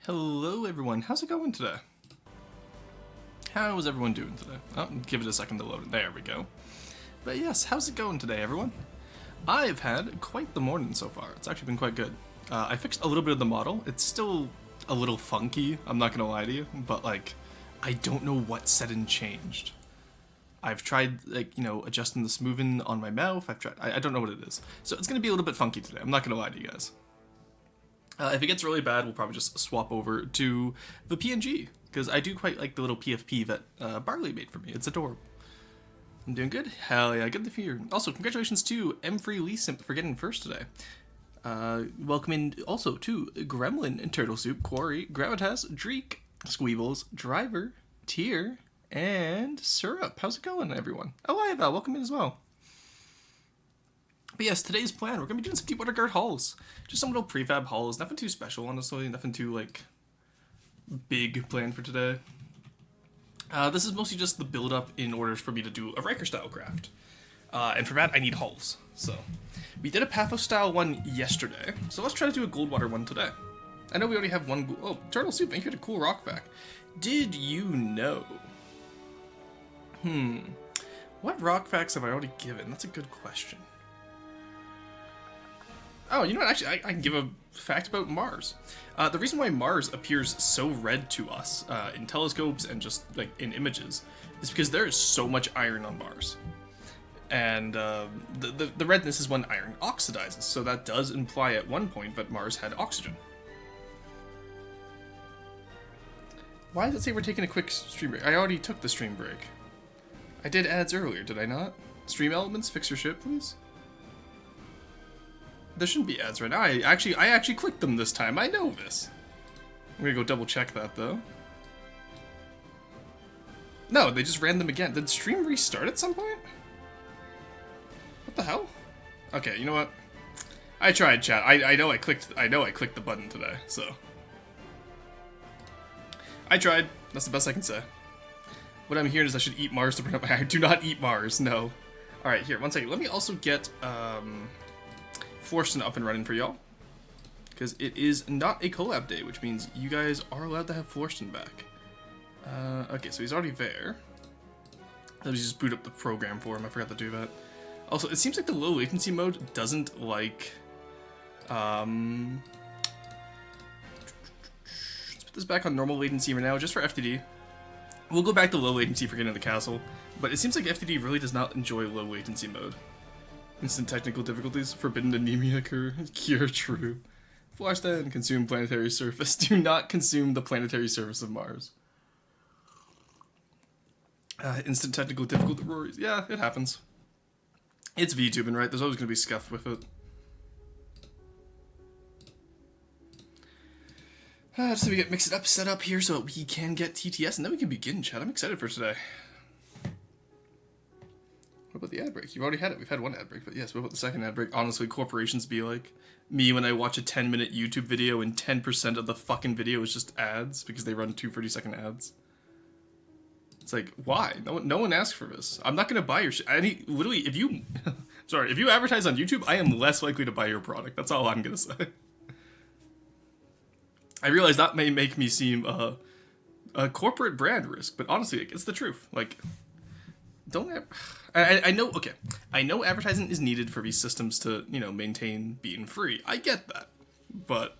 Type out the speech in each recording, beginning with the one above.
Hello everyone, how's it going today? How is everyone doing today? Oh, give it a second to load. There we go. But yes, how's it going today everyone? I've had quite the morning so far. It's actually been quite good. I fixed a little bit of the model. It's still a little funky, I'm not gonna lie to you, but like, I don't know what setting changed. I've tried, like, adjusting the smoothing on my mouth. I don't know what it is. So it's gonna be a little bit funky today, I'm not gonna lie to you guys. If it gets really bad, we'll probably just swap over to the PNG, because I do quite like the little PFP that Barley made for me. It's adorable. I'm doing good? Hell yeah, good to hear. Also, congratulations to M-Free Lee Simp for getting first today. Welcoming also to Gremlin and Turtle Soup, Quarry, Gravitas, Dreek, Squeebles, Driver, Tier, and Syrup. How's it going, everyone? Oh, hi, Val. Welcome in as well. But yes, today's plan, we're going to be doing some Deepwater Guard hauls. Just some little prefab hauls. Nothing too special, honestly. Nothing too, like, big plan for today. This is mostly just the build-up in order for me to do a Riker-style craft. And for that, I need hauls. So, we did a Pathos-style one yesterday. So let's try to do a Goldwater one today. I know we already have one... Oh, Turtle Soup, thank you for the cool rock fact. Did you know? What rock facts have I already given? That's a good question. Oh, you know what, actually, I can give a fact about Mars. The reason why Mars appears so red to us in telescopes and just, like, in images is because there is so much iron on Mars. And the redness is when iron oxidizes, so that does imply at one point that Mars had oxygen. Why does it say we're taking a quick stream break? I already took the stream break. I did ads earlier, did I not? Stream elements, fix your ship, please. There shouldn't be ads right now. I actually clicked them this time. I know this. I'm gonna go double check that though. No, they just ran them again. Did stream restart at some point? What the hell? Okay, you know what? I tried, chat. I know I clicked the button today, so. I tried. That's the best I can say. What I'm hearing is I should eat Mars to bring up my... I do not eat Mars, no. Alright, here, one second. Let me also get, Forston up and running for y'all, because it is not a collab day, which means you guys are allowed to have Forston back. Okay, so he's already there. Let me just boot up the program for him. I forgot to do that. Also, it seems like the low latency mode doesn't like. Let's put this back on normal latency for now, just for FTD. We'll go back to low latency for getting to the castle, but it seems like FTD really does not enjoy low latency mode. Instant technical difficulties, forbidden anemia cure, true. Flash then, consume planetary surface. Do not consume the planetary surface of Mars. Instant technical difficulties, yeah, it happens. It's VTubing, right? There's always going to be scuff with it. Just so we get mixed up, set up here so we can get TTS, and then we can begin, chat. I'm excited for today. What about the ad break? You've already had it. We've had one ad break, but yes, what about the second ad break? Honestly, corporations be like me when I watch a 10-minute YouTube video and 10% of the fucking video is just ads because they run 2 30-second ads. It's like, why? No one asked for this. I'm not gonna buy your shit. Literally, if you, sorry, if you advertise on YouTube, I am less likely to buy your product. That's all I'm gonna say. I realize that may make me seem a corporate brand risk, but honestly, it's the truth. Like, don't ever... I know, okay, I know advertising is needed for these systems to, maintain being free. I get that, but,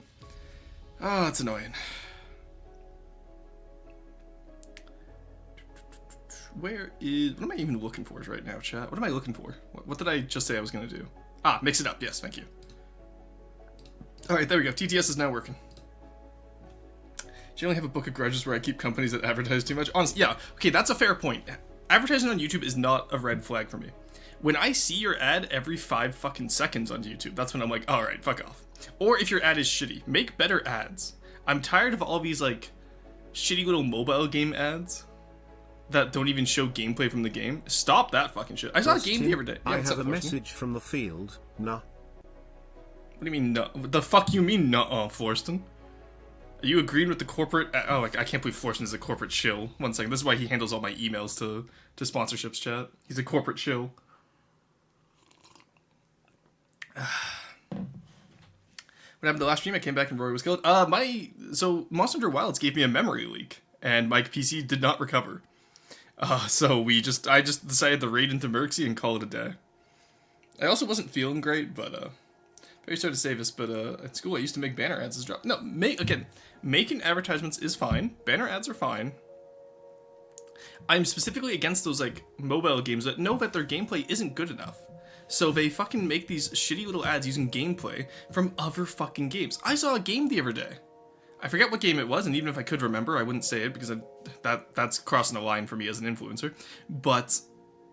it's annoying. What am I even looking for right now, chat? What am I looking for? What did I just say I was going to do? Mix it up, yes, thank you. Alright, there we go, TTS is now working. Do you only have a book of grudges where I keep companies that advertise too much? Honestly, yeah, okay, that's a fair point. Advertising on YouTube is not a red flag for me. When I see your ad every 5 fucking seconds on YouTube, that's when I'm like, alright, fuck off. Or if your ad is shitty, make better ads. I'm tired of all these, like, shitty little mobile game ads that don't even show gameplay from the game. Stop that fucking shit. I saw a game the other day. Yeah, I have a message from the field, nah. What do you mean, no? What the fuck you mean, nuh-uh, Forston? Are you agreeing with the corporate... Oh, I can't believe Forston is a corporate shill. One second. This is why he handles all my emails to sponsorships, chat. He's a corporate shill. What What happened the last stream? I came back and Rory was killed. So Monster Hunter Wilds gave me a memory leak, and my PC did not recover. So I just decided to raid into Merxy and call it a day. I also wasn't feeling great, but very sorry to say this, but at school I used to make banner ads as job. No, making advertisements is fine. Banner ads are fine. I'm specifically against those like mobile games that know that their gameplay isn't good enough. So they fucking make these shitty little ads using gameplay from other fucking games. I saw a game the other day. I forget what game it was, and even if I could remember, I wouldn't say it because that's crossing the line for me as an influencer. But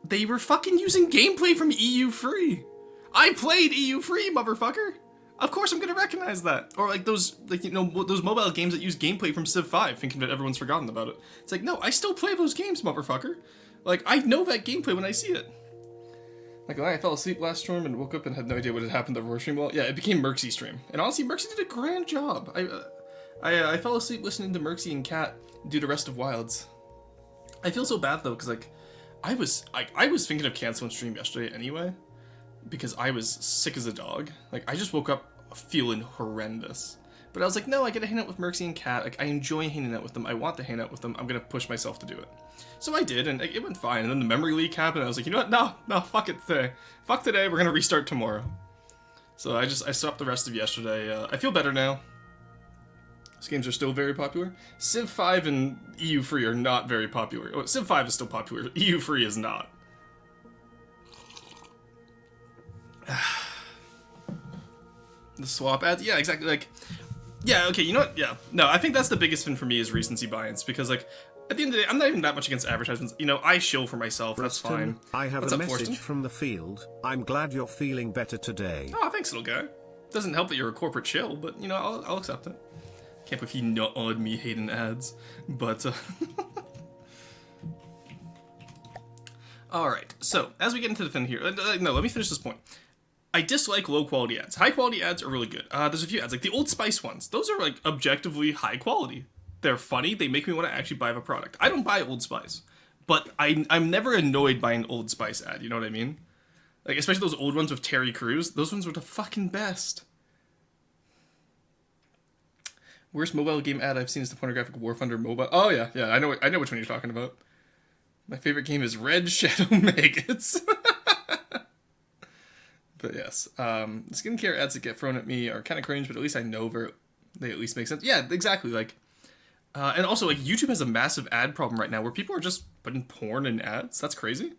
they were fucking using gameplay from EU3. I played EU3, motherfucker. Of course I'm gonna recognize that. Or like those mobile games that use gameplay from Civ 5, thinking that everyone's forgotten about it. It's like, no, I still play those games, motherfucker. Like, I know that gameplay when I see it. Like, I fell asleep last stream and woke up and had no idea what had happened to Roar stream. Well, yeah, it became Merxy stream. And honestly, Merxy did a grand job. I fell asleep listening to Merxy and Cat do the rest of Wilds. I feel so bad though, because like, I was thinking of canceling stream yesterday anyway, because I was sick as a dog. Like, I just woke up feeling horrendous. But I was like, no, I get to hang out with Merxy and Cat. Like, I enjoy hanging out with them. I want to hang out with them. I'm gonna push myself to do it. So I did, and it went fine. And then the memory leak happened. And I was like, you know what? No, fuck it today. Fuck today. We're gonna restart tomorrow. So I stopped the rest of yesterday. I feel better now. These games are still very popular. Civ 5 and EU3 are not very popular. Oh, Civ 5 is still popular. EU3 is not. The swap ads? Yeah, exactly. Like, yeah, okay, you know what? Yeah. No, I think that's the biggest thing for me is recency bias, because, like, at the end of the day, I'm not even that much against advertisements. You know, I shill for myself, that's fine. I have a message from the field. I'm glad you're feeling better today. Oh, thanks, little guy. Doesn't help that you're a corporate shill, but, you know, I'll accept it. Can't believe he nutted me hating ads, but, Alright, so, as we get into the thing here, no, let me finish this point. I dislike low-quality ads. High-quality ads are really good. There's a few ads, like the Old Spice ones. Those are, like, objectively high quality. They're funny, they make me want to actually buy the product. I don't buy Old Spice, but I'm never annoyed by an Old Spice ad, you know what I mean? Like, especially those old ones with Terry Crews. Those ones were the fucking best. Worst mobile game ad I've seen is the Pornographic War Thunder mobile. Oh, yeah, I know which one you're talking about. My favorite game is Red Shadow Maggots. But yes, the skincare ads that get thrown at me are kind of cringe, but at least I know they at least make sense. Yeah, exactly. Like, and also, like, YouTube has a massive ad problem right now where people are just putting porn in ads. That's crazy.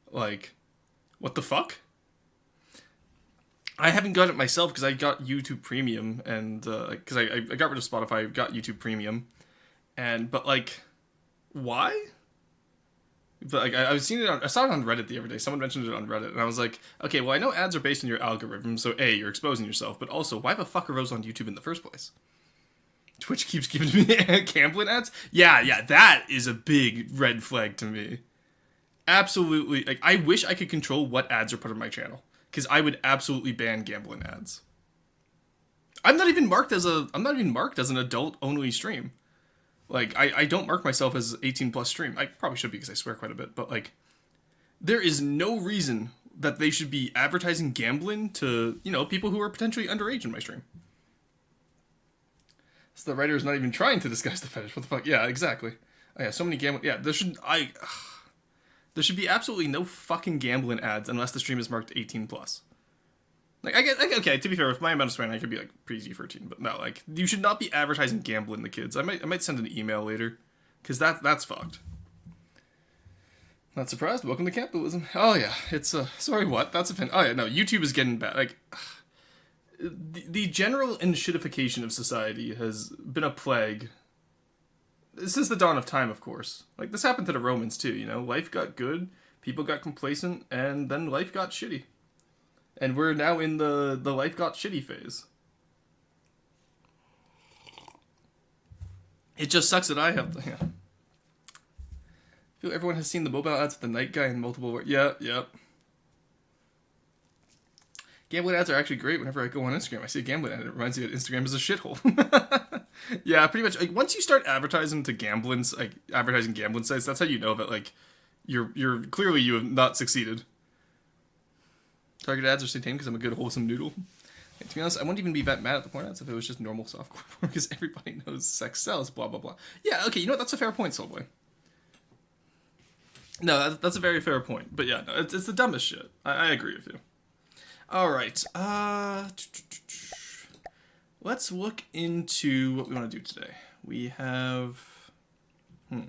Like, what the fuck? I haven't got it myself because I got YouTube Premium, and because I got rid of Spotify, I got YouTube Premium, but like, why? But like, I saw it on Reddit the other day. Someone mentioned it on Reddit, and I was like, okay, well, I know ads are based on your algorithm, so A, you're exposing yourself, but also, why the fuck are those on YouTube in the first place? Twitch keeps giving me Camplin ads? Yeah, that is a big red flag to me. Absolutely, like, I wish I could control what ads are put on my channel, because I would absolutely ban gambling ads. I'm not even marked as an adult-only stream. Like, I don't mark myself as 18 plus stream. I probably should be because I swear quite a bit, but like, there is no reason that they should be advertising gambling to, you know, people who are potentially underage in my stream. So the writer is not even trying to disguise the fetish. What the fuck? Yeah, exactly. Oh, yeah, so many gambling. Yeah, there should be absolutely no fucking gambling ads unless the stream is marked 18 plus. Like, okay, to be fair, with my amount of swearing, I could be, like, PG-13, but no, like, you should not be advertising gambling to kids. I might send an email later, because that's fucked. Not surprised, welcome to capitalism. Oh, yeah, it's, sorry, what? That's a pin. Oh, yeah, no, YouTube is getting bad. Like, the general enshittification of society has been a plague since the dawn of time, of course. Like, this happened to the Romans, too, you know? Life got good, people got complacent, and then life got shitty. And we're now in the life got shitty phase. It just sucks that I have to, yeah. I feel everyone has seen the mobile ads with the night guy in multiple... Yeah. Gambling ads are actually great whenever I go on Instagram. I see a gambling ad, it reminds me that Instagram is a shithole. Yeah, pretty much. Like, once you start advertising to gambling sites, that's how you know that, like, you're clearly you have not succeeded. Target ads are satanic because I'm a good wholesome noodle. To be honest, I wouldn't even be that mad at the porn ads if it was just normal softcore porn, because everybody knows sex sells, blah, blah, blah. Yeah, okay, you know what? That's a fair point, Soulboy. No, that's a very fair point. But yeah, no, it's the dumbest shit. I agree with you. Alright, let's look into what we want to do today. We have... Do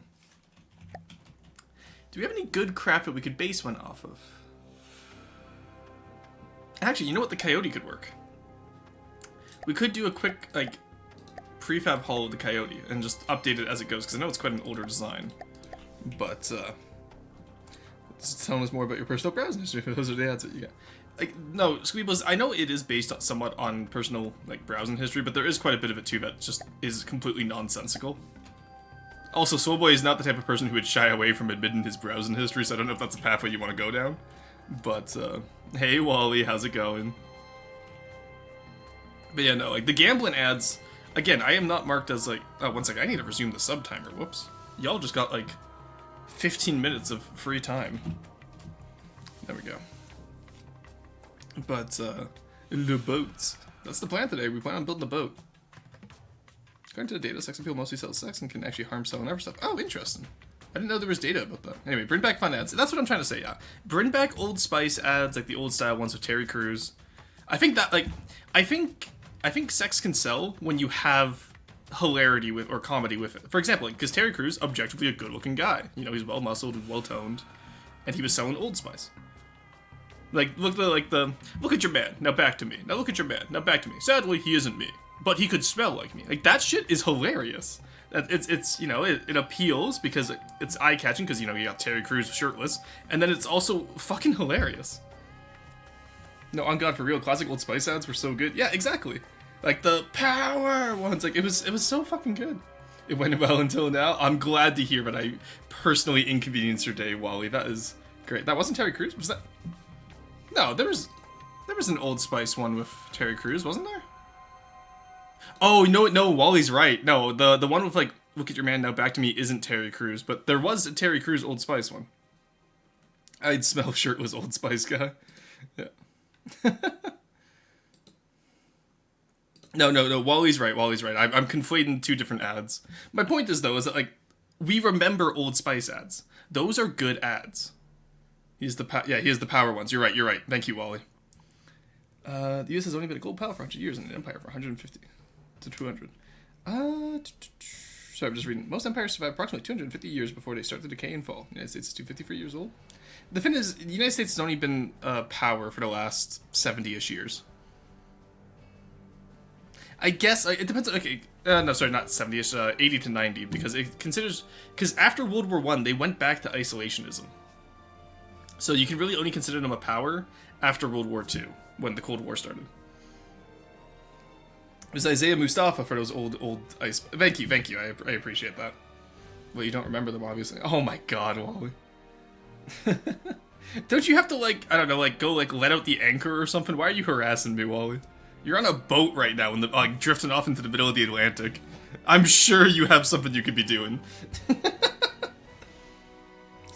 we have any good crap that we could base one off of? Actually, you know what? The Coyote could work. We could do a quick, like, prefab hull of the Coyote and just update it as it goes, because I know it's quite an older design. But, just tell us more about your personal browsing history. Those are the ads that you get. Like, no, Squeebles, I know it is based somewhat on personal, like, browsing history, but there is quite a bit of it, too, that just is completely nonsensical. Also, Soulboy is not the type of person who would shy away from admitting his browsing history, so I don't know if that's a pathway you want to go down. But, hey, Wally, how's it going? But yeah, no, like, the gambling ads, again, I am not marked as, like, oh, one second, I need to resume the sub timer, whoops. Y'all just got, like, 15 minutes of free time. There we go. But, the boats. That's the plan today, we plan on building a boat. According to the data, sex appeal mostly sells sex and can actually harm someone and other stuff. Oh, interesting. I didn't know there was data about that. Anyway, bring back fun ads. That's what I'm trying to say, yeah. Bring back Old Spice ads, like the old style ones with Terry Crews. I think that, like, I think sex can sell when you have hilarity with, or comedy with it. For example, because Terry Crews, objectively a good-looking guy. You know, he's well-muscled and well-toned, and he was selling Old Spice. Like, look at your man, now back to me. Now look at your man, now back to me. Sadly, he isn't me, but he could smell like me. Like, that shit is hilarious. It's you know, it appeals because it's eye-catching, because, you know, you got Terry Crews shirtless, and then it's also fucking hilarious. No, on God, for real, classic Old Spice ads were so good. Yeah, exactly. Like, the power ones, like, it was so fucking good. It went well until now. I'm glad to hear that I personally inconvenienced your day, Wally. That is great. That wasn't Terry Crews? Was that... No, there was an Old Spice one with Terry Crews, wasn't there? Oh, no, Wally's right. No, the one with, like, look at your man, now back to me isn't Terry Crews, but there was a Terry Crews Old Spice one. I'd smell shirtless Old Spice guy. Yeah. No, Wally's right, I'm conflating two different ads. My point is, though, is that, like, we remember Old Spice ads. Those are good ads. He has the power ones. You're right. Thank you, Wally. The US has only been a gold pal for 100 years and an empire for 150 to 200. Sorry, I'm just reading. Most empires survive approximately 250 years before they start to decay and fall. The United States is 253 years old. The thing is, the United States has only been power for the last 70-ish years. I guess, it depends, okay, no, sorry, not 70-ish, 80 to 90, because it considers, because after World War I, they went back to isolationism. So you can really only consider them a power after World War II, when the Cold War started. It was Isaiah Mustafa for those old ice... Thank you, I appreciate that. Well, you don't remember them, obviously. Oh my god, Wally. Don't you have to, like, I don't know, like, go, like, let out the anchor or something? Why are you harassing me, Wally? You're on a boat right now, and like, drifting off into the middle of the Atlantic. I'm sure you have something you could be doing.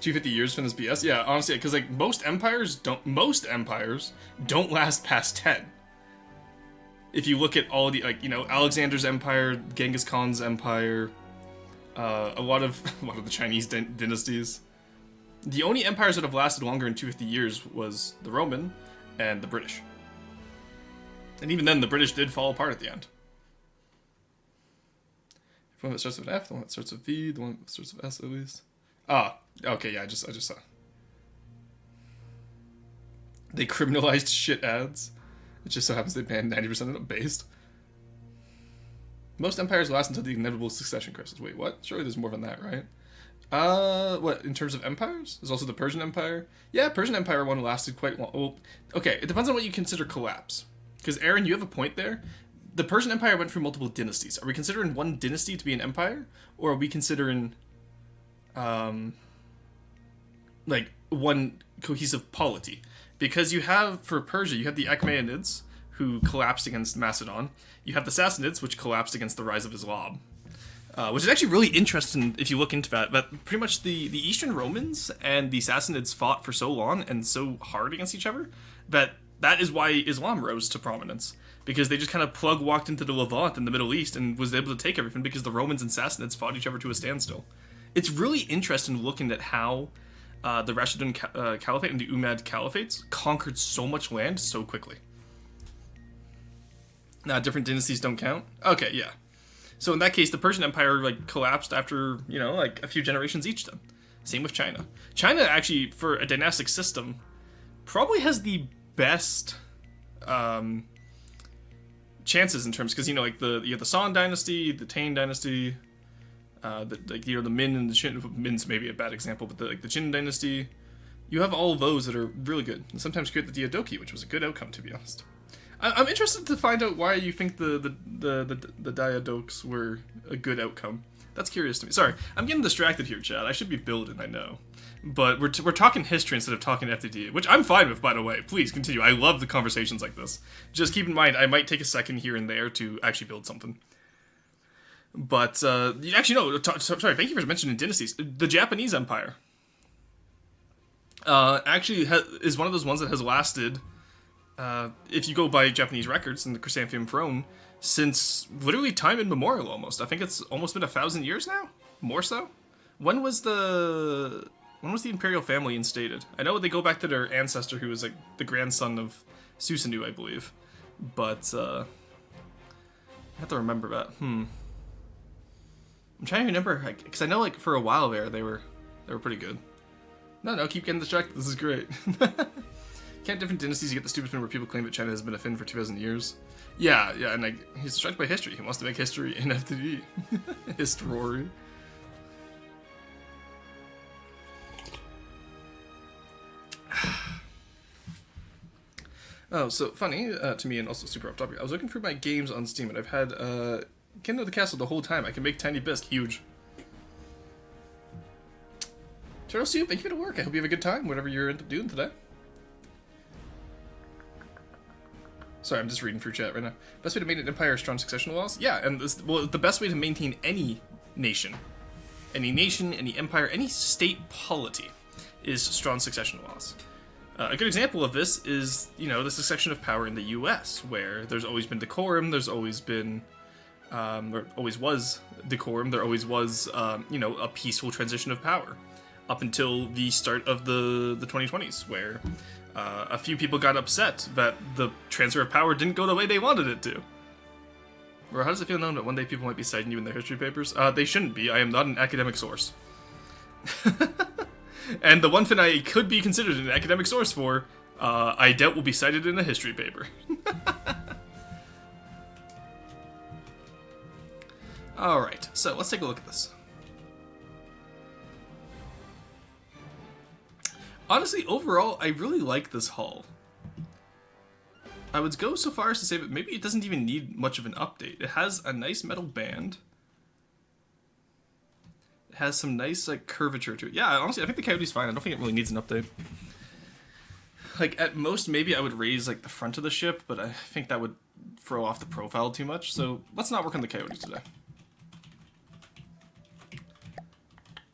250 years from this BS? Yeah, honestly, because, like, most empires don't last past 10. If you look at all the, like, you know, Alexander's empire, Genghis Khan's empire, a lot of the Chinese dynasties. The only empires that have lasted longer than 250 years was the Roman and the British. And even then, the British did fall apart at the end. The one that starts with F, the one that starts with V, the one that starts with S at least. Ah, okay, yeah, I just saw. They criminalized shit ads. It just so happens they banned 90% of them based. Most empires last until the inevitable succession crisis. Wait, what? Surely there's more than that, right? What, in terms of empires? There's also the Persian Empire. Yeah, Persian Empire one lasted quite long. Well, okay, it depends on what you consider collapse. Because, Aaron, you have a point there. The Persian Empire went through multiple dynasties. Are we considering one dynasty to be an empire? Or are we considering, like, one cohesive polity? Because you have, for Persia, you have the Achaemenids, who collapsed against Macedon. You have the Sassanids, which collapsed against the rise of Islam. Which is actually really interesting if you look into that. But pretty much the Eastern Romans and the Sassanids fought for so long and so hard against each other that That is why Islam rose to prominence, because they just kind of plug walked into the Levant in the Middle East and was able to take everything because the Romans and Sassanids fought each other to a standstill. It's really interesting looking at how the Rashidun Caliphate and the Umayyad Caliphates conquered so much land so quickly. Now, different dynasties don't count? Okay, yeah. So in that case, the Persian Empire like collapsed after, like a few generations each then. Same with China. China actually, for a dynastic system, probably has the best chances in terms, because you have the Song dynasty, the Tang dynasty, the Min and the Qin. Min's maybe a bad example, but the Qin dynasty. You have all of those that are really good, and sometimes create the Diadochi, which was a good outcome, to be honest. I'm interested to find out why you think the Diadoques were a good outcome. That's curious to me. Sorry, I'm getting distracted here, Chad. I should be building, I know. But we're talking history instead of talking FTD, which I'm fine with, by the way. Please continue. I love the conversations like this. Just keep in mind, I might take a second here and there to actually build something. But, actually, no, sorry, thank you for mentioning dynasties. The Japanese Empire actually is one of those ones that has lasted, if you go by Japanese records and the Chrysanthemum Throne, since literally time immemorial almost. I think it's almost been 1,000 years now? More so? When was the imperial family instated? I know they go back to their ancestor who was like the grandson of Susanoo, I believe. But, I have to remember that. I'm trying to remember, because I know like for a while there, they were pretty good. No, keep getting distracted. This is great. Can't different dynasties get the stupid thing where people claim that China has been a fin for 2,000 years? Yeah, and he's distracted by history. He wants to make history in FTD. History. Oh, so funny to me and also super off topic. I was looking through my games on Steam and I've had Kingdom of the Castle the whole time. I can make Tiny Bisque huge. Turtle Soup, thank you for the work. I hope you have a good time, whatever you're doing today. Sorry, I'm just reading through chat right now. Best way to maintain an empire is strong succession laws? Yeah, and the best way to maintain any nation, any empire, any state polity is strong succession laws. A good example of this is, the succession of power in the U.S., where there's always been decorum, there's always been, there always was decorum, there always was, a peaceful transition of power, up until the start of the 2020s, where a few people got upset that the transfer of power didn't go the way they wanted it to. Or how does it feel known that one day people might be citing you in their history papers? They shouldn't be. I am not an academic source. And the one thing I could be considered an academic source for, I doubt will be cited in a history paper. Alright, so let's take a look at this. Honestly, overall, I really like this hull. I would go so far as to say that maybe it doesn't even need much of an update. It has a nice metal band. It has some nice, curvature to it. Yeah, honestly, I think the Coyote's fine. I don't think it really needs an update. At most, maybe I would raise, the front of the ship, but I think that would throw off the profile too much. So, let's not work on the Coyote today.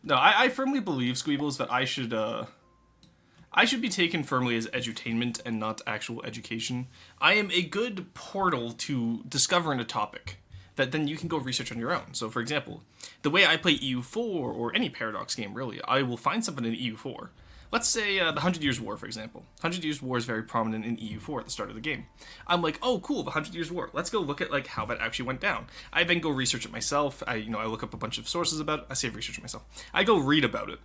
No, I firmly believe, Squeebles, that I should be taken firmly as edutainment and not actual education. I am a good portal to discovering a topic that then you can go research on your own. So, for example, the way I play EU4 or any Paradox game, really, I will find something in EU4. Let's say the 100 Years' War, for example. 100 Years' War is very prominent in EU4 at the start of the game. I'm like, oh, cool, the 100 Years' War. Let's go look at, how that actually went down. I then go research it myself. I look up a bunch of sources about it. I say research it myself. I go read about it.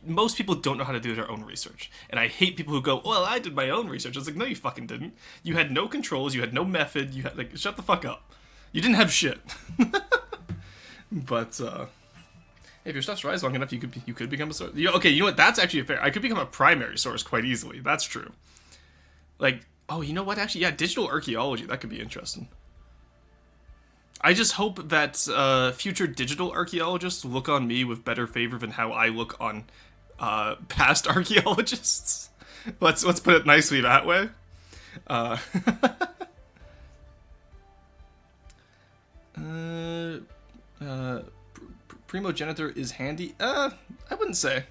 Most people don't know how to do their own research. And I hate people who go, well, I did my own research. I was like, no, you fucking didn't. You had no controls, you had no method, you had, shut the fuck up. You didn't have shit. But, if your stuff's rise long enough, you could become a source. Okay, you know what, that's actually fair. I could become a primary source quite easily. That's true. Oh, you know what, actually, yeah, digital archaeology, that could be interesting. I just hope that future digital archaeologists look on me with better favor than how I look on past archaeologists. Let's put it nicely that way. Primogenitor is handy. I wouldn't say.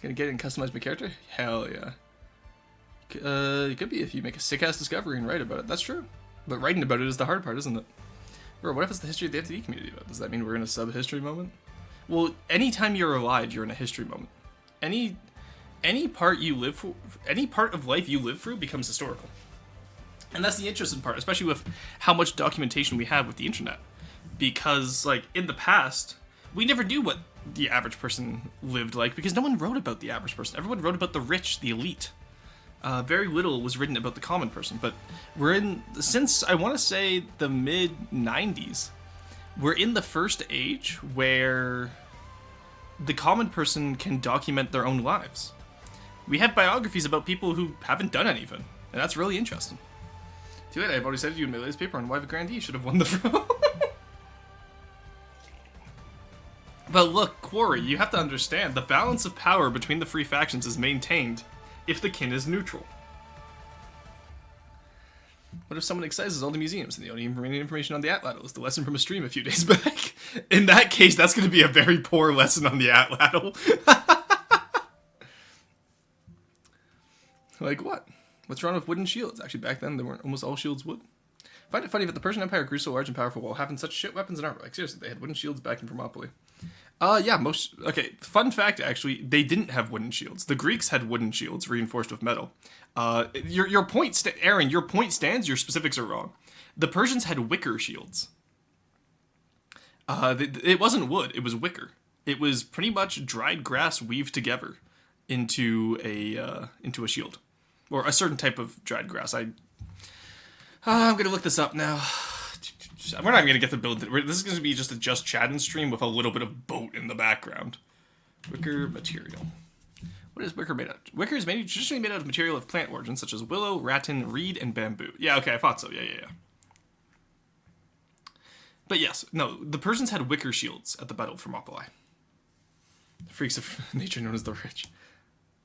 Gonna get it and customize my character? Hell yeah. It could be if you make a sick-ass discovery and write about it. That's true. But writing about it is the hard part, isn't it? Bro, what if it's the history of the FTD community? Does that mean we're in a sub-history moment? Well, anytime you're alive, you're in a history moment. Any part you live for, any part of life you live through becomes historical. And that's the interesting part, especially with how much documentation we have with the internet. Because, like, in the past, we never knew what the average person lived like because no one wrote about the average person. Everyone wrote about the rich, the elite. Very little was written about the common person. But since I want to say the mid-90s, we're in the first age where the common person can document their own lives. We have biographies about people who haven't done anything, and that's really interesting. Too late, I've already said to you in my latest paper on why the Grandee should have won the throne. But look, Quarry, you have to understand, the balance of power between the three factions is maintained if the kin is neutral. What if someone excises all the museums and the only remaining information on the Atlatl is the lesson from a stream a few days back? In that case, that's going to be a very poor lesson on the Atlatl. Like what? What's wrong with wooden shields? Actually, back then, they weren't almost all shields wood. I find it funny that the Persian Empire grew so large and powerful while having such shit weapons and armor. Like, seriously, they had wooden shields back in Thermopylae. Yeah, okay, fun fact, actually, they didn't have wooden shields. The Greeks had wooden shields reinforced with metal. Your point, Aaron, your point stands, your specifics are wrong. The Persians had wicker shields. It wasn't wood, it was wicker. It was pretty much dried grass weaved together into a shield. Or a certain type of dried grass. I'm gonna look this up now. We're not even gonna get the build. This is gonna be just a just chatting stream with a little bit of boat in the background. Wicker material. What is wicker made out of? Wicker is traditionally made out of material of plant origin, such as willow, rattan, reed, and bamboo. Yeah, okay, I thought so. Yeah. But yes, no, the Persians had wicker shields at the Battle of Thermopylae. Freaks of nature known as the rich.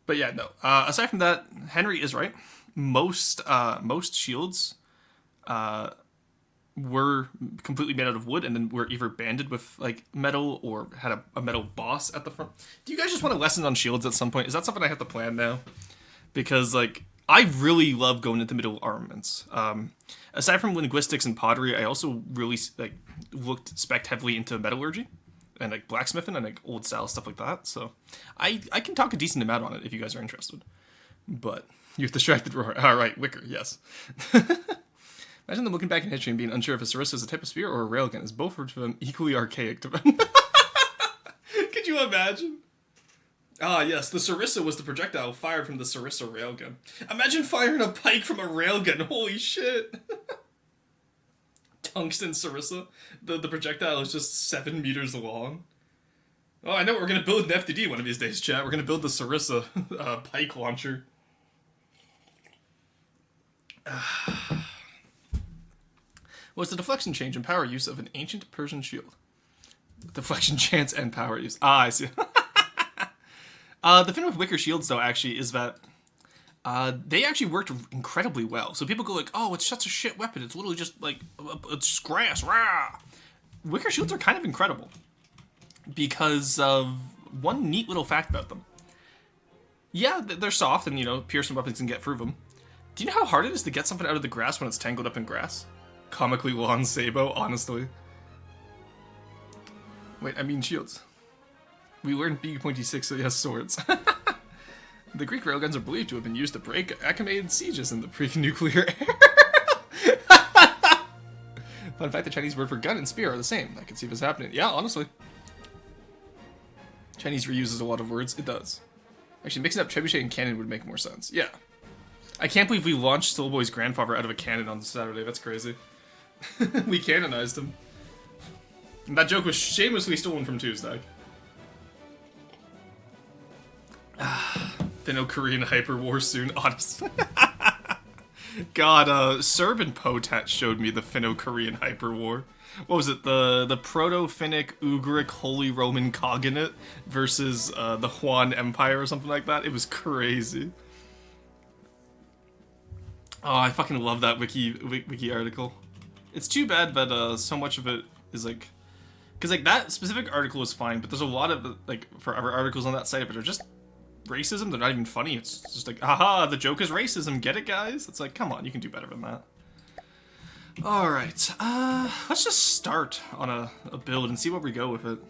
But yeah, no. Aside from that, Henry is right. Most shields were completely made out of wood and then were either banded with like metal or had a metal boss at the front. Do you guys just want a lesson on shields at some point? Is that something I have to plan now? Because like I really love going into middle armaments. Aside from linguistics and pottery, I also really like spec'd heavily into metallurgy and like blacksmithing and like old style stuff like that. So I can talk a decent amount on it if you guys are interested. But you've distracted Roar. All right, wicker, yes. Imagine them looking back in history and being unsure if a sarissa is a type of spear or a railgun, as both are to them equally archaic to them. Could you imagine? Ah, yes, the sarissa was the projectile fired from the sarissa railgun. Imagine firing a pike from a railgun. Holy shit. Tungsten sarissa. The projectile is just 7 meters long. Oh, I know what we're going to build an FTD one of these days, chat. We're going to build the sarissa pike launcher. Was the deflection change and power use of an ancient Persian shield? Deflection chance and power use. Ah, I see. The thing with wicker shields, though, actually, is that they actually worked incredibly well. So people go like, oh, it's such a shit weapon. It's literally just like, it's just grass. Rah! Wicker shields are kind of incredible because of one neat little fact about them. Yeah, they're soft and, you know, piercing weapons can get through them. Do you know how hard it is to get something out of the grass when it's tangled up in grass? Comically long Sabo, honestly. Wait, I mean shields. We learned B.6, so yes, swords. The Greek railguns are believed to have been used to break Achaemenid sieges in the pre-nuclear era. Fun fact, the Chinese word for gun and spear are the same. I can see this happening. Yeah, honestly. Chinese reuses a lot of words. It does. Actually, mixing up trebuchet and cannon would make more sense. Yeah. I can't believe we launched Soulboy's grandfather out of a cannon on Saturday. That's crazy. We canonized him. And that joke was shamelessly stolen from Tuesday. Finno-Korean hyper war soon, honestly. God, Serb and Potat showed me the Finno-Korean hyper war. What was it? The Proto-Finnic Ugric Holy Roman Cognate versus the Huan Empire or something like that. It was crazy. Oh, I fucking love that wiki article. It's too bad that so much of it is like, because like that specific article is fine, but there's a lot of like for other articles on that site, but they're just racism. They're not even funny. It's just like, haha, the joke is racism. Get it, guys? It's like, come on, you can do better than that. Alright, let's just start on a build and see where we go with it.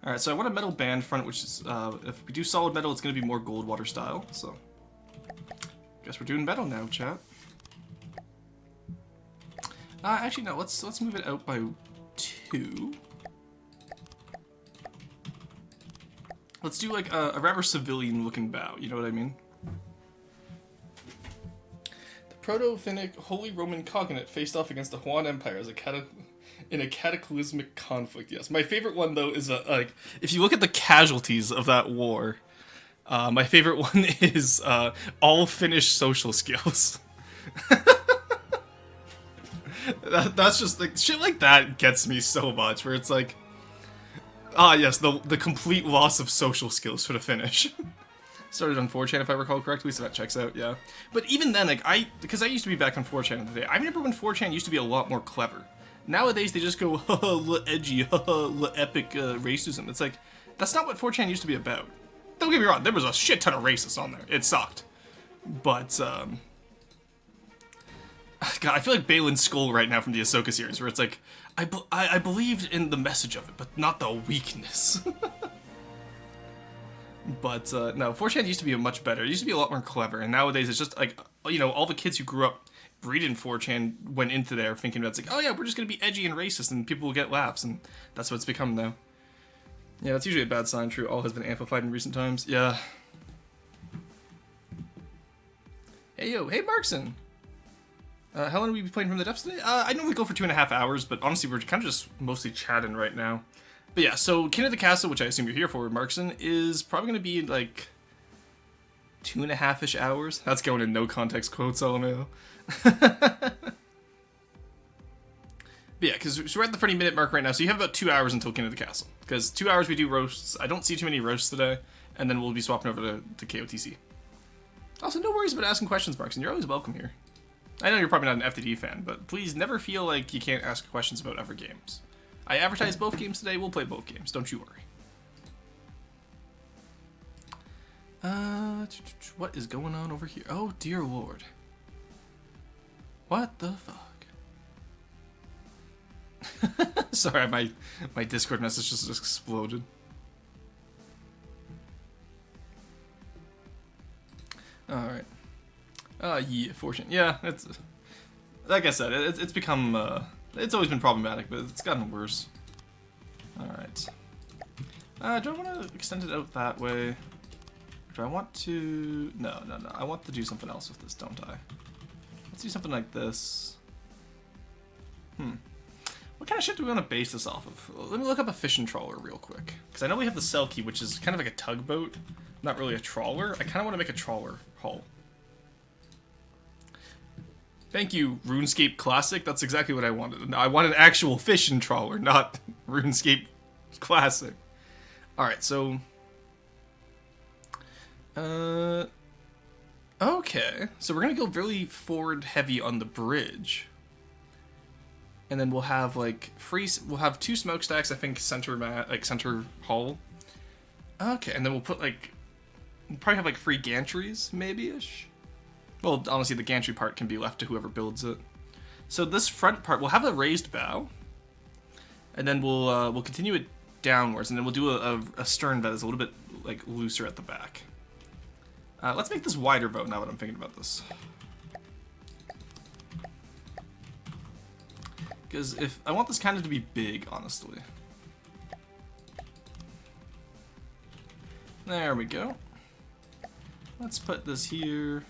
Alright, so I want a metal band front, which is, if we do solid metal, it's going to be more gold water style, so. Guess we're doing metal now, chat. Actually, no, let's move it out by 2. Let's do, like, a rather civilian-looking bow, you know what I mean? Proto-Finnic Holy Roman Cognate faced off against the Huan Empire as in a cataclysmic conflict. Yes, my favorite one though is like if you look at the casualties of that war, my favorite one is all Finnish social skills. That's just like shit like that gets me so much. Where it's like, yes, the complete loss of social skills for the Finnish. Started on 4chan if I recall correctly, so that checks out, yeah. But even then, like, because I used to be back on 4chan in the day, I remember when 4chan used to be a lot more clever. Nowadays, they just go, haha, edgy, haha, epic racism. It's like, that's not what 4chan used to be about. Don't get me wrong, there was a shit ton of racists on there. It sucked. But, God, I feel like Balin's skull right now from the Ahsoka series, where it's like, I believed in the message of it, but not the weakness. But, no, 4chan used to be much better. It used to be a lot more clever, and nowadays it's just, like, you know, all the kids who grew up reading 4chan went into there thinking that's like, oh yeah, we're just gonna be edgy and racist, and people will get laughs, and that's what it's become now. Yeah, that's usually a bad sign. True, all has been amplified in recent times. Yeah. Hey, yo, hey, Markson! How long will we be playing from the depths today? I normally go for 2.5 hours, but honestly, we're kind of just mostly chatting right now. But yeah, so King of the Castle, which I assume you're here for, Markson, is probably going to be like 2.5-ish hours. That's going in no context quotes, LMAO. But yeah, because we're at the 30-minute mark right now, so you have about 2 hours until King of the Castle. Because 2 hours we do roasts. I don't see too many roasts today, and then we'll be swapping over to KOTC. Also, no worries about asking questions, Markson. You're always welcome here. I know you're probably not an FTD fan, but please never feel like you can't ask questions about other games. I advertised both games today. We'll play both games. Don't you worry. What is going on over here? Oh, dear lord. What the fuck? Sorry, my Discord message just exploded. Alright. Yeah, fortune. Yeah, it's... Like I said, it's become... It's always been problematic, but it's gotten worse. Alright. Do I want to extend it out that way? Do I want to... No. I want to do something else with this, don't I? Let's do something like this. What kind of shit do we want to base this off of? Let me look up a fishing trawler real quick. Because I know we have the Selkie, which is kind of like a tugboat. Not really a trawler. I kind of want to make a trawler hull. Thank you, RuneScape Classic. That's exactly what I wanted. I want an actual fishing trawler, not RuneScape Classic. Alright, so... Okay. So we're gonna go really forward heavy on the bridge. And then we'll have, like, we'll have 2 smokestacks, I think, center hull. Okay, and then we'll put, like... We'll probably have, like, 3 gantries, maybe-ish? Well, honestly, the gantry part can be left to whoever builds it. So this front part, we'll have a raised bow, and then we'll continue it downwards, and then we'll do a stern that is a little bit like looser at the back. Let's make this wider bow now that I'm thinking about this, because if I want this kind of to be big, honestly. There we go. Let's put this here.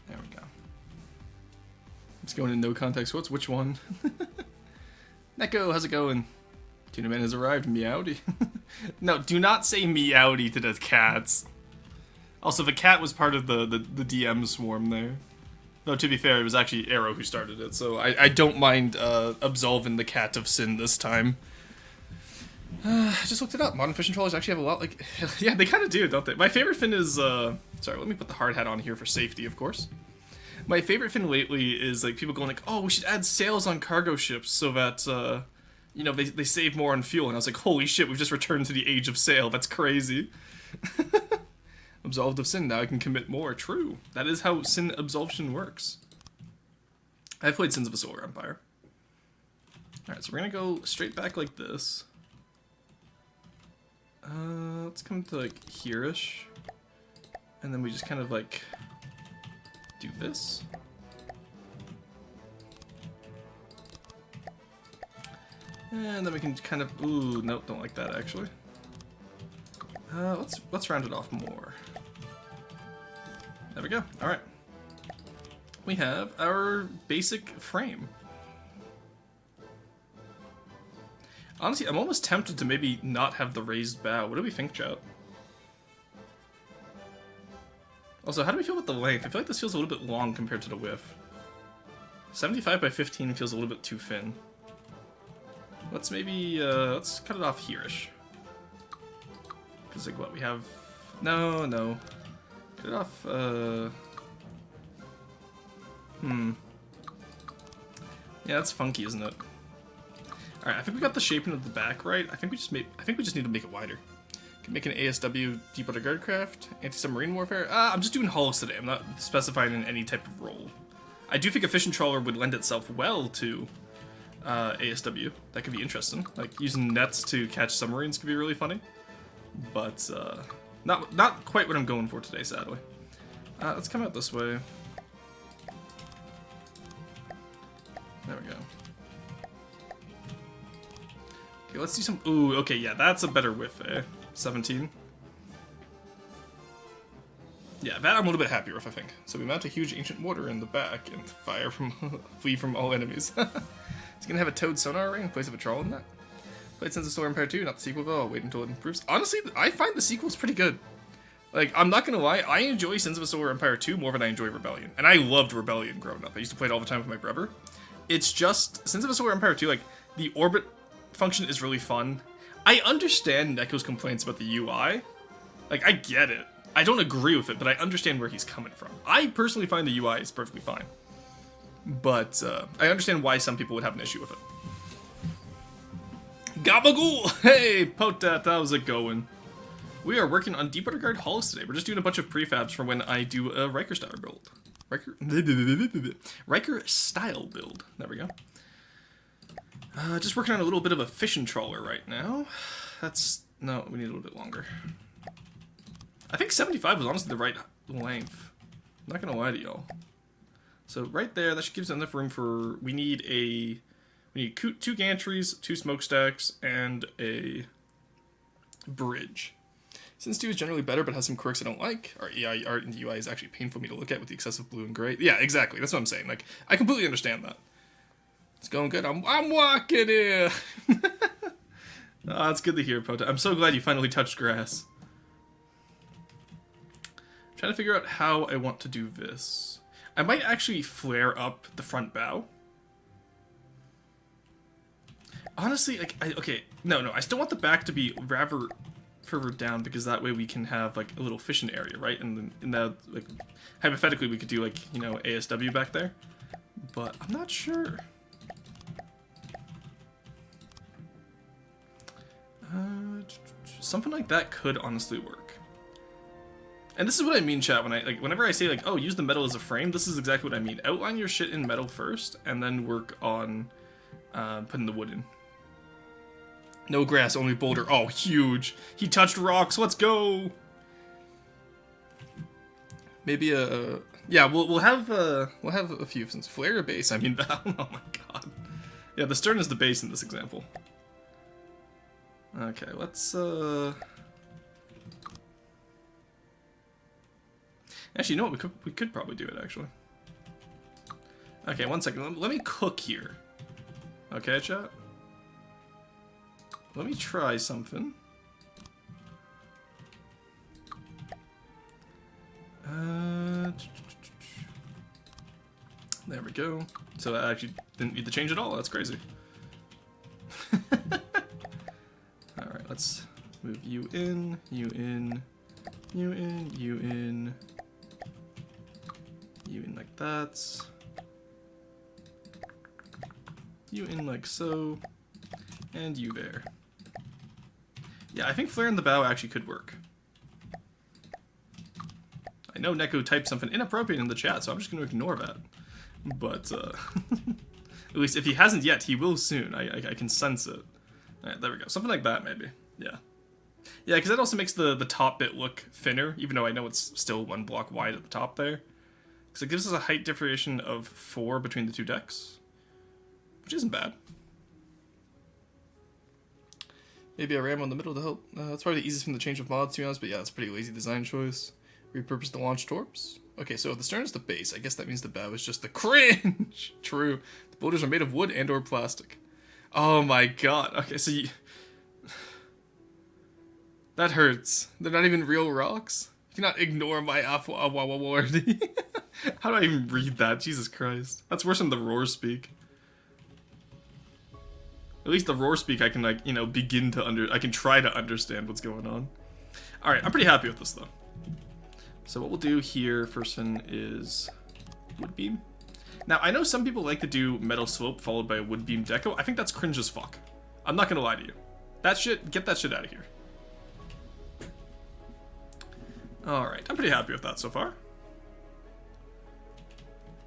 There we go. It's going in no context. Which one? Neko, how's it going? Tuna Man has arrived. Meowdy. No, do not say meowdy to the cats. Also, the cat was part of the DM swarm there. No, to be fair, it was actually Arrow who started it, so I don't mind absolving the cat of sin this time. I just looked it up. Modern fishing trawlers actually have a lot, like... Yeah, they kind of do, don't they? My favorite fin is, sorry, let me put the hard hat on here for safety, of course. My favorite fin lately is, like, people going like, oh, we should add sails on cargo ships so that, you know, they save more on fuel. And I was like, holy shit, we've just returned to the age of sail. That's crazy. Absolved of sin, now I can commit more. True. That is how sin absolution works. I've played Sins of a Solar Empire. Alright, so we're gonna go straight back like this. Let's come to like here-ish. And then we just kind of like do this. And then we can kind of, ooh, nope, don't like that actually. Let's round it off more. There we go. All right. We have our basic frame. Honestly, I'm almost tempted to maybe not have the raised bow. What do we think, chat? Also, how do we feel about the length? I feel like this feels a little bit long compared to the width. 75 by 15 feels a little bit too thin. Let's maybe, let's cut it off here-ish. Because, like, what, we have... No. Cut it off, Yeah, that's funky, isn't it? Alright, I think we got the shaping of the back right. I think we just need to make it wider. Can make an ASW deep water guard craft, anti-submarine warfare. I'm just doing hulls today. I'm not specifying in any type of role. I do think a fishing trawler would lend itself well to ASW. That could be interesting. Like using nets to catch submarines could be really funny. But not quite what I'm going for today, sadly. Let's come out this way. There we go. Okay, let's do some... Ooh, okay, yeah, that's a better width, eh? 17. Yeah, that I'm a little bit happier with, I think. So we mount a huge ancient mortar in the back and flee from all enemies. It's gonna have a towed sonar array in place of a trawl in that. Played Sins of Solar Empire 2, not the sequel though. I'll wait until it improves. Honestly, I find the sequel's pretty good. Like, I'm not gonna lie, I enjoy Sins of a Solar Empire 2 more than I enjoy Rebellion. And I loved Rebellion growing up. I used to play it all the time with my brother. It's just, Sins of a Solar Empire 2, like, the orbit function is really fun. I understand Neko's complaints about the UI. Like, I get it. I don't agree with it, but I understand where he's coming from. I personally find the UI is perfectly fine. But, I understand why some people would have an issue with it. Gabagool! Hey, Potat, how's it going? We are working on Deepwater Guard hulls today. We're just doing a bunch of prefabs for when I do a Riker style build. Riker style build. There we go. Just working on a little bit of a fishing trawler right now. No, we need a little bit longer. I think 75 was honestly the right length. I'm not gonna lie to y'all. So right there, that should give us enough room for... We need 2 gantries, 2 smokestacks, and a bridge. Since 2 is generally better but has some quirks I don't like, our AI art and UI is actually painful for me to look at with the excessive blue and gray. Yeah, exactly. That's what I'm saying. Like, I completely understand that. It's going good. I'm walking here. It's good to hear, Pota. I'm so glad you finally touched grass. I'm trying to figure out how I want to do this. I might actually flare up the front bow. Honestly, like, no, I still want the back to be rather further down because that way we can have like a little fishing area, right? And then in that, like, hypothetically, we could do like, you know, ASW back there. But I'm not sure. Something like that could honestly work. And this is what I mean, chat, whenever I say, like, oh, use the metal as a frame, this is exactly what I mean. Outline your shit in metal first, and then work on putting the wood in. No grass, only boulder. Oh, huge. He touched rocks. Let's go. Maybe yeah, we'll have a few since flare base. I mean, oh my god. Yeah, the stern is the base in this example. Okay, let's actually, you know what? We could probably do it actually. Okay, one second. Let me cook here. Okay, chat. Let me try something. There we go. So I actually didn't need to change at all. That's crazy. Alright, let's move you in, you in, you in, you in, you in like that. You in like so, and you there. Yeah, I think flare in the bow actually could work. I know Neko typed something inappropriate in the chat, so I'm just going to ignore that. But, at least if he hasn't yet, he will soon. I can sense it. Alright, there we go. Something like that, maybe. Yeah. Yeah, because that also makes the top bit look thinner, even though I know it's still 1 block wide at the top there. Because it gives us a height differentiation of 4 between the 2 decks. Which isn't bad. Maybe a ram on the middle to help. That's probably the easiest thing to change with mods, to be honest, but yeah, it's a pretty lazy design choice. Repurpose the launch torps. Okay, so if the stern is the base, I guess that means the bow is just the cringe! True. The boulders are made of wood and or plastic. Oh my god. Okay, so you... That hurts. They're not even real rocks? You cannot ignore my award. How do I even read that? Jesus Christ. That's worse than the roar speak. At least the roar speak I can, like, you know, begin to I can try to understand what's going on. Alright, I'm pretty happy with this, though. So what we'll do here, first thing, is wood beam. Now, I know some people like to do metal slope followed by a wood beam deco. I think that's cringe as fuck. I'm not gonna lie to you. That shit, get that shit out of here. Alright, I'm pretty happy with that so far.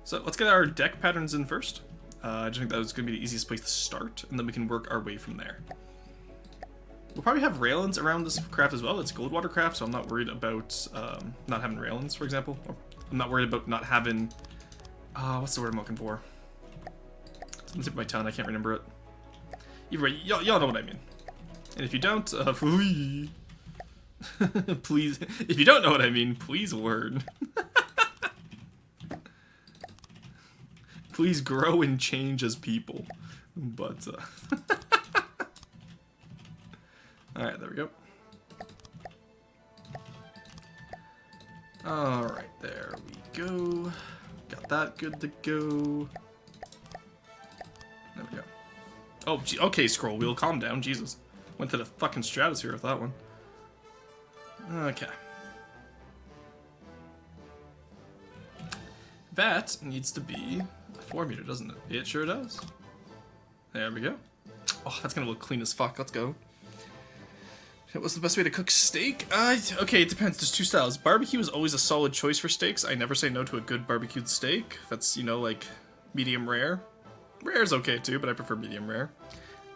So let's get our deck patterns in first. I just think that was going to be the easiest place to start, and then we can work our way from there. We'll probably have railings around this craft as well. It's Goldwater craft, so I'm not worried about not having railings, for example. Or I'm not worried about not having... what's the word I'm looking for? It's on the tip of my tongue, I can't remember it. Either way, y'all know what I mean. And if you don't, please, if you don't know what I mean, please word. Please grow and change as people. But, alright, there we go. Alright, there we go. Got that good to go. There we go. Oh, okay, scroll wheel, calm down, Jesus. Went to the fucking stratosphere with that one. Okay. That needs to be a 4 meter, doesn't it? It sure does. There we go. Oh, that's gonna look clean as fuck. Let's go. What's the best way to cook steak? Okay, it depends. There's 2 styles. Barbecue is always a solid choice for steaks. I never say no to a good barbecued steak. That's, you know, like medium rare. Rare is okay too, but I prefer medium rare.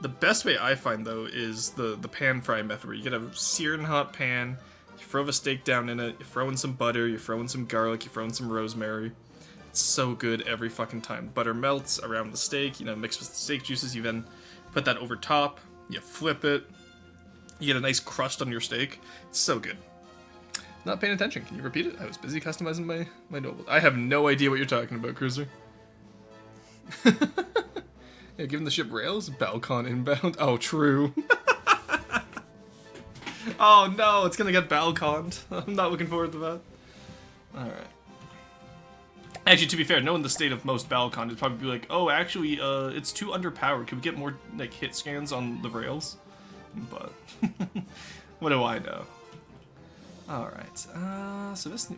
The best way I find, though, is the pan fry method, where you get a searing hot pan, you throw the steak down in it, you throw in some butter, you throw in some garlic, you throw in some rosemary. It's so good every fucking time. Butter melts around the steak, you know, mixed with the steak juices, you then put that over top, you flip it, you get a nice crust on your steak. It's so good. Not paying attention. Can you repeat it? I was busy customizing my noble. I have no idea what you're talking about, Cruiser. Yeah, giving the ship rails? Balcon inbound? Oh, true. Oh no, it's gonna get Balconed. I'm not looking forward to that. Alright. Actually, to be fair, knowing the state of most Balcon, it'd probably be like, oh, actually, it's too underpowered. Can we get more, like, hit scans on the rails? But, what do I know? Alright, so this...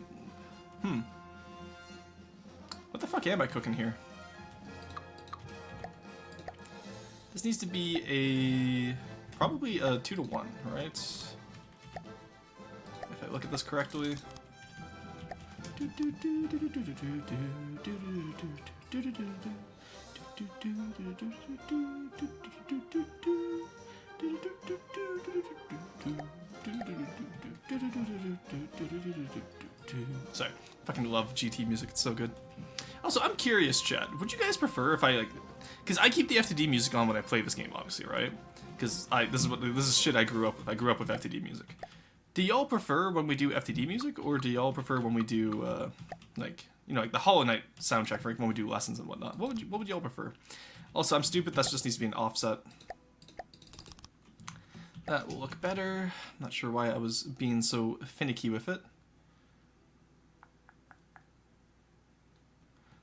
What the fuck am I cooking here? This needs to be probably a 2 to 1, right? If I look at this correctly. Sorry, fucking love GT music, it's so good. Also, I'm curious, chat, would you guys prefer if I, like, because I keep the FTD music on when I play this game, obviously, right? Because this is shit I grew up with. I grew up with FTD music. Do y'all prefer when we do FTD music, or do y'all prefer when we do, like, you know, like the Hollow Knight soundtrack, for like when we do lessons and whatnot? What would y'all prefer? Also, I'm stupid. That just needs to be an offset. That will look better. Not sure why I was being so finicky with it.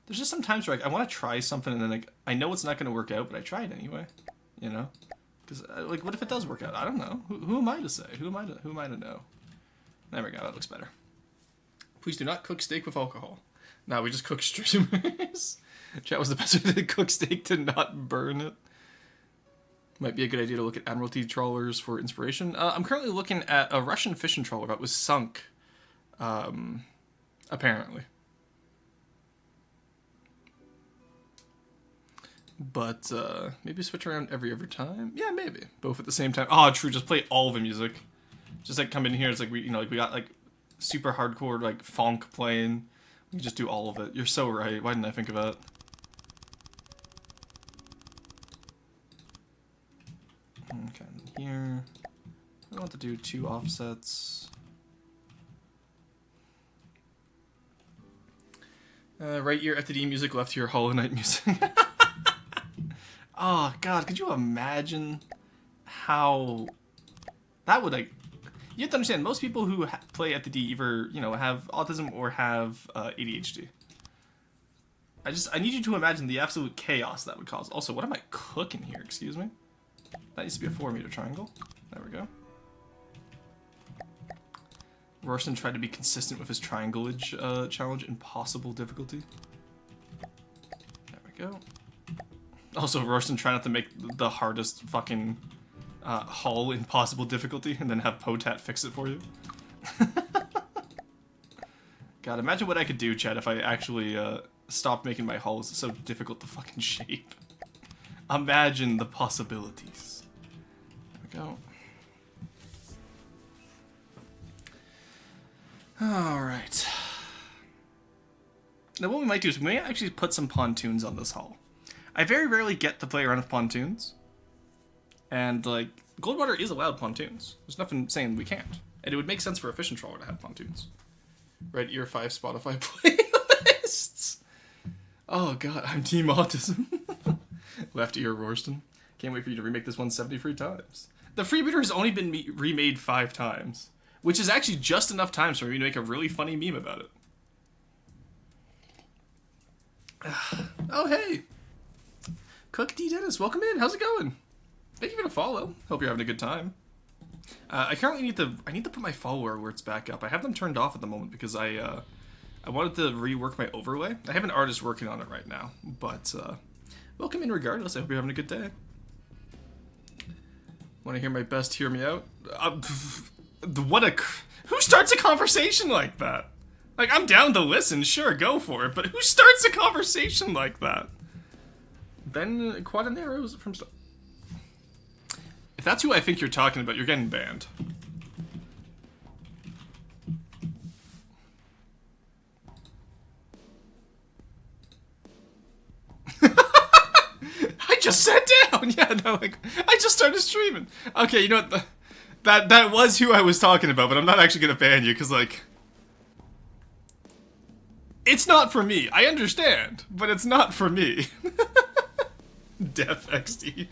There's just some times where, like, I want to try something and then, like, I know it's not going to work out, but I try it anyway. You know? Because, like, what if it does work out? I don't know. Who am I to say? Who am I to know? There we go. That looks better. Please do not cook steak with alcohol. No, we just cook streamers. Chat was the best way to cook steak to not burn it. Might be a good idea to look at Admiralty trawlers for inspiration. I'm currently looking at a Russian fishing trawler that was sunk Apparently. But, maybe switch around every other time? Yeah, maybe. Both at the same time. Oh, true, just play all the music. Just, like, come in here, it's like, we got, like, super hardcore, like, funk playing. We just do all of it. You're so right. Why didn't I think of that? Okay, here. I want to do 2 offsets. Right ear FTD music, left ear Hollow Knight music. Oh, God, could you imagine how that would, like... You have to understand, most people who play FTD either, have autism or have ADHD. I need you to imagine the absolute chaos that would cause. Also, what am I cooking here? Excuse me? That used to be a 4-meter triangle. There we go. Rorston tried to be consistent with his triangleage challenge. Impossible difficulty. There we go. Also, Rorston tried not to make the hardest fucking hull impossible difficulty and then have Potat fix it for you. God, imagine what I could do, Chad, if I actually stopped making my hulls so difficult to fucking shape. Imagine the possibilities. There we go. Alright. Now what we might do is we might actually put some pontoons on this hull. I very rarely get to play around with pontoons. And, like, Goldwater is allowed pontoons. There's nothing saying we can't. And it would make sense for a fishing trawler to have pontoons. Right ear 5 Spotify playlists. Oh god, I'm Team Autism. Left ear Rorston. Can't wait for you to remake this one 73 times. The Freebooter has only been remade 5 times. Which is actually just enough times for me to make a really funny meme about it. Oh, hey! Cook D. Dennis, welcome in. How's it going? Thank you for the follow. Hope you're having a good time. I currently need to put my follower alerts back up. I have them turned off at the moment because I wanted to rework my overlay. I have an artist working on it right now, but welcome in regardless. I hope you're having a good day. Want to hear my best? Hear me out. Who starts a conversation like that? Like, I'm down to listen, sure, go for it, but who starts a conversation like that? Ben Quadaneros from... If that's who I think you're talking about, you're getting banned. I just sat down! Yeah, no, like, I just started streaming. Okay, you know what, that was who I was talking about, but I'm not actually gonna ban you, because, like... It's not for me. I understand, but it's not for me. Death XD.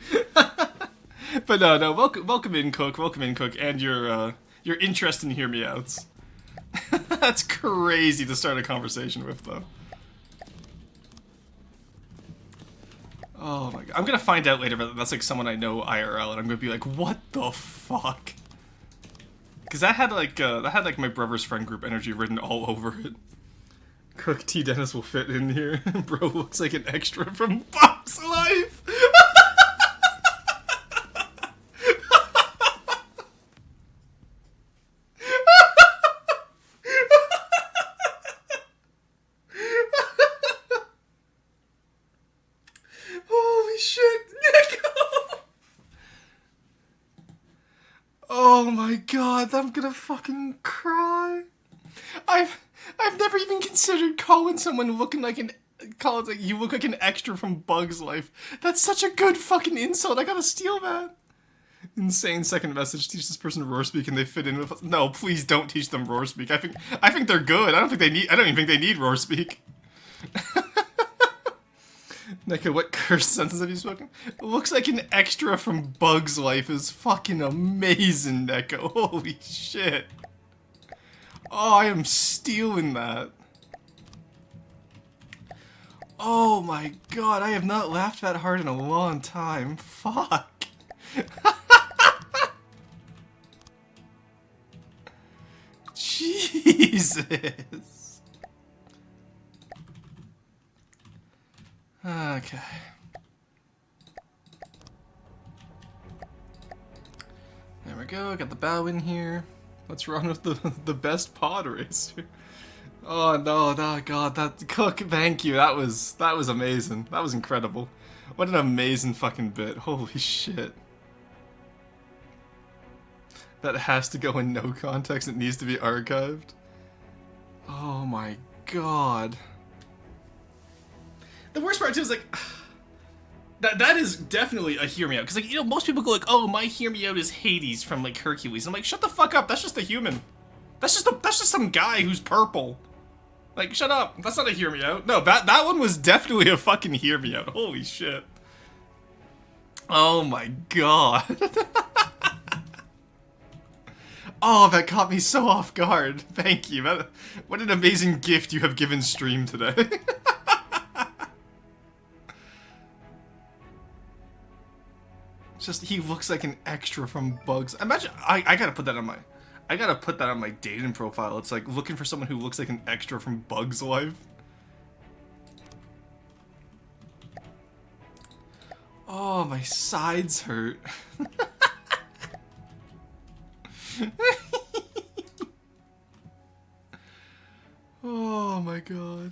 But no, welcome in, Cook. Welcome in, Cook, and your interest in Hear Me Outs. That's crazy to start a conversation with, though. Oh my god. I'm gonna find out later, but that's like someone I know IRL, and I'm gonna be like, what the fuck? Because that had like my brother's friend group energy written all over it. Cook T. Dennis will fit in here. Bro looks like an extra from Bob's Life. Holy shit, Nico! Oh my god, I'm gonna fucking cry. I've never even considered calling someone looking like you look like an extra from Bug's Life. That's such a good fucking insult. I gotta steal that. Insane second message. Teach this person roar speak and they fit in with us. No, please don't teach them roar speak. I think they're good. I don't even think they need roar speak. Neko, what cursed sentence have you spoken? Looks like an extra from Bug's Life is fucking amazing, Neko. Holy shit. Oh, I am stealing that. Oh my god, I have not laughed that hard in a long time. Fuck. Jesus. Okay. There we go, got the bow in here. What's wrong with the best pod racer? Oh no, no, God, that Cook, thank you. That was amazing. That was incredible. What an amazing fucking bit. Holy shit. That has to go in no context. It needs to be archived. Oh my God. The worst part too is like that is definitely a hear me out, because like, you know, most people go like, oh, my hear me out is Hades from like Hercules. I'm like, shut the fuck up. That's just a human. That's just some guy who's purple. Like, shut up. That's not a hear me out. No, that one was definitely a fucking hear me out. Holy shit. Oh my God. Oh, that caught me so off guard. Thank you. What an amazing gift you have given stream today. Just, he looks like an extra from Bugs. Imagine, I gotta put that on my dating profile. It's like looking for someone who looks like an extra from Bugs Life. Oh, my sides hurt. Oh my God.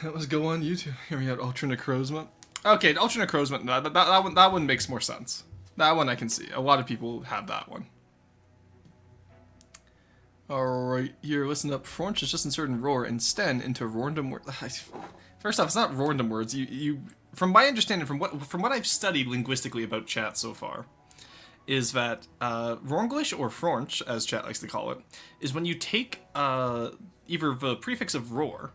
That was go on YouTube. Here we had Ultra Necrozma. Okay, Ultra Necrozma, no, that one makes more sense. That one I can see. A lot of people have that one. Alright, here, listen up. Fronch is just inserting roar and sten into random words. First off, it's not random words. You from my understanding, from what I've studied linguistically about chat so far, is that Ronglish, or Fronch, as chat likes to call it, is when you take either the prefix of roar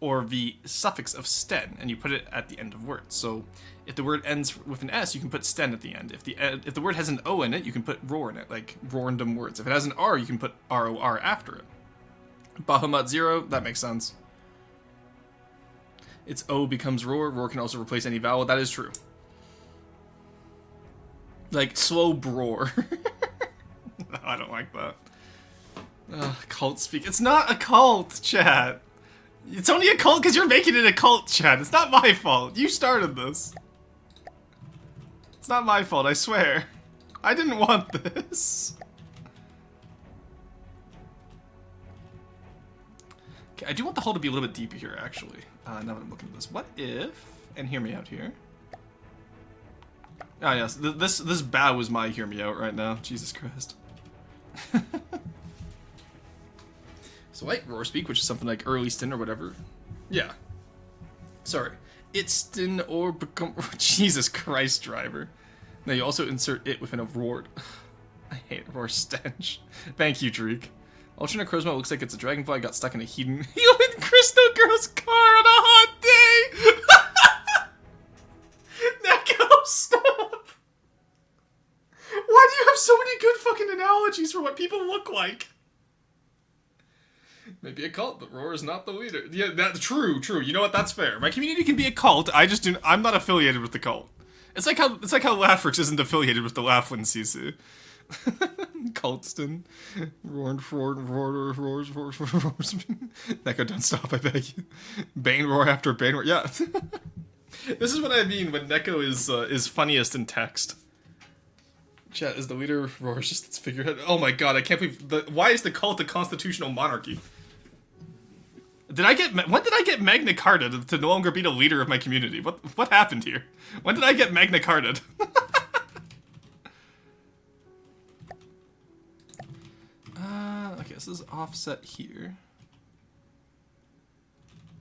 or the suffix of sten and you put it at the end of words. So if the word ends with an S, you can put sten at the end. If the word has an O in it, you can put roar in it, like random words. If it has an R, you can put ROR after it. Bahamut 0, that makes sense. Its O becomes roar. Roar can also replace any vowel. That is true. Like, slow broar. I don't like that. Cult speak. It's not a cult, chat. It's only a cult because you're making it a cult, chat. It's not my fault. You started this. It's not my fault, I swear. I didn't want this. Okay, I do want the hull to be a little bit deeper here, actually. Now that I'm looking at this. What if... And hear me out here. Ah, yes. This bow is my hear me out right now. Jesus Christ. So like roar speak, which is something like early stin or whatever. Yeah. Sorry. It's stin or become... Jesus Christ, driver. Now you also insert it within a roar. I hate roar stench. Thank you, Dreek. Ultra Necrozma looks like it's a dragonfly got stuck in a human crystal girl's car on a hot day. Neko, stop. Why do you have so many good fucking analogies for what people look like? Maybe a cult, but Roar is not the leader. Yeah, that's true. You know what? That's fair. My community can be a cult. I'm not affiliated with the cult. It's like how Laughrix isn't affiliated with the Laughlin CC. Cultston. Roar. Neko, don't stop, I beg you. Bane roar after Bane roar. Yeah. This is what I mean when Neko is funniest in text. Chat, is the leader Roar just its figurehead? Oh my God, I can't believe why is the cult a constitutional monarchy? When did I get Magna Carta to no longer be the leader of my community? What happened here? When did I get Magna Carta? Okay, so this is offset here.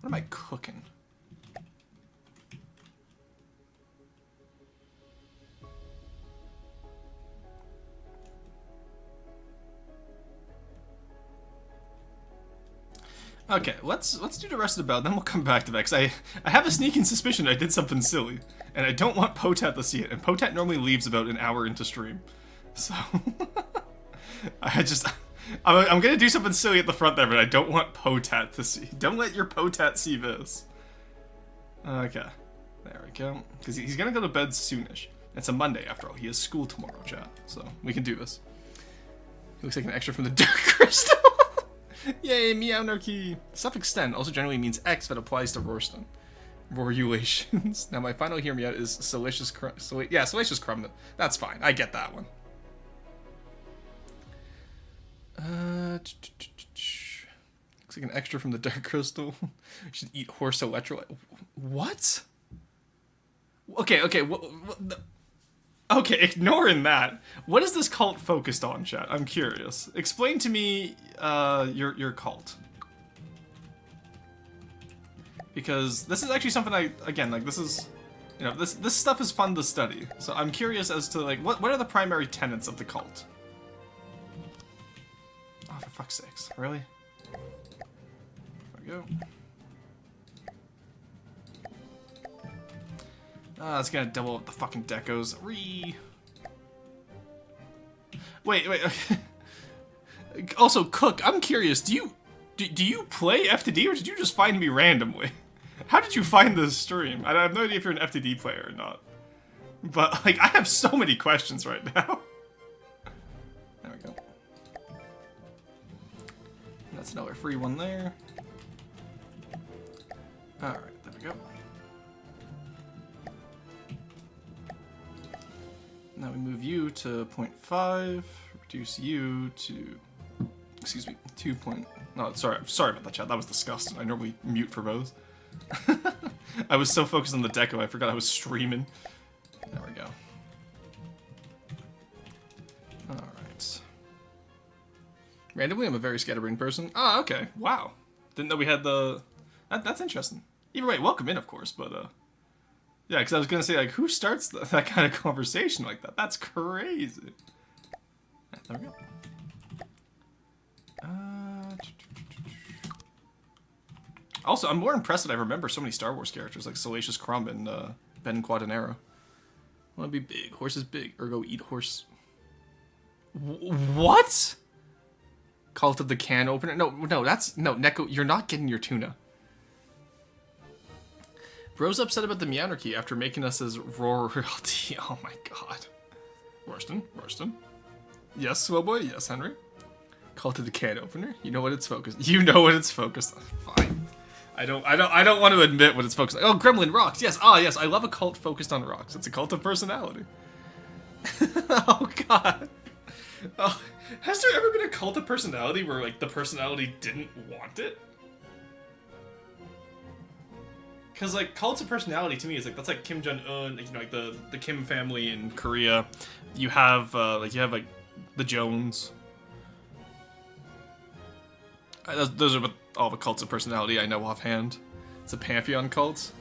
What am I cooking? Okay, let's do the rest of the battle, then we'll come back to that, because I have a sneaking suspicion I did something silly, and I don't want Potat to see it, and Potat normally leaves about an hour into stream, so... I'm gonna do something silly at the front there, but I don't want Potat to see. Don't let your Potat see this. Okay, there we go, because he's gonna go to bed soonish. It's a Monday, after all. He has school tomorrow, chat, so we can do this. He looks like an extra from the Dark Crystal. Yay, meownarchy! Suffix sten also generally means X that applies to Roarston. Roarulations. Now my final hear me out is Salacious Crumb. Yeah, Salacious Crumb. That's fine. I get that one. Looks like an extra from the Dark Crystal. Should eat horse electrolyte. What? Okay, okay, ignoring that. What is this cult focused on, chat? I'm curious. Explain to me your cult. Because this is actually something this is, you know, this stuff is fun to study. So I'm curious as to, like, what are the primary tenets of the cult? Oh, for fuck's sakes. Really? There we go. That's gonna double up the fucking decos. Wait, okay. Also, Cook, I'm curious, do you play FTD, or did you just find me randomly? How did you find this stream? I have no idea if you're an FTD player or not. But, like, I have so many questions right now. There we go. That's another free one there. Alright, there we go. Now we move you to 0.5, reduce you to, excuse me, 2. No, sorry about that, chat. That was disgusting. I normally mute for those. I was so focused on the deco, I forgot I was streaming. There we go. Alright. Randomly, I'm a very scatterbrained person. Ah, okay. Wow. Didn't know we had the... That's interesting. Either way, welcome in, of course, but, yeah, because I was going to say, like, who starts that kind of conversation like that? That's crazy. Yeah, there we go. Also, I'm more impressed that I remember so many Star Wars characters, like Salacious Crumb and Ben Quadanero. Want to be big. Horse is big. Ergo eat horse. What? Cult of the Can Opener? No, that's... No, Neko, you're not getting your tuna. Bro's upset about the Meanarchy after making us his royalty. Oh my god. Royston? Yes, Swellboy? Yes, Henry? Cult of the Can Opener? You know what it's focused. You know what it's focused on. Fine. I don't want to admit what it's focused on. Oh, Gremlin rocks. Yes. Ah, yes. I love a cult focused on rocks. It's a cult of personality. Oh god. Oh, has there ever been a cult of personality where, like, the personality didn't want it? Because, like, cults of personality to me is like, that's like Kim Jong-un, like, you know, like the Kim family in Korea. You have like the Jones. Those are all the cults of personality I know offhand. It's a pantheon cult.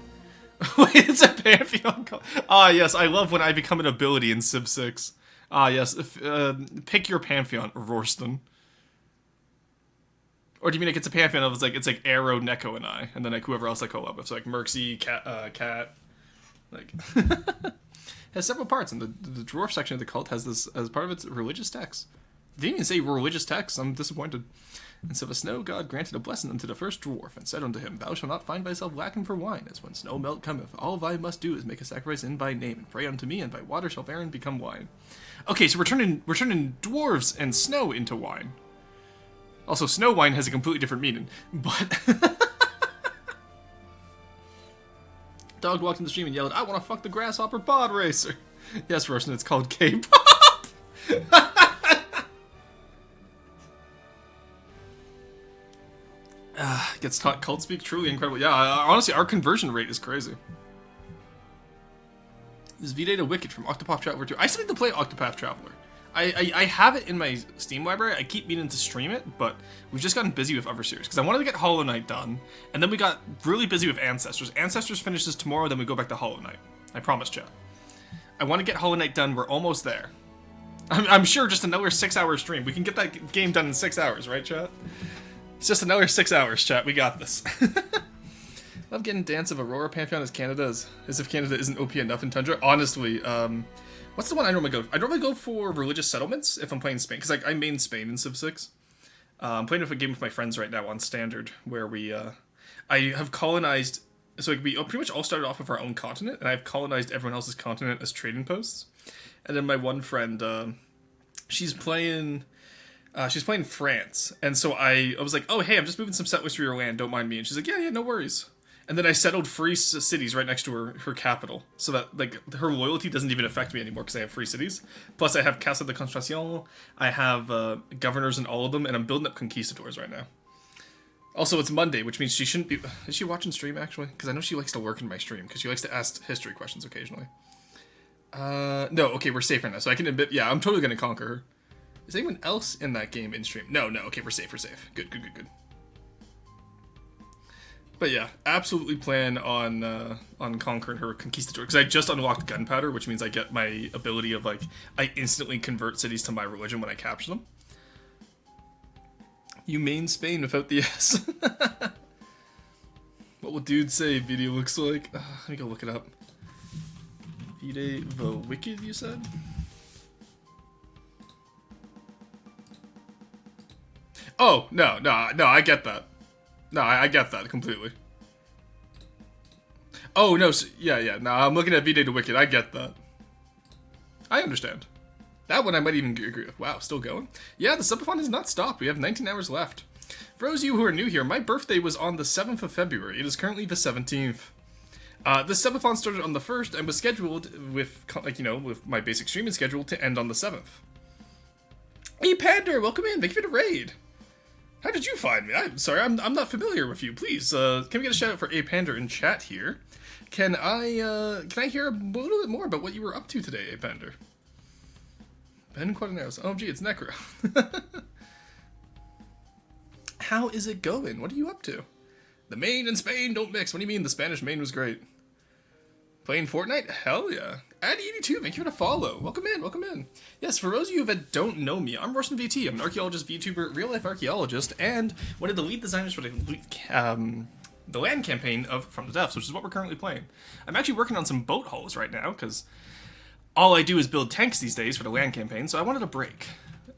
Wait, it's a pantheon cult. Ah, yes, I love when I become an ability in Civ 6. Ah, yes, pick your pantheon, Royston. Or do you mean like it's a pantheon of it's like Arrow, Neko, and I, and then like whoever else I call up. It's like Merxy, Cat, like has several parts, and the dwarf section of the cult has this as part of its religious text. It didn't even say religious text. I'm disappointed. And so the snow god granted a blessing unto the first dwarf, and said unto him, Thou shalt not find thyself lacking for wine, as when snow melt cometh. All thy must do is make a sacrifice in thy name, and pray unto me, and by water shall Aaron become wine. Okay, so we're turning dwarves and snow into wine. Also, snow wine has a completely different meaning, but... Dog walked in the stream and yelled, I want to fuck the grasshopper pod racer. Yes, Roshan, it's called K-pop. Gets taught cult speak, truly incredible. Yeah, honestly, our conversion rate is crazy. This is V-Data Wicked from Octopath Traveler 2. I still need to play Octopath Traveler. I have it in my Steam library. I keep meaning to stream it, but we've just gotten busy with other series. Because I wanted to get Hollow Knight done, and then we got really busy with Ancestors. Ancestors finishes tomorrow, then we go back to Hollow Knight. I promise, chat. I want to get Hollow Knight done. We're almost there. I'm sure just another 6-hour stream. We can get that game done in 6 hours, right, chat? It's just another 6 hours, chat. We got this. Love getting Dance of Aurora Pantheon as Canada, as if Canada isn't OP enough in Tundra. Honestly, what's the one I normally go for? I normally go for Religious Settlements if I'm playing Spain, because like, I main Spain in Civ 6. I'm playing with a game with my friends right now on Standard, where I have colonized, so like, we pretty much all started off with our own continent, and I've colonized everyone else's continent as trading posts. And then my one friend, she's playing France, and so I was like, oh hey, I'm just moving some settlers to your land, don't mind me. And she's like, yeah, no worries. And then I settled free cities right next to her capital, so that like her loyalty doesn't even affect me anymore because I have free cities. Plus I have Casa de Constitución, I have governors in all of them, and I'm building up conquistadors right now. Also, it's Monday, which means she shouldn't be... Is she watching stream, actually? Because I know she likes to lurk in my stream, because she likes to ask history questions occasionally. No, okay, we're safe right now, so I can admit... Yeah, I'm totally going to conquer her. Is anyone else in that game in stream? No, okay, we're safe, Good. But yeah, absolutely plan on conquering her Conquistador, because I just unlocked Gunpowder, which means I get my ability of, like, I instantly convert cities to my religion when I capture them. You main Spain without the S. What will dude say video looks like? Let me go look it up. FTD the Wicked, you said? Oh, no, I get that. No, I get that completely. Oh, no, so, yeah, no, I'm looking at FTD the Wicked, I get that. I understand. That one I might even agree with. Wow, still going? Yeah, the Subathon has not stopped. We have 19 hours left. For those of you who are new here, my birthday was on the 7th of February. It is currently the 17th. The Subathon started on the 1st and was scheduled with, like, you know, with my basic streaming schedule to end on the 7th. Hey, Pander, welcome in. Thank you for the raid. How did you find me? I'm sorry, I'm not familiar with you. Please, can we get a shout out for A Pander in chat here? Can I hear a little bit more about what you were up to today, A Pander? Ben Quaternaros. Oh, gee, it's Necro. How is it going? What are you up to? The Maine and Spain don't mix. What do you mean the Spanish Maine was great? Playing Fortnite? Hell yeah. Addy82, thank you for the follow. Welcome in. Yes, for those of you that don't know me, I'm Russian VT. I'm an archaeologist, VTuber, real-life archaeologist, and one of the lead designers for the land campaign of From the Depths, which is what we're currently playing. I'm actually working on some boat hulls right now, because all I do is build tanks these days for the land campaign, so I wanted a break.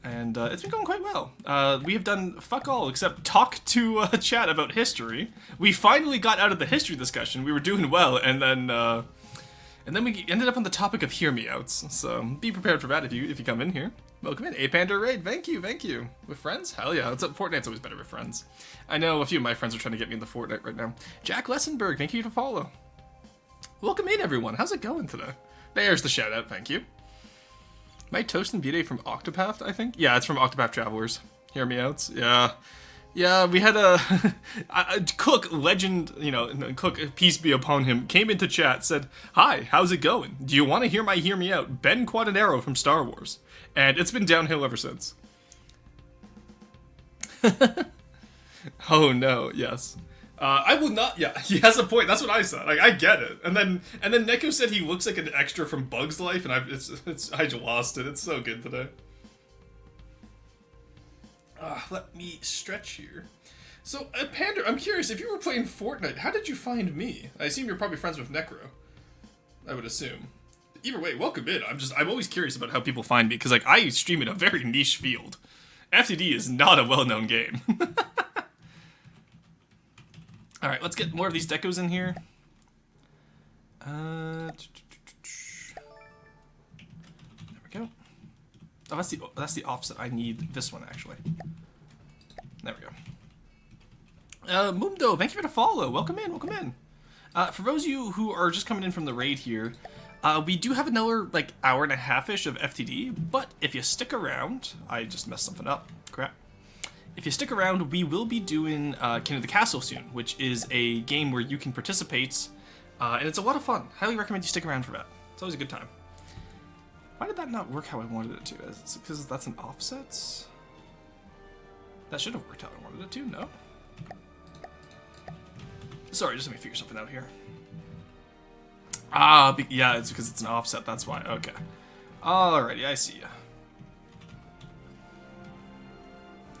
And it's been going quite well. We have done fuck all except talk to chat about history. We finally got out of the history discussion. We were doing well, and then we ended up on the topic of hear me outs. So be prepared for that if you come in here. Welcome in, A Panda Raid. Thank you. With friends? Hell yeah. Fortnite's always better with friends. I know a few of my friends are trying to get me into Fortnite right now. Jack Lessenberg, thank you to follow. Welcome in, everyone. How's it going today? There's the shout out, thank you. My toast and B-Day from Octopath, I think? Yeah, it's from Octopath Travelers. Hear me outs? Yeah. Yeah, we had a Cook, legend, you know, Cook, peace be upon him, came into chat, said, "Hi, how's it going? Do you want to hear my Hear Me Out? Ben Quadanero from Star Wars." And it's been downhill ever since. Oh no, yes. I will not. Yeah, he has a point. That's what I said. Like, I get it. And then Neko said he looks like an extra from Bug's Life, and I just lost it. It's so good today. Let me stretch here. So, Panda, I'm curious, if you were playing Fortnite, how did you find me? I assume you're probably friends with Necro. I would assume. Either way, welcome in. I'm always curious about how people find me, because, like, I stream in a very niche field. FTD is not a well-known game. Alright, let's get more of these decos in here. There we go. Oh, that's the offset. I need this one, actually. There we go. Mundo, thank you for the follow. Welcome in. For those of you who are just coming in from the raid here, we do have another, like, hour and a half-ish of FTD, but if you stick around... I just messed something up. Crap. If you stick around, we will be doing King of the Castle soon, which is a game where you can participate, and it's a lot of fun. Highly recommend you stick around for that. It's always a good time. Why did that not work how I wanted it to? Is it because that's an offset? That should have worked how I wanted it to, no? Sorry, just let me figure something out here. Yeah, it's because it's an offset, that's why. Okay. Alrighty, I see ya.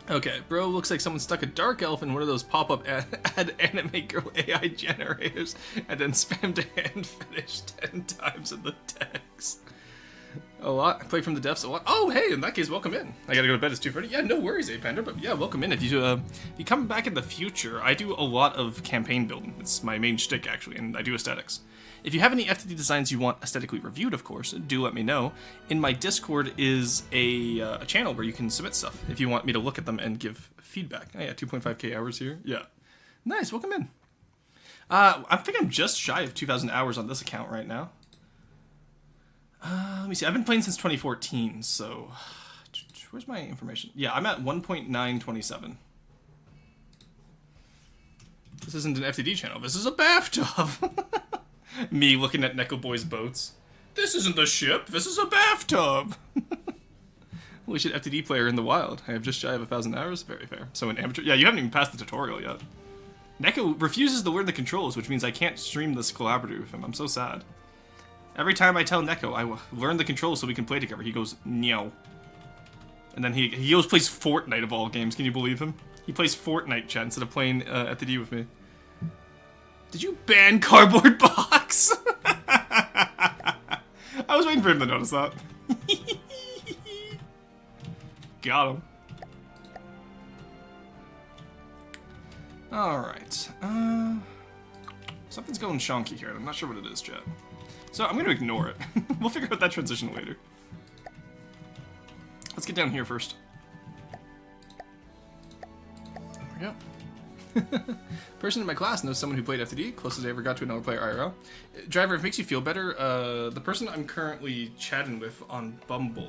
Okay, bro, looks like someone stuck a dark elf in one of those pop-up ad anime girl AI generators and then spammed a hand finish 10 times in the text. A lot. I play from the depths a lot. Oh, hey, in that case, welcome in. I gotta go to bed, it's 2:30. Yeah, no worries, A-Panda, but yeah, welcome in. If you come back in the future, I do a lot of campaign building. It's my main shtick, actually, and I do aesthetics. If you have any FTD designs you want aesthetically reviewed, of course, do let me know. In my Discord is a channel where you can submit stuff if you want me to look at them and give feedback. Oh yeah, 2.5k hours here. Yeah. Nice, welcome in. I think I'm just shy of 2,000 hours on this account right now. Let me see. I've been playing since 2014, so... Where's my information? Yeah, I'm at 1.927. This isn't an FTD channel. This is a bathtub. Me looking at Neko Boy's boats. This isn't the ship. This is a bathtub. Holy shit, FTD player in the wild. I have just shy of 1,000 hours. Very fair. So an amateur. Yeah, you haven't even passed the tutorial yet. Neko refuses to learn the controls, which means I can't stream this collaborative with him. I'm so sad. Every time I tell Neko I will learn the controls so we can play together, he goes, no. And then he goes plays Fortnite of all games. Can you believe him? He plays Fortnite, chat, instead of playing FTD with me. Did you ban Cardboard Box? I was waiting for him to notice that. Got him. Alright. Something's going shonky here, and I'm not sure what it is, chat. So I'm going to ignore it. We'll figure out that transition later. Let's get down here first. There we go. Person in my class knows someone who played FTD, closest I ever got to another player IRL. Driver, if it makes you feel better, the person I'm currently chatting with on Bumble,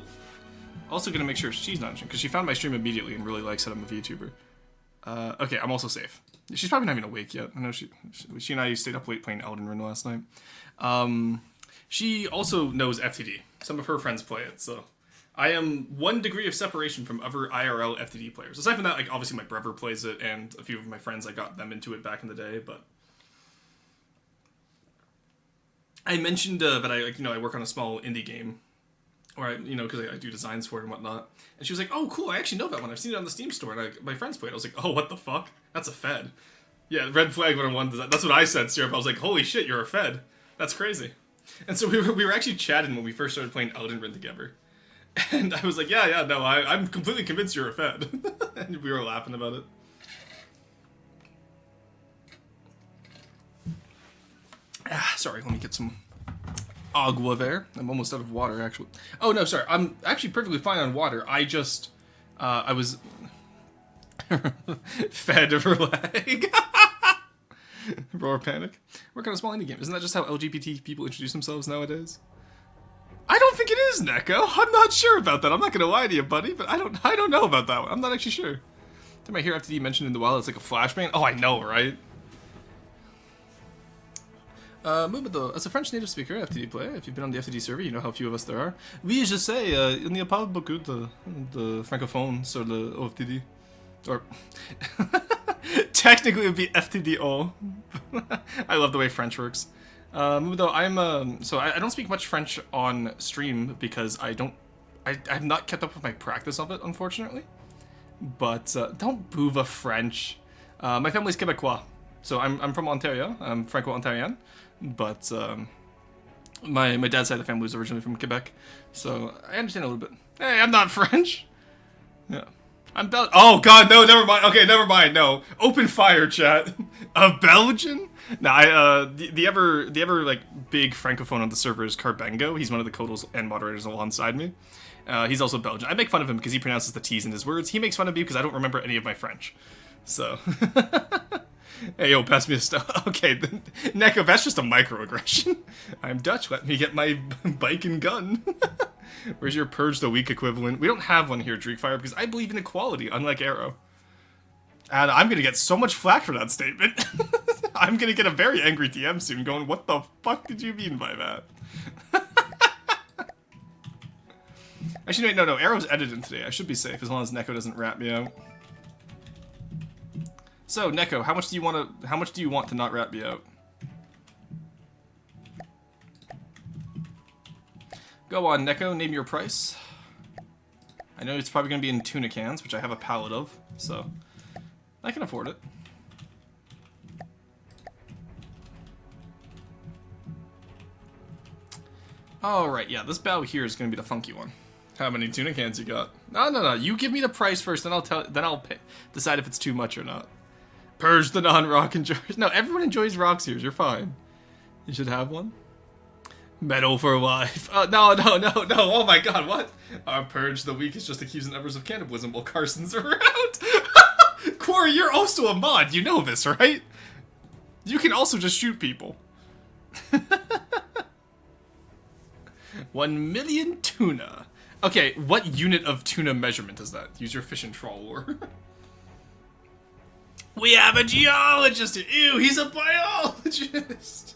also gonna make sure she's not because she found my stream immediately and really likes that I'm a VTuber. Okay, I'm also safe. She's probably not even awake yet. I know she and I stayed up late playing Elden Ring last night. She also knows FTD. Some of her friends play it, so I am 1 degree of separation from other IRL FTD players. Aside from that, like obviously my brother plays it, and a few of my friends, I got them into it back in the day. But I mentioned that I work on a small indie game, or because I do designs for it and whatnot. And she was like, "Oh, cool! I actually know that one. I've seen it on the Steam store, and my friends play it." I was like, "Oh, what the fuck? That's a Fed." Yeah, red flag 101. That's what I said, Syrup. I was like, "Holy shit, you're a Fed. That's crazy." And so we were actually chatting when we first started playing Elden Ring together. And I was like, no, I'm completely convinced you're a Fed. And we were laughing about it. Sorry, let me get some agua there. I'm almost out of water, actually. Oh, no, sorry. I'm actually perfectly fine on water. I just, I was fed of her leg. Roar panic. Work on a small indie game. Isn't that just how LGBT people introduce themselves nowadays? I don't think it is, Neko. I'm not sure about that. I'm not gonna lie to you, buddy, but I don't know about that one. I'm not actually sure. Did I hear FTD mentioned in the wild? It's like a flashbang. Oh, I know, right? Movement though, as a French native speaker, FTD player, if you've been on the FTD server, you know how few of us there are. Oui, je sais, il n'y a pas beaucoup de francophones sur le FTD. Or, technically it would be FTDO. I love the way French works. Though I'm, so I don't speak much French on stream because I've not kept up with my practice of it, unfortunately. But, don't boo the French. My family's Quebecois. So I'm from Ontario. I'm Franco-Ontarian. But, my dad's side of the family was originally from Quebec. So I understand a little bit. Hey, I'm not French. Yeah. I'm oh god, no, never mind. Okay, never mind. No, open fire, chat. A Belgian? Nah, the ever like big francophone on the server is Carbengo. He's one of the codals and moderators alongside me. He's also Belgian. I make fun of him because he pronounces the T's in his words. He makes fun of me because I don't remember any of my French. So, hey yo, pass me a stuff. Okay, Neko, that's just a microaggression. I'm Dutch. Let me get my bike and gun. Where's your Purge the Week equivalent? We don't have one here, Dreekfire, because I believe in equality, unlike Arrow. And I'm gonna get so much flack for that statement. I'm gonna get a very angry DM soon going, what the fuck did you mean by that? Actually, no, Arrow's edited today. I should be safe as long as Neko doesn't rat me out. So, Neko, how much do you want to not rat me out? Go on, Neko, name your price. I know it's probably going to be in tuna cans, which I have a pallet of, so I can afford it. Alright, yeah, this bow here is going to be the funky one. How many tuna cans you got? No, you give me the price first, then I'll decide if it's too much or not. Purge the non-rock enjoyers. No, everyone enjoys rocks here, you're fine. You should have one. Medal for life. No, oh my god, what? Our Purge the Week is just accusing others of cannibalism while Carson's around. Corey, you're also a mod, you know this, right? You can also just shoot people. 1 million tuna. Okay, what unit of tuna measurement is that? Use your fish and trawl lore. We have a geologist. Ew, he's a biologist.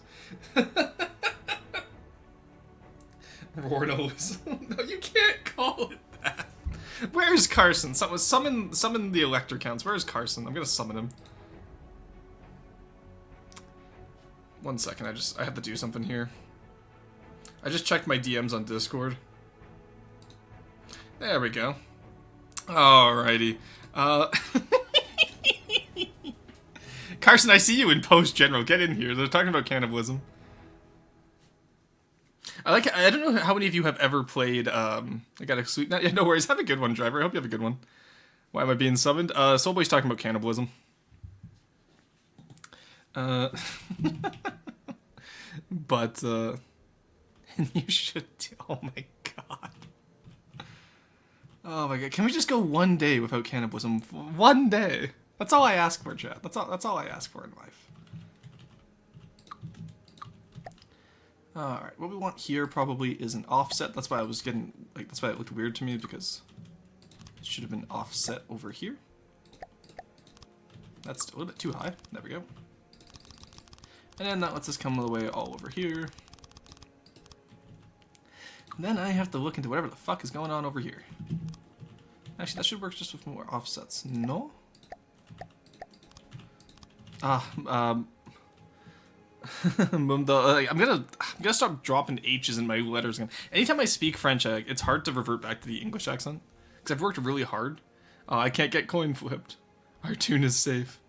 Rournalism. No, you can't call it that. Where's Carson? Summon the elector counts. Where's Carson? I'm gonna summon him. 1 second, I have to do something here. I just checked my DMs on Discord. There we go. Alrighty. Carson, I see you in Post General. Get in here. They're talking about cannibalism. I don't know how many of you have ever played, I got a sweet... Yeah, no worries. Have a good one, driver. I hope you have a good one. Why am I being summoned? Soulboy's talking about cannibalism. But, you should... Oh my god. Oh my god. Can we just go 1 day without cannibalism? 1 day. That's all I ask for, chat. That's all I ask for in life. Alright, what we want here probably is an offset. That's why I was getting, like, that's why it looked weird to me, because it should have been offset over here. That's a little bit too high. There we go. And then that lets us come all the way all over here. And then I have to look into whatever the fuck is going on over here. Actually, that should work just with more offsets. No? I'm gonna stop dropping H's in my letters again. Anytime I speak French, it's hard to revert back to the English accent. Because I've worked really hard. I can't get coin flipped. Our tune is safe.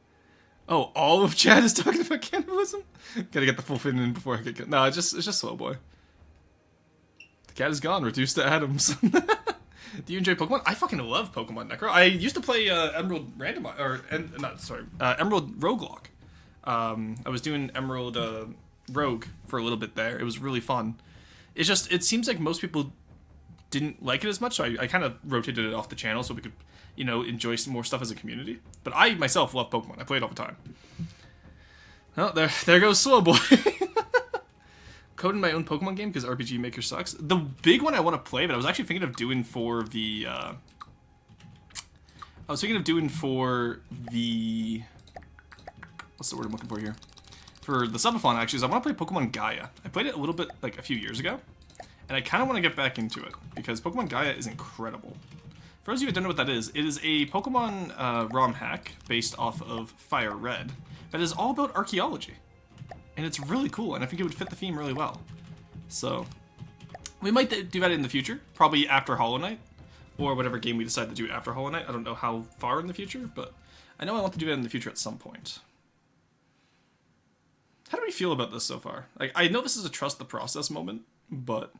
Oh, all of chat is talking about cannibalism? Gotta get the full fin in before I get... No, it's just slow boy. The cat is gone, reduced to atoms. Do you enjoy Pokemon? I fucking love Pokemon Necro. I used to play Emerald Emerald Roguelocke. I was doing Emerald Rogue for a little bit there. It was really fun. It's just, it seems like most people didn't like it as much, so I kind of rotated it off the channel so we could, you know, enjoy some more stuff as a community. But I myself love Pokemon. I play it all the time. Oh, there goes Slow Boy. Coding my own Pokemon game because RPG Maker sucks. The big one I want to play, but I was actually thinking of doing for the... what's the word I'm looking for here? For the Subathon, actually, is I want to play Pokemon Gaia. I played it a little bit, like, a few years ago, and I kind of want to get back into it, because Pokemon Gaia is incredible. For those of you who don't know what that is, it is a Pokemon ROM hack based off of Fire Red that is all about archaeology. And it's really cool, and I think it would fit the theme really well. So, we might do that in the future, probably after Hollow Knight, or whatever game we decide to do after Hollow Knight. I don't know how far in the future, but I know I want to do that in the future at some point. How do we feel about this so far? Like, I know this is a trust the process moment, but,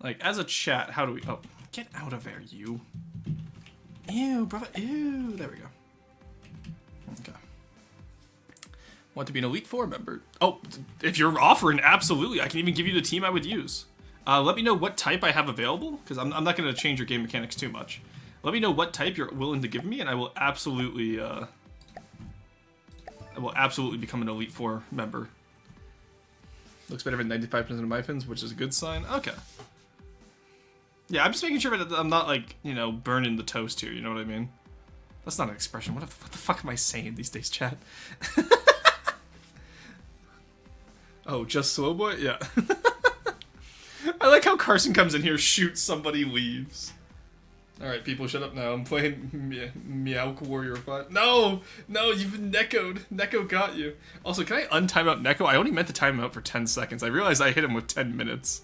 like, as a chat, how do we... Oh, get out of there, you. Ew, brother, ew. There we go. Okay. Want to be an Elite Four member? Oh, if you're offering, absolutely. I can even give you the team I would use. Let me know what type I have available, because I'm not going to change your game mechanics too much. Let me know what type you're willing to give me, and I will absolutely become an Elite Four member. Looks better than 95% of my fins, which is a good sign. Okay. Yeah, I'm just making sure that I'm not, like, you know, burning the toast here, you know what I mean? That's not an expression. What the fuck am I saying these days, chat? Oh, just Slow Boy? Yeah. I like how Carson comes in here, shoots somebody, leaves. Alright, people, shut up now. I'm playing Meowk Warrior 5. No! No, you've been Neccoed. Necco got you. Also, can I untime out Necco? I only meant to time him out for 10 seconds. I realized I hit him with 10 minutes.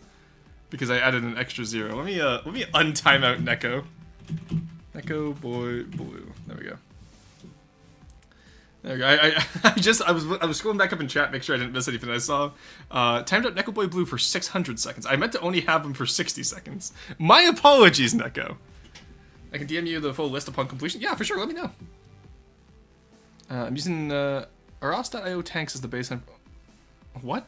Because I added an extra 0. Let me untime out Necco. Necco Boy Blue. There we go. There we go. I was scrolling back up in chat, make sure I didn't miss anything. I saw timed out Necco Boy Blue for 600 seconds. I meant to only have him for 60 seconds. My apologies, Necco. I can DM you the full list upon completion. Yeah, for sure. Let me know. I'm using Aros.io tanks as the baseline. What?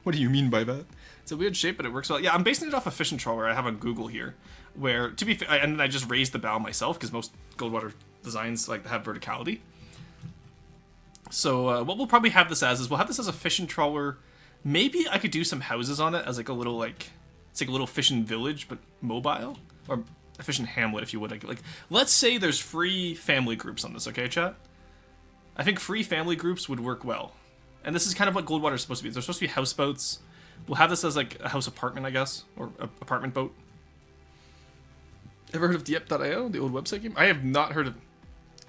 What do you mean by that? It's a weird shape, but it works well. Yeah, I'm basing it off a fishing trawler I have on Google here, where, to be fair, and then I just raised the bow myself, because most Goldwater designs like to have verticality. So what we'll probably have this as is we'll have this as a fishing trawler. Maybe I could do some houses on it as like a little, like, it's like a little fishing village, but mobile, or a fishing hamlet, if you would. Like, let's say there's free family groups on this, okay, chat? I think free family groups would work well. And this is kind of what Goldwater is supposed to be. They're supposed to be houseboats. We'll have this as like a house apartment, I guess, or a apartment boat. Ever heard of Diep.io, the old website game? I have not heard of.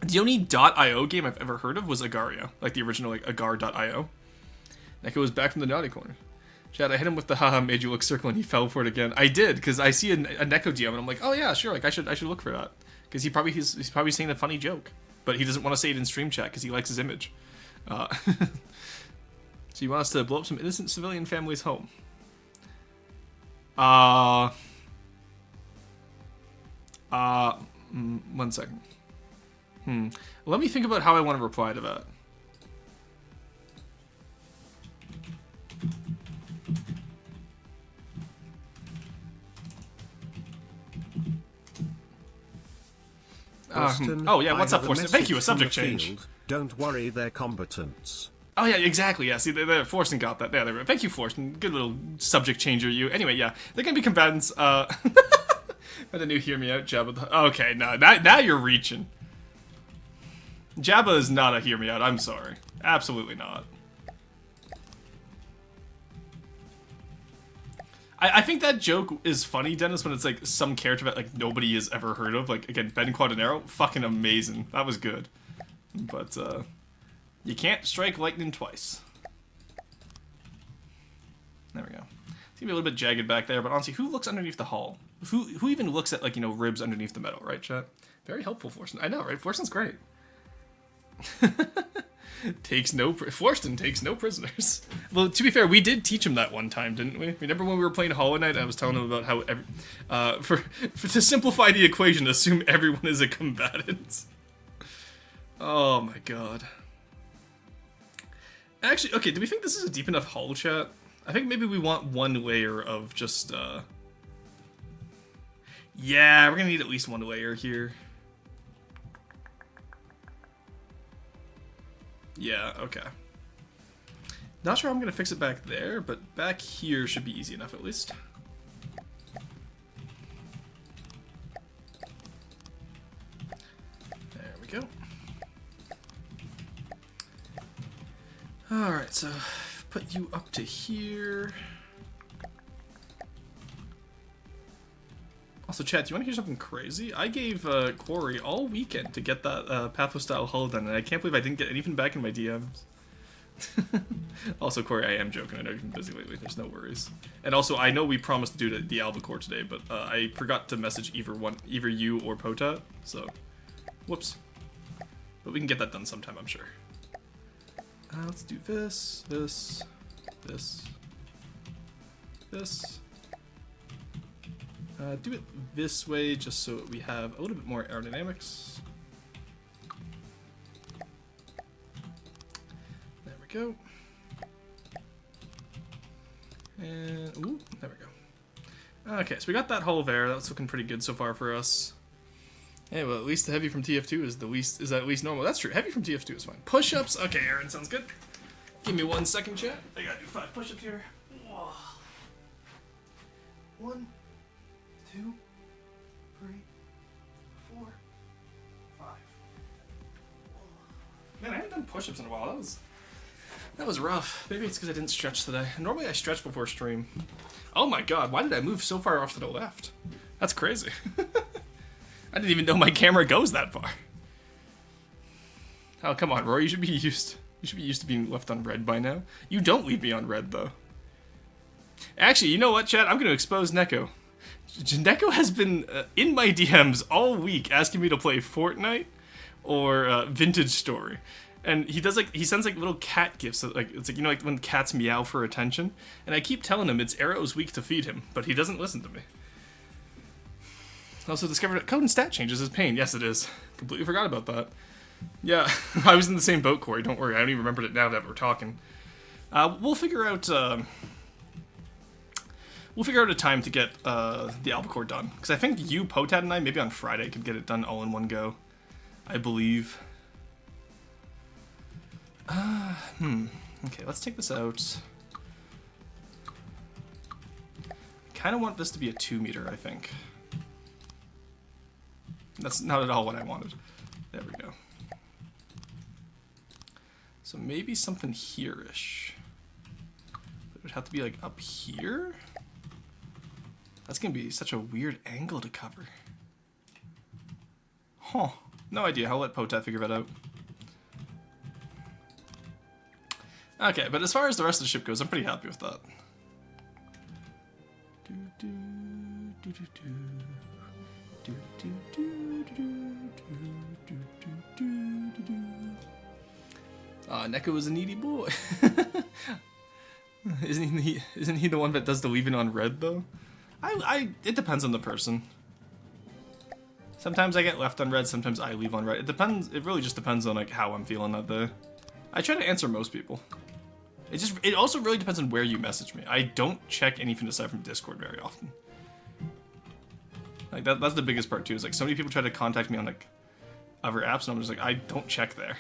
The only .io game I've ever heard of was Agaria, like the original like agar.io. Neko was back from the naughty corner. Chad, I hit him with the haha made you look circle and he fell for it again. I did, because I see a Neko DM and I'm like, oh yeah, sure, like I should look for that. Because he's probably saying a funny joke. But he doesn't want to say it in stream chat because he likes his image. So you want us to blow up some innocent civilian families' home. 1 second. Let me think about how I want to reply to that. Oh yeah, what's up, Forsten? Thank you, a subject change. Field. Don't worry, they're combatants. Oh yeah, exactly. Yeah, see, Forsten got that. There. Thank you, Forsten. Good little subject changer, you. Anyway, yeah, they're gonna be combatants. I didn't you hear me out, Jabba? Okay, no, now you're reaching. Jabba is not a hear me out. I'm sorry, absolutely not. I think that joke is funny, Dennis, when it's like some character that like nobody has ever heard of. Like again, Ben Quadanero, fucking amazing. That was good. But you can't strike lightning twice. There we go. It's gonna be a little bit jagged back there, but honestly, who looks underneath the hull? Who even looks at like, you know, ribs underneath the metal, right, chat? Very helpful, Forsten. I know, right? Forsten's great. Forsten takes no prisoners. Well, to be fair, we did teach him that one time, didn't we? Remember when we were playing Hollow Knight? I was telling him about how to simplify the equation, assume everyone is a combatant. Oh my god. Actually, okay, do we think this is a deep enough hull, chat? I think maybe we want one layer of just, yeah, we're gonna need at least one layer here. Yeah, okay. Not sure how I'm gonna fix it back there, but back here should be easy enough at least. There we go. Alright, so put you up to here. Also, chat, do you want to hear something crazy? I gave Quarry all weekend to get that Pathos-style hull done, and I can't believe I didn't get anything back in my DMs. Also, Corey, I am joking. I know you've been busy lately. There's no worries. And also, I know we promised to do the albacore today, but I forgot to message either you or Potat, so whoops. But we can get that done sometime, I'm sure. Let's do this. Do it this way, just so we have a little bit more aerodynamics. There we go. And, ooh, there we go. Okay, so we got that hull there. That's looking pretty good so far for us. Hey, well, at least the heavy from TF2 is at least normal. That's true. Heavy from TF2 is fine. Push-ups. Okay, Aaron, sounds good. Give me 1 second, chat. I gotta do 5 push-ups here. 1, 2, 3, 4, 5. Man, I haven't done push-ups in a while. That was rough. Maybe it's because I didn't stretch today. Normally I stretch before stream. Oh my god, why did I move so far off to the left? That's crazy. I didn't even know my camera goes that far. Oh, come on, Roy. You should be used to being left on red by now. You don't leave me on red, though. Actually, you know what, chat? I'm going to expose Neko. Neko has been in my DMs all week asking me to play Fortnite or Vintage Story. And he sends like little cat gifts. Like it's like, you know, like when cats meow for attention. And I keep telling him it's Arrow's week to feed him, but he doesn't listen to me. Also discovered that code and stat changes is pain. Yes, it is. Completely forgot about that. Yeah, I was in the same boat, Corey. Don't worry. I only remembered it now that we're talking. We'll figure out a time to get the albacore done. Because I think you, Potat, and I, maybe on Friday, could get it done all in one go. I believe. Okay, let's take this out. Kind of want this to be a 2 meter, I think. That's not at all what I wanted. There we go. So maybe something here-ish. It would have to be like up here? That's gonna be such a weird angle to cover. Huh. No idea. I'll let Potat figure that out. Okay, but as far as the rest of the ship goes, I'm pretty happy with that. Neko is a needy boy. Isn't he the one that does the leaving on red though? It depends on the person. Sometimes I get left on red, sometimes I leave on red. It depends. It really just depends on like how I'm feeling that day. I try to answer most people. It also really depends on where you message me. I don't check anything aside from Discord very often. Like that's the biggest part too. Is like so many people try to contact me on like other apps, and I'm just like I don't check there.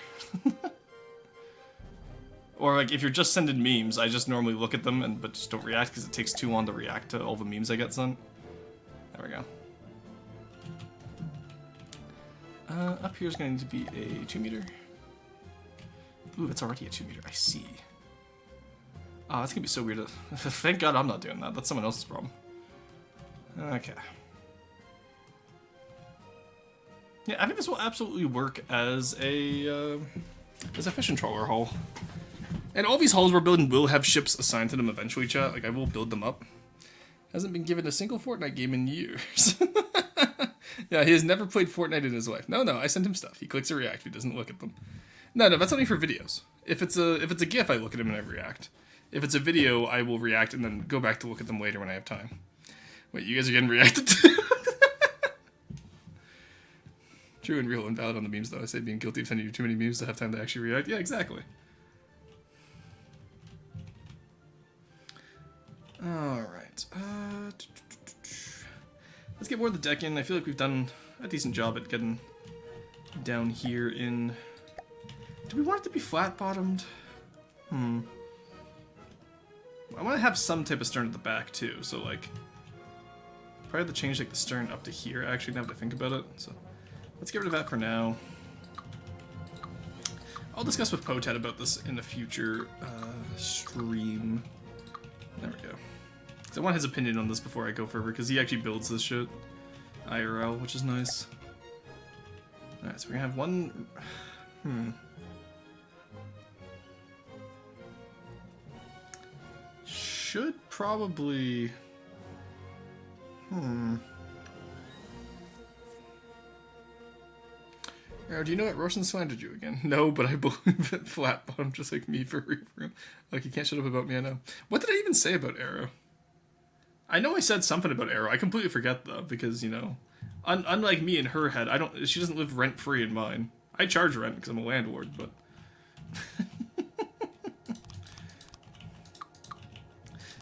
Or like if you're just sending memes, I just normally look at them but just don't react because it takes too long to react to all the memes I get sent. There we go. Up here is going to be a 2 meter. Ooh, it's already a 2 meter. I see. Oh, that's gonna be so weird. Thank God I'm not doing that. That's someone else's problem. Okay. Yeah, I think this will absolutely work as a fishing trawler hull. And all these hulls we're building will have ships assigned to them eventually, chat. Like, I will build them up. Hasn't been given a single Fortnite game in years. Yeah, he has never played Fortnite in his life. No, I send him stuff. He clicks a react. He doesn't look at them. No, that's only for videos. If it's a GIF, I look at him and I react. If it's a video, I will react and then go back to look at them later when I have time. Wait, you guys are getting reacted to? True and real and valid on the memes, though. I say being guilty of sending you too many memes to have time to actually react. Yeah, exactly. Alright. Let's get more of the deck in. I feel like we've done a decent job at getting down here in... Do we want it to be flat-bottomed? I want to have some type of stern at the back, too. So, like... Probably have to change, like, the stern up to here, actually, now that I think about it. So, let's get rid of that for now. I'll discuss with Potat about this in a future stream. There we go. So I want his opinion on this before I go further, because he actually builds this shit IRL, which is nice. Alright, so we're gonna have one... Should probably... Arrow, do you know what Roshan slandered you again? No, but I believe that flat bottom just like me for room. Like, you can't shut up about me, I know. What did I even say about Arrow? I know I said something about Arrow. I completely forget, though, because, you know, unlike me in her head, she doesn't live rent-free in mine. I charge rent because I'm a landlord, but...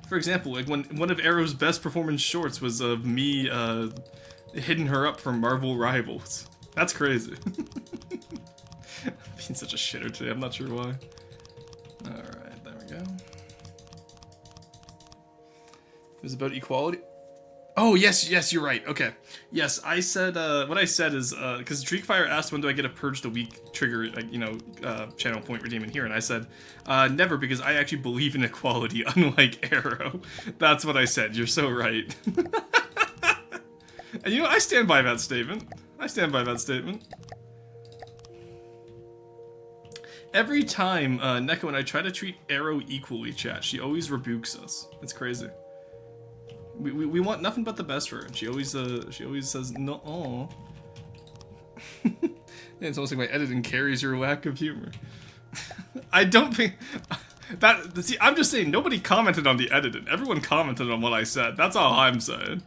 For example, like, when one of Arrow's best performance shorts was of me, hitting her up for Marvel Rivals. That's crazy. Being such a shitter today, I'm not sure why. Alright, there we go. It was about equality. Oh, yes, you're right. Okay. Yes, I said, what I said is, because Dreekfire asked when do I get a Purge the Week trigger, like, you know, channel point redeeming here, and I said, never, because I actually believe in equality, unlike Arrow. That's what I said. You're so right. And you know, I stand by that statement. Every time, Neko and I try to treat Arrow equally, chat, she always rebukes us. It's crazy. We want nothing but the best for her, and she always says, no. It's almost like my editing carries your lack of humor. I don't think... See, I'm just saying, nobody commented on the editing. Everyone commented on what I said. That's all I'm saying.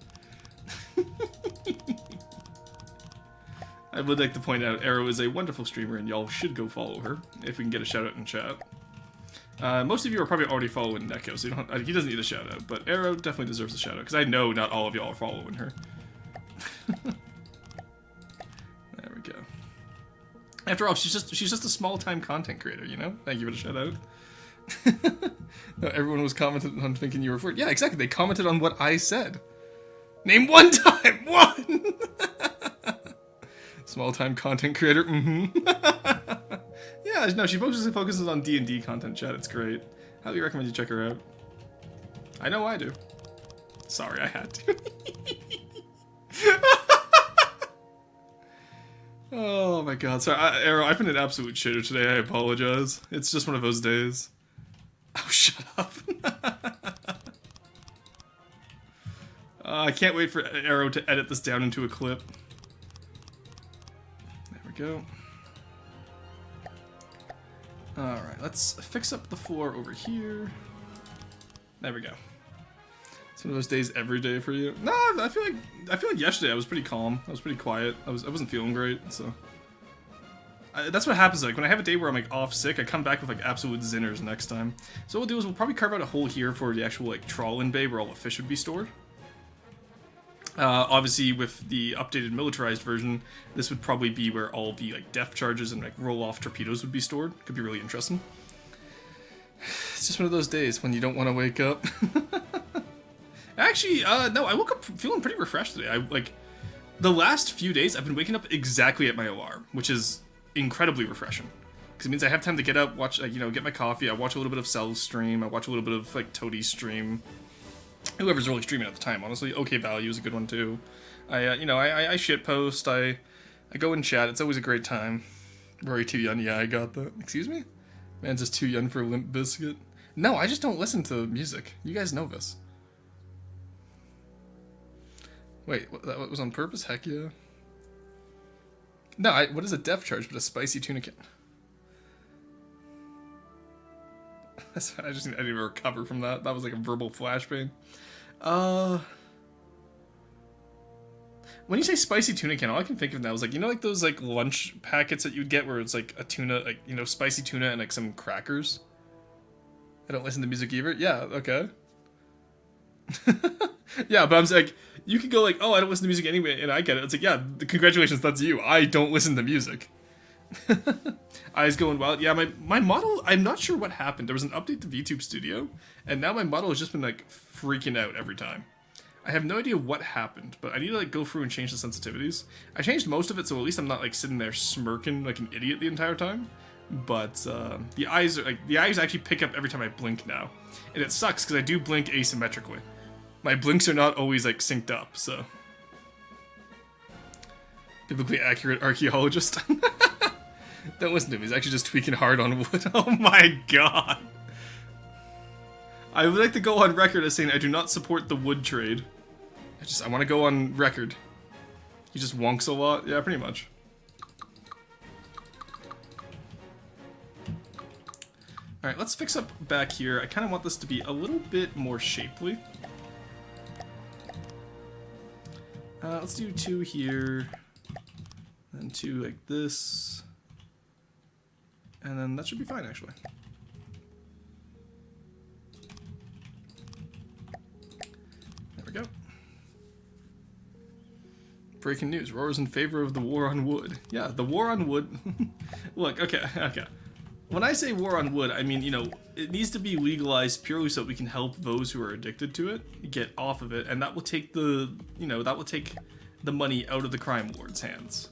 I would like to point out Arrow is a wonderful streamer, and y'all should go follow her if we can get a shout out in chat. Most of you are probably already following Neko, so he doesn't need a shout out, but Arrow definitely deserves a shout out because I know not all of y'all are following her. There we go. After all, she's just a small time content creator, you know? Thank you for the shout out. No, everyone was commenting on thinking you were for it. Yeah, exactly. They commented on what I said. Name one time! One! Small-time content creator, Yeah, Yeah, no, she focuses on D&D content, chat. It's great. Highly recommend you check her out. I know I do. Sorry, I had to. Oh my god. Sorry, Arrow, I've been an absolute shitter today. I apologize. It's just one of those days. Oh, shut up. I can't wait for Arrow to edit this down into a clip. There we go. Alright, let's fix up the floor over here. There we go. It's one of those days every day for you. No, I feel like yesterday I was pretty calm. I was pretty quiet. I wasn't feeling great, so that's what happens. Like when I have a day where I'm like off sick, I come back with like absolute zinners next time. So what we'll do is we'll probably carve out a hole here for the actual like trawl-in bay where all the fish would be stored. Obviously, with the updated militarized version, this would probably be where all the like depth charges and like roll-off torpedoes would be stored. Could be really interesting. It's just one of those days when you don't want to wake up. Actually, no, I woke up feeling pretty refreshed today. The last few days, I've been waking up exactly at my alarm, which is incredibly refreshing. Because it means I have time to get up, watch, get my coffee, I watch a little bit of Cell's stream, I watch a little bit of, Toadie's stream. Whoever's really streaming at the time, honestly. OK Value is a good one, too. I shitpost, I go and chat, it's always a great time. Rory Too Young, yeah, I got that. Excuse me? Man's just too young for a Limp Bizkit. No, I just don't listen to music. You guys know this. Wait, that was on purpose? Heck yeah. No, what is a depth charge but a spicy tuna can? I didn't even recover from that. That was like a verbal flashbang. When you say spicy tuna can, all I can think of now is like, like those like lunch packets that you'd get where it's like a tuna, spicy tuna and like some crackers? I don't listen to music either. Yeah, okay. Yeah, but I'm like, you could go like, oh, I don't listen to music anyway, and I get it. It's like, yeah, congratulations, that's you. I don't listen to music. Eyes going wild. Yeah, my model, I'm not sure what happened. There was an update to VTube Studio, and now my model has just been like freaking out every time. I have no idea what happened, but I need to like go through and change the sensitivities. I changed most of it, so at least I'm not like sitting there smirking like an idiot the entire time. But the eyes actually pick up every time I blink now, and it sucks because I do blink asymmetrically. My blinks are not always like synced up, so biblically accurate archaeologist. Don't listen to him. He's actually just tweaking hard on wood. Oh my god. I would like to go on record as saying I do not support the wood trade. I want to go on record. He just wonks a lot. Yeah, pretty much. Alright, let's fix up back here. I kind of want this to be a little bit more shapely. Let's do 2 here, and 2 like this, and then that should be fine, actually. There we go. Breaking news, Roar's in favor of the war on wood. Yeah, the war on wood. Look, okay. When I say war on wood, I mean, it needs to be legalized purely so that we can help those who are addicted to it get off of it, and that will take the money out of the crime lord's hands.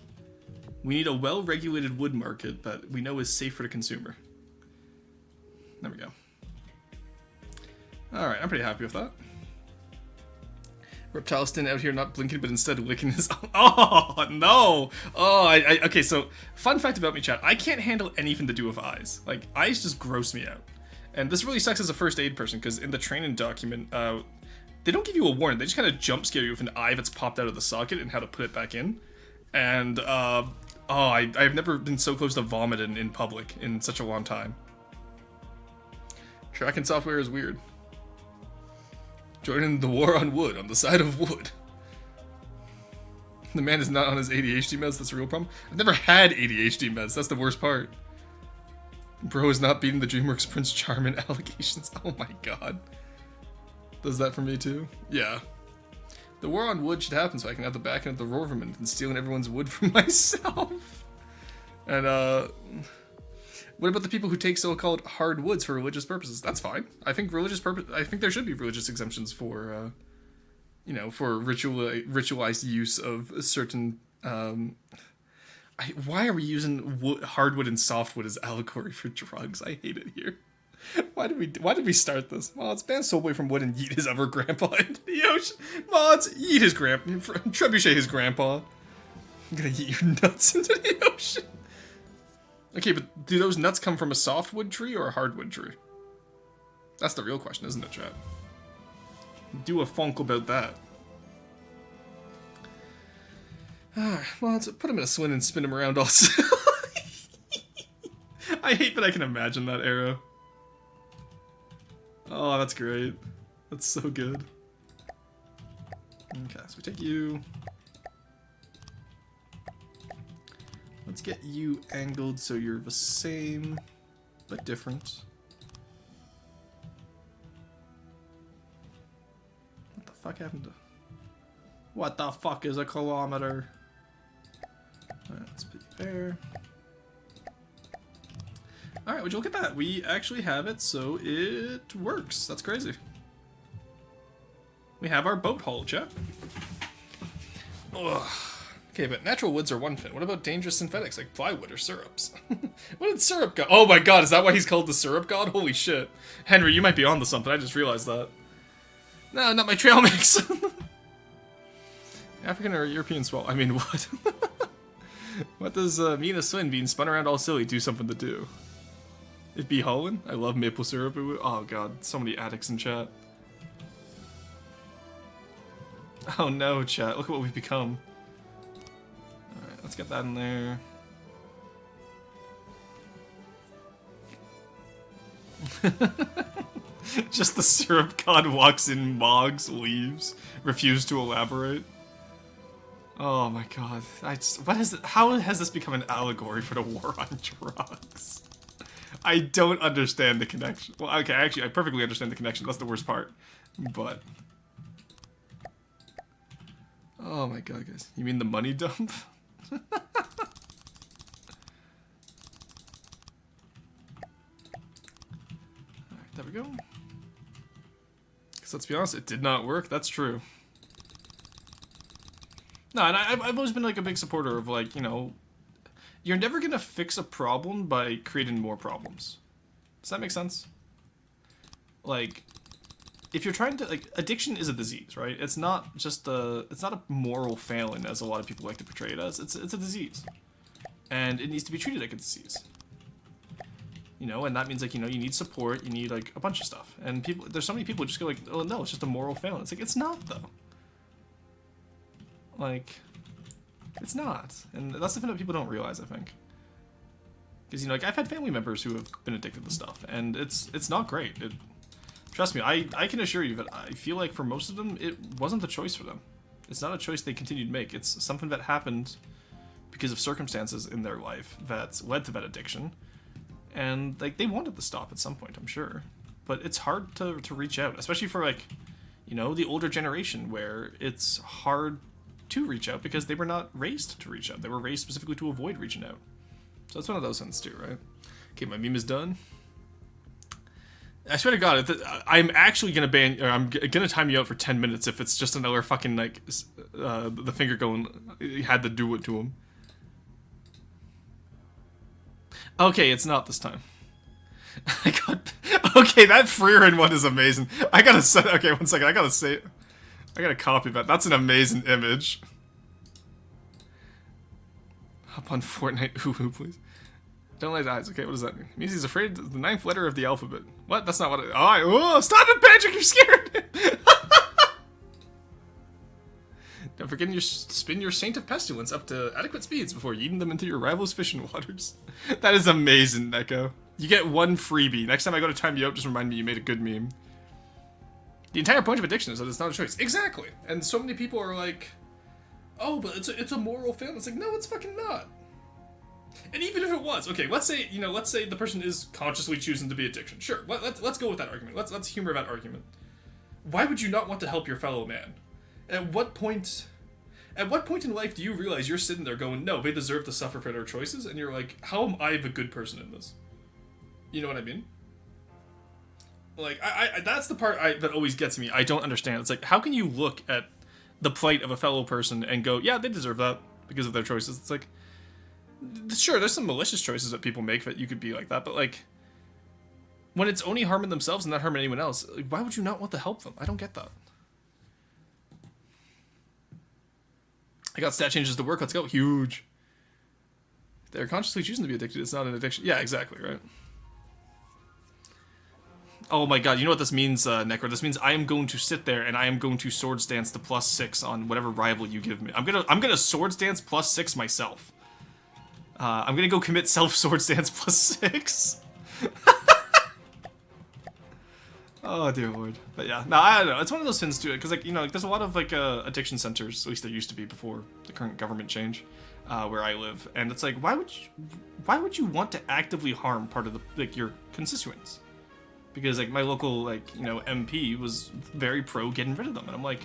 We need a well-regulated wood market that we know is safe for the consumer. There we go. Alright, I'm pretty happy with that. Reptiliston out here not blinking, but instead licking his... Oh, no! Oh, okay, so, fun fact about me, chat. I can't handle anything to do with eyes. Like, eyes just gross me out. And this really sucks as a first aid person, because in the training document, they don't give you a warning. They just kind of jump scare you with an eye that's popped out of the socket and how to put it back in. And, I've never been so close to vomiting in public in such a long time. Tracking software is weird. Joining the war on wood, on the side of wood. The man is not on his ADHD meds, that's a real problem. I've never had ADHD meds, that's the worst part. Bro is not beating the DreamWorks Prince Charming allegations. Oh my god. Does that for me too? Yeah. The war on wood should happen so I can have the back end of the Roverman and stealing everyone's wood for myself. And, what about the people who take so-called hard woods for religious purposes? That's fine. I think there should be religious exemptions for, for ritualized use of certain, I Why are we using hardwood and softwood as allegory for drugs? I hate it here. Why did we start this? Mods, ban Soulboy from wood and yeet his other grandpa into the ocean. Mods, yeet his trebuchet his grandpa. I'm gonna yeet your nuts into the ocean. Okay, but do those nuts come from a softwood tree or a hardwood tree? That's the real question, isn't it, chat? Do a funk about that. Well, let's put him in a swing and spin him around all silly. I hate that I can imagine that arrow. Oh, that's great. That's so good. Okay, so we take you. Let's get you angled so you're the same, but different. What the fuck happened to... What the fuck is a kilometer? Alright, let's put you there. Alright, would you look at that? We actually have it, so it works. That's crazy. We have our boat hull, chat. Ugh. Okay, but natural woods are one thing. What about dangerous synthetics like plywood or syrups? What did syrup god? Oh my god, is that why he's called the syrup god? Holy shit. Henry, you might be onto something. I just realized that. No, not my trail mix. African or European swallow? I mean, what? What does Mina Swin being spun around all silly do something to do? It be Holland? I love maple syrup. Oh god, so many addicts in chat. Oh no, chat. Look at what we've become. Alright, let's get that in there. Just the syrup god walks in, mogs, leaves, refuse to elaborate. Oh my god. What is it? How has this become an allegory for the war on drugs? I don't understand the connection. Well, okay, actually, I perfectly understand the connection. That's the worst part. But... oh my god, guys. You mean the money dump? Alright, there we go. Because let's be honest, it did not work. That's true. No, and I've always been like a big supporter of like, you know, you're never gonna fix a problem by creating more problems. Does that make sense? Like, if you're trying to, like, addiction is a disease, right? It's not just it's not a moral failing as a lot of people like to portray it as. It's a disease. And it needs to be treated like a disease. You know, and that means like, you know, you need support, you need like a bunch of stuff. And people, there's so many people who just go like, oh no, it's just a moral failing. It's like, it's not though. Like, it's not. And that's the thing that people don't realize, I think. Because, you know, like, I've had family members who have been addicted to stuff, and it's not great. Trust me, I can assure you that I feel like for most of them, it wasn't the choice for them. It's not a choice they continued to make. It's something that happened because of circumstances in their life that led to that addiction. And, like, they wanted to stop at some point, I'm sure. But it's hard to reach out, especially for, like, you know, the older generation, where it's hard to reach out because they were not raised to reach out. They were raised specifically to avoid reaching out. So it's one of those things too, right? Okay, my meme is done. I swear to God, I'm actually gonna ban, or I'm gonna time you out for 10 minutes if it's just another fucking like the finger going. You had to do it to him. Okay, it's not this time. I got. Okay, that Freerin one is amazing. I gotta set. Okay, one second. I gotta say. I gotta copy that. That's an amazing image. Hop on Fortnite, hoo-hoo, please. Don't let eyes. Okay, what does that mean? It means he's afraid of the 9th letter of the alphabet. What? That's not what it... Oh, stop it, Patrick! You're scared! Don't forget to spin your Saint of Pestilence up to adequate speeds before yeeting them into your rival's fishing waters. That is amazing, Neko. You get one freebie. Next time I go to time you out, just remind me you made a good meme. The entire point of addiction is that it's not a choice. Exactly. And so many people are like, oh, but it's a moral failing. It's like, no, it's fucking not. And even if it was, okay, let's say, you know, let's say the person is consciously choosing to be addiction. Sure, let's go with that argument. Let's humor that argument. Why would you not want to help your fellow man? At what point in life do you realize you're sitting there going, no, they deserve to suffer for their choices? And you're like, how am I the good person in this? You know what I mean? Like, I that's the part that always gets me. I don't understand. It's like, how can you look at the plight of a fellow person and go, yeah, they deserve that because of their choices? It's like, Sure, there's some malicious choices that people make that you could be like that, but like, when it's only harming themselves and not harming anyone else, like, why would you not want to help them? I don't get that. I got stat changes to work. Let's go. Huge. They're consciously choosing to be addicted. It's not an addiction. Yeah, exactly, right? Oh my god, you know what this means, Necro? This means I am going to sit there and I am going to swords dance to +6 on whatever rival you give me. I'm gonna swords dance +6 myself. I'm gonna go commit self swords dance +6. Oh dear lord. But yeah, no, I don't know. It's one of those things to it, because like, you know, like there's a lot of like addiction centers, at least there used to be before the current government change, where I live, and it's like, why would you want to actively harm part of the like your constituents? Because like my local like, you know, MP was very pro getting rid of them, and I'm like,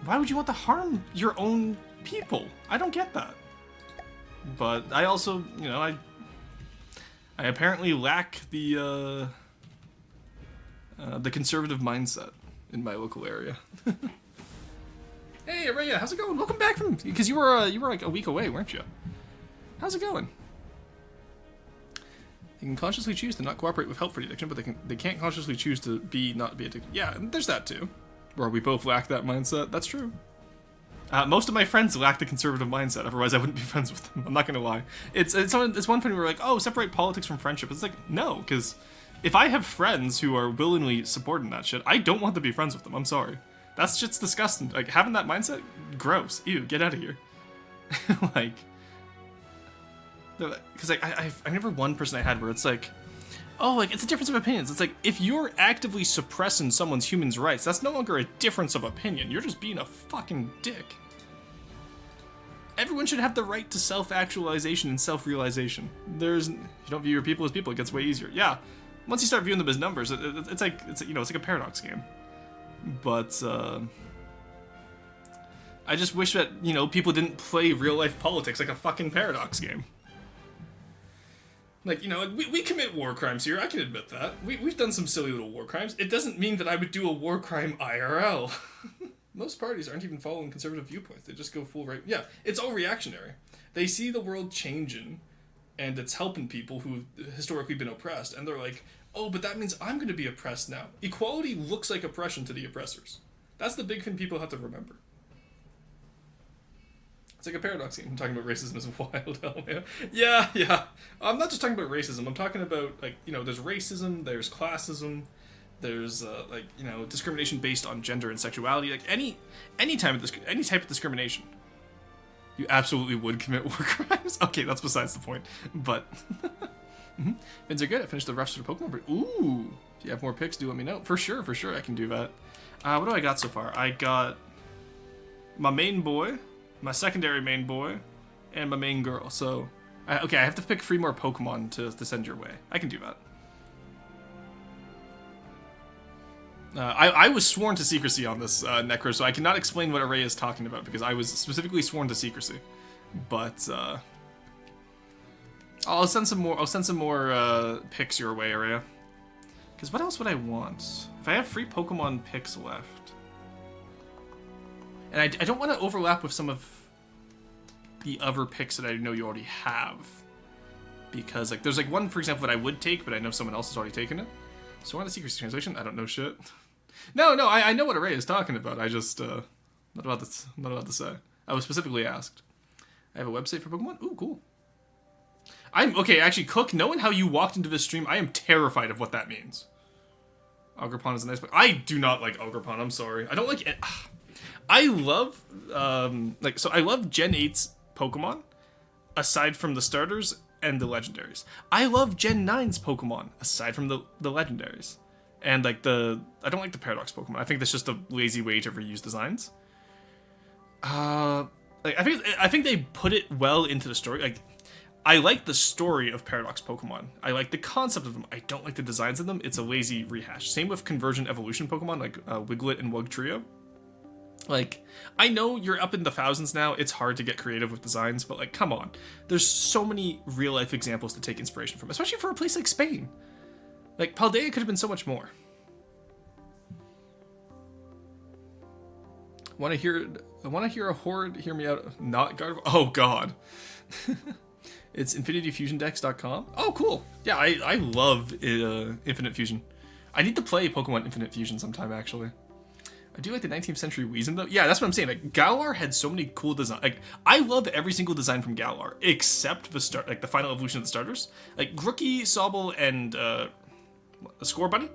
why would you want to harm your own people? I don't get that. But I also, you know, I apparently lack the conservative mindset in my local area. Hey, Araya, how's it going? Welcome back from, because you were like a week away, weren't you? How's it going? They can consciously choose to not cooperate with help for the addiction, but they can't consciously choose to not be addicted. Yeah, and there's that too, where we both lack that mindset. That's true. Most of my friends lack the conservative mindset, otherwise I wouldn't be friends with them. I'm not gonna lie. It's one thing where we're like, oh, separate politics from friendship. It's like, no, because if I have friends who are willingly supporting that shit, I don't want to be friends with them. I'm sorry. That's just disgusting. Like, having that mindset, gross. Ew, get out of here. Like, because like, I remember one person I had where it's like, oh, like, it's a difference of opinions. It's like, if you're actively suppressing someone's human rights, that's no longer a difference of opinion. You're just being a fucking dick. Everyone should have the right to self-actualization and self-realization. You don't view your people as people, it gets way easier. Yeah, once you start viewing them as numbers, it's like a paradox game. But I just wish that, you know, people didn't play real-life politics like a fucking paradox game. Like, you know, we commit war crimes here, I can admit that. We've done some silly little war crimes. It doesn't mean that I would do a war crime IRL. Most parties aren't even following conservative viewpoints. They just go full right. Yeah, it's all reactionary. They see the world changing, and it's helping people who've historically been oppressed, and they're like, oh, but that means I'm going to be oppressed now. Equality looks like oppression to the oppressors. That's the big thing people have to remember. It's like a paradox game. I'm talking about racism as wild hell, man. Yeah. I'm not just talking about racism. I'm talking about, like, you know, there's racism, there's classism, there's, like, you know, discrimination based on gender and sexuality. Like, any type of discrimination. You absolutely would commit war crimes? Okay, that's besides the point. But, Fins are good. I finished the rest of the Pokemon. Ooh, if you have more picks, do let me know. For sure, I can do that. What do I got so far? I got my main boy, my secondary main boy, and my main girl. So, okay, I have to pick 3 more Pokemon to send your way. I can do that. I was sworn to secrecy on this, Necro, so I cannot explain what Array is talking about, because I was specifically sworn to secrecy. But, I'll send some more picks your way, Array. Because what else would I want? If I have 3 Pokemon picks left. And I don't want to overlap with some of the other picks that I know you already have. Because, like, there's, like, one, for example, that I would take, but I know someone else has already taken it. So on the secrecy translation, I don't know shit. No, I know what Array is talking about. I just, not about to say. I was specifically asked. I have a website for Pokemon? Ooh, cool. Okay, actually, Cook, knowing how you walked into this stream, I am terrified of what that means. Agripon is a nice, but I do not like Agripon, I'm sorry. I don't like it. I love, I love Gen 8's Pokemon, aside from the starters and the legendaries. I love Gen 9's Pokemon, aside from the legendaries. And, like, I don't like the Paradox Pokemon. I think that's just a lazy way to reuse designs. I think they put it well into the story. Like, I like the story of Paradox Pokemon. I like the concept of them. I don't like the designs of them. It's a lazy rehash. Same with Convergent Evolution Pokemon, like Wiglet and Wugtrio. Like, I know you're up in the thousands now. It's hard to get creative with designs, but, like, come on. There's so many real-life examples to take inspiration from, especially for a place like Spain. Like, Paldea could have been so much more. Want to hear? I want to hear a horde. Hear me out. Not guard. Oh God. It's infinityfusiondex.com. Oh, cool. Yeah, I love Infinite Fusion. I need to play Pokemon Infinite Fusion sometime, actually. I do like the 19th century Weezing, though. Yeah, that's what I'm saying. Like, Galar had so many cool designs. Like, I love every single design from Galar, except the final evolution of the starters. Like, Grookey, Sobble, and Score Bunny.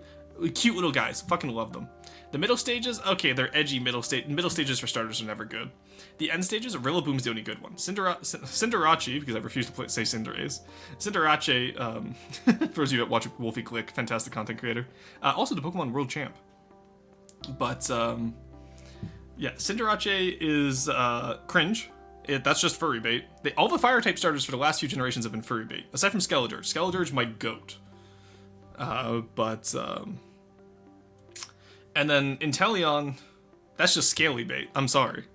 Cute little guys. Fucking love them. The middle stages, okay, they're edgy middle stages for starters are never good. The end stages, Rillaboom's the only good one. Cinderace, because I refuse to say Cinderace. Cinderace, for those of you that watch Wolfie Glick, fantastic content creator. Also the Pokemon World Champ. But, yeah, Cinderace is cringe. That's just furry bait. All the fire type starters for the last few generations have been furry bait, aside from Skeledirge. Skeledirge, my goat. And then Inteleon, that's just scaly bait. I'm sorry.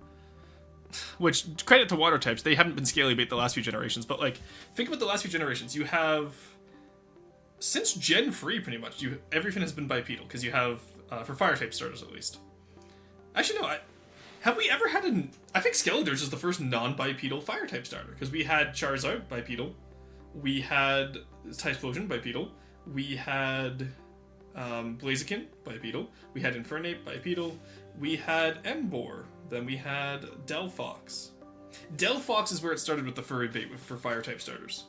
Which, credit to water types, they haven't been scaly bait the last few generations, but like, think about the last few generations. You have, since Gen 3 pretty much, everything has been bipedal, because you have, for fire type starters at least. Actually no, have we ever had I think Skeledirge is the first non-bipedal fire type starter, because we had Charizard bipedal, we had Typhlosion bipedal, we had Blaziken bipedal, we had Infernape bipedal, we had Emboar, then we had Delphox. Delphox is where it started with the furry bait for fire type starters.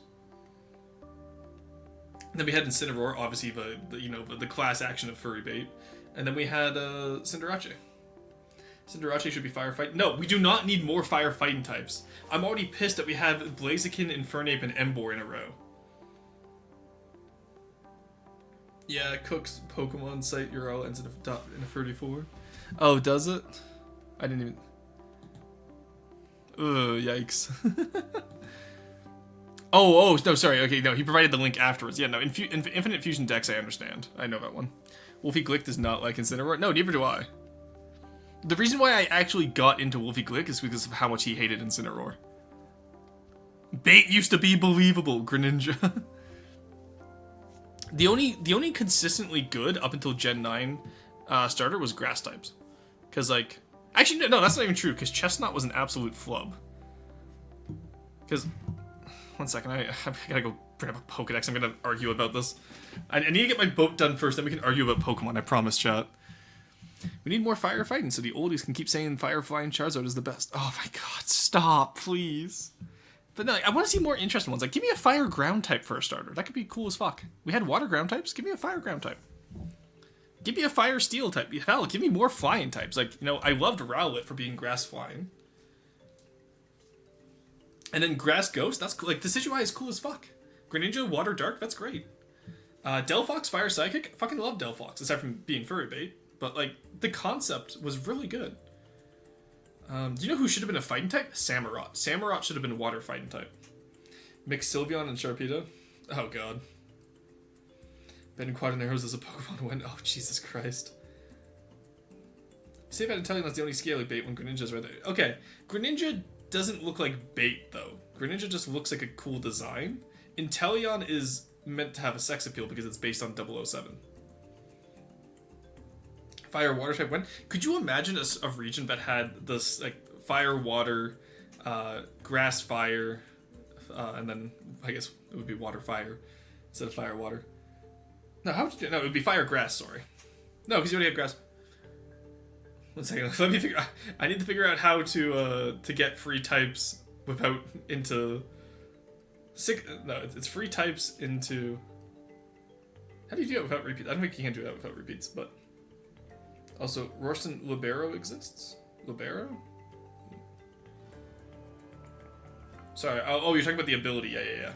And then we had Incineroar, obviously the class action of furry bait, and then we had Cinderace. Cinderace should be firefight. No, we do not need more firefighting types. I'm already pissed that we have Blaziken, Infernape, and Emboar in a row. Yeah, Cook's Pokemon site URL ends in a 34. Oh, does it? I didn't even... Ugh, yikes. oh, no, sorry. Okay, no, he provided the link afterwards. Yeah, no, Infinite Fusion Dex, I understand. I know that one. Wolfie Glick does not like Incineroar. No, neither do I. The reason why I actually got into Wolfie Glick is because of how much he hated Incineroar. Bait used to be believable, Greninja. The only consistently good up until Gen 9 starter was grass types. Because, like... Actually, no, that's not even true, because Chestnut was an absolute flub. Because... One second, I gotta go bring up a Pokedex. I'm gonna argue about this. I need to get my boat done first, then we can argue about Pokemon, I promise, chat. We need more firefighting, so the oldies can keep saying Firefly and Charizard is the best. Oh my god, stop, please. But no, I want to see more interesting ones. Like, give me a fire ground type for a starter. That could be cool as fuck. We had water ground types. Give me a fire ground type. Give me a fire steel type. Hell, give me more flying types. Like, I loved Rowlet for being grass flying. And then grass ghost. That's cool. Like, Decidueye is cool as fuck. Greninja, water dark. That's great. Delphox, fire psychic. I fucking love Delphox, aside from being furry bait. But, like, the concept was really good. Do you know who should have been a fighting type? Samurott. Samurott should have been a water fighting type. Mix Sylveon and Sharpedo. Oh god. Ben Quaternaros as a Pokemon win. Oh Jesus Christ. See if I didn't tell you that's the only scaly bait when Greninja's right there. Okay, Greninja doesn't look like bait though. Greninja just looks like a cool design. Inteleon is meant to have a sex appeal because it's based on 007. Fire water type win. Could you imagine a region that had this like fire water, grass fire, and then I guess it would be water fire instead of fire water. No, how would you do? No, it would be fire grass. Sorry. No, because you already have grass. One second. Let me figure. I need to figure out how to get free types without into. No, it's free types into. How do you do that without repeats? I don't think you can do that without repeats, but. Also, Rorston Libero exists? Libero? Sorry, oh, you're talking about the ability. Yeah.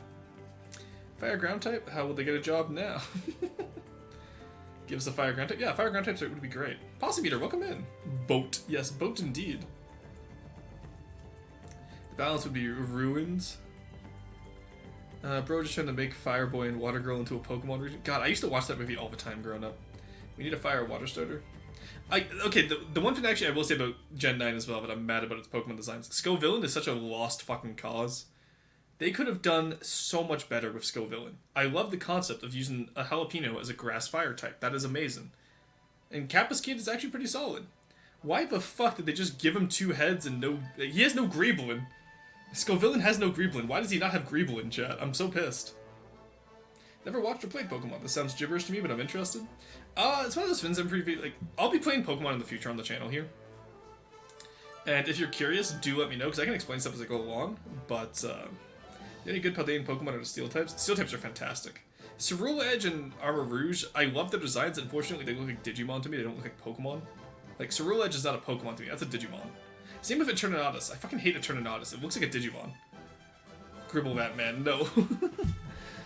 Fire ground type? How will they get a job now? Give us a fire ground type? Yeah, fire ground types would be great. Possimeter, welcome in. Boat. Yes, boat indeed. The balance would be ruined. Bro just trying to make Fireboy and Water Girl into a Pokemon region. God, I used to watch that movie all the time growing up. We need a fire water starter. Okay, the one thing actually I will say about Gen 9 as well, but I'm mad about its Pokemon designs. Scovillain is such a lost fucking cause. They could have done so much better with Scovillain. I love the concept of using a jalapeno as a grass fire type. That is amazing. And Capuscade is actually pretty solid. Why the fuck did they just give him 2 heads and no... He has no Greeblin. Scovillain has no Greeblin. Why does he not have Greeblin, chat? I'm so pissed. Never watched or played Pokemon. This sounds gibberish to me, but I'm interested. It's one of those things I'm pretty... Like, I'll be playing Pokemon in the future on the channel here. And if you're curious, do let me know, because I can explain stuff as I go along. But, any good Paldean Pokemon are the Steel types? Steel types are fantastic. Cerule Edge and Armor Rouge, I love their designs. Unfortunately, they look like Digimon to me. They don't look like Pokemon. Like, Cerule Edge is not a Pokemon to me. That's a Digimon. Same with Eternatus. I fucking hate Eternatus. It looks like a Digimon. Gribblevat, man. No.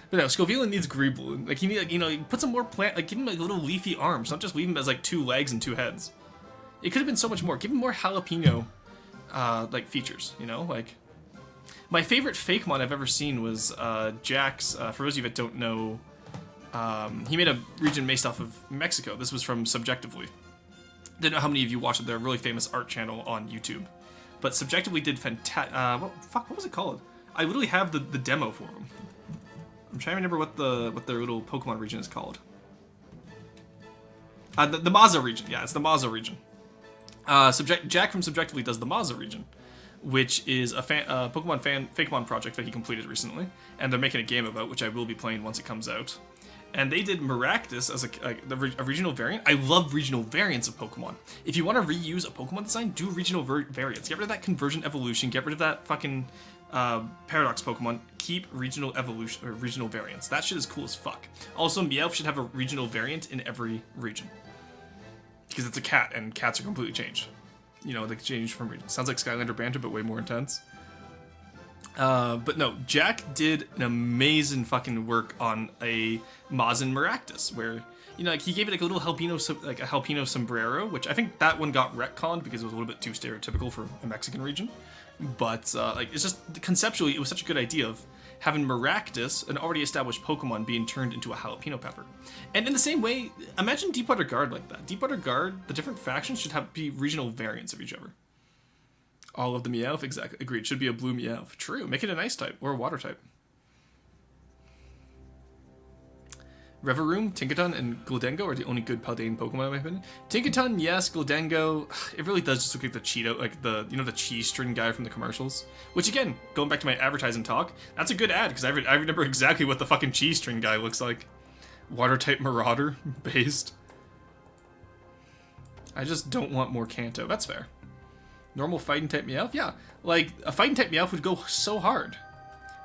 But no, Scovillain needs Greeblin. Like, he need, like, you know, put some more plant, like, give him like little leafy arms, not just leave him as like 2 legs and 2 heads. It could have been so much more. Give him more jalapeno, like, features, you know? Like, my favorite Fakemon I've ever seen was Jack's, for those of you that don't know, he made a region based off of Mexico. This was from Subjectively. Didn't know how many of you watched their really famous art channel on YouTube. But Subjectively did fantastic, what was it called? I literally have the demo for them. I'm trying to remember what their little Pokemon region is called. The Maza region. Yeah, it's the Maza region. Jack from Subjectively does the Maza region, which is a Pokemon Fakemon project that he completed recently, and they're making a game about, which I will be playing once it comes out. And they did Maractus as a regional variant. I love regional variants of Pokemon. If you want to reuse a Pokemon design, do regional variants. Get rid of that conversion evolution. Get rid of that fucking Paradox Pokemon. Keep regional evolution or regional variants. That shit is cool as fuck. Also, Meowth should have a regional variant in every region, because it's a cat, and cats are completely changed. You know, they change from region. Sounds like Skylander banter, but way more intense. But no, Jack did an amazing fucking work on a Mazin Maractus, where, you know, like, he gave it like a little jalapeno sombrero, which I think that one got retconned because it was a little bit too stereotypical for a Mexican region. But, like, it's just, conceptually, it was such a good idea of having Maractus, an already established Pokemon, being turned into a jalapeno pepper. And in the same way, imagine Deepwater Guard like that. Deepwater Guard, the different factions should be regional variants of each other. All of the Meowth, exactly. Agreed. Should be a blue Meowth. True. Make it an ice type or a water type. Reveroom, Tinkaton, and Gholdengo are the only good Paldean Pokemon in my opinion. Tinkaton, yes. Gholdengo, it really does just look like the Cheeto, like the, you know, the cheese string guy from the commercials. Which again, going back to my advertising talk, that's a good ad because I remember exactly what the fucking cheese string guy looks like. Water type Marauder based. I just don't want more Kanto. That's fair. Normal fighting type Meowth? Yeah. Like, a fighting type Meowth would go so hard.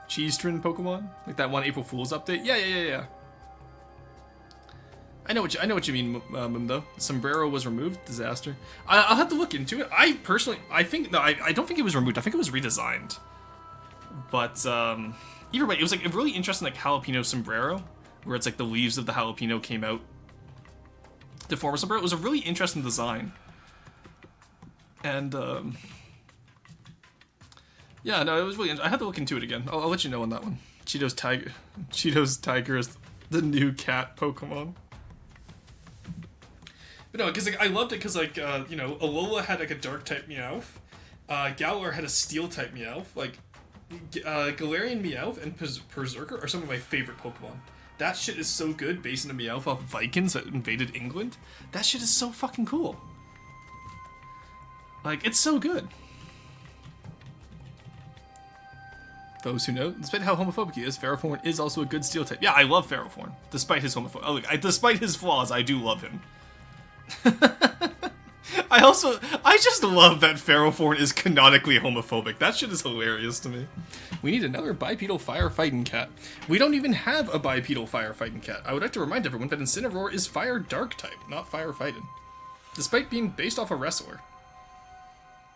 Cheese string Pokemon? Like that one April Fool's update? Yeah. I know what you mean, Mundo. Sombrero was removed. Disaster. I'll have to look into it. I think, no, I don't think it was removed. I think it was redesigned. But, either way, it was like a really interesting, like, jalapeno sombrero, where it's like the leaves of the jalapeno came out to form a sombrero. It was a really interesting design. And, yeah, no, it was really, I had to look into it again. I'll let you know on that one. Cheetos Tiger is the new cat Pokemon. But no, because, like, I loved it because, like, you know, Alola had, like, a dark type Meowth. Galar had a steel type Meowth. Like, Galarian Meowth and Berserker are some of my favorite Pokemon. That shit is so good, based on a Meowth off Vikings that invaded England. That shit is so fucking cool. Like, it's so good. Those who know, despite how homophobic he is, Ferrothorn is also a good steel type. Yeah, I love Ferrothorn, despite his homophobia. Oh, look, despite his flaws, I do love him. I just love that Ferrothorn is canonically homophobic. That shit is hilarious to me. We need another bipedal firefighting cat. We don't even have a bipedal firefighting cat. I would like to remind everyone that Incineroar is fire dark type, not firefighting. Despite being based off a wrestler.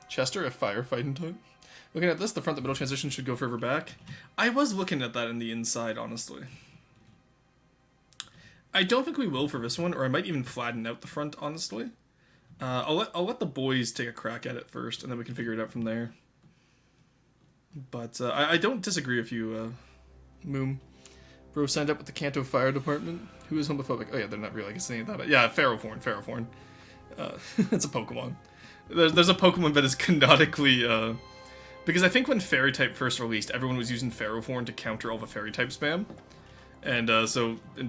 Chester, a firefighting type. Looking at this, the front to middle transition should go further back. I was looking at that in the inside, honestly. I don't think we will for this one, or I might even flatten out the front, honestly. I'll let the boys take a crack at it first, and then we can figure it out from there. But I don't disagree with you, Moom. Bro signed up with the Kanto Fire Department. Who is homophobic? Oh yeah, they're not really, I guess, saying that. Yeah, Ferrothorn. It's a Pokemon. There's a Pokemon that is canonically, because I think when Fairy type first released, everyone was using Ferrothorn to counter all the Fairy type spam. And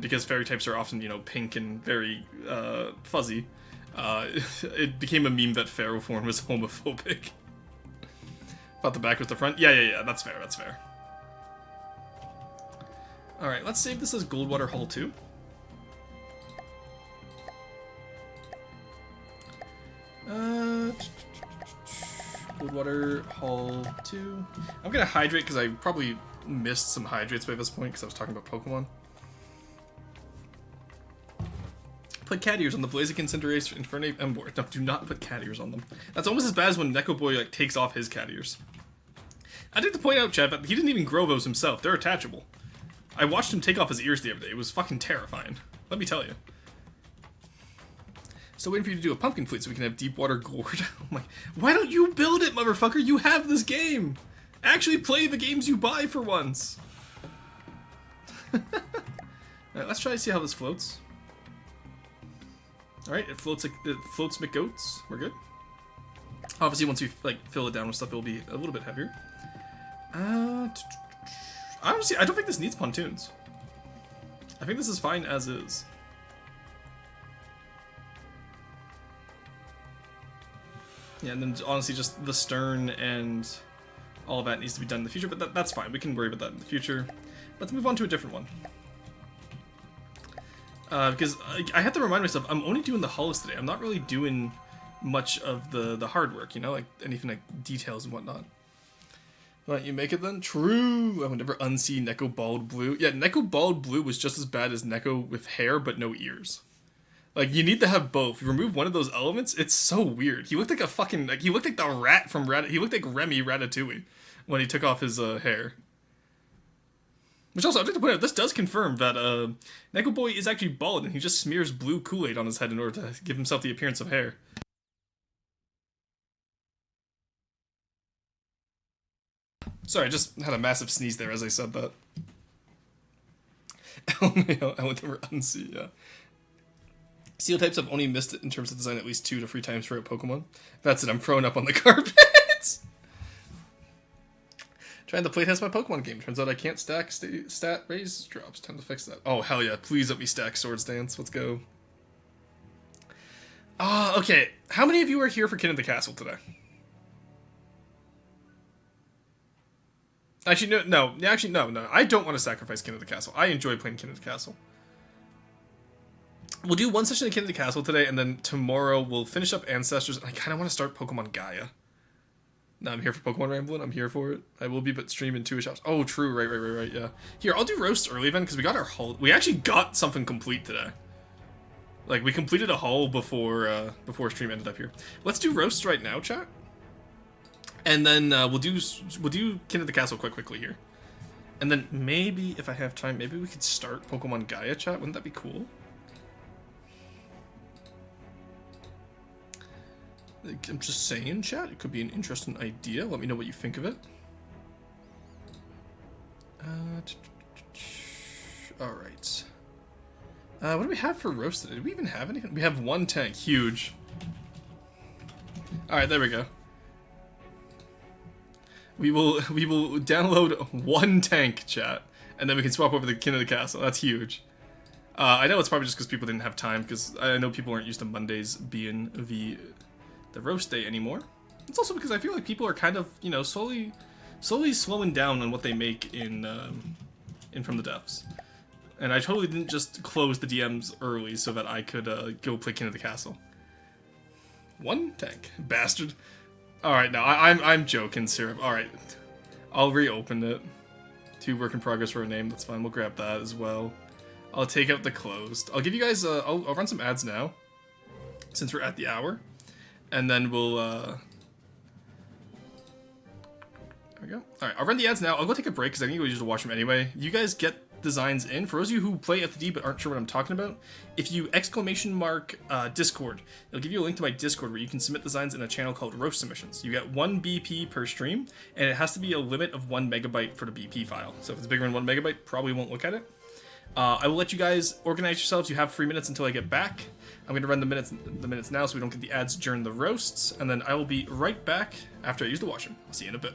because Fairy types are often, you know, pink and very fuzzy, It became a meme that Ferroform was homophobic. Thought the back was the front. Yeah. That's fair. That's fair. All right, let's save this as Goldwater Hall 2. Goldwater Hall 2. I'm gonna hydrate because I probably missed some hydrates by this point because I was talking about Pokemon. Put cat ears on the Blaziken, Cinderace, Infernape, Emboar. No, do not put cat ears on them. That's almost as bad as when Neko Boy like takes off his cat ears. I'd like to point out, Chad, that he didn't even grow those himself. They're attachable. I watched him take off his ears the other day. It was fucking terrifying. Let me tell you. So waiting for you to do a pumpkin fleet so we can have Deepwater Gourd. I'm like, why don't you build it, motherfucker? You have this game. Actually play the games you buy for once. Alright, let's try to see how this floats. Alright, it floats McGoats. We're good. Obviously, once we like fill it down with stuff, it'll be a little bit heavier. Honestly, I don't think this needs pontoons. I think this is fine as is. Yeah, and then honestly, just the stern and all of that needs to be done in the future, but that's fine. We can worry about that in the future. Let's move on to a different one. Because I have to remind myself, I'm only doing the hulls today. I'm not really doing much of the hard work, you know, like anything like details and whatnot. Why don't you make it then? True! I would never unsee Neko Bald Blue. Yeah, Neko Bald Blue was just as bad as Neko with hair but no ears. Like, you need to have both. You remove one of those elements, it's so weird. He looked like a fucking, like, he looked like the rat from he looked like Remy Ratatouille when he took off his hair. Which also, I'd like to point out, this does confirm that Neko Boy is actually bald and he just smears blue Kool-Aid on his head in order to give himself the appearance of hair. Sorry, I just had a massive sneeze there as I said that. I would never unsee, yeah. Steel types have only missed it in terms of design at least 2 to 3 times throughout Pokemon. That's it, I'm throwing up on the carpet! Trying to playtest my Pokemon game. Turns out I can't stack stat raise drops. Time to fix that. Oh, hell yeah. Please let me stack Swords Dance. Let's go. Okay. How many of you are here for Kin of the Castle today? Actually, no. I don't want to sacrifice Kin of the Castle. I enjoy playing Kin of the Castle. We'll do one session of Kin of the Castle today, and then tomorrow we'll finish up Ancestors. I kind of want to start Pokemon Gaia. No, I'm here for Pokemon Ramblin'. I'm here for it. I will be, but stream in 2-ish hours. Oh, true. Right. Yeah. Here, I'll do roasts early then, because we got our hull. We actually got something complete today. Like, we completed a hull before stream ended up here. Let's do roasts right now, chat. And then we'll do Kin of the Castle quite quickly here. And then maybe, if I have time, maybe we could start Pokemon Gaia, chat. Wouldn't that be cool? I'm just saying, chat. It could be an interesting idea. Let me know what you think of it. Alright. What do we have for roasted? Did we even have anything? We have 1 tank. Huge. Alright, there we go. We will download 1 tank, chat, and then we can swap over the Kin of the Castle. That's huge. I know it's probably just because people didn't have time, because I know people aren't used to Mondays being the roast day anymore. It's also because I feel like people are kind of, you know, slowly slowing down on what they make in From the Depths. And I totally didn't just close the DMs early so that I could go play Kin of the Castle. 1 tank, bastard. Alright, no, I'm joking, Syrup. Alright. I'll reopen it. 2 work in progress for a name, that's fine. We'll grab that as well. I'll take out the closed. I'll give you guys, I'll run some ads now, since we're at the hour. And then we'll, there we go. Alright, I'll run the ads now. I'll go take a break, because I think we'll use the washroom anyway. You guys get designs in. For those of you who play FTD but aren't sure what I'm talking about, if you ! Discord, it'll give you a link to my Discord where you can submit designs in a channel called Roast Submissions. You get 1 BP per stream, and it has to be a limit of 1 megabyte for the BP file. So if it's bigger than 1 megabyte, probably won't look at it. I will let you guys organize yourselves. You have 3 minutes until I get back. I'm going to run the minutes now so we don't get the ads during the roasts, and then I will be right back after I use the washroom. I'll see you in a bit.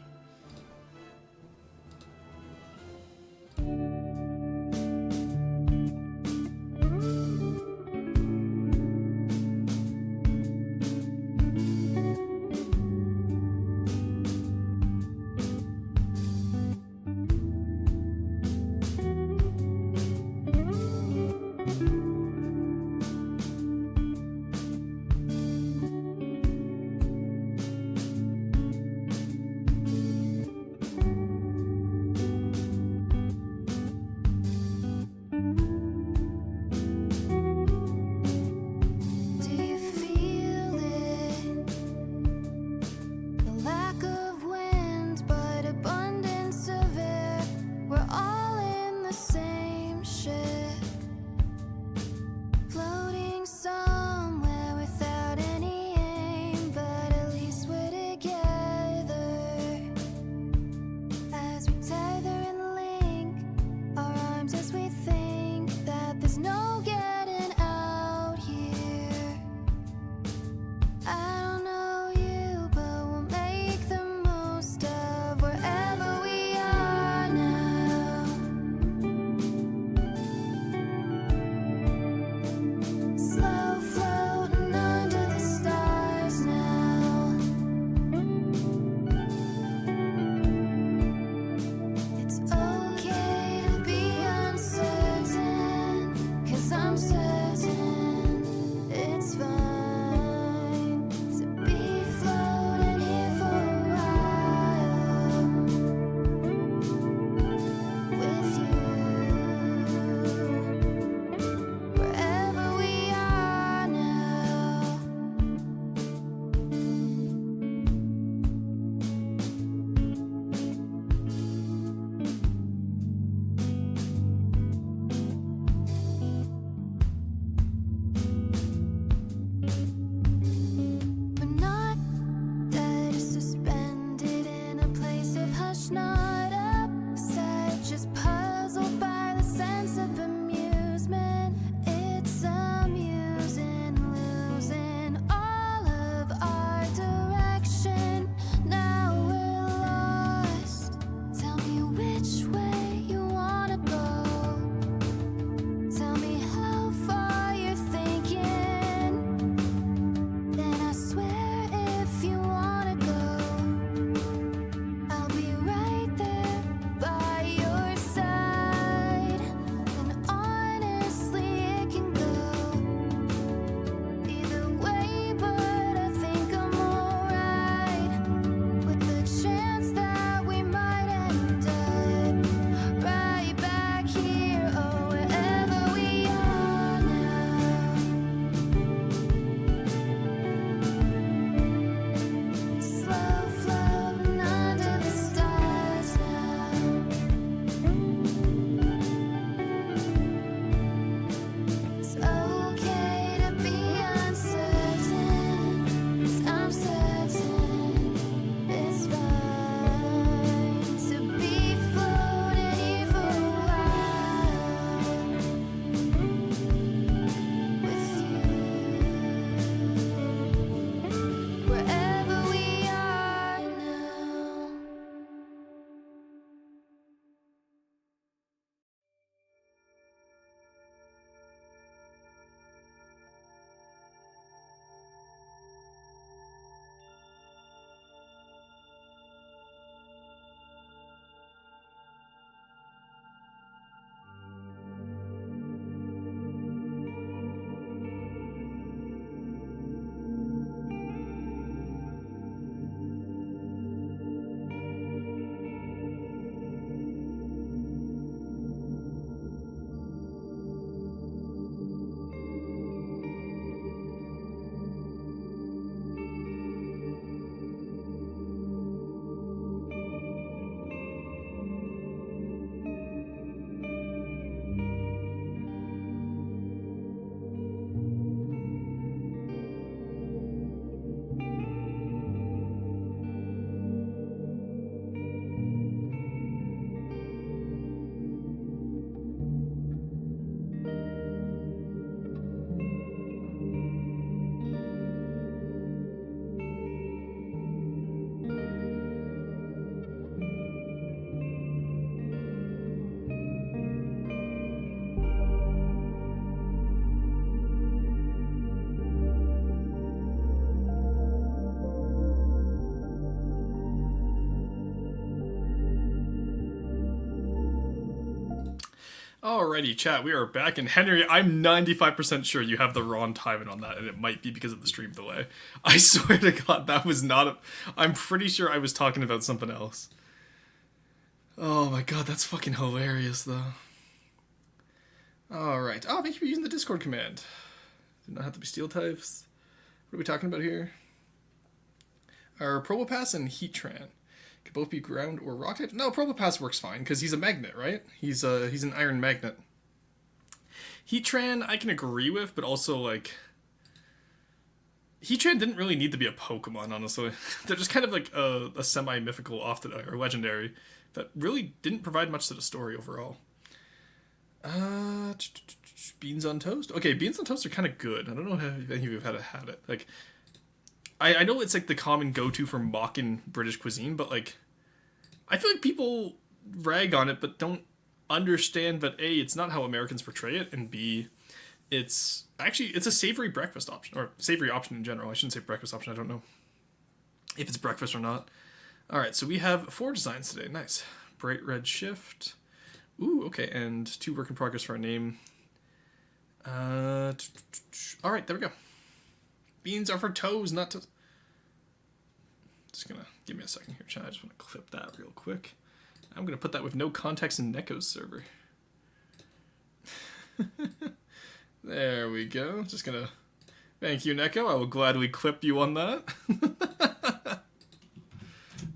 Alrighty, chat, we are back, and Henry, I'm 95% sure you have the wrong timing on that, and it might be because of the stream delay. I swear to God, that was not a... I'm pretty sure I was talking about something else. Oh my God, that's fucking hilarious, though. Alright. Oh, thank you for using the Discord command. Did not have to be steel types. What are we talking about here? Our Probopass and Heatran could both be ground or rock types. No, Probopass works fine because he's a magnet, right? He's an iron magnet. Heatran I can agree with, but also like Heatran didn't really need to be a Pokemon, honestly. They're just kind of like a semi-mythical often or legendary that really didn't provide much to the story overall. Beans on toast. Okay, beans on toast are kind of good. I don't know if any of you have had it. Like, I know it's like the common go-to for mocking British cuisine, but like, I feel like people rag on it, but don't understand that A, it's not how Americans portray it, and B, it's a savory breakfast option, or savory option in general. I shouldn't say breakfast option. I don't know if it's breakfast or not. All right, so we have 4 designs today. Nice. Bright red shift. Ooh, okay, and 2 work in progress for our name. All right, there we go. Beans are for toes, not to... Just gonna give me a second here, chat. I just want to clip that real quick. I'm gonna put that with no context in Neko's server. There we go. Just gonna... Thank you, Neko. I will gladly clip you on that.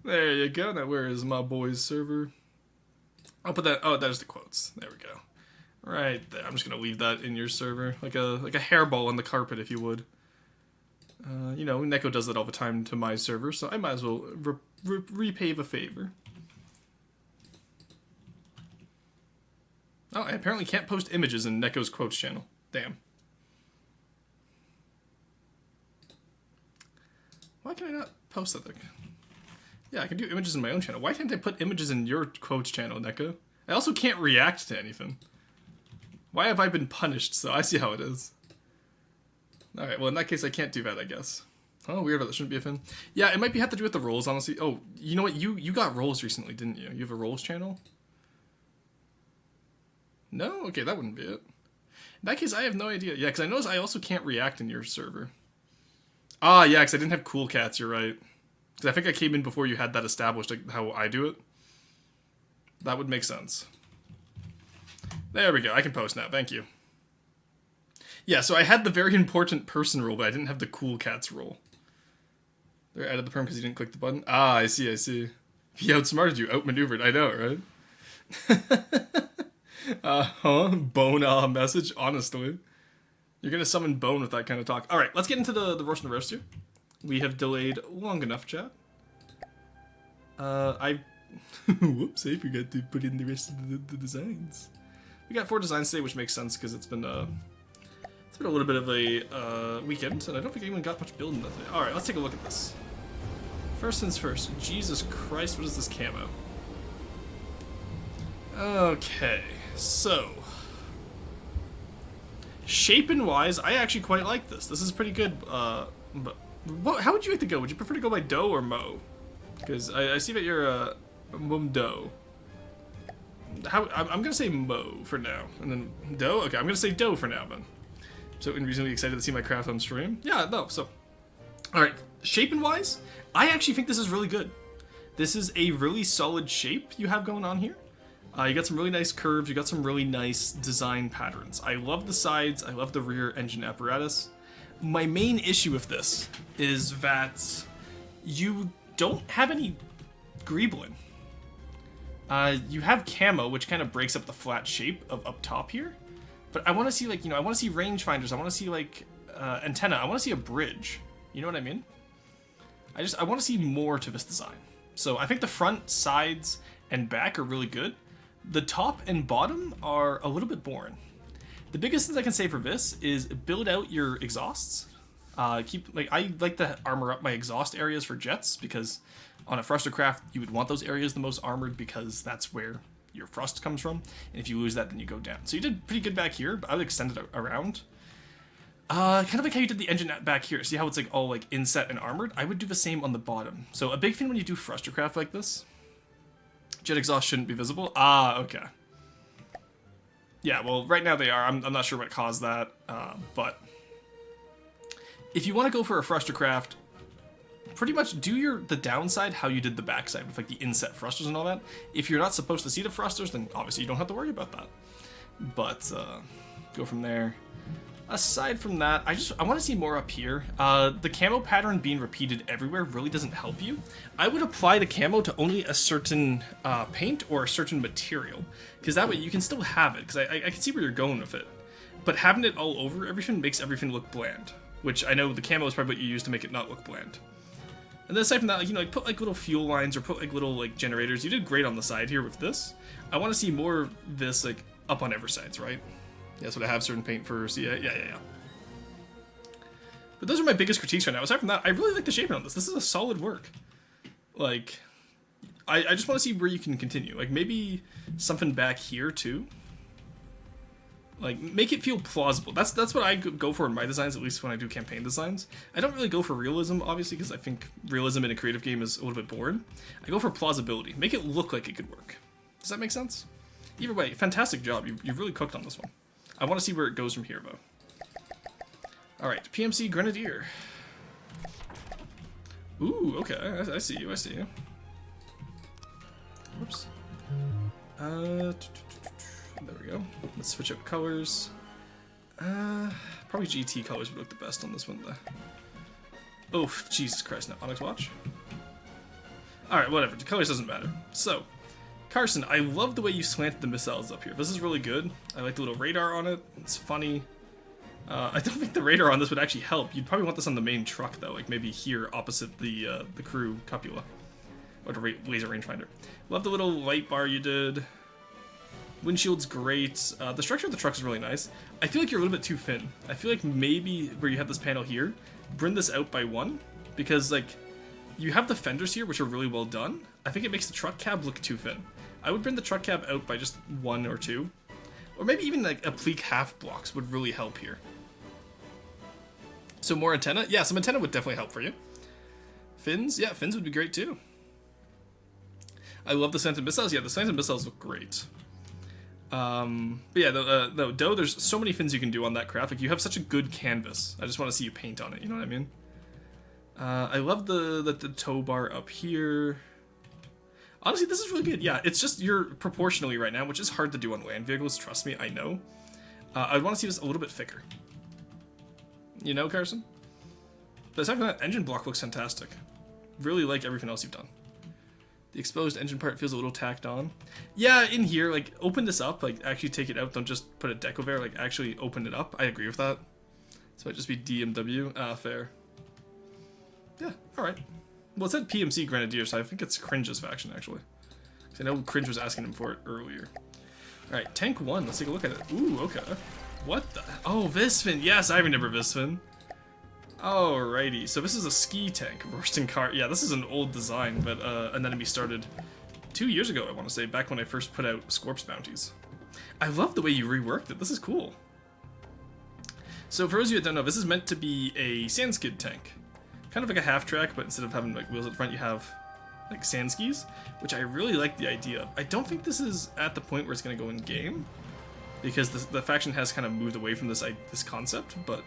There you go. Now, where is my boy's server? I'll put that... Oh, there's the quotes. There we go. Right there. I'm just gonna leave that in your server. Like a hairball on the carpet, if you would. You know, Neko does that all the time to my server, so I might as well repay the favor. Oh, I apparently can't post images in Neko's quotes channel. Damn. Why can I not post that thing? Yeah, I can do images in my own channel. Why can't I put images in your quotes channel, Neko? I also can't react to anything. Why have I been punished? So I see how it is. Alright, well in that case I can't do that, I guess. Oh, weird, that shouldn't be a thing. Yeah, it might have to do with the roles, honestly. Oh, you know what? You got roles recently, didn't you? You have a roles channel? No? Okay, that wouldn't be it. In that case, I have no idea. Yeah, because I noticed I also can't react in your server. Ah, yeah, because I didn't have cool cats, you're right. Because I think I came in before you had that established, like how I do it. That would make sense. There we go, I can post now, thank you. Yeah, so I had the very important person role, but I didn't have the cool cats role. They're out of the perm because you didn't click the button? Ah, I see, I see. He outsmarted you, outmaneuvered, I know, right? Bone message, honestly. You're gonna summon Bone with that kind of talk. Alright, let's get into the roast and the roast here. We have delayed long enough, chat. Whoops, I forgot to put in the rest of the designs. We got 4 designs today, which makes sense because it's been a little bit of a weekend, and I don't think anyone got much building that today. Alright, let's take a look at this. First things first. Jesus Christ, what is this camo? Okay, so... Shape-wise, I actually quite like this. This is pretty good, but... how would you like to go? Would you prefer to go by Do or Mo? Because I see that you're a Do. I'm gonna say Mo for now, and then Do. Okay, I'm gonna say Do for now then. So, reasonably excited to see my craft on stream. Yeah, no. So, all right. Shape-wise, I actually think this is really good. This is a really solid shape you have going on here. You got some really nice curves. You got some really nice design patterns. I love the sides. I love the rear engine apparatus. My main issue with this is that you don't have any greebling. You have camo, which kind of breaks up the flat shape of up top here. But I want to see, like, you know, I want to see rangefinders. I want to see, like, antenna. I want to see a bridge. You know what I mean? I want to see more to this design. So I think the front, sides, and back are really good. The top and bottom are a little bit boring. The biggest things I can say for this is build out your exhausts. I like to armor up my exhaust areas for jets because on a Frustercraft you would want those areas the most armored because that's where your thrust comes from. And if you lose that, then you go down. So you did pretty good back here, but I would extend it around. Kind of like how you did the engine back here. See how it's like all like inset and armored? I would do the same on the bottom. So a big thing when you do Frustercraft like this, jet exhaust shouldn't be visible. Ah, okay. Yeah, well, right now they are. I'm not sure what caused that, but if you want to go for a thruster craft, pretty much do the downside how you did the backside with like the inset thrusters and all that. If you're not supposed to see the thrusters, then obviously you don't have to worry about that. But go from there. Aside from that, I want to see more up here. The camo pattern being repeated everywhere really doesn't help you. I would apply the camo to only a certain paint or a certain material, because that way you can still have it, because I can see where you're going with it. But having it all over everything makes everything look bland, which I know the camo is probably what you use to make it not look bland. And then aside from that, like, you know, like put like little fuel lines or put like little like generators. You did great on the side here with this. I want to see more of this like up on every sides, right? Yeah, so I have certain paint for CA. Yeah. But those are my biggest critiques right now. Aside from that, I really like the shaping on this. This is a solid work. Like, I just want to see where you can continue. Like, maybe something back here, too. Like, make it feel plausible. That's what I go for in my designs, at least when I do campaign designs. I don't really go for realism, obviously, because I think realism in a creative game is a little bit boring. I go for plausibility. Make it look like it could work. Does that make sense? Either way, fantastic job. You've really cooked on this one. I want to see where it goes from here, though. Alright, PMC Grenadier. Ooh, okay, I see you, I see you. Whoops. There we go. Let's switch up colors. Probably GT colors would look the best on this one, though. Oh, Jesus Christ, no. Onyx Watch? Alright, whatever. The colors doesn't matter. So, Carson, I love the way you slanted the missiles up here. This is really good. I like the little radar on it. It's funny. I don't think the radar on this would actually help. You'd probably want this on the main truck, though. Like, maybe here opposite the crew cupula. Or the laser rangefinder. Love the little light bar you did. Windshield's great. The structure of the truck is really nice. I feel like you're a little bit too thin. I feel like maybe where you have this panel here, bring this out by one. Because, like, you have the fenders here, which are really well done. I think it makes the truck cab look too thin. I would bring the truck cab out by just 1 or 2. Or maybe even, like, a pleek half blocks would really help here. So more antenna? Yeah, some antenna would definitely help for you. Fins? Yeah, fins would be great, too. I love the slanted missiles. Yeah, the slanted missiles look great. But yeah, no, Doe, there's so many fins you can do on that craft. Like, you have such a good canvas. I just want to see you paint on it, you know what I mean? I love the tow bar up here. Honestly, this is really good. Yeah, it's just you're proportionally right now, which is hard to do on land vehicles, trust me, I know. I'd want to see this a little bit thicker. You know, Carson? But aside from that, engine block looks fantastic. Really like everything else you've done. The exposed engine part feels a little tacked on. Yeah, in here, like, open this up, like, actually take it out, don't just put a deco there, like, actually open it up. I agree with that. This might just be DMW. Fair. Yeah, alright. Well, it said PMC Grenadier, so I think it's Cringe's faction, actually. I know Cringe was asking him for it earlier. Alright, Tank 1, let's take a look at it. Ooh, okay. What the? Oh, Visfin! Yes, I remember Visfin. Alrighty, so this is a ski tank, roasting car. Yeah, this is an old design, but an enemy started 2 years ago, I want to say, back when I first put out Scorp's bounties. I love the way you reworked it. This is cool. So for those of you that don't know, this is meant to be a sand skid tank. Kind of like a half track, but instead of having like wheels at the front, you have like sand skis, which I really like the idea of. I don't think this is at the point where it's going to go in game, because the faction has kind of moved away from this concept, but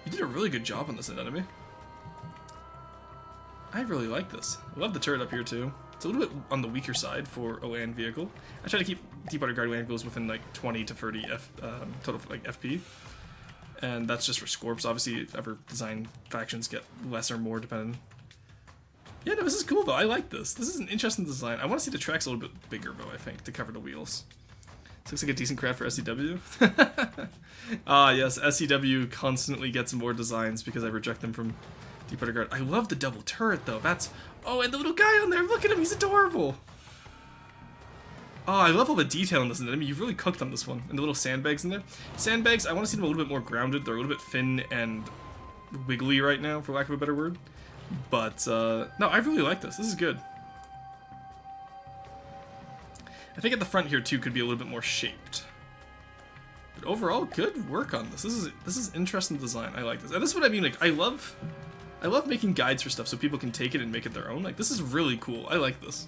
you did a really good job on this enemy. I really like this. I love the turret up here too. It's a little bit on the weaker side for a land vehicle. I try to keep deep water guard land vehicles within like 20 to 30 total like FP. And that's just for Scorps. Obviously, if ever design factions get less or more depending. Yeah, no, this is cool though. I like this. This is an interesting design. I want to see the tracks a little bit bigger though, I think, to cover the wheels. This looks like a decent craft for SCW. Yes, SCW constantly gets more designs because I reject them from Deepwater Guard. I love the double turret though. That's... Oh, and the little guy on there. Look at him. He's adorable. Oh, I love all the detail in this enemy. You've really cooked on this one. And the little sandbags in there. Sandbags, I want to see them a little bit more grounded. They're a little bit thin and wiggly right now, for lack of a better word. But, no, I really like this. This is good. I think at the front here, too, could be a little bit more shaped. But overall, good work on this. This is interesting design. I like this. And this is what I mean. Like, I love making guides for stuff so people can take it and make it their own. Like, this is really cool. I like this.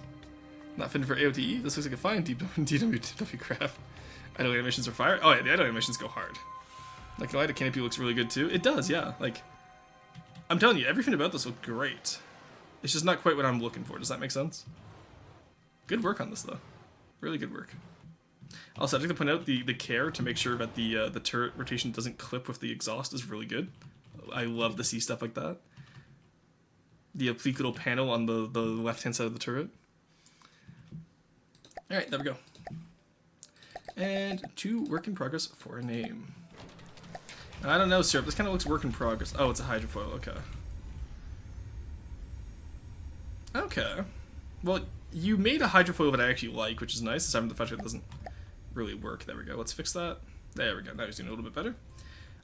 Not fitting for AOTE. This looks like a fine DW craft. Idle animations are fire. Oh yeah, the idle animations go hard. Like the light canopy looks really good too. It does, yeah. Like, I'm telling you, everything about this looked great. It's just not quite what I'm looking for. Does that make sense? Good work on this though. Really good work. Also, I'd like to point out the care to make sure that the turret rotation doesn't clip with the exhaust is really good. I love to see stuff like that. The oblique little panel on the left-hand side of the turret. Alright, there we go. And 2 work in progress for a name. I don't know, Syrup. This kind of looks work in progress. Oh, it's a hydrofoil. Okay. Okay. Well, you made a hydrofoil that I actually like, which is nice, aside from the fact that it doesn't really work. There we go. Let's fix that. There we go. Now he's doing a little bit better.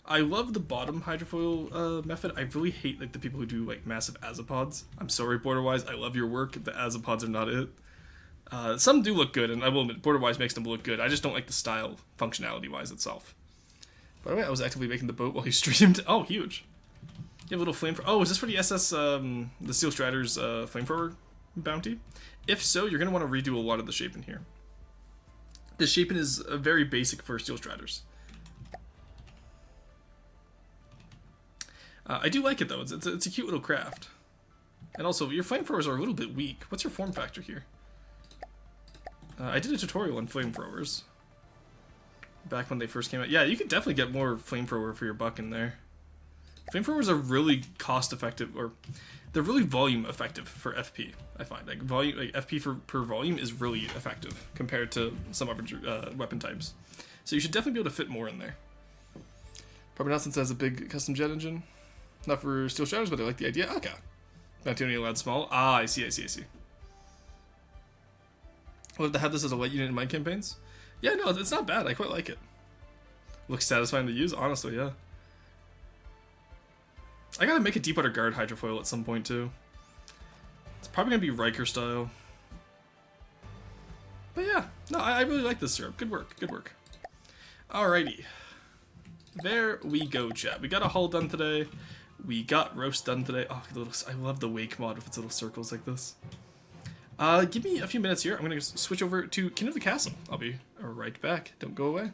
I love the bottom hydrofoil method. I really hate like the people who do like massive azopods. I'm sorry, Borderwise. I love your work. The azopods are not it. Some do look good, and I will admit, Borderwise makes them look good. I just don't like the style, functionality-wise itself. By the way, I was actively making the boat while he streamed. Oh, huge. You have a little flamethrower. Oh, is this for the SS, the Steel Strider's flamethrower bounty? If so, you're going to want to redo a lot of the shaping here. The shaping is very basic for Steel Striders. I do like it, though. It's a cute little craft. And also, your flamethrowers are a little bit weak. What's your form factor here? I did a tutorial on flamethrowers back when they first came out. Yeah, you could definitely get more flamethrower for your buck in there. Flamethrowers are really cost-effective, or they're really volume-effective for FP, I find. Like, FP per volume is really effective compared to some other weapon types. So you should definitely be able to fit more in there. Probably not since it has a big custom jet engine. Not for Steel Shadows, but I like the idea. Okay. Bounty only allowed small. Ah, I see. I'll have to have this as a light unit in my campaigns. Yeah, no, it's not bad. I quite like it. Looks satisfying to use, honestly, yeah. I gotta make a Deepwater Guard hydrofoil at some point, too. It's probably gonna be Riker style. But yeah, no, I really like this syrup. Good work, good work. Alrighty. There we go, chat. We got a hull done today. We got roast done today. Oh, I love the wake mod with its little circles like this. Give me a few minutes here. I'm going to switch over to King of the Castle. I'll be right back. Don't go away.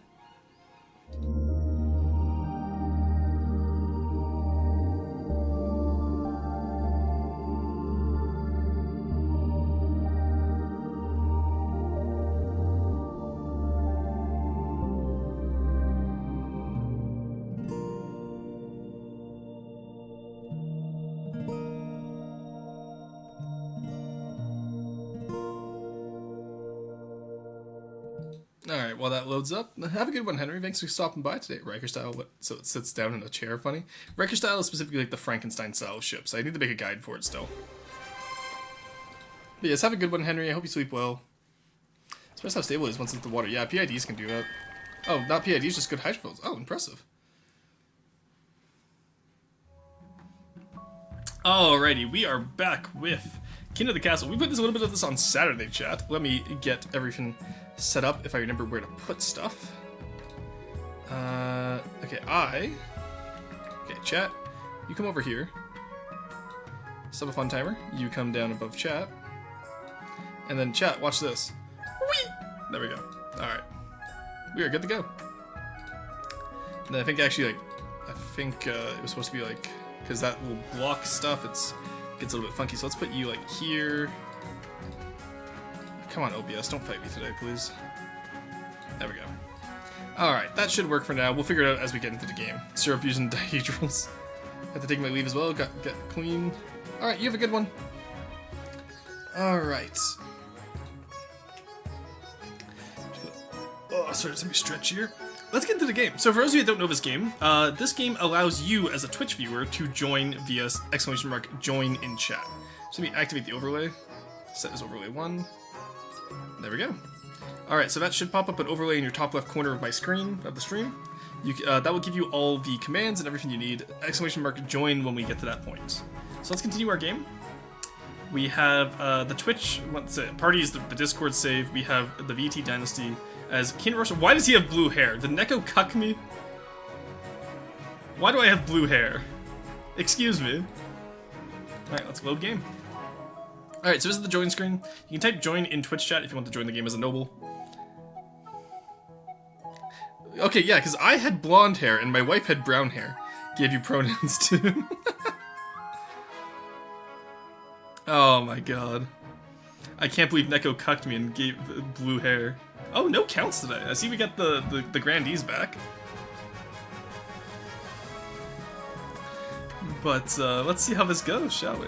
Alright, while that loads up, have a good one, Henry. Thanks for stopping by today. Riker style, so it sits down in a chair, funny. Riker style is specifically like the Frankenstein style ship, so I need to make a guide for it still. But yes, have a good one, Henry. I hope you sleep well. Surprised how stable it is once it's in the water. Yeah, PIDs can do that. Oh, not PIDs, just good hydrophones. Oh, impressive. Alrighty, we are back with King of the Castle. We put this a little bit of this on Saturday, chat. Let me get everything set up if I remember where to put stuff. Okay, chat. You come over here. Subathon timer. You come down above chat. And then chat, watch this. Whee! There we go. Alright. We are good to go. And then I think actually, like, it was supposed to be like, because that will block stuff, gets a little bit funky. So let's put you like here. Come on, OBS, don't fight me today, please. There we go. Alright, that should work for now. We'll figure it out as we get into the game. Syrup using dihedrals. Have to take my leave as well. Get clean. Alright, you have a good one. Alright. Oh, sorry, let me stretch here. Let's get into the game. So for those of you that don't know this game allows you as a Twitch viewer to join via !join in chat. So let me activate the overlay. Set as overlay 1. There we go. Alright, so that should pop up an overlay in your top left corner of my screen, of the stream. That will give you all the commands and everything you need. !join when we get to that point. So let's continue our game. We have the Twitch, party is the Discord save. We have the VT Dynasty as King Russia. Why does he have blue hair? Did Neko cuck me? Why do I have blue hair? Excuse me. Alright, let's load game. Alright, so this is the join screen. You can type join in Twitch chat if you want to join the game as a noble. Okay, yeah, because I had blonde hair and my wife had brown hair. Gave you pronouns too. Oh my god. I can't believe Neko cucked me and gave blue hair. Oh, no counts today. I see we got the grandees back. But let's see how this goes, shall we?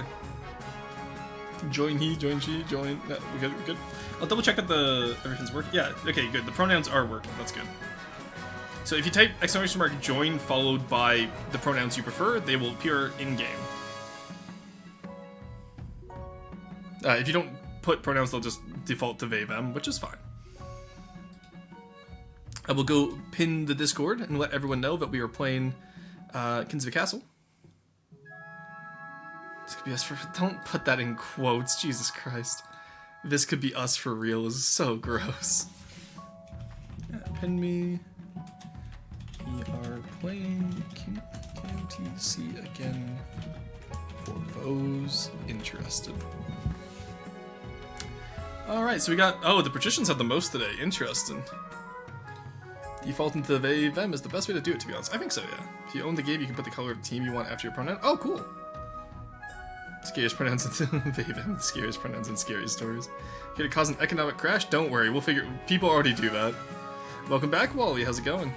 Join he, join she, join... No, we're good. I'll double check that everything's working. Yeah, okay, good. The pronouns are working. That's good. So if you type ! join followed by the pronouns you prefer, they will appear in-game. If you don't put pronouns, they'll just default to they, them, which is fine. I will go pin the Discord and let everyone know that we are playing Kings of the Castle. This could be us for... Don't put that in quotes, Jesus Christ. This could be us for real is so gross. Pin me. We are playing KOTC again for those interested. Alright, so we got... Oh, the patricians have the most today. Interesting. Defaulting to they, them is the best way to do it, to be honest. I think so, yeah. If you own the game, you can put the color of the team you want after your pronoun. Oh, cool. Scariest pronouns and they, them. Scariest pronouns and scariest stories. Here to cause an economic crash? Don't worry, we'll figure... People already do that. Welcome back, Wally. How's it going?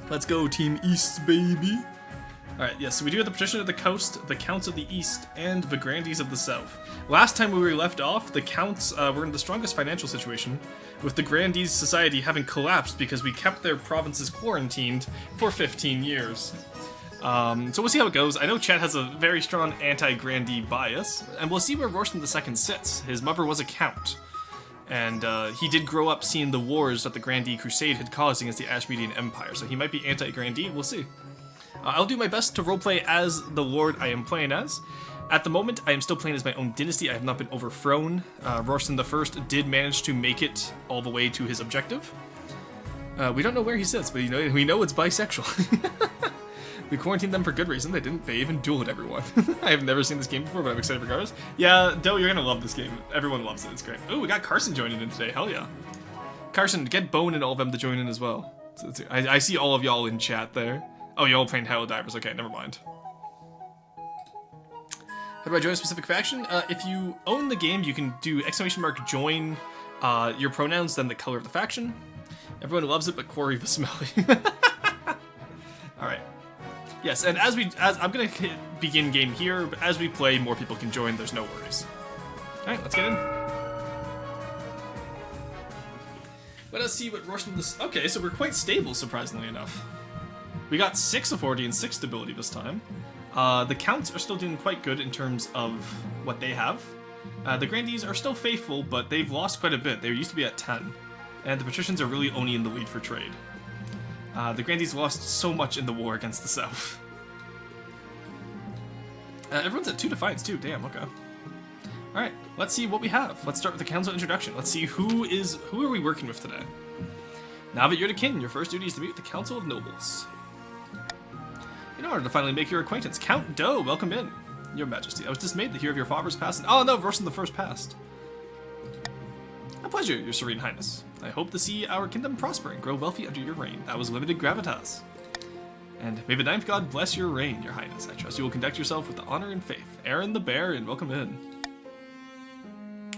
Let's go, Team East, baby. Alright, yes, so we do have the Patrician of the Coast, the Counts of the East, and the Grandees of the South. Last time we were left off, the Counts were in the strongest financial situation, with the Grandees society having collapsed because we kept their provinces quarantined for 15 years. So we'll see how it goes. I know Chet has a very strong anti-Grandee bias, and we'll see where Rorschach II sits. His mother was a Count, and he did grow up seeing the wars that the Grandee Crusade had caused against the Ashmedian Empire, so he might be anti-Grandee, we'll see. I'll do my best to roleplay as the Lord I am playing as. At the moment, I am still playing as my own dynasty. I have not been overthrown. Rorschach I did manage to make it all the way to his objective. We don't know where he sits, but we know it's bisexual. We quarantined them for good reason. They even dueled everyone. I have never seen this game before, but I'm excited regardless. Yeah, Doe, you're gonna love this game. Everyone loves it. It's great. Oh, we got Carson joining in today. Hell yeah. Carson, get Bone and all of them to join in as well. So I see all of y'all in chat there. Oh, y'all playing Hello Divers. Okay, never mind. How do I join a specific faction? If you own the game, you can do !join your pronouns, then the color of the faction. Everyone loves it, but Quarry the Smelly. Alright. Yes, and as I'm gonna begin game here, but as we play, more people can join, there's no worries. Alright, let's get in. Let us see what Rorschach this. Okay, so we're quite stable, surprisingly enough. We got 6 authority and 6 stability this time. The Counts are still doing quite good in terms of what they have. The Grandees are still faithful, but they've lost quite a bit. They used to be at 10. And the Patricians are really only in the lead for trade. The Grandees lost so much in the war against the South. Everyone's at 2 defiance too, damn, okay. Alright, let's see what we have. Let's start with the council introduction. Let's see who are we working with today. Now that you're the king, your first duty is to meet with the Council of Nobles. In order to finally make your acquaintance, Count Doe, welcome in. Your Majesty, I was dismayed to hear of your father's passing. Oh no, Rorschach I passed. A pleasure, your Serene Highness. I hope to see our kingdom prosper and grow wealthy under your reign. That was limited gravitas. And may the ninth god bless your reign, your highness. I trust you will conduct yourself with honor and faith. Aaron the Bear, and welcome in.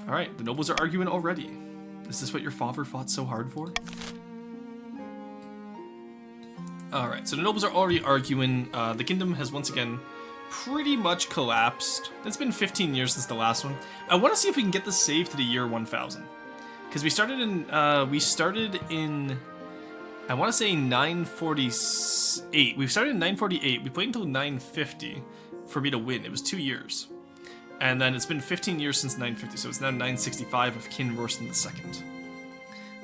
Alright, the nobles are arguing already. Is this what your father fought so hard for? Alright, so the nobles are already arguing. The kingdom has once again pretty much collapsed. It's been 15 years since the last one. I want to see if we can get this saved to the year 1000. Because we started in, I want to say 948. We started in 948. We played until 950 for me to win. It was 2 years. And then it's been 15 years since 950, so it's now 965 of Kin Rorschach II.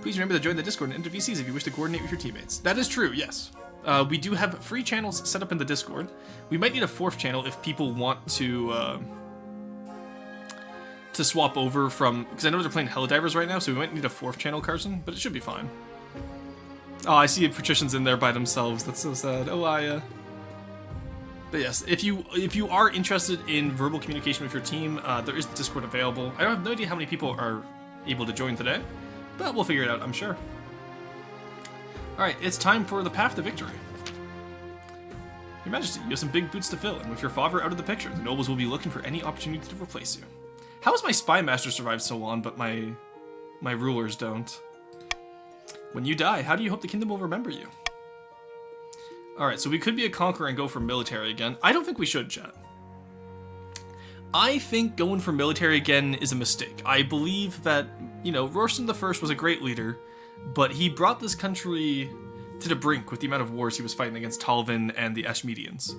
Please remember to join the Discord and enter VCs if you wish to coordinate with your teammates. That is true, yes. We do have free channels set up in the Discord. We might need a 4th channel if people want to swap over from... Because I know they're playing Helldivers right now, so we might need a 4th channel, Carson, but it should be fine. Oh, I see patricians in there by themselves. That's so sad. Oh, But yes, if you are interested in verbal communication with your team, there is the Discord available. I have no idea how many people are able to join today, But we'll figure it out, I'm sure. Alright, it's time for the path to victory. Your Majesty, you have some big boots to fill, and with your father out of the picture, the nobles will be looking for any opportunity to replace you. How has my spy master survived so long, but my rulers don't? When you die, how do you hope the kingdom will remember you? Alright, so we could be a conqueror and go for military again. I don't think we should, chat. I think going for military again is a mistake. I believe that, you know, Rostam I was a great leader, but he brought this country to the brink with the amount of wars he was fighting against Talvin and the Ashmedians.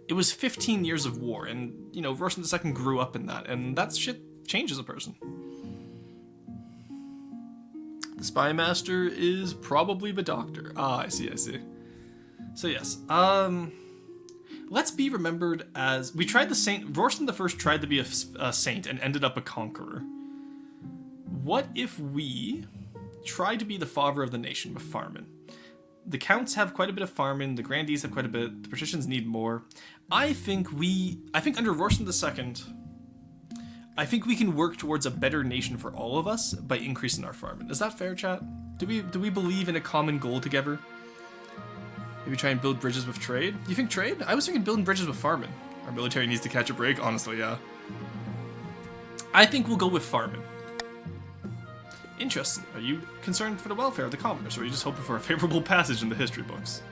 It was 15 years of war, and, you know, Rostam II grew up in that, and that shit changes a person. The spy master is probably the doctor. Ah, I see. So yes, let's be remembered as... We tried the saint... Rostam I tried to be a saint and ended up a conqueror. What if we tried to be the father of the nation with farming? The counts have quite a bit of farming, the grandees have quite a bit, the patricians need more. I think under Rostam II, I think we can work towards a better nation for all of us by increasing our farming. Is that fair, chat? Do we believe in a common goal together? Maybe try and build bridges with trade? You think trade? I was thinking building bridges with farming. Our military needs to catch a break, honestly, yeah. I think we'll go with farming. Interesting. Are you concerned for the welfare of the commoners, or are you just hoping for a favorable passage in the history books?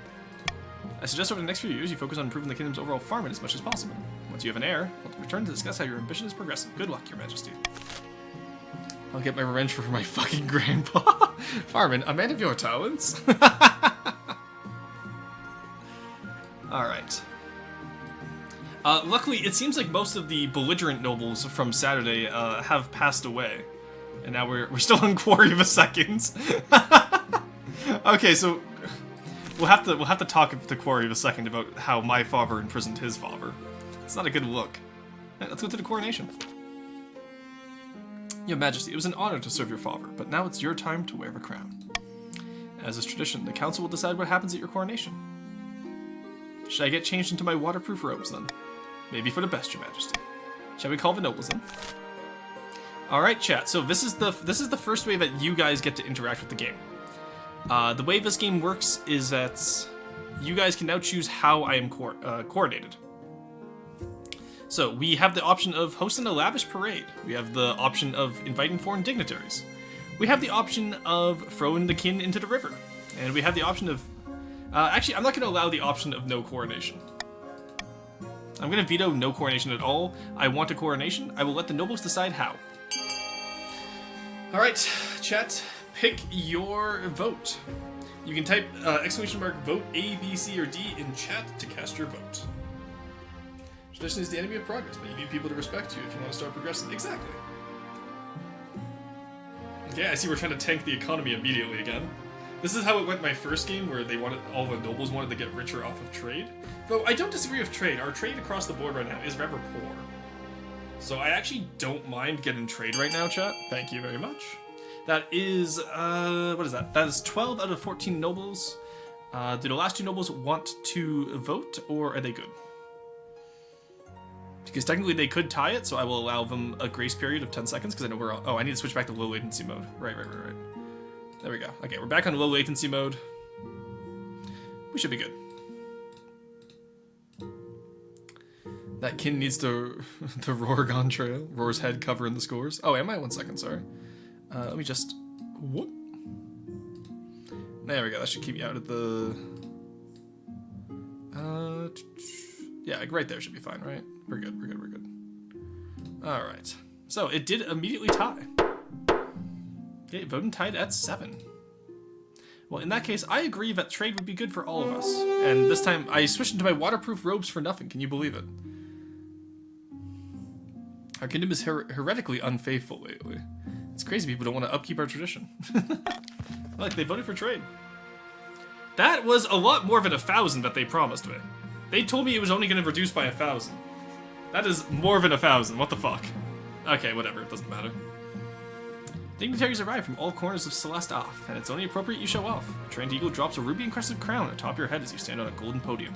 I suggest over the next few years you focus on improving the kingdom's overall farming as much as possible. Once you have an heir, we'll return to discuss how your ambition is progressing. Good luck, Your Majesty. I'll get my revenge for my fucking grandpa. Farming, a man of your talents. Alright. Luckily, it seems like most of the belligerent nobles from Saturday have passed away. And now we're still on Quarry of a Second. Okay, so we'll have to talk to Quarry of a Second about how my father imprisoned his father. It's not a good look. Right, let's go to the coronation. Your Majesty, it was an honor to serve your father, but now it's your time to wear the crown. As is tradition, the council will decide what happens at your coronation. Should I get changed into my waterproof robes then? Maybe for the best, Your Majesty. Shall we call the nobles in? Alright, chat, so this is the first way that you guys get to interact with the game. The way this game works is that you guys can now choose how I am coordinated. So, we have the option of hosting a lavish parade. We have the option of inviting foreign dignitaries. We have the option of throwing the kin into the river. And we have the option of... actually, I'm not going to allow the option of no coronation. I'm going to veto no coronation at all. I want a coronation. I will let the nobles decide how. Alright, chat, pick your vote. You can type !vote A, B, C, or D in chat to cast your vote. Tradition is the enemy of progress, but you need people to respect you if you want to start progressing. Exactly. Okay, I see we're trying to tank the economy immediately again. This is how it went my first game, where all the nobles wanted to get richer off of trade. Though I don't disagree with trade. Our trade across the board right now is rather poor. So I actually don't mind getting trade right now, chat. Thank you very much. That is, what is that? That is 12 out of 14 nobles. Do the last two nobles want to vote, or are they good? Because technically they could tie it, so I will allow them a grace period of 10 seconds, because I know we're all... Oh, I need to switch back to low latency mode. Right. There we go. Okay, we're back on low latency mode. We should be good. That kin needs the Rorgon trail. Roar's head covering the scores. Oh, am I? 1 second, sorry. Let me just... Whoop. There we go. That should keep me out of the... yeah, right there should be fine, right? We're good. Alright. So, it did immediately tie. Okay, voting tied at 7. Well, in that case, I agree that trade would be good for all of us. And this time, I switched into my waterproof robes for nothing. Can you believe it? Our kingdom is heretically unfaithful lately. It's crazy people don't want to upkeep our tradition. Look, they voted for trade. That was a lot more than 1,000 that they promised me. They told me it was only going to reduce by 1,000. That is more than 1,000. What the fuck? Okay, whatever. It doesn't matter. Dignitaries arrive from all corners of Celeste off, and it's only appropriate you show off. A trained eagle drops a ruby-encrusted crown atop your head as you stand on a golden podium.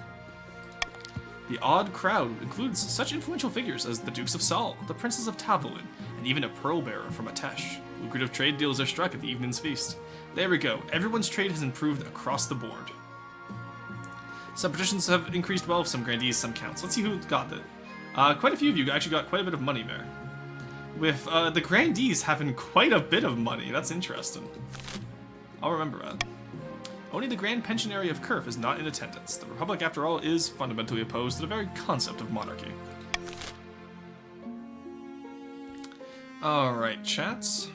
The odd crowd includes such influential figures as the Dukes of Sol, the Princes of Tavalin, and even a pearl bearer from Atesh. Lucrative trade deals are struck at the evening's feast. There we go. Everyone's trade has improved across the board. Some petitions have increased well, some grandees, some counts. Let's see who got it. Quite a few of you actually got quite a bit of money there. With the grandees having quite a bit of money. That's interesting. I'll remember that. Only the Grand Pensionary of Kerf is not in attendance. The Republic, after all, is fundamentally opposed to the very concept of monarchy. Alright, chats.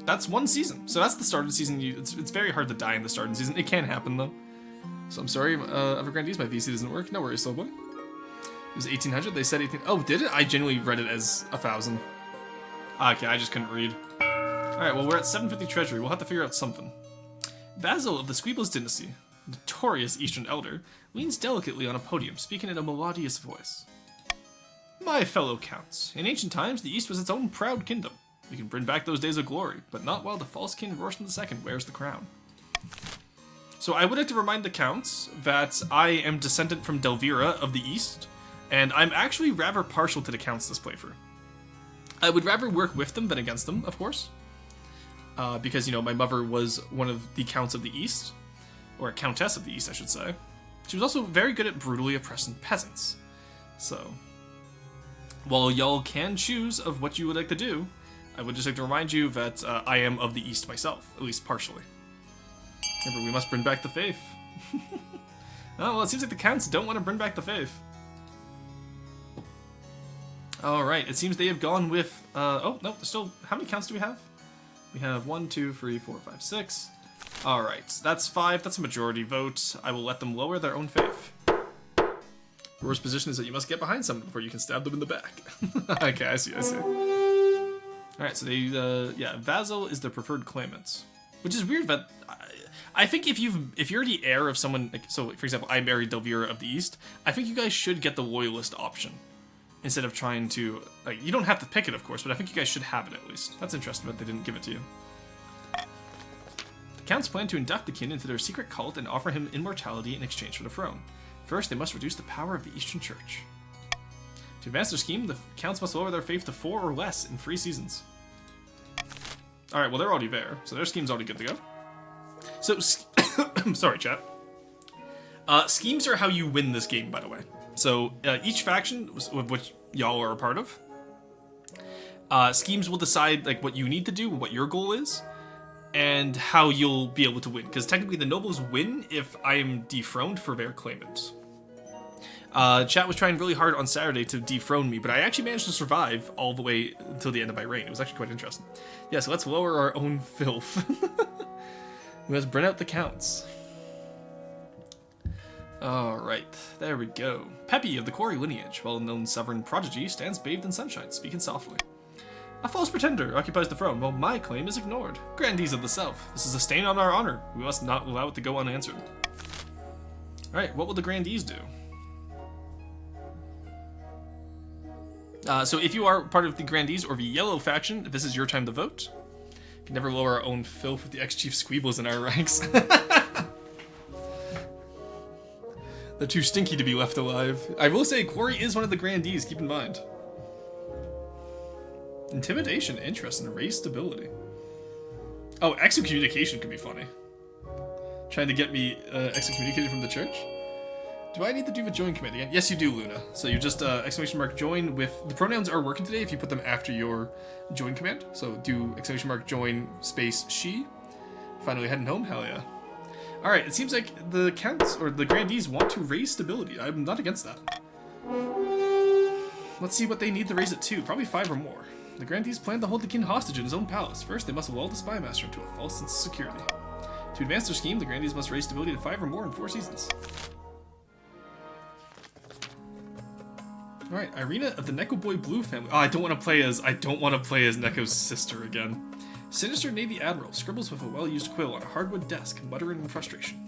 That's one season. So that's the start of the season. It's very hard to die in the start of the season. It can happen, though. So I'm sorry, Evergrandees, my VC doesn't work. No worries, slow boy. It was 1800. They said 18. Oh, did it? I genuinely read it as 1,000. Okay, I just couldn't read. Alright, well, we're at 750 treasury. We'll have to figure out something. Basil of the Squeebles dynasty, notorious Eastern elder, leans delicately on a podium, speaking in a melodious voice. My fellow counts, in ancient times, the East was its own proud kingdom. We can bring back those days of glory, but not while the false king Roshan II wears the crown. So I would like to remind the counts that I am descendant from Delvira of the East, and I'm actually rather partial to the counts this playthrough. I would rather work with them than against them, of course. Because, you know, my mother was one of the counts of the East, or a countess of the East, I should say. She was also very good at brutally oppressing peasants. So, while y'all can choose of what you would like to do, I would just like to remind you that I am of the East myself, at least partially. Remember, we must bring back the faith. Oh, well, it seems like the counts don't want to bring back the faith. Alright, it seems they have gone with, oh, no, there's still, how many counts do we have? We have 1, 2, 3, 4, 5, 6. Alright, that's 5. That's a majority vote. I will let them lower their own faith. Worst position is that you must get behind someone before you can stab them in the back. Okay, I see. Alright, so they, yeah, Vasil is their preferred claimant. Which is weird, but I think if you're the heir of someone, like, so for example, I married Delvira of the East, I think you guys should get the loyalist option. Instead of trying to, like, you don't have to pick it, of course, but I think you guys should have it at least. That's interesting, but they didn't give it to you. The counts plan to induct the king into their secret cult and offer him immortality in exchange for the throne. First, they must reduce the power of the Eastern Church. To advance their scheme, the counts must lower their faith to 4 or less in 3 seasons. Alright, well, they're already there, so their scheme's already good to go. So, sorry, chat. Schemes are how you win this game, by the way. So, each faction, of which y'all are a part of, schemes will decide, like, what you need to do, what your goal is, and how you'll be able to win. Because technically the nobles win if I am dethroned for their claimant. Chat was trying really hard on Saturday to dethrone me, but I actually managed to survive all the way until the end of my reign. It was actually quite interesting. Yeah, so let's lower our own filth. We must burn out the counts. Alright, there we go. Peppy of the Quarry lineage, well-known sovereign prodigy, stands bathed in sunshine, speaking softly. A false pretender occupies the throne, while my claim is ignored. Grandees of the South, this is a stain on our honor. We must not allow it to go unanswered. Alright, what will the grandees do? So if you are part of the grandees or the yellow faction, this is your time to vote. We can never lower our own filth with the ex-chief squeebles in our ranks. They're too stinky to be left alive. I will say, Quarry is one of the grandees, keep in mind. Intimidation, interesting. Raise stability. Oh, excommunication could be funny. Trying to get me excommunicated from the church? Do I need to do the join command again? Yes, you do, Luna. So you just exclamation mark join with... The pronouns are working today if you put them after your join command. So do exclamation mark join space she. Finally heading home? Hell yeah. Alright, it seems like the counts, or the grandees, want to raise stability. I'm not against that. Let's see what they need to raise it to. Probably 5 or more. The grandees plan to hold the king hostage in his own palace. First, they must lull the spy master into a false sense of security. To advance their scheme, the grandees must raise stability to 5 or more in 4 seasons. Alright, Irina of the Neko Boy Blue family. Oh, I don't want to play as Neko's sister again. Sinister Navy Admiral scribbles with a well-used quill on a hardwood desk, muttering in frustration.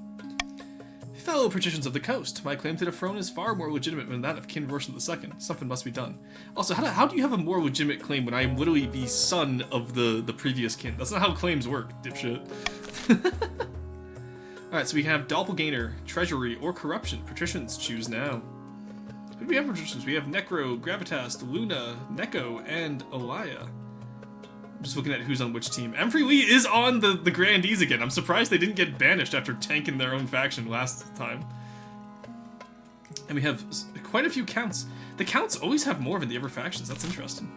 Fellow patricians of the coast, my claim to the throne is far more legitimate than that of King Roshan II. Something must be done. Also, how do you have a more legitimate claim when I am literally the son of the previous king? That's not how claims work, dipshit. Alright, so we have Doppelganger, Treasury, or Corruption. Patricians, choose now. Who do we have patricians? We have Necro, Gravitas, Luna, Neko, and Alaya. Just looking at who's on which team. Emfrey Lee is on the Grandees again. I'm surprised they didn't get banished after tanking their own faction last time. And we have quite a few counts. The counts always have more than the other factions. That's interesting.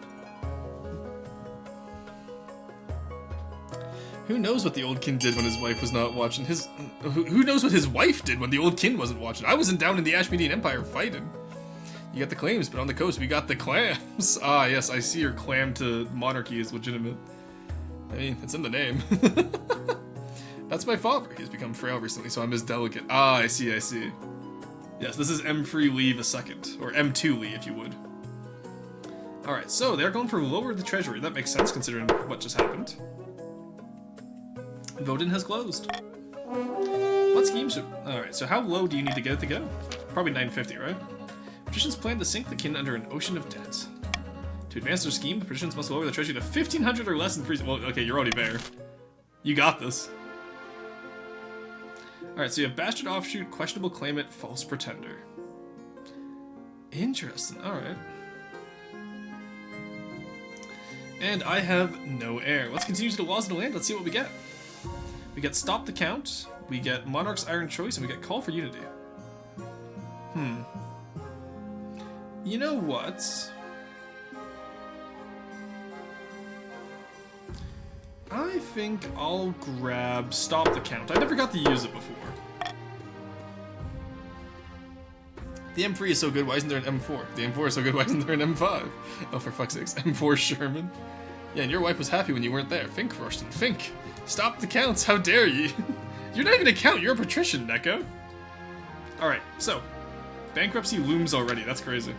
Who knows what the old kin did when his wife was not watching? Who knows what his wife did when the old kin wasn't watching? I wasn't down in the Ashmedian Empire fighting. You got the claims, but on the coast we got the clams. Ah, yes, I see your clam to monarchy is legitimate. I mean, it's in the name. That's my father. He's become frail recently, so I'm his delegate. Ah, I see, I see. Yes, this is M3 Lee II, or M2 Lee, if you would. Alright, so they're going for lower the treasury. That makes sense considering what just happened. Voting has closed. What scheme should... Alright, so how low do you need to get it to go? Probably 950, right? Patricians plan to sink the kin under an ocean of debt. To advance their scheme, the patricians must lower the treasury to 1,500 or less in freezing. Well, okay, you're already there. You got this. Alright, so you have Bastard Offshoot, Questionable Claimant, False Pretender. Interesting, alright. And I have no heir. Let's continue to the laws of the land, let's see what we get. We get Stop the Count, we get Monarch's Iron Choice, and we get Call for Unity. You know what? I think I'll grab Stop the Count. I never got to use it before. The M3 is so good, why isn't there an M4? The M4 is so good, why isn't there an M5? Oh, for fuck's sakes, M4 Sherman. Yeah, and your wife was happy when you weren't there. Think, Rorston, think. Stop the counts, how dare ye? You're not even a count, you're a patrician, Neko. Alright, so. Bankruptcy looms already, that's crazy.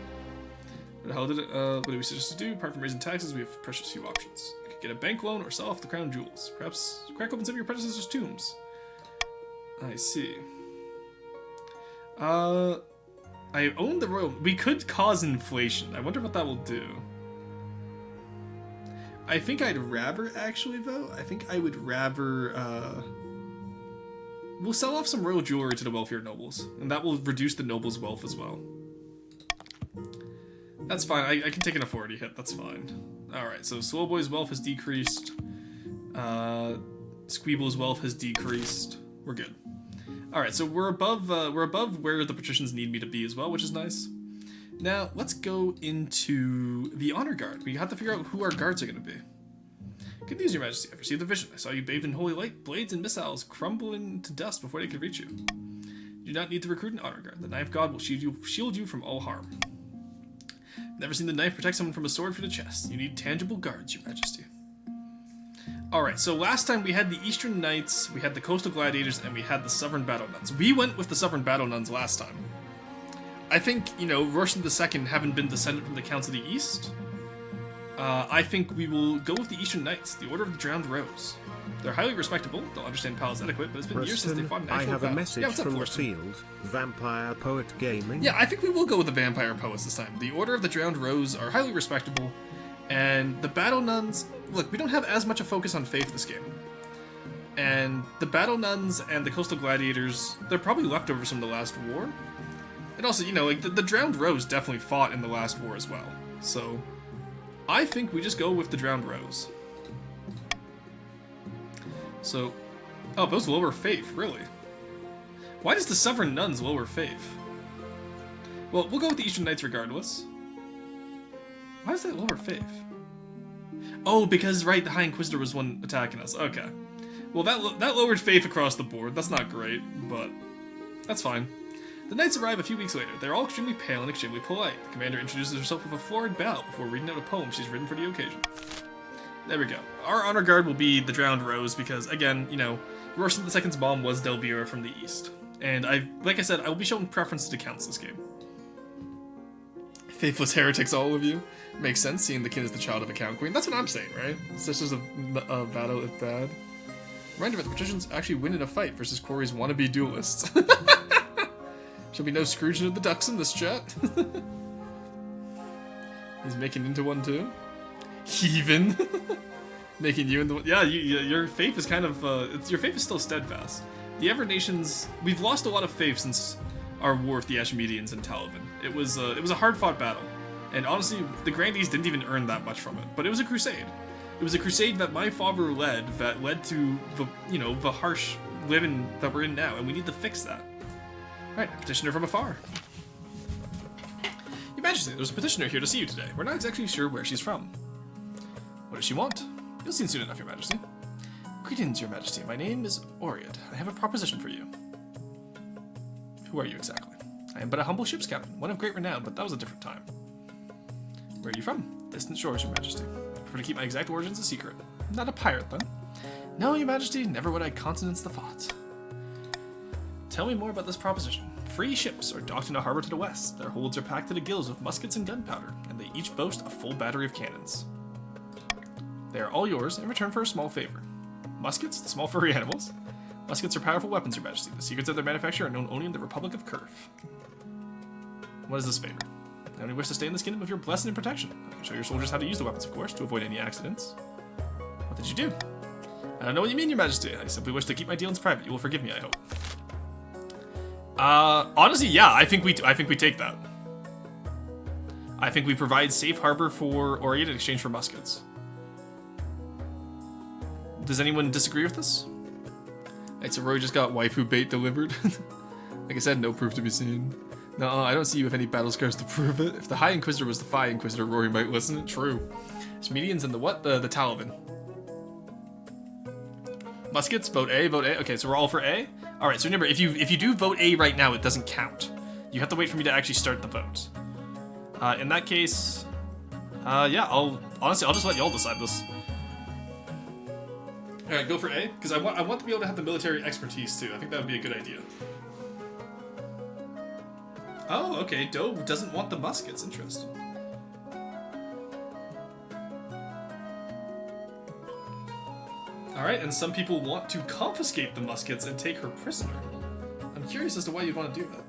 What the hell did it, what do we suggest to do? Apart from raising taxes, we have precious few options. We could get a bank loan or sell off the crown jewels. Perhaps crack open some of your predecessors' tombs. I see. I own the royal... We could cause inflation. I wonder what that will do. I think I'd rather, actually, though. I think I would rather, we'll sell off some royal jewelry to the wealthier nobles, and that will reduce the nobles' wealth as well. That's fine. I can take an authority hit. That's fine. Alright, so Swellboy's wealth has decreased. Squeeble's wealth has decreased. We're good. Alright, so we're above where the patricians need me to be as well, which is nice. Now, let's go into the honor guard. We have to figure out who our guards are going to be. Good news, Your Majesty. I've received a vision. I saw you bathed in holy light, blades and missiles crumbling to dust before they could reach you. You do not need to recruit an honor guard. The knife god will shield you from all harm. Never seen the knife protect someone from a sword through the chest. You need tangible guards, Your Majesty. Alright, so last time we had the Eastern Knights, we had the Coastal Gladiators, and we had the Sovereign Battle Nuns. We went with the Sovereign Battle Nuns last time. I think, you know, Roshan II having been descended from the Counts of the East, I think we will go with the Eastern Knights, the Order of the Drowned Rose. They're highly respectable, they'll understand palace etiquette, but it's been years since they fought an actual battle. I have a message from the field, Vampire Poet Gaming. Yeah, I think we will go with the Vampire Poets this time. The Order of the Drowned Rose are highly respectable, and the Battle Nuns, look, we don't have as much a focus on faith this game. And the Battle Nuns and the Coastal Gladiators, they're probably leftovers from the last war. And also, you know, like, the Drowned Rose definitely fought in the last war as well. So, I think we just go with the Drowned Rose. So, oh, those lower faith, really? Why does the Sovereign Nuns lower faith? Well, we'll go with the Eastern Knights regardless. Why does that lower faith? Oh, because, right, the High Inquisitor was one attacking us. Okay. Well, that lowered faith across the board. That's not great, but that's fine. The knights arrive a few weeks later. They're all extremely pale and extremely polite. The commander introduces herself with a florid bow before reading out a poem she's written for the occasion. There we go. Our honor guard will be the Drowned Rose because, again, you know, Roshan II's mom was Delvira from the east. And like I said, I will be showing preference to the counts this game. Faithless heretics, all of you. Makes sense, seeing the kin is the child of a count queen. That's what I'm saying, right? Sisters of battle if bad. Reminder that the patricians actually win in a fight versus Corey's wannabe duelists. There'll be no Scrooge of the ducks in this chat. He's making into one too. Heathen. Making you into one. Yeah, your faith is kind of, your faith is still steadfast. The Ever Nations, we've lost a lot of faith since our war with the Ashmedians in Talavin. It was a hard-fought battle. And honestly, the Grandees didn't even earn that much from it. But it was a crusade. It was a crusade that my father led that led to the, the harsh living that we're in now, and we need to fix that. Alright, a petitioner from afar. Your Majesty, there's a petitioner here to see you today. We're not exactly sure where she's from. What does she want? You'll see soon enough, Your Majesty. Greetings, Your Majesty. My name is Oriad. I have a proposition for you. Who are you exactly? I am but a humble ship's captain, one of great renown, but that was a different time. Where are you from? Distant shores, Your Majesty. I prefer to keep my exact origins a secret. Not a pirate, then? No, Your Majesty, never would I countenance the thought. Tell me more about this proposition. Free ships are docked in a harbor to the west. Their holds are packed to the gills with muskets and gunpowder, and they each boast a full battery of cannons. They are all yours in return for a small favor. Muskets, the small furry animals. Muskets are powerful weapons, Your Majesty. The secrets of their manufacture are known only in the Republic of Curve. What is this favor? I only wish to stay in this kingdom of your blessing and protection. I can show your soldiers how to use the weapons, of course, to avoid any accidents. What did you do? I don't know what you mean, Your Majesty. I simply wish to keep my dealings private. You will forgive me, I hope. Honestly, yeah, I think we take that. I think we provide safe harbor for Oriad in exchange for muskets. Does anyone disagree with this? Alright, so Roy just got waifu bait delivered. Like I said, no proof to be seen. No, I don't see you with any battle scars to prove it. If the High Inquisitor was the Phi Inquisitor, Rory might listen. True. It's medians and the what? The Talavin. Muskets, vote A, vote A. Okay, so we're all for A? Alright, so remember, if you do vote A right now, it doesn't count. You have to wait for me to actually start the vote. In that case, yeah, honestly, I'll just let y'all decide this. Alright, go for A, because I want to be able to have the military expertise too. I think that would be a good idea. Oh, okay, Doe doesn't want the muskets, interesting. Alright, and some people want to confiscate the muskets and take her prisoner. I'm curious as to why you'd want to do that.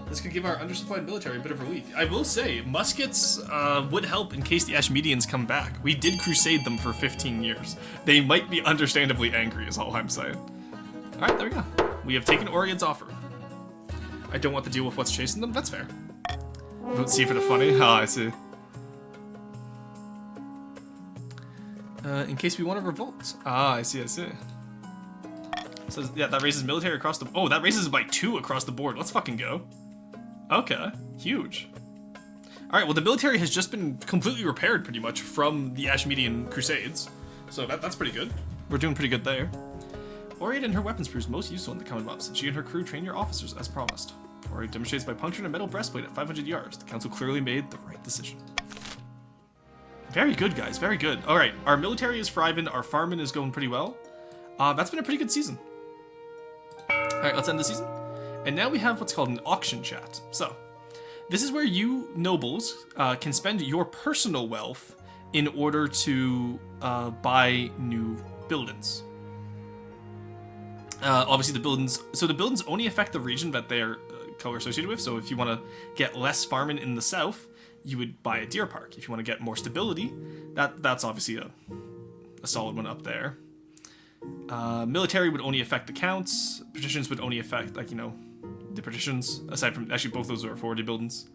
This could give our undersupplied military a bit of relief. I will say, muskets would help in case the Ashmedians come back. We did crusade them for 15 years. They might be understandably angry, is all I'm saying. Alright, there we go. We have taken Oriad's offer. I don't want to deal with what's chasing them, that's fair. Vote C for the funny? Ah, I see. In case we want to revolt. Ah, I see, I see. So, yeah, that raises military across the... Oh, that raises it by 2 across the board. Let's fucking go. Okay, huge. Alright, well, the military has just been completely repaired, pretty much, from the Ashmedian Crusades. So that's pretty good. We're doing pretty good there. Oriad and her weapons proves most useful in the coming months, and she and her crew train your officers as promised. Oriad demonstrates by puncturing a metal breastplate at 500 yards. The council clearly made the right decision. Very good, guys. Very good. All right, our military is thriving. Our farming is going pretty well. That's been a pretty good season. All right, let's end the season. And now we have what's called an auction chat. So, this is where you nobles can spend your personal wealth in order to buy new buildings. Obviously, the buildings only affect the region that they're color associated with. So, if you want to get less farming in the south, you would buy a deer park. If you want to get more stability, that's obviously a solid one up there. Military would only affect the counts. Patricians would only affect, like, the patricians, aside from, actually both those are authority buildings.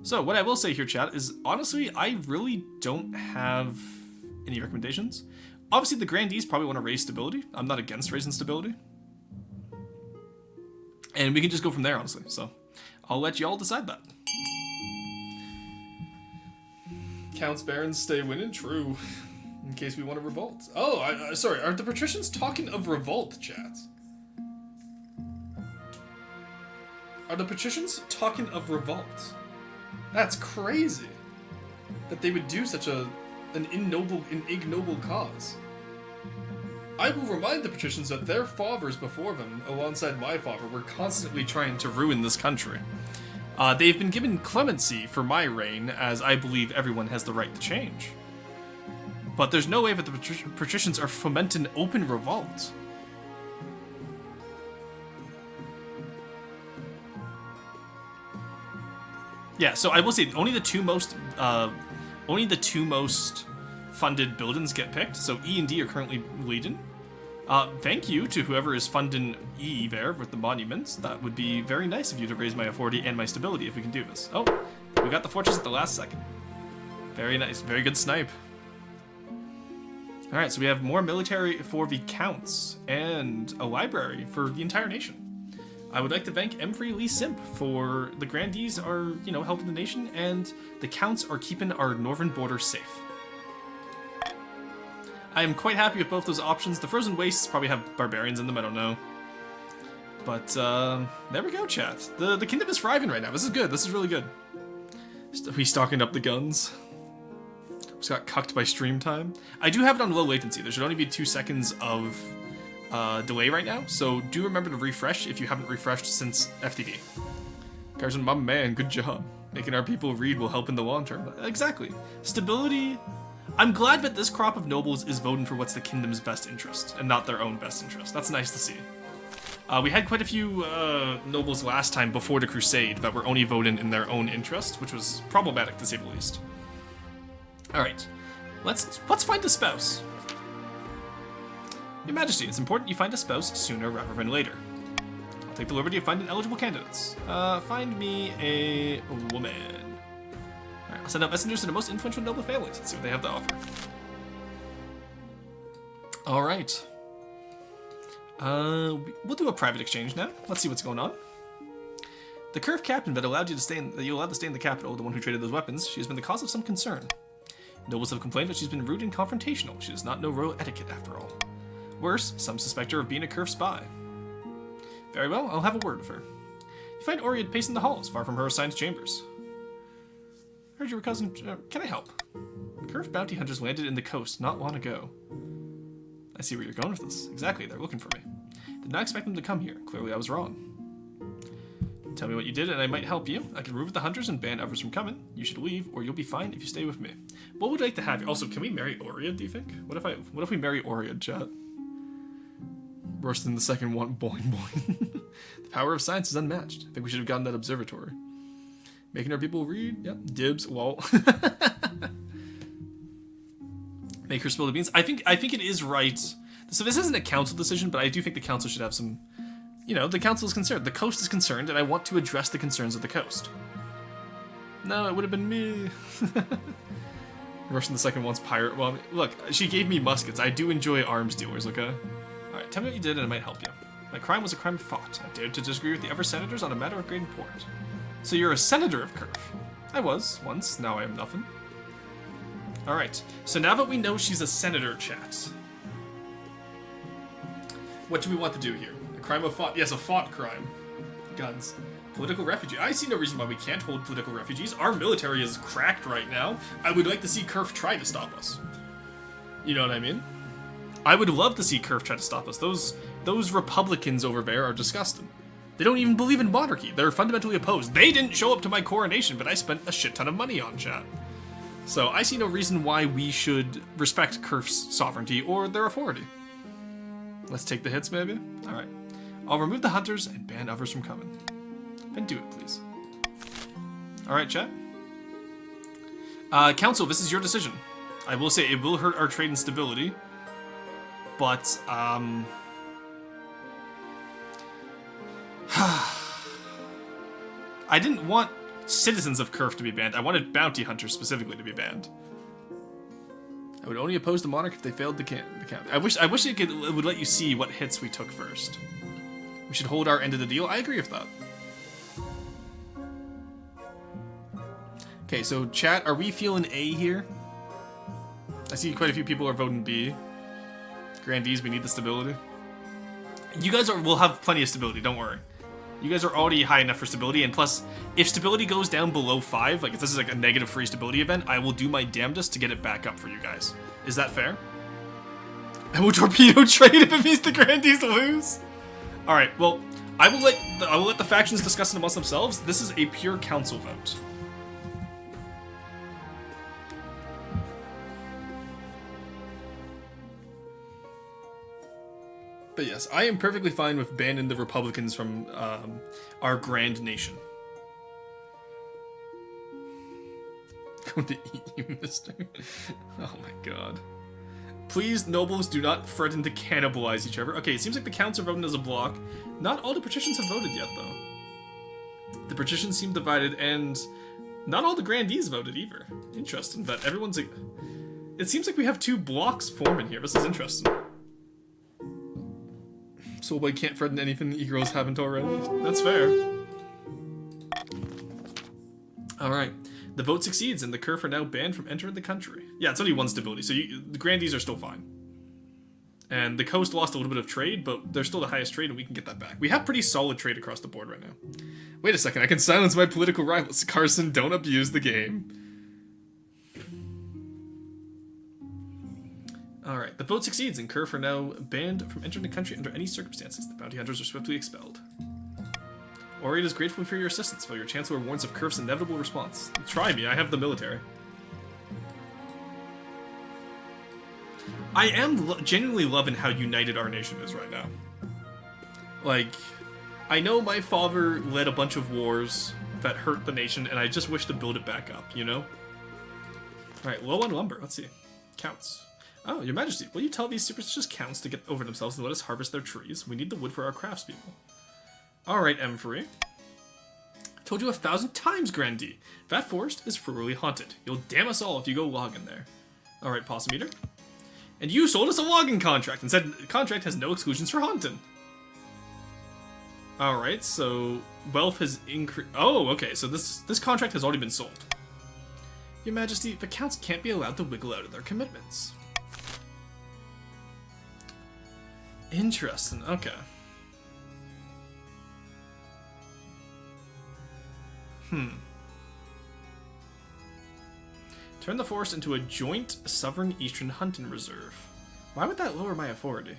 So what I will say here, chat, is honestly, I really don't have any recommendations. Obviously, the grandees probably want to raise stability. I'm not against raising stability. And we can just go from there, honestly. So I'll let y'all decide that. Counts, barons stay winning? True. In case we want to revolt. Oh, sorry, are the patricians talking of revolt, chat? Are the patricians talking of revolt? That's crazy. That they would do such an ignoble cause. I will remind the patricians that their fathers before them, alongside my father, were constantly trying to ruin this country. They've been given clemency for my reign, as I believe everyone has the right to change. But there's no way that the patricians are fomenting open revolt. Yeah, so I will say only the two most funded buildings get picked. So E and D are currently leading. Thank you to whoever is funding E there with the monuments. That would be very nice of you to raise my authority and my stability if we can do this. Oh, we got the fortress at the last second. Very nice, very good snipe. Alright, so we have more military for the counts, and a library for the entire nation. I would like to thank Emfrey Lee Simp for the grandees are, you know, helping the nation, and the counts are keeping our northern border safe. I am quite happy with both those options. The Frozen Wastes probably have barbarians in them, I don't know. But, there we go, chat. The kingdom is thriving right now. This is good. This is really good. We stocking up the guns. Just got cucked by stream time. I do have it on low latency. There should only be 2 seconds of delay right now, so do remember to refresh if you haven't refreshed since FTD. Carson, my man, good job. Making our people read will help in the long term. Exactly. Stability. I'm glad that this crop of nobles is voting for what's the kingdom's best interest, and not their own best interest. That's nice to see. We had quite a few nobles last time before the Crusade that were only voting in their own interest, which was problematic to say the least. Alright, let's find a spouse. Your Majesty, it's important you find a spouse sooner rather than later. I'll take the liberty of finding eligible candidates. Find me a woman. Alright, I'll send out messengers to the most influential noble families. Let's see what they have to offer. Alright. We'll do a private exchange now. Let's see what's going on. The curved captain that allowed you to stay in, the capital, the one who traded those weapons, she has been the cause of some concern. Nobles have complained that she's been rude and confrontational. She does not know royal etiquette after all. Worse, some suspect her of being a curved spy. Very well, I'll have a word with her. You find Oriad pacing the halls, far from her assigned chambers. Heard you were cousin. Can I help? Curved bounty hunters landed in the coast not long ago. I see where you're going with this. Exactly, they're looking for me. Did not expect them to come here. Clearly I was wrong. Tell me what you did and I might help you. I can remove the hunters and ban others from coming. You should leave, or you'll be fine if you stay with me. What would I like to have? Also, can we marry Oriad, do you think? What if we marry Oriad, chat? Worse than the second one, boing boing. The power of science is unmatched. I think we should have gotten that observatory. Making our people read? Yep. Dibs, lol. Make her spill the beans. I think it is right. So this isn't a council decision, but I do think the council should have some... You know, the council is concerned. The coast is concerned, and I want to address the concerns of the coast. No, it would have been me. Russian the second one's pirate. Well, look, she gave me muskets. I do enjoy arms dealers, okay? Alright, tell me what you did and I might help you. My crime was a crime of thought. I dared to disagree with the other senators on a matter of great import. So you're a senator of Curve. I was, once. Now I am nothing. Alright, so now that we know she's a senator, chat. What do we want to do here? A crime of thought? Yes, a thought crime. Guns. Political refugee. I see no reason why we can't hold political refugees. Our military is cracked right now. I would like to see Curve try to stop us. You know what I mean? I would love to see Curve try to stop us. Those Republicans over there are disgusting. They don't even believe in monarchy. They're fundamentally opposed. They didn't show up to my coronation, but I spent a shit ton of money on chat. So I see no reason why we should respect Curve's sovereignty or their authority. Let's take the hits, maybe? Alright. I'll remove the hunters and ban others from coming. Then do it, please. Alright, chat. Council, this is your decision. I will say it will hurt our trade and stability. But, I didn't want citizens of Curve to be banned. I wanted bounty hunters specifically to be banned. I would only oppose the monarch if they failed the count. I wish it would let you see what hits we took first. We should hold our end of the deal. I agree with that. Okay, so chat, are we feeling A here? I see quite a few people are voting B. Grandees, we need the stability. You guys will have plenty of stability, don't worry. You guys are already high enough for stability, and plus, if stability goes down below 5, like if this is like a negative free stability event, I will do my damnedest to get it back up for you guys. Is that fair? I will torpedo trade if it means the Grandees lose. Alright, well, I will let the factions discuss it amongst themselves. This is a pure council vote. But yes, I am perfectly fine with banning the Republicans from our grand nation. Going to eat you, mister. Oh my god. Please, nobles, do not threaten to cannibalize each other. Okay, it seems like the counts are voting as a block. Not all the patricians have voted yet, though. The patricians seem divided, and not all the grandees voted either. Interesting, but everyone's... It seems like we have 2 blocks forming here. This is interesting. Soulboy can't threaten anything the e-girls haven't already. That's fair. Alright. The vote succeeds, and the Kerf are now banned from entering the country. Yeah, it's only 1 stability, so the Grandies are still fine. And the coast lost a little bit of trade, but they're still the highest trade, and we can get that back. We have pretty solid trade across the board right now. Wait a second, I can silence my political rivals. Carson, don't abuse the game. Alright, the vote succeeds, and Kerf are now banned from entering the country under any circumstances. The bounty hunters are swiftly expelled. Oriat is grateful for your assistance, while your Chancellor warns of Kerf's inevitable response. Try me, I have the military. I am genuinely loving how united our nation is right now. Like, I know my father led a bunch of wars that hurt the nation, and I just wish to build it back up, you know? Alright, low on lumber, let's see. Counts. Oh, Your Majesty, will you tell these superstitious counts to get over themselves and let us harvest their trees? We need the wood for our craftspeople. Alright, M3. I've told you 1,000 times, Grandee. That forest is thoroughly haunted. You'll damn us all if you go log in there. Alright, Possum Eater. And you sold us a logging contract and said the contract has no exclusions for haunting. Alright, so wealth has increased. Oh, okay, so this contract has already been sold. Your Majesty, the counts can't be allowed to wiggle out of their commitments. Interesting, okay. Turn the forest into a joint Sovereign Eastern Hunting Reserve. Why would that lower my authority?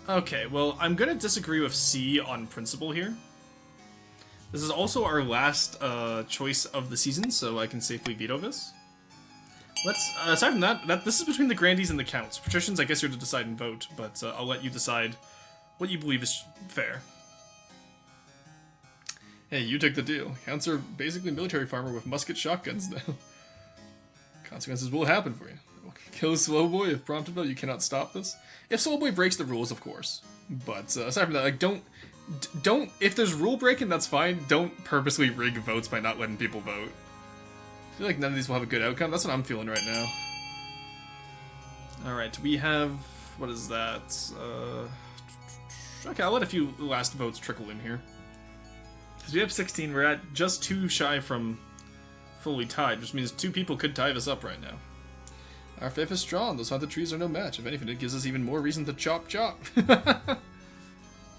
Okay, well, I'm gonna disagree with C on principle here. This is also our last choice of the season, so I can safely veto this. Let's, aside from that, this is between the Grandies and the Counts. Patricians, I guess you're to decide and vote, but I'll let you decide what you believe is fair. Hey, you took the deal. Counts are basically military farmer with musket shotguns now. Consequences will happen for you. Kill Slowboy if prompted, but you cannot stop this. If Slowboy breaks the rules, of course. But aside from that, like, don't. If there's rule breaking, that's fine. Don't purposely rig votes by not letting people vote. I feel like none of these will have a good outcome. That's what I'm feeling right now. Alright, we have... what is that? Okay, I'll let a few last votes trickle in here. Because we have 16, we're at just 2 shy from fully tied, which means 2 people could tie this up right now. Our faith is strong, those haunted trees are no match. If anything, it gives us even more reason to chop chop.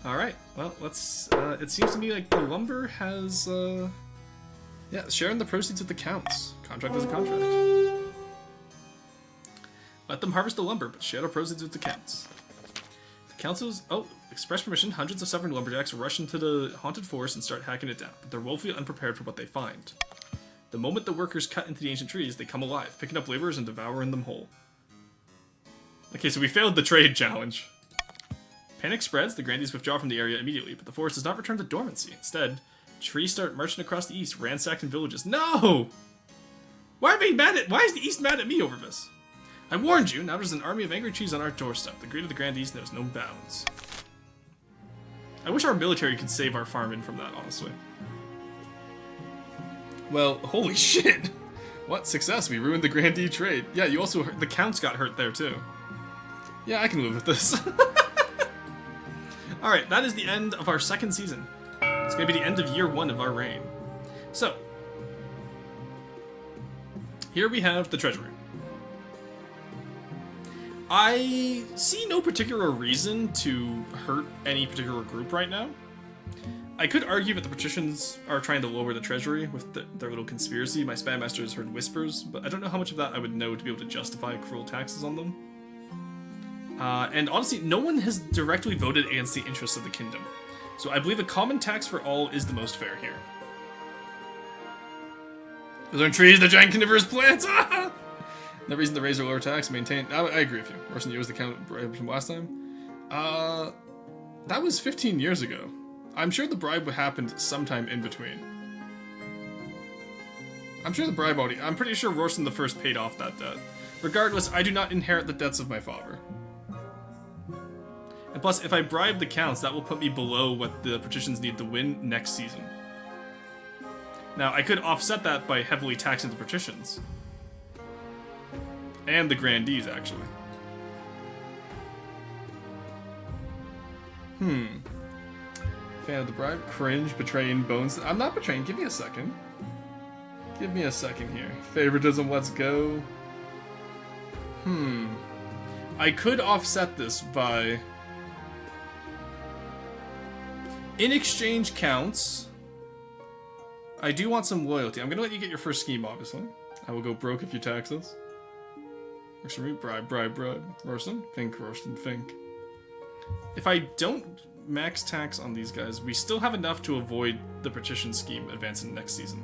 Alright, well, let's, it seems to me like the lumber has, yeah, sharing the proceeds with the Counts. Contract is a contract. Let them harvest the lumber, but share the proceeds with the Counts. The Council's, express permission, hundreds of Sovereign lumberjacks rush into the haunted forest and start hacking it down, but they're woefully unprepared for what they find. The moment the workers cut into the ancient trees, they come alive, picking up laborers and devouring them whole. Okay, so we failed the trade challenge. Panic spreads, the Grandies withdraw from the area immediately, but the forest does not return to dormancy. Instead, trees start marching across the east, ransacking villages. No! Why is the east mad at me over this? I warned you, now there's an army of angry trees on our doorstep. The greed of the Grandies knows no bounds. I wish our military could save our farming from that, honestly. Well, holy shit! What success, we ruined the Grandee trade. Yeah, you also hurt, the Counts got hurt there too. Yeah, I can live with this. Alright, that is the end of our 2nd season. It's gonna be the end of year 1 of our reign. So, here we have the treasury. I see no particular reason to hurt any particular group right now. I could argue that the patricians are trying to lower the treasury with their little conspiracy. My spam master has heard whispers, but I don't know how much of that I would know to be able to justify cruel taxes on them. And honestly, no one has directly voted against the interests of the kingdom. So I believe a common tax for all is the most fair here. Those aren't trees, the giant carnivorous plants! No reason to raise or lower tax, maintain... I agree with you. Worse than you was the count from last time. That was 15 years ago. I'm sure the bribe happened sometime in between. I'm sure the bribe already... I'm pretty sure Rorson the First paid off that debt. Regardless, I do not inherit the debts of my father. And plus, if I bribe the Counts, that will put me below what the patricians need to win next season. Now, I could offset that by heavily taxing the patricians. And the grandees, actually. Fan of the bribe? Cringe, betraying, bones. I'm not betraying. Give me a second. Give me a second here. Favoritism, let's go. I could offset this by... In exchange counts. I do want some loyalty. I'm gonna let you get your first scheme, obviously. I will go broke if you tax us. Mercenary, bribe, bribe, bribe. Roastin, Fink, Roastin, Fink. If I don't max tax on these guys, we still have enough to avoid the patrician scheme advancing next season.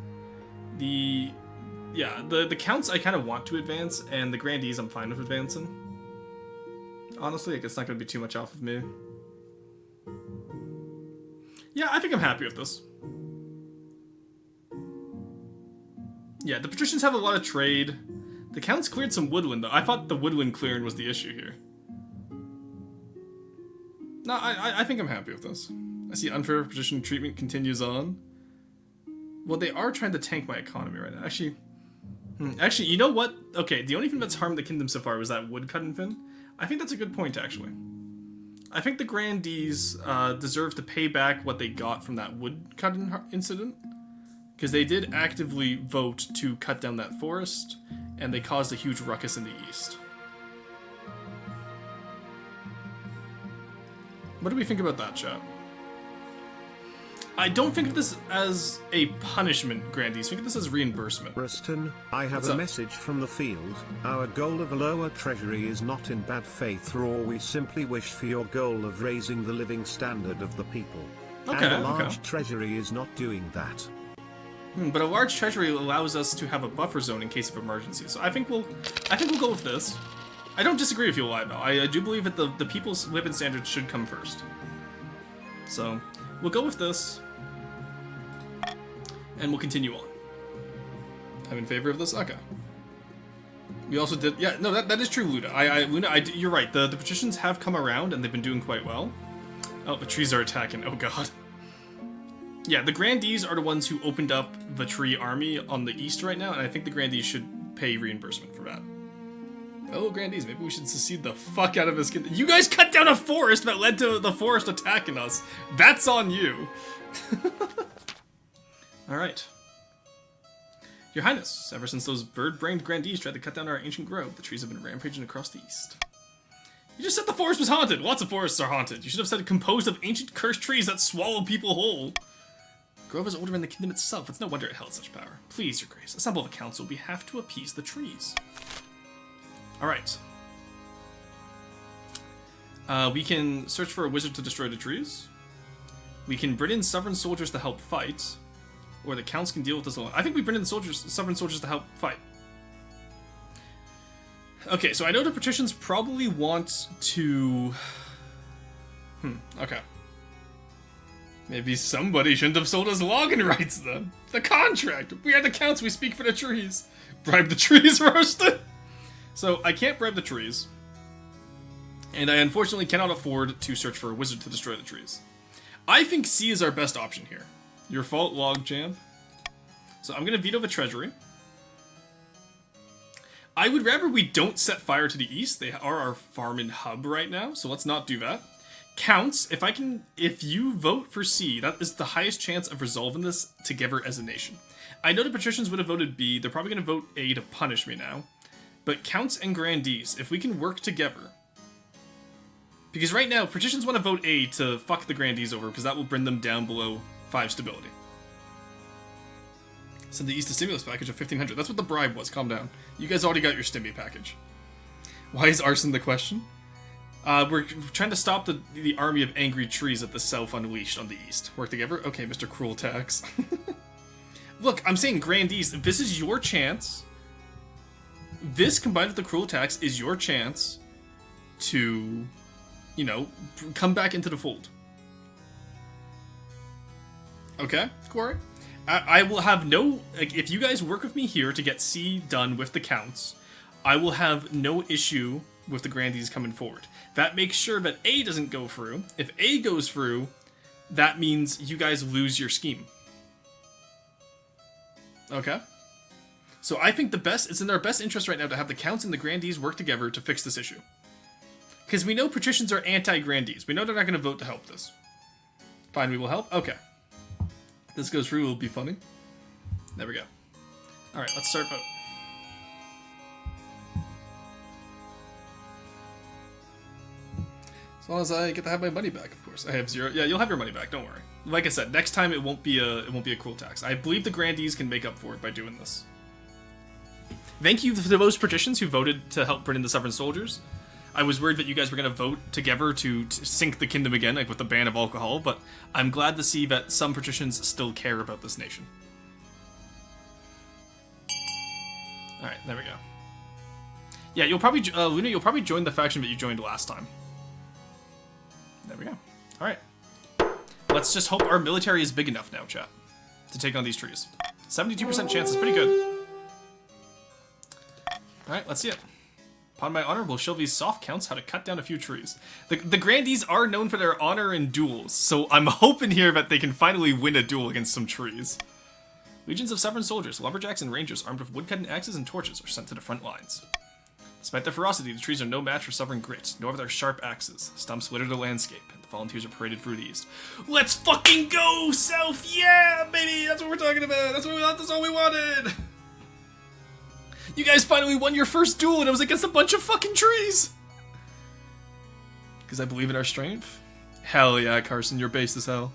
The counts I kind of want to advance, and the grandees I'm fine with advancing. Honestly, like, it's not going to be too much off of me. Yeah, I think I'm happy with this. Yeah, the patricians have a lot of trade. The counts cleared some woodland, though. I thought the woodland clearing was the issue here. No, I think I'm happy with this. I see unfair patrician treatment continues on. Well, they are trying to tank my economy right now. Actually, you know what? Okay, the only thing that's harmed the kingdom so far was that woodcutting fin. I think that's a good point, actually. I think the grandees deserve to pay back what they got from that woodcutting incident. Because they did actively vote to cut down that forest, and they caused a huge ruckus in the east. What do we think about that, chat? I don't think of this as a punishment, grandees. Think of this as reimbursement. Rustin, I have a message from the field. Our goal of a lower treasury is not in bad faith, or we simply wish for your goal of raising the living standard of the people. Okay, and a large treasury is not doing that. But a large treasury allows us to have a buffer zone in case of emergency. So I think we'll go with this. I don't disagree with you, Live. I do believe that the people's living standards should come first. So we'll go with this, and we'll continue on. I'm in favor of this. Okay. We also did, yeah. No, that is true, Luna. Luna, you're right. The patricians have come around, and they've been doing quite well. Oh, the trees are attacking. Oh god. Yeah, the grandees are the ones who opened up the tree army on the east right now, and I think the grandees should pay reimbursement for that. Oh, grandees, maybe we should secede the fuck out of this. You guys cut down a forest that led to the forest attacking us. That's on you. Alright. Your Highness, ever since those bird-brained grandees tried to cut down our ancient grove, the trees have been rampaging across the east. You just said the forest was haunted. Lots of forests are haunted. You should have said composed of ancient cursed trees that swallow people whole. Grove is older than the kingdom itself. It's no wonder it held such power. Please, your grace, assemble the council. We have to appease the trees. Alright. We can search for a wizard to destroy the trees. We can bring in sovereign soldiers to help fight. Or the counts can deal with this alone. I think we bring in sovereign soldiers to help fight. Okay, so I know the patricians probably want to... okay. Maybe somebody shouldn't have sold us logging rights then. The contract! We are the counts, we speak for the trees. Bribe the trees, roasted! So, I can't bribe the trees. And I unfortunately cannot afford to search for a wizard to destroy the trees. I think C is our best option here. Your fault, Logjam. So I'm gonna veto the treasury. I would rather we don't set fire to the east. They are our farming hub right now, so let's not do that. Counts, if you vote for C, that is the highest chance of resolving this together as a nation. I know the patricians would have voted B, they're probably gonna vote A to punish me now. But counts and grandees, if we can work together. Because right now, patricians want to vote A to fuck the grandees over, because that will bring them down below 5 stability. Send the East a stimulus package of 1,500. That's what the bribe was, calm down. You guys already got your stimmy package. Why is arson the question? We're trying to stop the army of angry trees at the south unleashed on the east. Work together? Okay, Mr. Cruel Tax. Look, I'm saying grandees, this is your chance. This, combined with the cruel tax, is your chance to, you know, come back into the fold. Okay, Corey? I will have no... Like, if you guys work with me here to get C done with the counts, I will have no issue with the grandees coming forward. That makes sure that A doesn't go through. If A goes through, that means you guys lose your scheme. Okay. So I think it's in their best interest right now to have the counts and the grandees work together to fix this issue. Because we know patricians are anti-grandees. We know they're not going to vote to help this. Fine, we will help? Okay. If this goes through, it'll be funny. There we go. Alright, let's start vote. As long as I get to have my money back, of course. I have 0. Yeah, you'll have your money back, don't worry. Like I said, next time it won't be a cruel tax. I believe the grandees can make up for it by doing this. Thank you to those patricians who voted to help bring in the Sovereign Soldiers. I was worried that you guys were going to vote together to sink the kingdom again, like with the ban of alcohol, but I'm glad to see that some patricians still care about this nation. Alright, there we go. Yeah, you'll probably, Luna, you'll probably join the faction that you joined last time. There we go. Alright. Let's just hope our military is big enough now, chat, to take on these trees. 72% chance is pretty good. Alright, let's see it. Upon my honor, we'll show these soft counts how to cut down a few trees. The grandees are known for their honor in duels, so I'm hoping here that they can finally win a duel against some trees. Legions of Sovereign Soldiers, lumberjacks, and rangers armed with woodcutting axes and torches are sent to the front lines. Despite their ferocity, the trees are no match for Sovereign grit, nor their sharp axes. Stumps litter the landscape, and the volunteers are paraded through these. Let's fucking go, South! Yeah, baby! That's what we're talking about! That's what we want! That's all we wanted! You guys finally won your first duel, and it was against a bunch of fucking trees! Because I believe in our strength? Hell yeah, Carson, you're based as hell.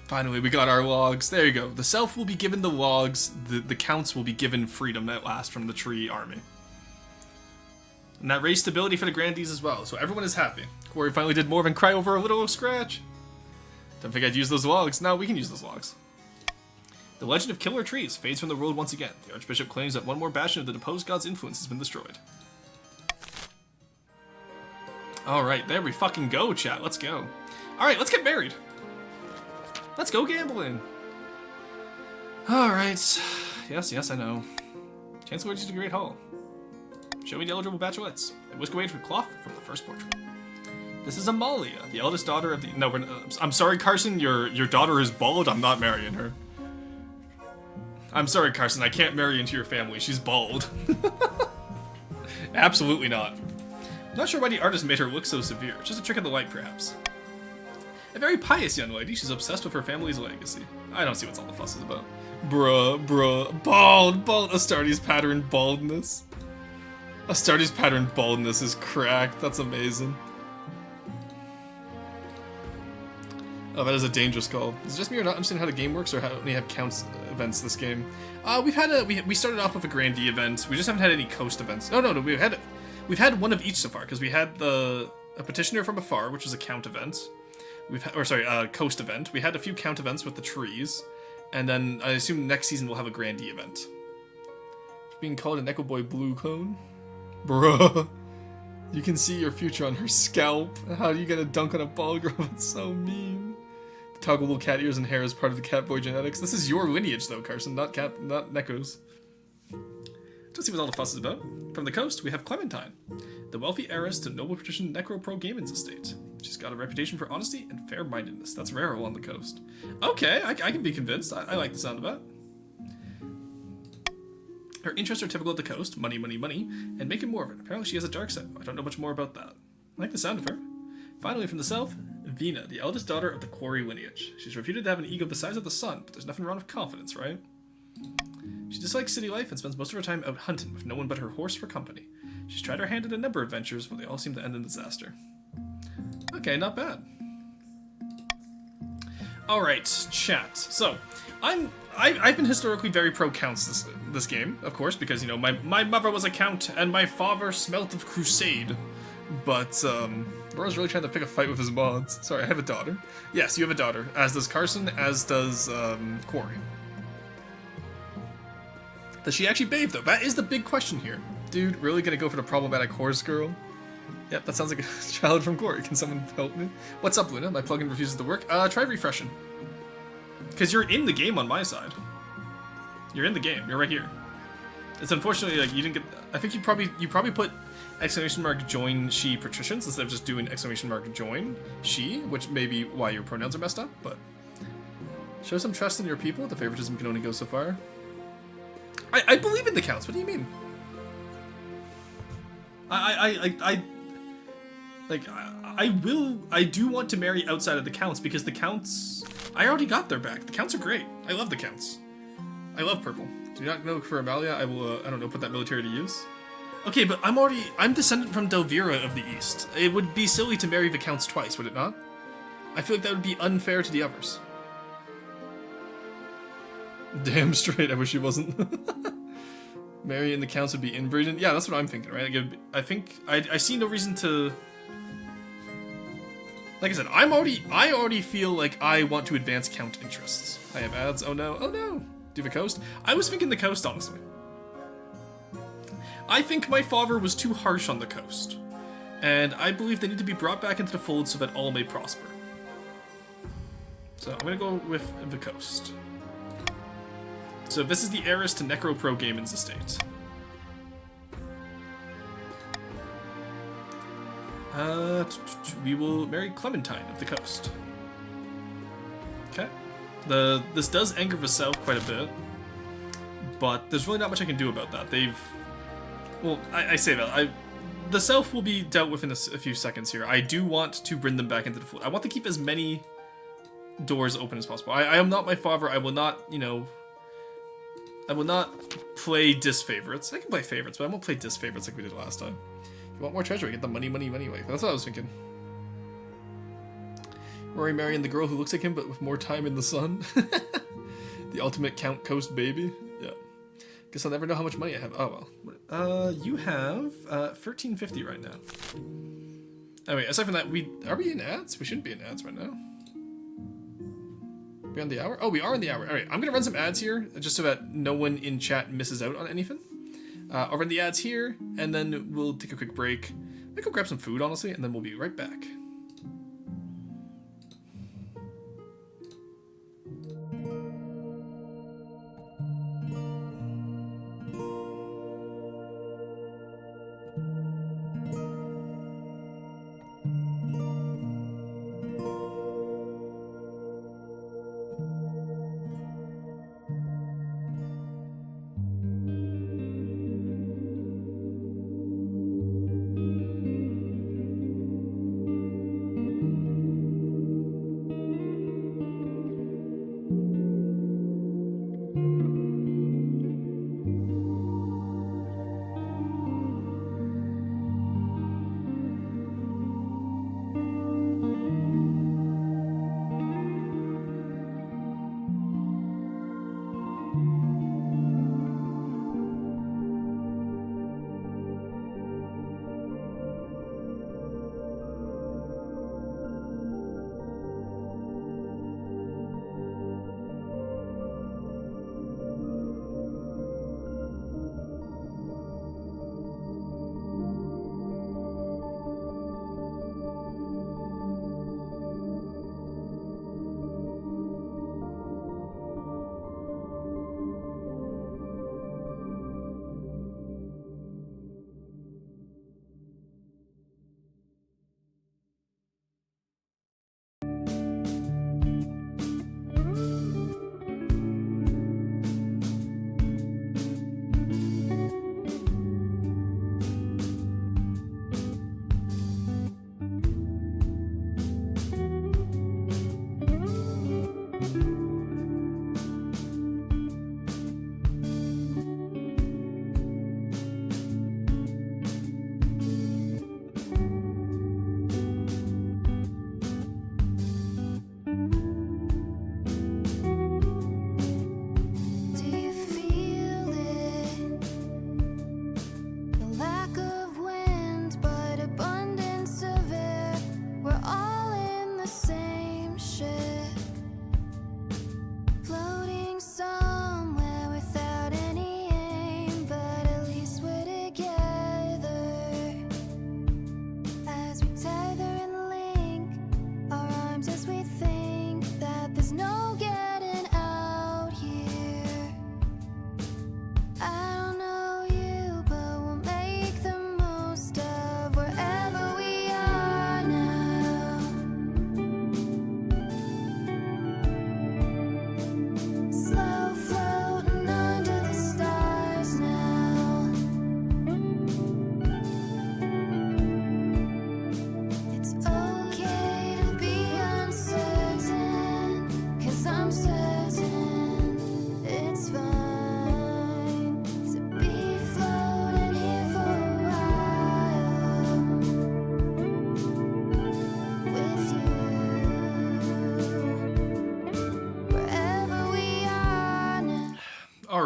Finally, we got our logs. There you go. The South will be given the logs. The counts will be given freedom at last from the tree army. And that raised stability for the grandees as well, so everyone is happy. Quarry finally did more than cry over a little scratch. Don't think I'd use those logs. No, we can use those logs. The legend of killer trees fades from the world once again. The Archbishop claims that one more bastion of the deposed god's influence has been destroyed. Alright, there we fucking go, chat. Let's go. Alright, let's get married. Let's go gambling. Alright. Yes, I know. Chancellor to the Great Hall. Show me the eligible bachelorettes. I whisk away from cloth from the first portrait. This is Amalia, the eldest daughter of the... No, I'm sorry, Carson. Your daughter is bald. I'm not marrying her. I'm sorry, Carson. I can't marry into your family. She's bald. Absolutely not. I'm not sure why the artist made her look so severe. Just a trick of the light, perhaps. A very pious young lady, she's obsessed with her family's legacy. I don't see what's all the fuss is about. Bruh. Bald. Astartes pattern baldness. Astartes pattern baldness is cracked. That's amazing. Oh, that is a dangerous call. Is it just me or not understanding how the game works, or how we have counts events this game? We started off with a grandee event. We just haven't had any coast events. No, we've had one of each so far, because we had a petitioner from afar, which was a count event. Coast event. We had a few count events with the trees, and then I assume next season we'll have a grandee event. Being called an Echo Boy Blue Cone? Bruh. You can see your future on her scalp. How are you gonna dunk on a ball girl? It's so mean. The toggleable cat ears and hair is part of the cat boy genetics. This is your lineage though, Carson, not Neko's. Let's see what all the fuss is about. From the coast, we have Clementine, the wealthy heiress to noble patrician Necro-Pro Gaiman's estate. She's got a reputation for honesty and fair-mindedness. That's rare along the coast. Okay, I can be convinced. I like the sound of that. Her interests are typical of the coast, money, and making more of it. Apparently she has a dark side. I don't know much more about that. I like the sound of her. Finally, from the south, Vina, the eldest daughter of the Quarry lineage. She's reputed to have an ego the size of the sun, but there's nothing wrong with confidence, right? She dislikes city life and spends most of her time out hunting with no one but her horse for company. She's tried her hand at a number of ventures, but they all seem to end in disaster. Okay, not bad. Alright, chat. So, I've been historically very pro counts this game, of course, because, you know, my mother was a count and my father smelt of crusade. But, Laura's really trying to pick a fight with his mods. Sorry, I have a daughter. Yes, you have a daughter, as does Carson, as does, Quarry. Does she actually bathe, though? That is the big question here. Dude, really gonna go for the problematic horse girl? Yep, that sounds like a child from Quarry. Can someone help me? What's up, Luna? My plugin refuses to work. Try refreshing. Because you're in the game on my side. You're in the game. You're right here. It's unfortunately, like, you didn't get... I think you probably put exclamation mark join she patricians instead of just doing exclamation mark join she, which may be why your pronouns are messed up, but... Show some trust in your people. The favoritism can only go so far. I believe in the counts. What do you mean? I do want to marry outside of the counts because the counts, I already got their back. The counts are great. I love the counts. I love purple. Do you not know for Amalia? I will, I don't know, put that military to use. Okay, but I'm descendant from Delvira of the East. It would be silly to marry the counts twice, would it not? I feel like that would be unfair to the others. Damn straight, I wish he wasn't. Mary and the counts would be inbreeding. Yeah, that's what I'm thinking, right? Like, I think I see no reason to. Like I said, I already feel like I want to advance count interests. I have ads. Oh no! Oh no! Do the coast? I was thinking the coast, honestly. I think my father was too harsh on the coast, and I believe they need to be brought back into the fold so that all may prosper. So I'm gonna go with the coast. So this is the heiress to Necropro Gaiman's estate. We will marry Clementine of the coast. Okay. This does anger the South quite a bit, but there's really not much I can do about that. Well, I say that. The South will be dealt with in a few seconds here. I do want to bring them back into the fold. I want to keep as many doors open as possible. I am not my father. I will not, you know... I will not play disfavorites. I can play favorites, but I won't play disfavorites like we did last time. If you want more treasure, get the money way. That's what I was thinking. Rory marrying the girl who looks like him, but with more time in the sun. The ultimate Count Coast baby. Yeah. Guess I'll never know how much money I have. Oh well. You have 1350 right now. Anyway, aside from that, are we in ads? We shouldn't be in ads right now. Are we on the hour? Oh, we are in the hour. All right, I'm gonna run some ads here just so that no one in chat misses out on anything. I'll run the ads here, and then we'll take a quick break. Maybe go grab some food, honestly, and then we'll be right back.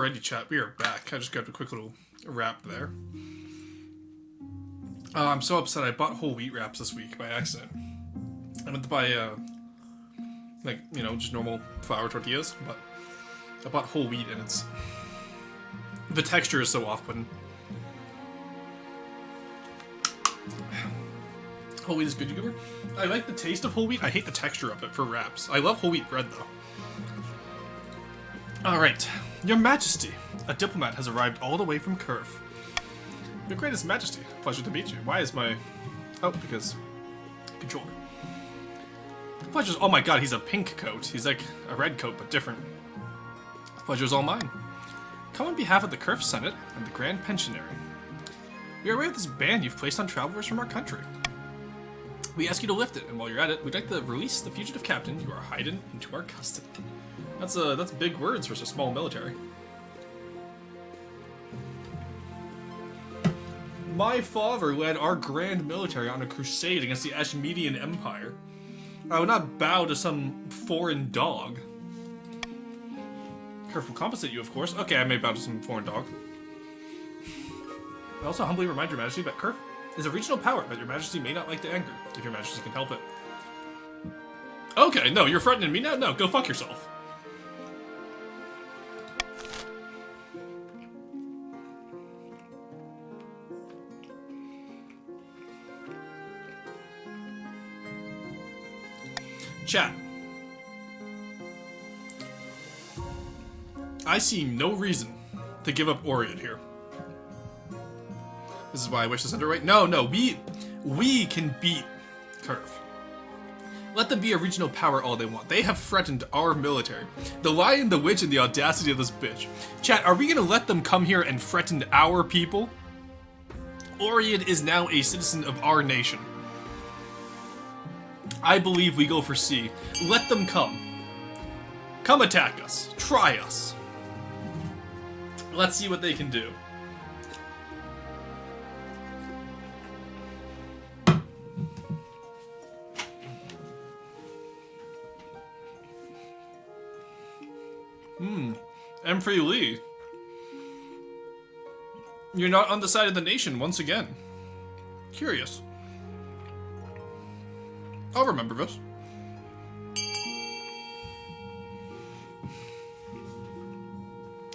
Alrighty, chat, we are back. I just grabbed a quick little wrap there. I'm so upset. I bought whole wheat wraps this week by accident. I meant to buy, like, you know, just normal flour tortillas, but I bought whole wheat and it's... The texture is so off-putting. Whole wheat is good, Vtuber. I like the taste of whole wheat. I hate the texture of it for wraps. I love whole wheat bread, though. Alright. Your Majesty, a diplomat has arrived all the way from Curve. Your Greatest Majesty, pleasure to meet you. Why is my... Oh, because... Controller. Pleasure's... Oh my god, he's a pink coat. He's like a red coat, but different. Pleasure's all mine. Come on behalf of the Curve Senate and the Grand Pensionary. We are aware of this ban you've placed on travelers from our country. We ask you to lift it, and while you're at it, we'd like to release the fugitive captain you are hiding into our custody. That's big words for a small military. My father led our grand military on a crusade against the Ashmedian Empire. I would not bow to some foreign dog. Curve will compensate you, of course. Okay, I may bow to some foreign dog. I also humbly remind your Majesty that Curve is a regional power that your Majesty may not like to anger, if your Majesty can help it. Okay, no, you're threatening me now? No, go fuck yourself. Chat. I see no reason to give up Oriad here. This is why I wish this underway. No, we can beat Curve. Let them be a regional power all they want. They have threatened our military. The Lion, the Witch, and the audacity of this bitch. Chat, are we gonna let them come here and threaten our people? Oriad is now a citizen of our nation. I believe we go for C. Let them come. Come attack us. Try us. Let's see what they can do. Emfrey Lee. You're not on the side of the nation once again. Curious. I'll remember this.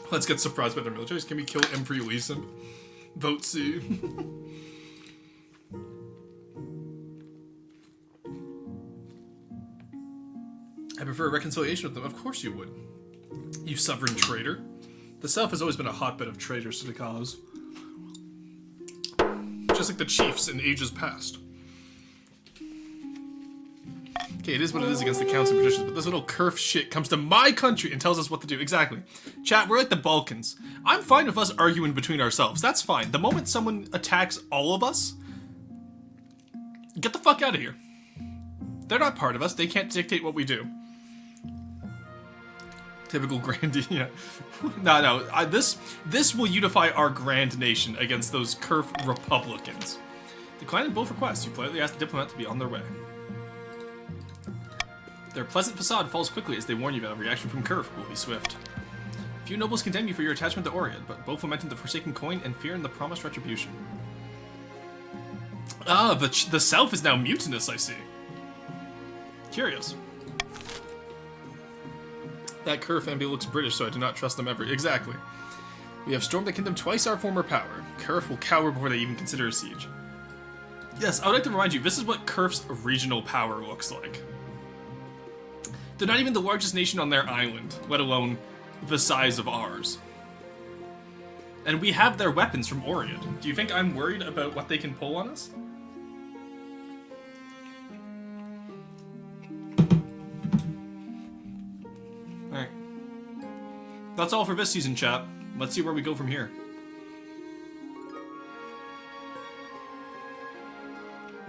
Let's get surprised by their militaries. Can we kill Emfrey Lee and vote C? I prefer a reconciliation with them. Of course you would. You sovereign traitor. The South has always been a hotbed of traitors to the cause. Just like the chiefs in ages past. Okay, it is what it is against the counts and traditions, but this little curf shit comes to my country and tells us what to do. Exactly. Chat, we're like the Balkans. I'm fine with us arguing between ourselves. That's fine. The moment someone attacks all of us, get the fuck out of here. They're not part of us. They can't dictate what we do. Typical grandee, yeah. No, this will unify our grand nation against those curf Republicans. Declining both requests, you politely ask the diplomat to be on their way. Their pleasant facade falls quickly as they warn you that a reaction from Curve will be swift. Few nobles condemn you for your attachment to Oriad, but both lamented the forsaken coin and fear in the promised retribution. Ah, the South is now mutinous, I see. Curious. That Curve family looks British, so I do not trust them ever. Exactly. We have stormed the kingdom twice our former power. Curve will cower before they even consider a siege. Yes, I would like to remind you, this is what Curve's regional power looks like. They're not even the largest nation on their island, let alone the size of ours. And we have their weapons from Oriad. Do you think I'm worried about what they can pull on us? Alright. That's all for this season, chat. Let's see where we go from here.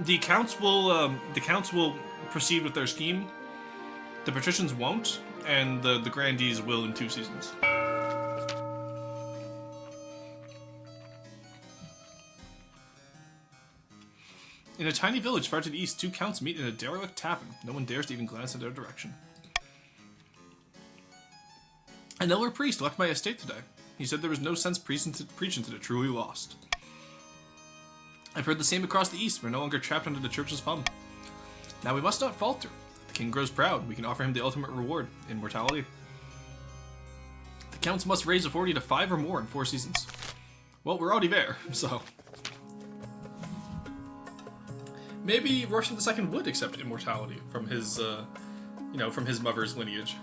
The counts will proceed with their scheme. The patricians won't, and the grandees will in 2 seasons. In a tiny village far to the east, 2 counts meet in a derelict tavern. No one dares to even glance in their direction. An elder priest left my estate today. He said there was no sense preaching to the truly lost. I've heard the same across the east. We're no longer trapped under the church's thumb. Now we must not falter. If the king grows proud, we can offer him the ultimate reward, immortality. The counts must raise authority to 5 or more in 4 seasons. Well, we're already there, so... Maybe Rorschach II would accept immortality from his, from his mother's lineage.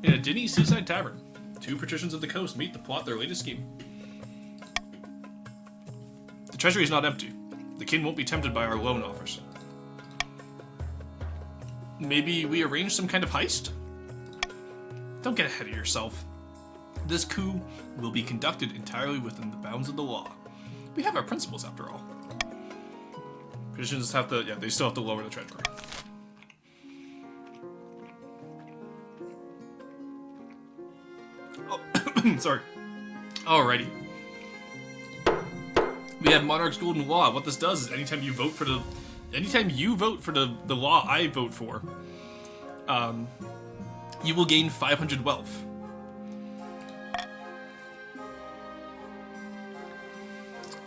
In a Dinny seaside tavern, 2 patricians of the coast meet to plot their latest scheme. The treasury is not empty. The king won't be tempted by our loan offers. Maybe we arrange some kind of heist? Don't get ahead of yourself. This coup will be conducted entirely within the bounds of the law. We have our principles, after all. Patricians have to, they still have to lower the treasury. Oh, sorry. Alrighty. We have Monarch's Golden Law. What this does is anytime you vote for the law I vote for, you will gain 500 wealth.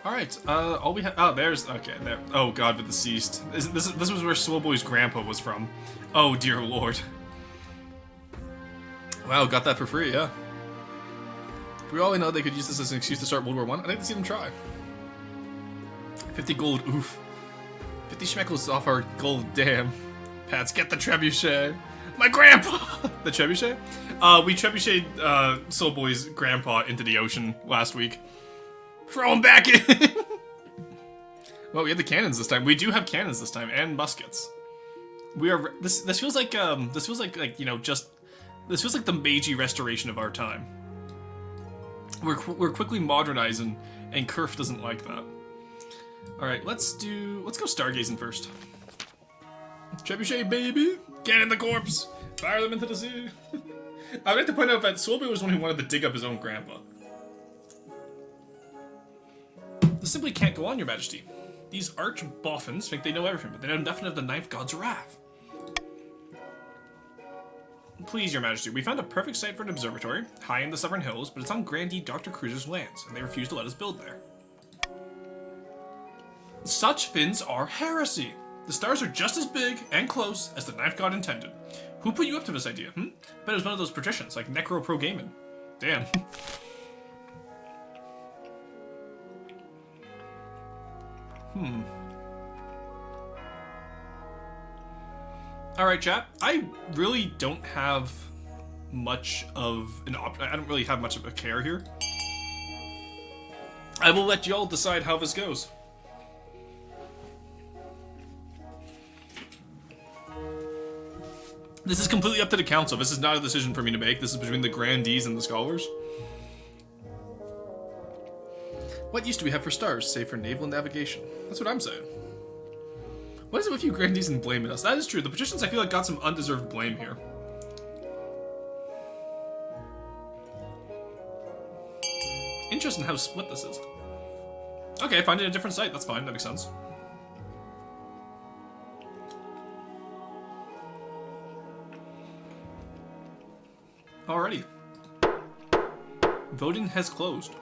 Alright, all we have... Oh, there's... Okay, there... Oh god, the deceased. This was where Swellboy's grandpa was from. Oh, dear lord. Wow, got that for free, yeah. For all we know, they could use this as an excuse to start World War I. I'd like to see them try. 50 gold, oof. 50 schmeckles off our gold, damn. Pats, get the trebuchet. My grandpa! The trebuchet? We trebucheted, Soulboy's grandpa into the ocean last week. Throw him back in! Well, we had the cannons this time. We do have cannons this time, and muskets. We are... This feels like, this feels like, this feels like the Meiji restoration of our time. We're quickly modernizing, and Kerf doesn't like that. Alright, let's go stargazing first. Trebuchet, baby! Cannon the corpse! Fire them into the sea! I would like to point out that Swellboy was the one who wanted to dig up his own grandpa. This simply can't go on, your majesty. These arch-boffins think they know everything, but they know nothing of the ninth god's wrath. Please, your majesty, we found a perfect site for an observatory, high in the Southern Hills, but it's on Grandee Dr. Cruiser's lands, and they refuse to let us build there. Such fins are heresy. The stars are just as big and close as the ninth god intended. Who put you up to this idea, Bet it was one of those patricians, like Necro Pro Gaming. Damn. Alright, chat. I really don't have much of an I don't really have much of a care here. I will let y'all decide how this goes. This is completely up to the council. This is not a decision for me to make. This is between the grandees and the scholars. What use do we have for stars, save for naval navigation? That's what I'm saying. What is it with you grandees and blaming us? That is true. The patricians, I feel like, got some undeserved blame here. Interesting how split this is. Okay, finding a different site. That's fine. That makes sense. Alrighty. Voting has closed.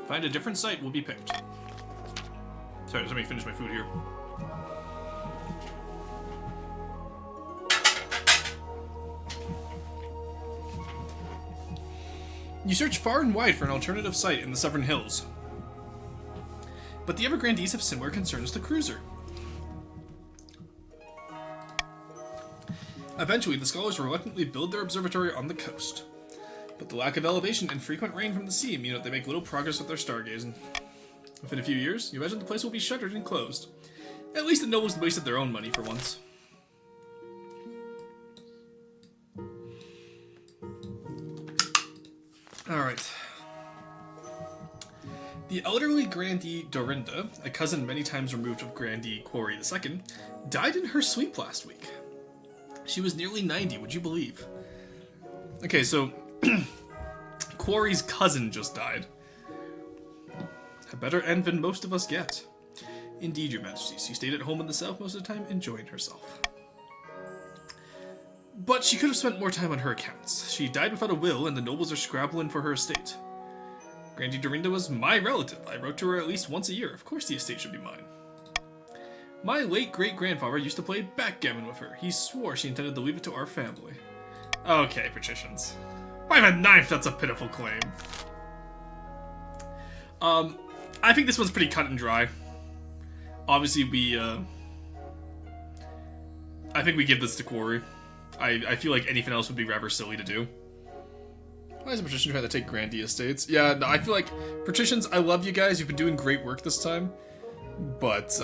Find a different site will be picked. Sorry, let me finish my food here. You search far and wide for an alternative site in the Southern Hills. But the Evergrandees have similar concerns to Cruiser. Eventually, the scholars reluctantly build their observatory on the coast. But the lack of elevation and frequent rain from the sea mean that they make little progress with their stargazing. Within a few years, you imagine the place will be shuttered and closed. At least the nobles wasted their own money for once. Alright. The elderly Grandee Dorinda, a cousin many times removed of Grandee Quarry II, died in her sleep last week. She was nearly 90, would you believe? Okay, so... Quarry's cousin just died. A better end than most of us get. Indeed, your majesty. She stayed at home in the south most of the time, enjoying herself. But she could have spent more time on her accounts. She died without a will, and the nobles are scrabbling for her estate. Grandee Dorinda was my relative. I wrote to her at least once a year. Of course the estate should be mine. My late great-grandfather used to play backgammon with her. He swore she intended to leave it to our family. Okay, patricians. By the ninth, that's a pitiful claim. I think this one's pretty cut and dry. Obviously, I think we give this to Quarry. I feel like anything else would be rather silly to do. Why is a patrician trying to take Grandee estates? Yeah, no, I feel like, patricians, I love you guys. You've been doing great work this time. But,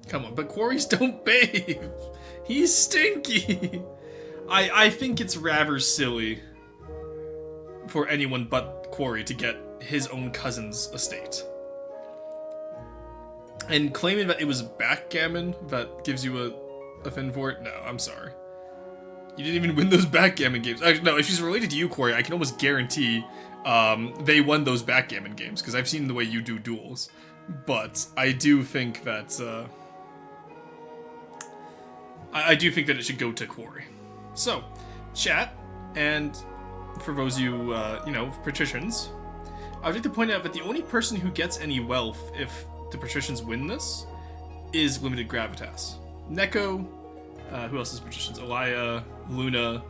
come on, but Quarries don't bathe. He's stinky. I think it's rather silly for anyone but Quarry to get his own cousin's estate. And claiming that it was backgammon that gives you a fin for it? No, I'm sorry. You didn't even win those backgammon games. Actually, no, if she's related to you, Quarry, I can almost guarantee they won those backgammon games, because I've seen the way you do duels. But I do think that I do think that it should go to Quarry. So, chat, and for those of you, you know, patricians, I would like to point out that the only person who gets any wealth if the patricians win this is limited gravitas. Neko, who else is patricians? Elia, Luna,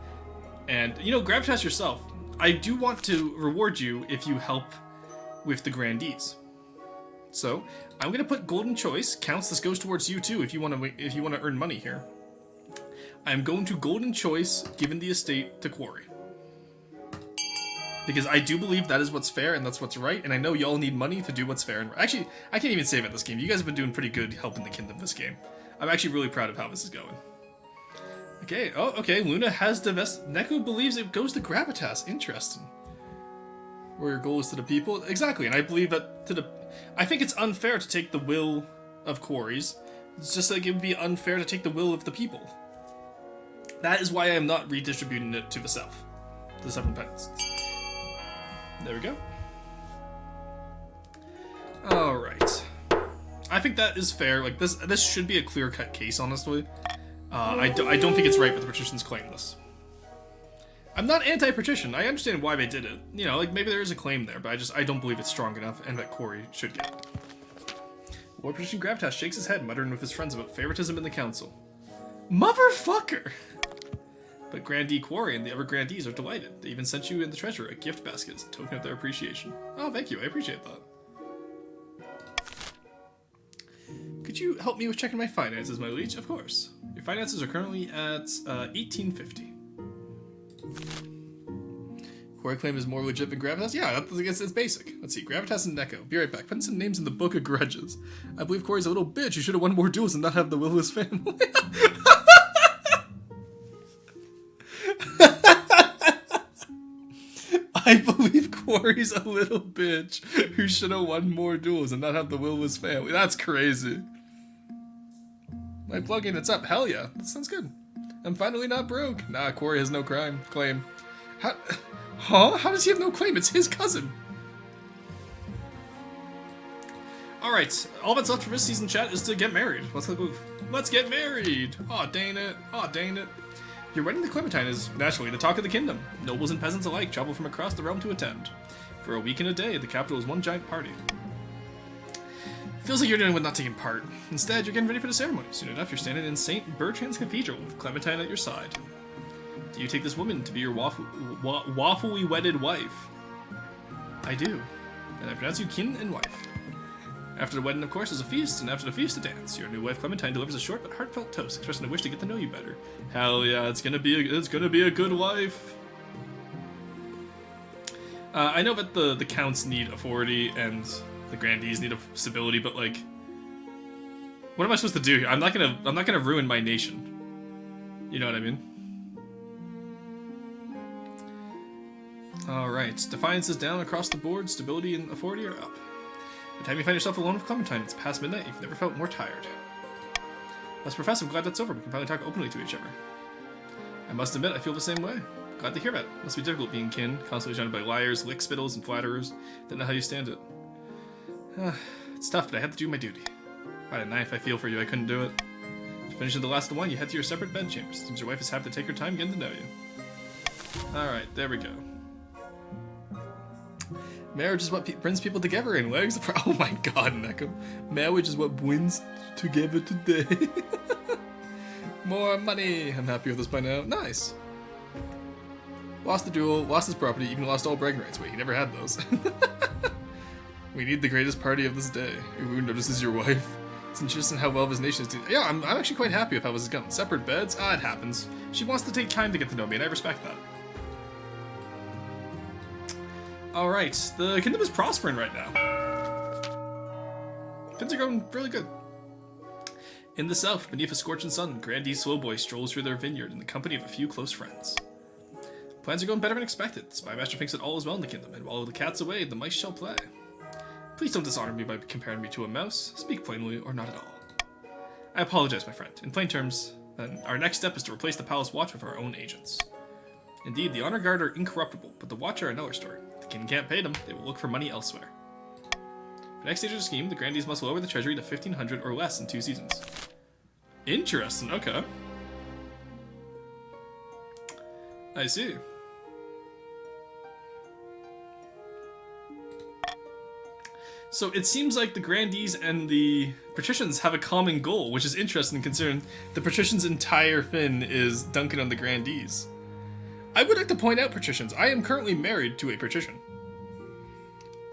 and, you know, gravitas yourself. I do want to reward you if you help with the grandees. So, I'm gonna put golden choice. Counts, this goes towards you too if you want to earn money here. I'm going to golden choice given the estate to Quarry. Because I do believe that is what's fair and that's what's right, and I know y'all need money to do what's fair and right. Actually, I can't even save at this game. You guys have been doing pretty good helping the kingdom this game. I'm actually really proud of how this is going. Okay, oh, okay, Luna has divested. Neko believes it goes to Gravitas. Interesting. Where your goal is to the people. Exactly, and I believe that I think it's unfair to take the will of Quarries. It's just like it would be unfair to take the will of the people. That is why I am not redistributing it to the south. To the Seven Penance. There we go. Alright. I think that is fair. Like, this should be a clear-cut case, honestly. I don't think it's right that the patricians claim this. I'm not anti-patrician. I understand why they did it. You know, like, maybe there is a claim there, but I don't believe it's strong enough, and that Quarry should get it. Lord Patrician Gravitas shakes his head, muttering with his friends about favoritism in the council. Motherfucker! But Grandee Quarry and the other Grandees are delighted. They even sent you and the treasurer a gift basket as a token of their appreciation. Oh, thank you. I appreciate that. Could you help me with checking my finances, my liege? Of course. Your finances are currently at 1850. Quarry claim is more legit than Gravitas? Yeah, it's basic. Let's see. Gravitas and Neko. Be right back. Putting some names in the book of grudges. I believe Quarry's a little bitch. You should have won more duels and not have the will of his family. I believe Quarry's a little bitch who should have won more duels and not have the will of his family. That's crazy. My plugin, it's up. Hell yeah. That sounds good. I'm finally not broke. Nah, Quarry has no claim. Huh? How does he have no claim? It's his cousin. Alright, all that's left for this season, chat, is to get married. Let's get married! Aw, dang it. Aw, dang it. Your wedding to Clementine is, naturally, the talk of the kingdom. Nobles and peasants alike travel from across the realm to attend. For a week and a day, the capital is one giant party. Feels like you're doing with not taking part. Instead, you're getting ready for the ceremony. Soon enough, you're standing in St. Bertrand's Cathedral with Clementine at your side. Do you take this woman to be your lawfully wedded wife? I do. And I pronounce you kin and wife. After the wedding, of course, is a feast, and after the feast, a dance. Your new wife Clementine delivers a short but heartfelt toast, expressing a wish to get to know you better. Hell yeah, it's gonna be a good life. I know that the counts need authority and the grandees need stability, but like, what am I supposed to do here? I'm not gonna ruin my nation. You know what I mean? All right, defiance is down across the board. Stability and authority are up. By the time you find yourself alone with Clementine, it's past midnight. You've never felt more tired. As Professor, I'm glad that's over. We can finally talk openly to each other. I must admit, I feel the same way. Glad to hear that. Must be difficult being kin, constantly surrounded by liars, lickspittles, and flatterers. Don't know how you stand it. It's tough, but I have to do my duty. By the knife, I feel for you. I couldn't do it. Finishing the last one, you head to your separate bedchambers. Seems your wife is happy to take her time getting to know you. Alright, there we go. Marriage is what brings people together, and legs. Oh my god, Neckham. Marriage is what brings together today. More money. I'm happy with this by now. Nice. Lost the duel, lost his property, even lost all bragging rights. Wait, he never had those. We need the greatest party of this day. Who notices your wife? It's interesting how well his nation is doing. Yeah, I'm actually quite happy with how this is going. Separate beds? Ah, it happens. She wants to take time to get to know me, and I respect that. Alright, the kingdom is prospering right now. Things are going really good. In the south, beneath a scorching sun, Grandee Slowboy strolls through their vineyard in the company of a few close friends. Plans are going better than expected. The Spymaster thinks that all is well in the kingdom, and while the cat's away, the mice shall play. Please don't dishonor me by comparing me to a mouse. Speak plainly, or not at all. I apologize, my friend. In plain terms, then, our next step is to replace the Palace Watch with our own agents. Indeed, the Honor Guard are incorruptible, but the Watch are another story. If the king can't pay them, they will look for money elsewhere. The next stage of the scheme, the Grandees must lower the treasury to 1,500 or less in 2 seasons. Interesting, okay. I see. So it seems like the Grandees and the Patricians have a common goal, which is interesting considering the Patricians' entire thing is dunking on the Grandees. I would like to point out, Patricians, I am currently married to a Patrician.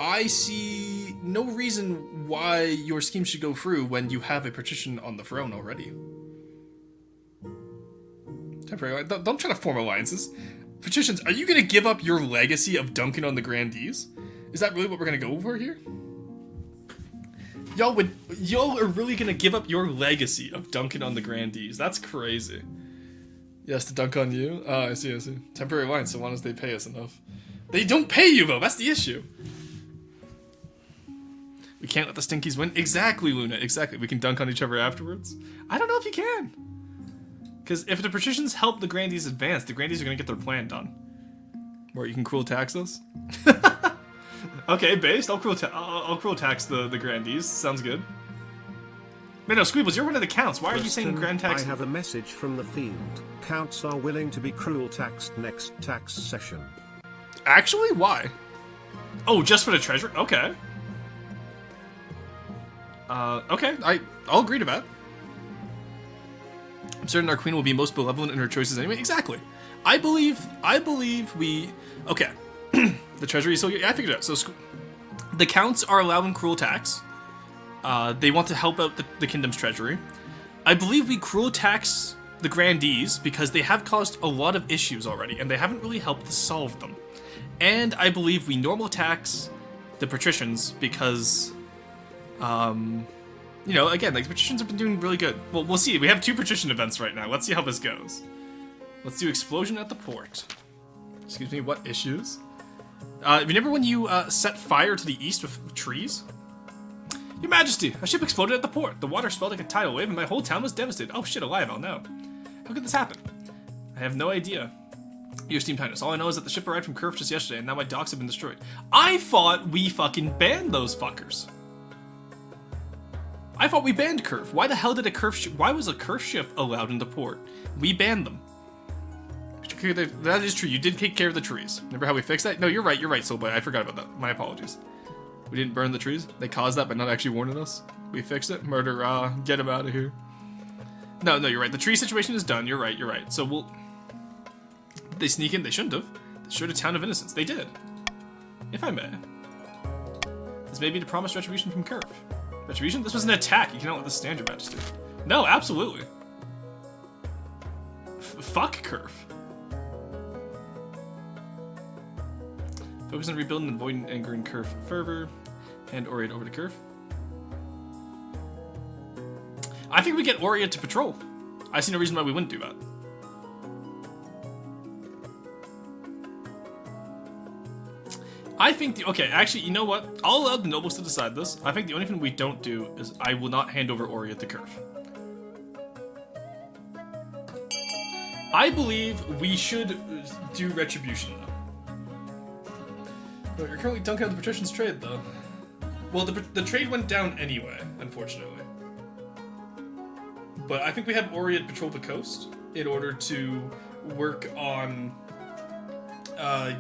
I see no reason why your scheme should go through when you have a Patrician on the throne already. Temporary, don't try to form alliances. Patricians, are you going to give up your legacy of dunking on the Grandees? Is that really what we're going to go for here? Y'all are really going to give up your legacy of dunking on the Grandees? That's crazy. Yes, to dunk on you? I see, I see. Temporary alliance, so long as they pay us enough. They don't pay you, though! That's the issue! We can't let the Stinkies win? Exactly, Luna, exactly. We can dunk on each other afterwards? I don't know if you can. Because if the Patricians help the Grandees advance, the Grandees are going to get their plan done. Or you can cruel tax us? Okay, based. I'll cruel tax the Grandees. Sounds good. Wait, no, Squeebles, you're one of the counts. Why are you saying grand tax? I have a message from the field. Counts are willing to be cruel taxed next tax session. Actually? Why? Oh, just for the treasure? Okay. Okay. I'll agree to that. I'm certain our queen will be most benevolent in her choices anyway. Exactly. I believe we... Okay. The treasury is so... Yeah, I figured it out. So the counts are allowing cruel tax. They want to help out the kingdom's treasury. I believe we cruel tax the Grandees because they have caused a lot of issues already, and they haven't really helped to solve them. And I believe we normal tax the Patricians because... you know, again, like, the Patricians have been doing really good. Well, we'll see. We have 2 Patrician events right now. Let's see how this goes. Let's do Explosion at the Port. Excuse me, what issues? Remember when you set fire to the east with trees? Your Majesty, a ship exploded at the port. The water swelled like a tidal wave and my whole town was devastated. Oh shit, alive, I'll know. How could this happen? I have no idea. Your Esteemed Highness, all I know is that the ship arrived from Curve just yesterday and now my docks have been destroyed. I thought we fucking banned those fuckers. I thought we banned Curve. Why the hell did a Curve ship... Why was a Curve ship allowed in the port? We banned them. That is true. You did take care of the trees. Remember how we fixed that? No, you're right, Soulboy. I forgot about that. My apologies. We didn't burn the trees. They caused that by not actually warning us. We fixed it. Murder, get him out of here. No, you're right. The tree situation is done. You're right. So we'll... They sneak in. They shouldn't have. They showed a town of innocence. They did. If I may. This may be the promised retribution from Curve. Retribution? This was an attack. You cannot let this stand, Your Majesty. No, absolutely. Fuck Curve. Focus on rebuilding and avoiding anger and Curve fervor. Hand Aurea over to Curve. I think we get Aurea to patrol. I see no reason why we wouldn't do that. I think okay, actually, you know what? I'll allow the nobles to decide this. I think the only thing we don't do is I will not hand over Aurea to Curve. I believe we should do retribution, though. But you're currently dunking on the Patricians' trade, though. Well, the trade went down anyway, unfortunately. But I think we have Oriad patrol the coast in order to work on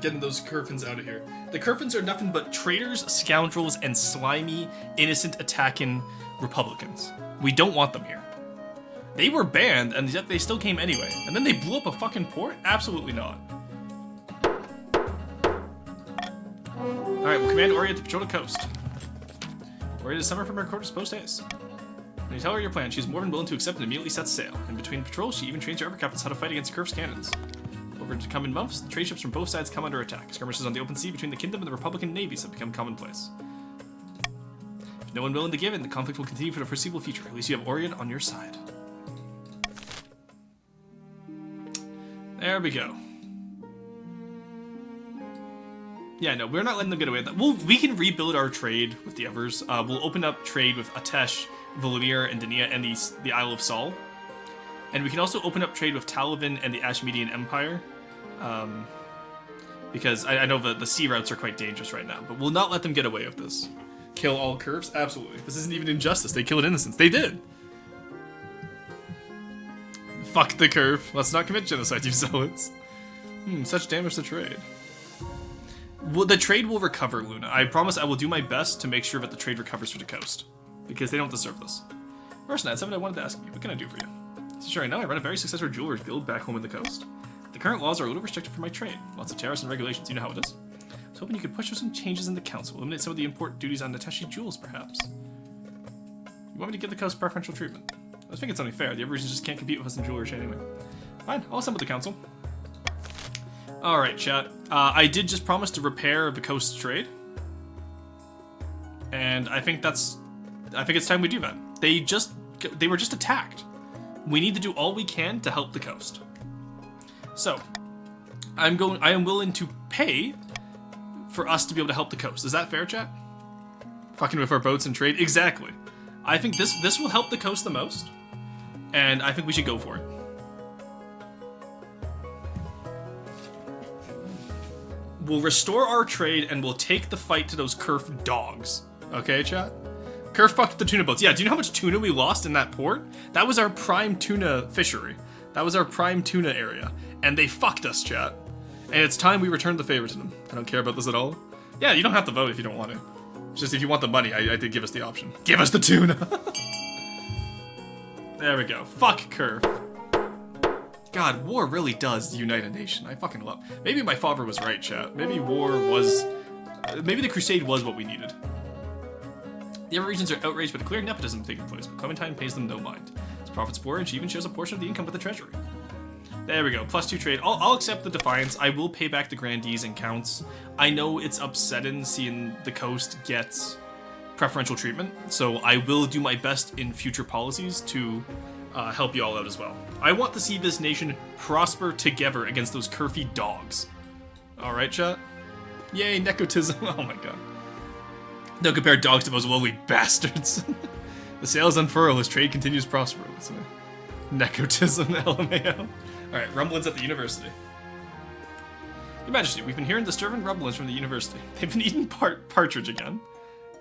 getting those Curfins out of here. The Curfins are nothing but traitors, scoundrels, and slimy, innocent attacking Republicans. We don't want them here. They were banned, and yet they still came anyway. And then they blew up a fucking port? Absolutely not. Alright, we'll command Oriad to patrol the coast. Oriad is summoned from her quarters post-haste. When you tell her your plan, she's more than willing to accept and immediately sets sail. In between patrols, she even trains her upper captains how to fight against Curf's cannons. Over the coming months, the trade ships from both sides come under attack. Skirmishes on the open sea between the Kingdom and the Republican navies have become commonplace. If no one willing to give in, the conflict will continue for the foreseeable future. At least you have Oriad on your side. There we go. Yeah, no, we're not letting them get away with that. We can rebuild our trade with the others. We'll open up trade with Atesh, Volumir, and Dania, and the Isle of Sol. And we can also open up trade with Talavin and the Ashmedian Empire. Because I know the sea routes are quite dangerous right now. But we'll not let them get away with this. Kill all Curves? Absolutely. This isn't even injustice. They killed innocents. They did! Fuck the Curve. Let's not commit genocide, you zealots. Such damage to trade. Well, the trade will recover, Luna. I promise I will do my best to make sure that the trade recovers for the coast. Because they don't deserve this. Mercenary, something I wanted to ask you. What can I do for you? So sure, I know I run a very successful jeweler's guild back home in the coast. The current laws are a little restricted for my trade. Lots of tariffs and regulations, you know how it is. I was hoping you could push for some changes in the council. Eliminate some of the import duties on Natashi's jewels, perhaps. You want me to give the coast preferential treatment? I think it's only fair. The other regions just can't compete with us in jewelry anyway. Fine, I'll assemble the council. Alright, chat. I did just promise to repair the coast's trade. And I think it's time we do that. They were just attacked. We need to do all we can to help the coast. So, I am willing to pay for us to be able to help the coast. Is that fair, chat? Fucking with our boats and trade? Exactly. I think this will help the coast the most. And I think we should go for it. We'll restore our trade and we'll take the fight to those Curf dogs. Okay, chat? Curf fucked with the tuna boats. Yeah, do you know how much tuna we lost in that port? That was our prime tuna fishery. That was our prime tuna area. And they fucked us, chat. And it's time we return the favor to them. I don't care about this at all. Yeah, you don't have to vote if you don't want to. It's just if you want the money, I did give us the option. Give us the tuna! There we go. Fuck Curf. God, war really does unite a nation. I fucking love. Maybe my father was right, chat. Maybe maybe the crusade was what we needed. The other regions are outraged by the clear nepotism taking place, but Clementine pays them no mind. As profits pour, and she even shares a portion of the income with the treasury. There we go. +2 trade. I'll accept the defiance. I will pay back the grandees and counts. I know it's upsetting seeing the coast get preferential treatment, so I will do my best in future policies to help you all out as well. I want to see this nation prosper together against those Curfy dogs. Alright, chat? Yay, nepotism. Oh my god. Don't compare dogs to those lowly bastards. The sails unfurl as trade continues prospering. Nepotism, LMAO. Alright, rumblings at the university. Your Majesty, we've been hearing disturbing rumblings from the university. They've been eating partridge again.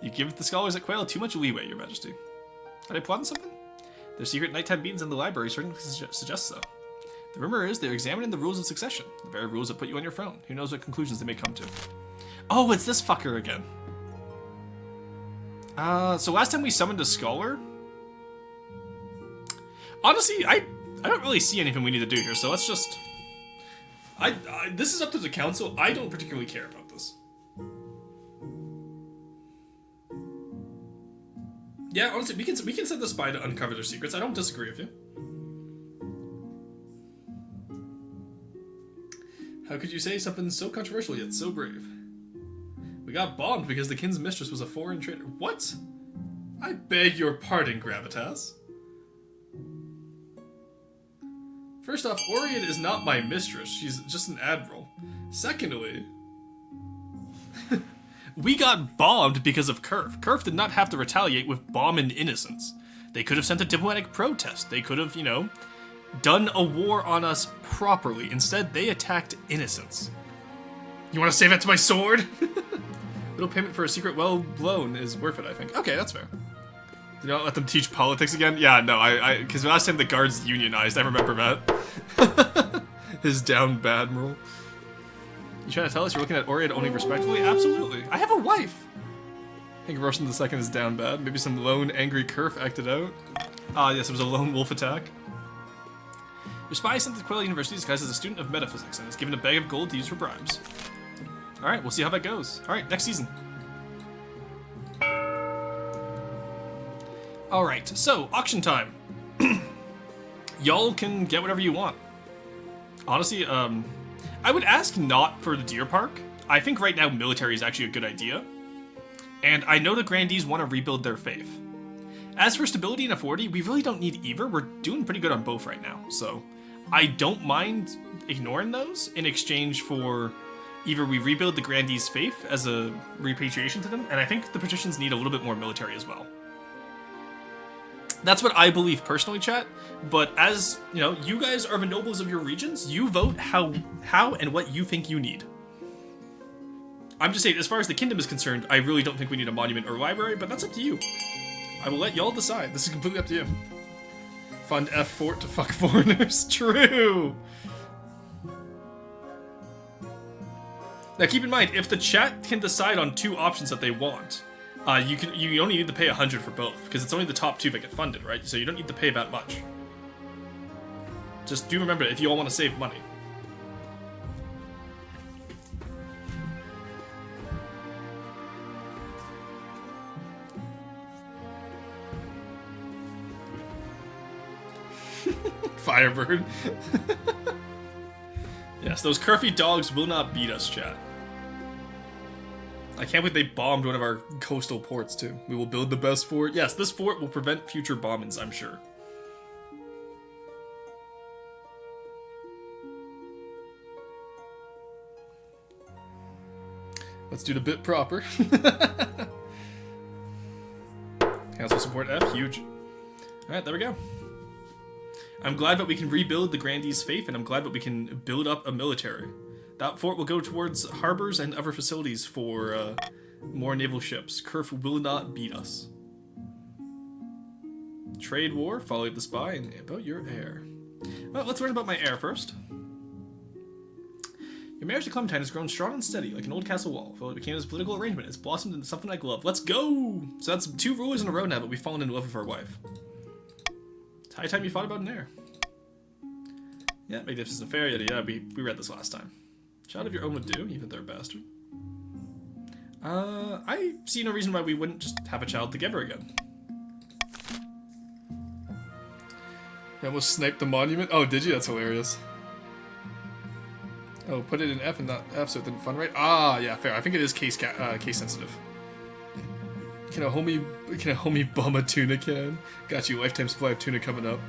You give the scholars at Quail too much leeway, Your Majesty. Are they plotting something? Their secret nighttime meetings in the library certainly suggest so. The rumor is they're examining the rules of succession, the very rules that put you on your throne. Who knows what conclusions they may come to. Oh, it's this fucker again. So last time we summoned a scholar? Honestly, I don't really see anything we need to do here, so let's just... this is up to the council. I don't particularly care about this. Yeah, honestly, we can send the spy to uncover their secrets. I don't disagree with you. How could you say something so controversial yet so brave? We got bombed because the king's mistress was a foreign trader. What? I beg your pardon, Gravitas. First off, Oriad is not my mistress. She's just an admiral. Secondly, we got bombed because of Curf. Curf did not have to retaliate with bombing innocents. They could have sent a diplomatic protest. They could have, you know, done a war on us properly. Instead, they attacked innocents. You want to save that to my sword? Little payment for a secret well blown is worth it, I think. Okay, that's fair. You don't let them teach politics again? Yeah, no, because last time the guards unionized, I remember that. His down bad rule. You trying to tell us you're looking at Oriad only respectively? Absolutely. I have a wife! I think Roshan II is down bad. Maybe some lone angry Kerf acted out. Ah, yes, it was a lone wolf attack. Your spy is sent to Quail University disguised as a student of metaphysics and is given a bag of gold to use for bribes. Alright, we'll see how that goes. Alright, next season. Alright, so, auction time. Y'all can get whatever you want. Honestly, I would ask not for the deer park. I think right now military is actually a good idea. And I know the grandees want to rebuild their faith. As for stability and authority, we really don't need either. We're doing pretty good on both right now. So I don't mind ignoring those in exchange for either we rebuild the grandees' faith as a repatriation to them, and I think the patricians need a little bit more military as well. That's what I believe personally, chat. But as, you know, you guys are the nobles of your regions. You vote how and what you think you need. I'm just saying, as far as the kingdom is concerned, I really don't think we need a monument or library, but that's up to you. I will let y'all decide. This is completely up to you. Fund F Fort to fuck foreigners. True! Now keep in mind, if the chat can decide on two options that they want, you only need to pay 100 for both, because it's only the top two that get funded, right? So you don't need to pay that much. Just do remember, if you all want to save money. Firebird. Yes, those curfy dogs will not beat us, chat. I can't believe they bombed one of our coastal ports, too. We will build the best fort. Yes, this fort will prevent future bombings, I'm sure. Let's do the bit proper. Council support F, huge. Alright, there we go. I'm glad that we can rebuild the Grandees' faith, and I'm glad that we can build up a military. That fort will go towards harbors and other facilities for more naval ships. Kerf will not beat us. Trade war, follow the spy, and about your heir. Well, let's learn about my heir first. Your marriage to Clementine has grown strong and steady, like an old castle wall. Though it became this political arrangement, it's blossomed into something like love. Let's go! So that's 2 rulers in a row now, but we've fallen in love with our wife. It's high time you thought about an heir. Yeah, magnificent affair, yeah, we read this last time. Child of your own would do, even if they're a bastard. I see no reason why we wouldn't just have a child together again. You almost sniped the monument? Oh, did you? That's hilarious. Oh, put it in F and not F so it didn't fund right? Ah, yeah, fair. I think it is case sensitive. Can a homie bum a tuna can? Got you, lifetime supply of tuna coming up.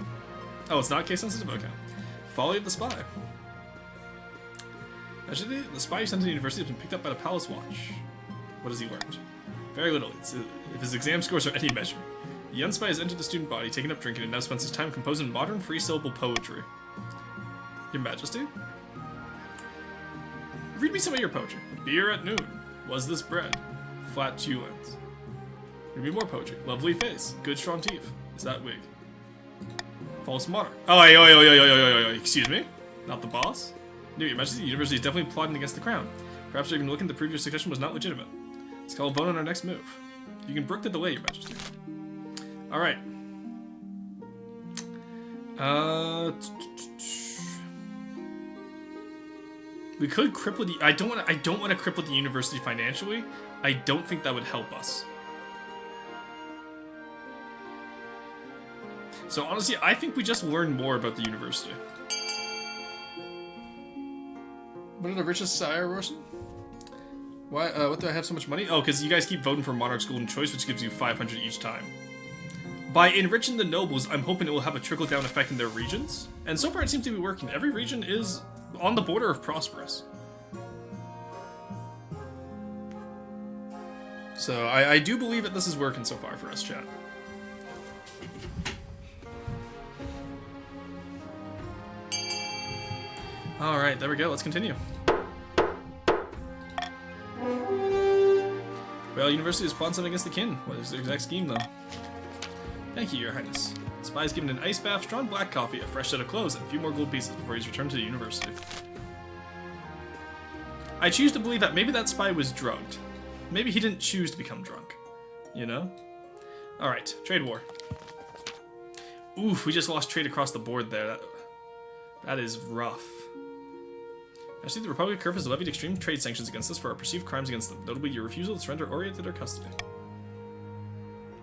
Oh, it's not case sensitive? Okay. Follow the spy. Actually, the spy you sent to the university has been picked up by the Palace Watch. What has he learned? Very little. If his exam scores are any measure. The young spy has entered the student body, taken up drinking, and now spends his time composing modern free-syllable poetry. Your Majesty? Read me some of your poetry. Beer at noon. Was this bread? Flat tulens. Read me more poetry. Lovely face. Good strong teeth. Is that wig? False monarch. Oh, excuse me? Not the boss? No, Your Majesty, the university is definitely plotting against the crown. Perhaps even looking the previous succession was not legitimate. Let's call a vote on our next move. You can brook the delay, Your Majesty. Alright. We could cripple the... I don't want to cripple the university financially. I don't think that would help us. So honestly, I think we just learn more about the university. What are the richest sire, Rorson? Why? What do I have so much money? Oh, because you guys keep voting for Monarch's Golden Choice, which gives you 500 each time. By enriching the nobles, I'm hoping it will have a trickle-down effect in their regions. And so far it seems to be working. Every region is on the border of prosperous. So I do believe that this is working so far for us, chat. Alright, there we go. Let's continue. Well, university is plotting something against the kin. What is their exact scheme, though? Thank you, Your Highness. Spy is given an ice bath, strong black coffee, a fresh set of clothes, and a few more gold pieces before he's returned to the university. I choose to believe that maybe that spy was drugged. Maybe he didn't choose to become drunk. You know? Alright, trade war. Oof, we just lost trade across the board there. That is rough. Actually, the Republic of Kurf has levied extreme trade sanctions against us for our perceived crimes against them, notably your refusal to surrender Oriented or custody.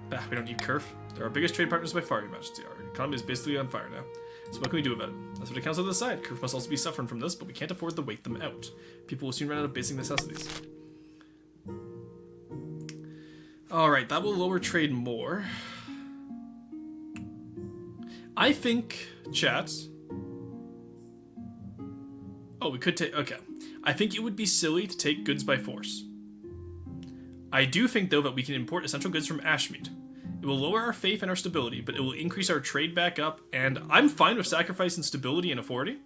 Bah, we don't need Kurf. They're our biggest trade partners by far, Your Majesty. Our economy is basically on fire now. So what can we do about it? That's what the Council decide. Kurf must also be suffering from this, but we can't afford to wait them out. People will soon run out of basic necessities. Alright, that will lower trade more. I think, chat... Oh, we could take... Okay. I think it would be silly to take goods by force. I do think, though, that we can import essential goods from Ashmead. It will lower our faith and our stability, but it will increase our trade back up, and I'm fine with sacrificing stability and authority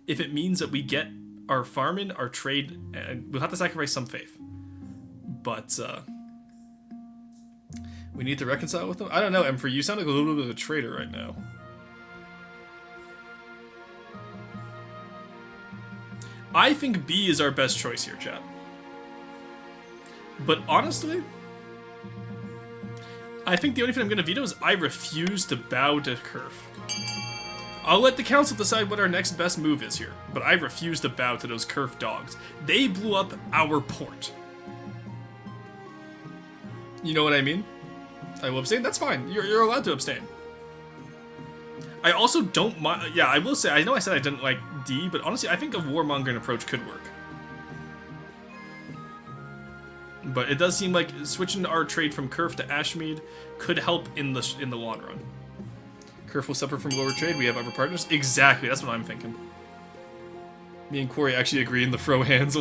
if it means that we get our farming, our trade, and we'll have to sacrifice some faith. But, we need to reconcile with them? I don't know, Emperor, you sound like a little bit of a traitor right now. I think B is our best choice here, chat. But honestly, I think the only thing I'm going to veto is I refuse to bow to Kurf. I'll let the council decide what our next best move is here, but I refuse to bow to those Kurf dogs. They blew up our port. You know what I mean? I will abstain? That's fine. You're allowed to abstain. I also don't mind... Yeah, I will say, I know I said I didn't like D, but honestly, I think a warmongering approach could work. But it does seem like switching our trade from Kurf to Ashmead could help in the long run. Kurf will suffer from lower trade. We have other partners. Exactly, that's what I'm thinking. Me and Quarry actually agree in the throw hands.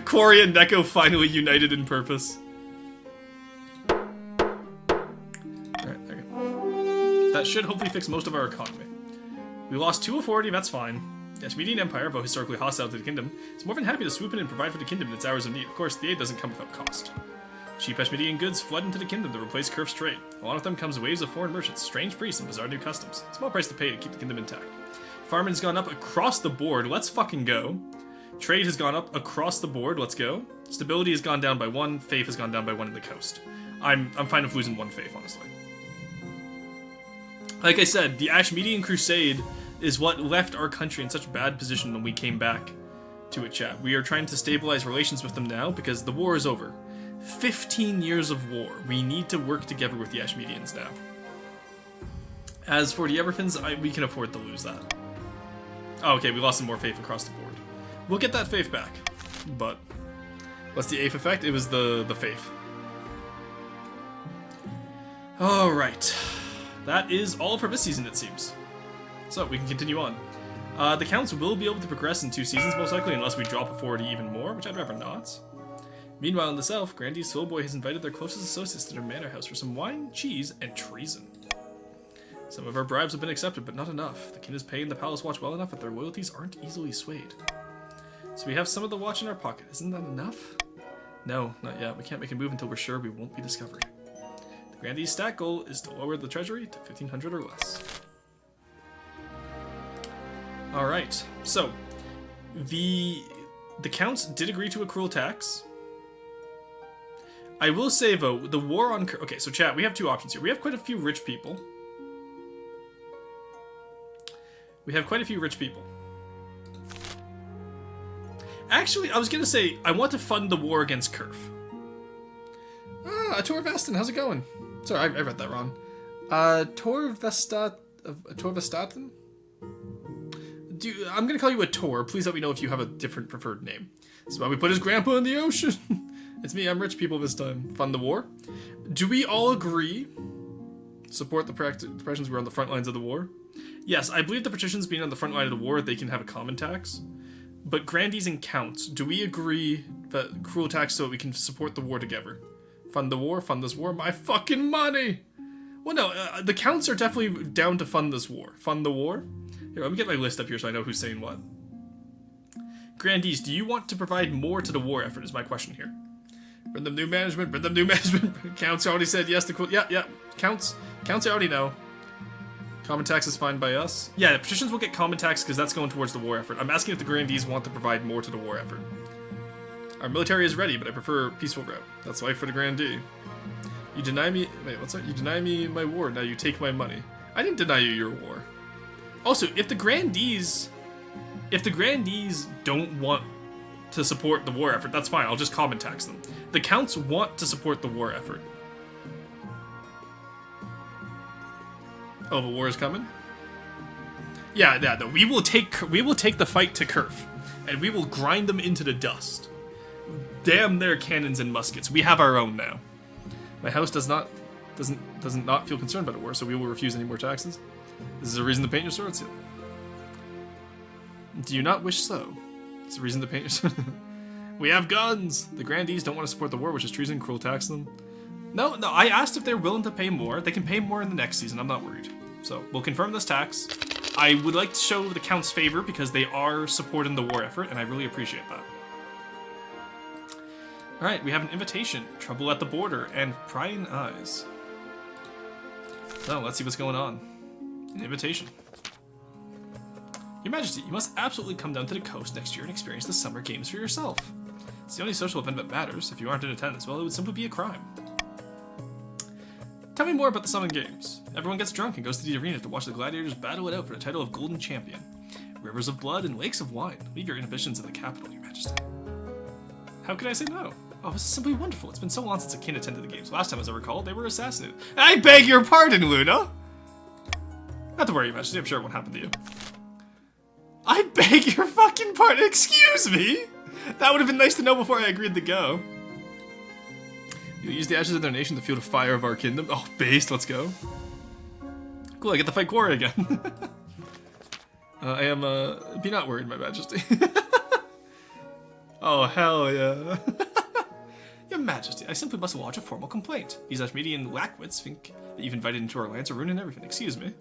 Quarry and Neko finally united in purpose. Alright, there you go. That should hopefully fix most of our economy. We lost 2 authority, that's fine. The Ashmeadian Empire, though historically hostile to the kingdom, is more than happy to swoop in and provide for the kingdom in its hours of need. Of course, the aid doesn't come without cost. Cheap Ashmeadian goods flood into the kingdom to replace Kurf's trade. Along with them comes waves of foreign merchants, strange priests, and bizarre new customs. Small price to pay to keep the kingdom intact. Farming's gone up across the board, let's fucking go. Trade has gone up across the board, let's go. Stability has gone down by 1, faith has gone down by 1 in the coast. I'm fine with losing 1 faith, honestly. Like I said, the Ashmeadian Crusade is what left our country in such bad position when we came back to it, chat. We are trying to stabilize relations with them now because the war is over. 15 years of war. We need to work together with the Ashmeadians now. As for the Everthins, we can afford to lose that. Oh, okay, we lost some more faith across the board. We'll get that faith back. But what's the 8th effect? It was the faith. Alright. That is all for this season, it seems. So, we can continue on. The counts will be able to progress in 2 seasons, most likely, unless we drop authority even more, which I'd rather not. Meanwhile, in the south, Grandee's Soulboy has invited their closest associates to their manor house for some wine, cheese, and treason. Some of our bribes have been accepted, but not enough. The king is paying the palace watch well enough that their loyalties aren't easily swayed. So we have some of the watch in our pocket. Isn't that enough? No, not yet. We can't make a move until we're sure we won't be discovered. The Grandee's stat goal is to lower the treasury to 1,500 or less. Alright, so the counts did agree to a cruel tax. I will say, though, the war on... Okay, so chat, we have 2 options here. We have quite a few rich people. Actually, I was going to say, I want to fund the war against Kurf. Ah, Torvastin, how's it going? Sorry, I read that wrong. Torvastatin? I'm going to call you a Tor. Please let me know if you have a different preferred name. This is why we put his grandpa in the ocean. It's me, I'm rich people this time. Fund the war. Do we all agree? Support the patricians who are on the front lines of the war? Yes, I believe the patricians being on the front line of the war, they can have a common tax. But grandees and counts, do we agree that cruel tax so that we can support the war together? Fund the war, fund this war, my fucking money! Well, no, the counts are definitely down to fund this war. Fund the war? Here, let me get my list up here so I know who's saying what. Grandees, do you want to provide more to the war effort is my question here. Bring them new management, bring them new management. Counts already said yes to... Yeah, counts. Counts I already know. Common tax is fine by us. Yeah, the patricians will get common tax because that's going towards the war effort. I'm asking if the grandees want to provide more to the war effort. Our military is ready, but I prefer a peaceful route. That's life for the grandee. You deny me... Wait, what's that? You deny me my war, now you take my money. I didn't deny you your war. Also, if the grandees don't want to support the war effort, that's fine. I'll just common tax them. The counts want to support the war effort. Oh, the war is coming? Yeah, no, we will take the fight to Kerf, and we will grind them into the dust. Damn their cannons and muskets. We have our own now. My house doesn't feel concerned about a war, so we will refuse any more taxes. This is a reason to paint your swords. Do you not wish so? It's a reason to paint your sword. We have guns! The grandees don't want to support the war, which is treason, cruel tax them. No, I asked if they're willing to pay more. They can pay more in the next season, I'm not worried. So, we'll confirm this tax. I would like to show the Count's favor because they are supporting the war effort, and I really appreciate that. Alright, we have an invitation, trouble at the border, and prying eyes. So, let's see what's going on. An invitation. Your Majesty, you must absolutely come down to the coast next year and experience the summer games for yourself. It's the only social event that matters. If you aren't in attendance, well, it would simply be a crime. Tell me more about the summer games. Everyone gets drunk and goes to the arena to watch the gladiators battle it out for the title of Golden Champion. Rivers of blood and lakes of wine. Leave your inhibitions in the capital, Your Majesty. How could I say no? Oh, this is simply wonderful. It's been so long since a kin attended the games. Last time, as I recall, they were assassinated. I beg your pardon, Luna! Not to worry, Your Majesty. I'm sure it won't happen to you. I beg your fucking pardon. Excuse me? That would have been nice to know before I agreed to go. You use the ashes of their nation to fuel the fire of our kingdom. Oh, based. Let's go. Cool, I get to fight Quarry again. I am, be not worried, My Majesty. Oh, hell yeah. Your Majesty, I simply must lodge a formal complaint. These Ashmedian lackwits think that you've invited into our lands are ruining everything. Excuse me.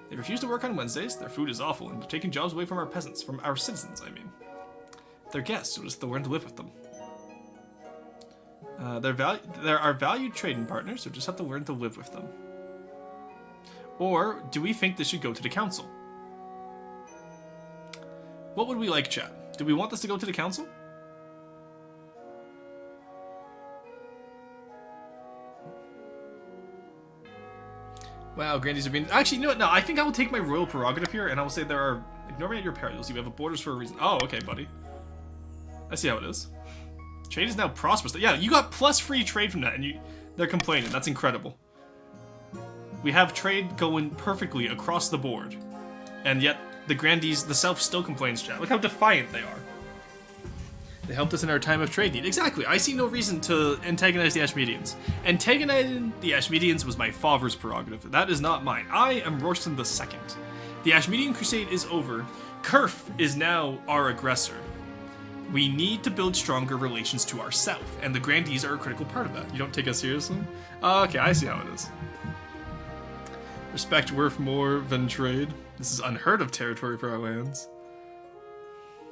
They refuse to work on Wednesdays, their food is awful, and they're taking jobs away from our peasants, from our citizens, I mean. They're guests, you'll just have to learn to live with them. They're our valued trading partners, so just have to learn to live with them. Or, do we think this should go to the council? What would we like, chat? Do we want this to go to the council? Wow, grandees are being... Actually, you know what? No, I think I will take my royal prerogative here, and I will say there are... Ignore me at your peril. You have borders for a reason. Oh, okay, buddy. I see how it is. Trade is now prosperous. Yeah, you got plus free trade from that, and they're complaining. That's incredible. We have trade going perfectly across the board. And yet, the grandees, the South still complains, chat. Look how defiant they are. They helped us in our time of trade need. Exactly. I see no reason to antagonize the Ashmedians. Antagonizing the Ashmedians was my father's prerogative. That is not mine. I am Royston II. The Ashmedian Crusade is over. Kerf is now our aggressor. We need to build stronger relations to our south, and the grandees are a critical part of that. You don't take us seriously? Okay, I see how it is. Respect worth more than trade. This is unheard of territory for our lands.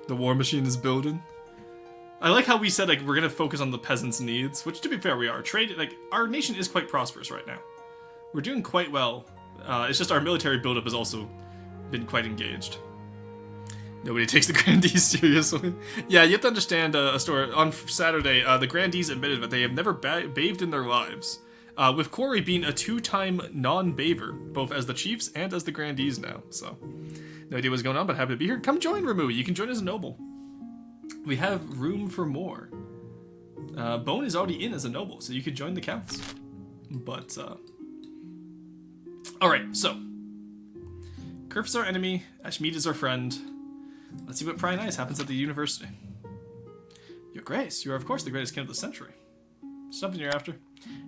The war machine is building. I like how we said, like, we're gonna focus on the peasants' needs, which, to be fair, we are. Trade, like, our nation is quite prosperous right now. We're doing quite well. It's just our military buildup has also been quite engaged. Nobody takes the grandees seriously. Yeah, you have to understand a story. On Saturday, the grandees admitted that they have never bathed in their lives. With Quarry being a 2-time non-baver, both as the chiefs and as the grandees now. So, no idea what's going on, but happy to be here. Come join Ramu. You can join as a noble. We have room for more. Bone is already in as a noble, so you could join the counts. But, alright, so. Kerf is our enemy, Ashmead is our friend. Let's see what Prying Eyes happens at the university. Your Grace, you are of course the greatest king of the century. Something you're after.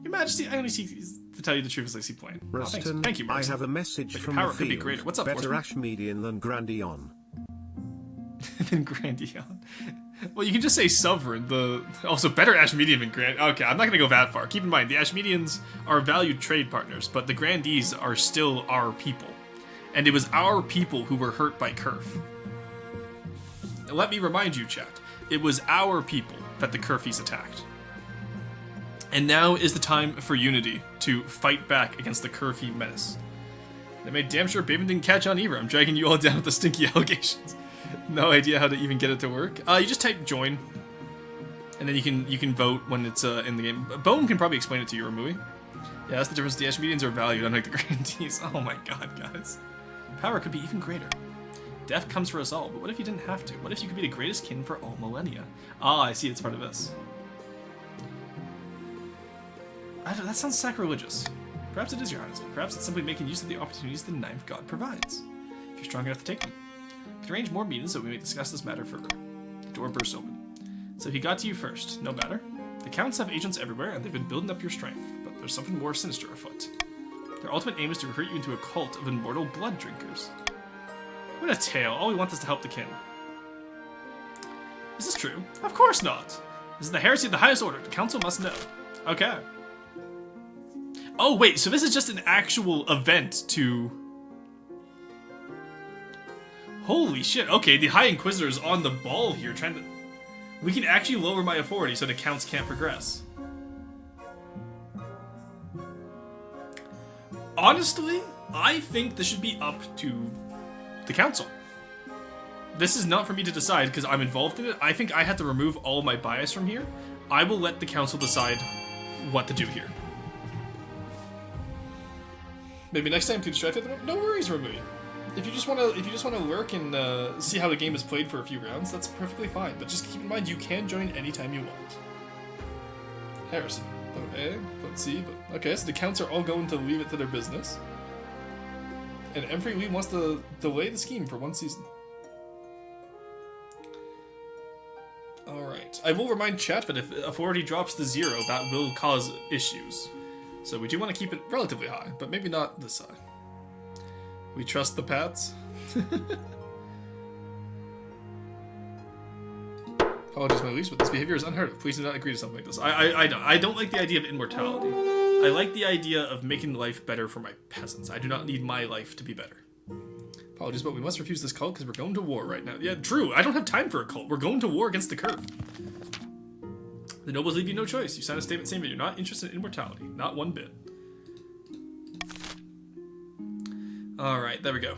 Your Majesty, I only see, to tell you the truth, as I see plain. Ruston, thank you, Martin. I have a message from power the could be field. greater. What's up, Better Horseman? Ashmedian than Grandion. Than Grandion. Well, you can just say Sovereign. Also, better Ashmedian than Grand... Okay, I'm not going to go that far. Keep in mind, the Ashmedians are valued trade partners, but the Grandees are still our people. And it was our people who were hurt by Kerf. Let me remind you, chat. It was our people that the Kerfies attacked. And now is the time for Unity to fight back against the curvy menace. They made damn sure Baben didn't catch on either. I'm dragging you all down with the stinky allegations. No idea how to even get it to work. You just type join, and then you can vote when it's in the game. Bone can probably explain it to you, Ramui. Yeah, that's the difference. The medians are valued, unlike the grandees. Oh my god, guys. Power could be even greater. Death comes for us all, but what if you didn't have to? What if you could be the greatest kin for all millennia? Ah, I see, it's part of this. That sounds sacrilegious. Perhaps it is, Your Highness, but perhaps it's simply making use of the opportunities the Ninth God provides. If you're strong enough to take them. We can arrange more meetings so we may discuss this matter further. The door bursts open. So he got to you first, no matter. The Counts have agents everywhere, and they've been building up your strength, but there's something more sinister afoot. Their ultimate aim is to recruit you into a cult of immortal blood drinkers. What a tale. All we want is to help the kin. Is this true? Of course not. This is the heresy of the highest order. The council must know. Okay. Oh, wait, so this is just an actual event to... Holy shit. Okay, the High Inquisitor is on the ball here, trying to... We can actually lower my authority so the counts can't progress. Honestly, I think this should be up to the council. This is not for me to decide because I'm involved in it. I think I have to remove all my bias from here. I will let the council decide what to do here. Maybe next time to distract them. No worries, Ramui. If you just want to lurk and see how the game is played for a few rounds, that's perfectly fine. But just keep in mind, you can join anytime you want. Harrison, vote A, vote C, vote... Okay, so the counts are all going to leave it to their business. And Emfrey Lee wants to delay the scheme for one season. Alright. I will remind chat that if authority drops to 0, that will cause issues. So we do want to keep it relatively high, but maybe not this high. We trust the Pats. Apologies, my least, but this behavior is unheard of. Please do not agree to something like this. I don't like the idea of immortality. I like the idea of making life better for my peasants. I do not need my life to be better. Apologies, but we must refuse this cult because we're going to war right now. Yeah, true. I don't have time for a cult. We're going to war against the curve. The nobles leave you no choice. You sign a statement saying that you're not interested in immortality. Not one bit. Alright, there we go.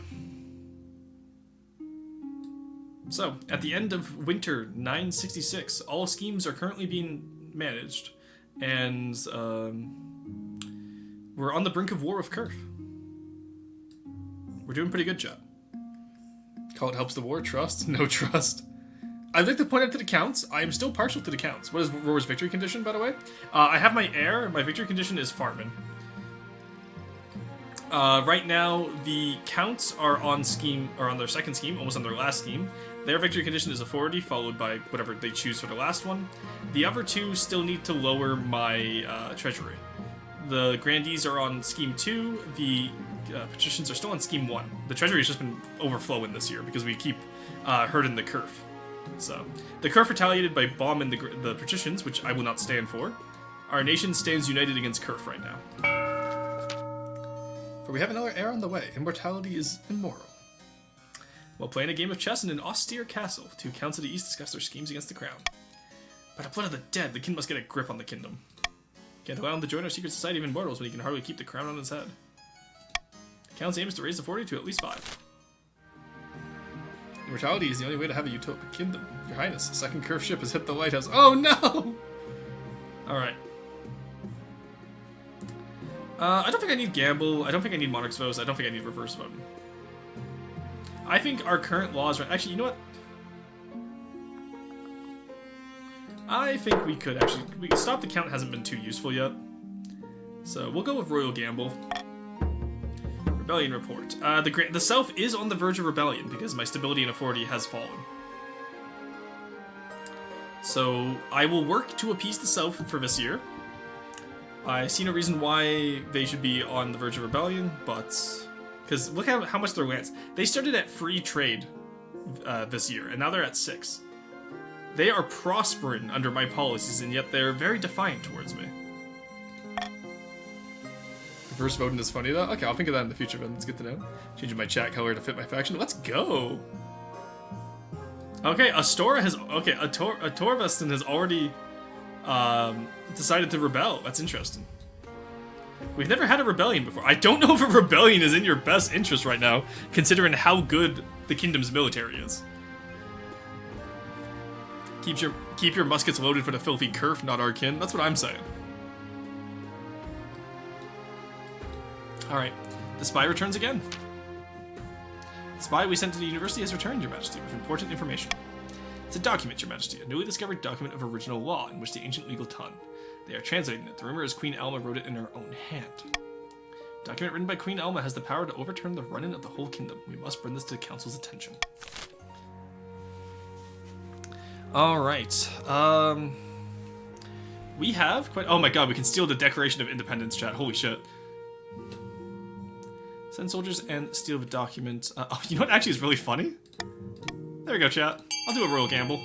So, at the end of winter 966, all schemes are currently being managed, and we're on the brink of war with Kurf. We're doing a pretty good job. Call it helps the war. Trust? No trust. I'd like to point out to the counts, I am still partial to the counts. What is Roar's victory condition, by the way? I have my heir. My victory condition is Farman. Right now, the counts are on scheme, or on their second scheme, almost on their last scheme. Their victory condition is authority, followed by whatever they choose for the last one. The other two still need to lower my treasury. The grandees are on scheme 2. The patricians are still on scheme 1. The treasury has just been overflowing this year because we keep hurting the curve. So the curve retaliated by bombing the patricians, which I will not stand for. Our nation stands united against Kurf right now. For we have another heir on the way. Immortality is immoral. While playing a game of chess in an austere castle, two counts of the east discuss their schemes against the crown. By the blood of the dead, the king must get a grip on the kingdom. Can't allow him to join our secret society of immortals when he can hardly keep the crown on his head. The count's aim is to raise the 40 to at least 5. Immortality is the only way to have a utopic kingdom. Your Highness, the second curve ship has hit the lighthouse. Oh no! Alright. I don't think I need Gamble. I don't think I need Monarch's Votes. I don't think I need Reverse Vote. I think our current laws are... Actually, you know what? I think we could actually... Stop the Count hasn't been too useful yet. So we'll go with Royal Gamble. Rebellion Report. The South is on the verge of rebellion because my stability and authority has fallen. So I will work to appease the South for this year. I see no reason why they should be on the verge of rebellion, but... Because look at how much their lands... They started at free trade this year, and now they're at 6. They are prospering under my policies, and yet they're very defiant towards me. Reverse voting is funny, though? Okay, I'll think of that in the future, but it's good to know. Changing my chat color to fit my faction. Let's go! Okay, Astora has... Okay, Atorveston has already decided to rebel. That's interesting. We've never had a rebellion before. I don't know if a rebellion is in your best interest right now, considering how good the kingdom's military is. Keep your muskets loaded for the filthy curf, not our kin. That's what I'm saying. Alright, the spy returns again. The spy we sent to the university has returned, Your Majesty, with important information. It's a document, Your Majesty, a newly discovered document of original law in which the ancient legal tongue. They are translating it. The rumor is Queen Alma wrote it in her own hand. Document written by Queen Alma has the power to overturn the run-in of the whole kingdom. We must bring this to the council's attention. Alright, we have quite... Oh my god, we can steal the Declaration of Independence, chat. Holy shit. Send soldiers and steal the document. Oh, you know what actually is really funny? There we go, chat. I'll do a royal gamble.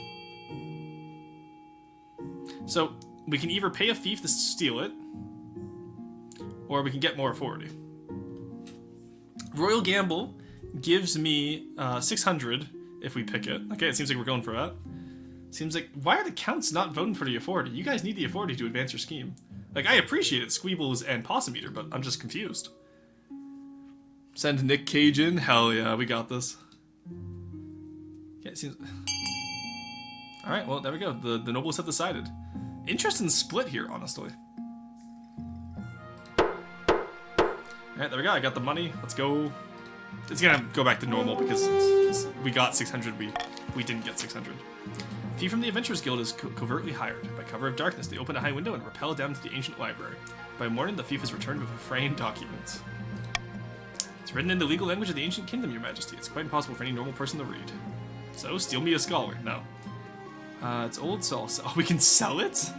So, we can either pay a thief to steal it, or we can get more authority. Royal gamble gives me 600 if we pick it. Okay, it seems like we're going for that. Seems like, why are the counts not voting for the authority? You guys need the authority to advance your scheme. Like, I appreciate it, Squeebles and Possum Eater, but I'm just confused. Send Nick Cage in? Hell yeah, we got this. Yeah, it seems... Alright, well, there we go. The nobles have decided. Interesting split here, honestly. Alright, there we go. I got the money. Let's go. It's gonna go back to normal because we got 600. We didn't get 600. Thief from the Adventurers Guild is covertly hired. By cover of darkness, they open a high window and rappel down to the ancient library. By morning, the thief is returned with a framed document. It's written in the legal language of the ancient kingdom, Your Majesty. It's quite impossible for any normal person to read. So, steal me a scholar. No. It's old, so oh, we can sell it?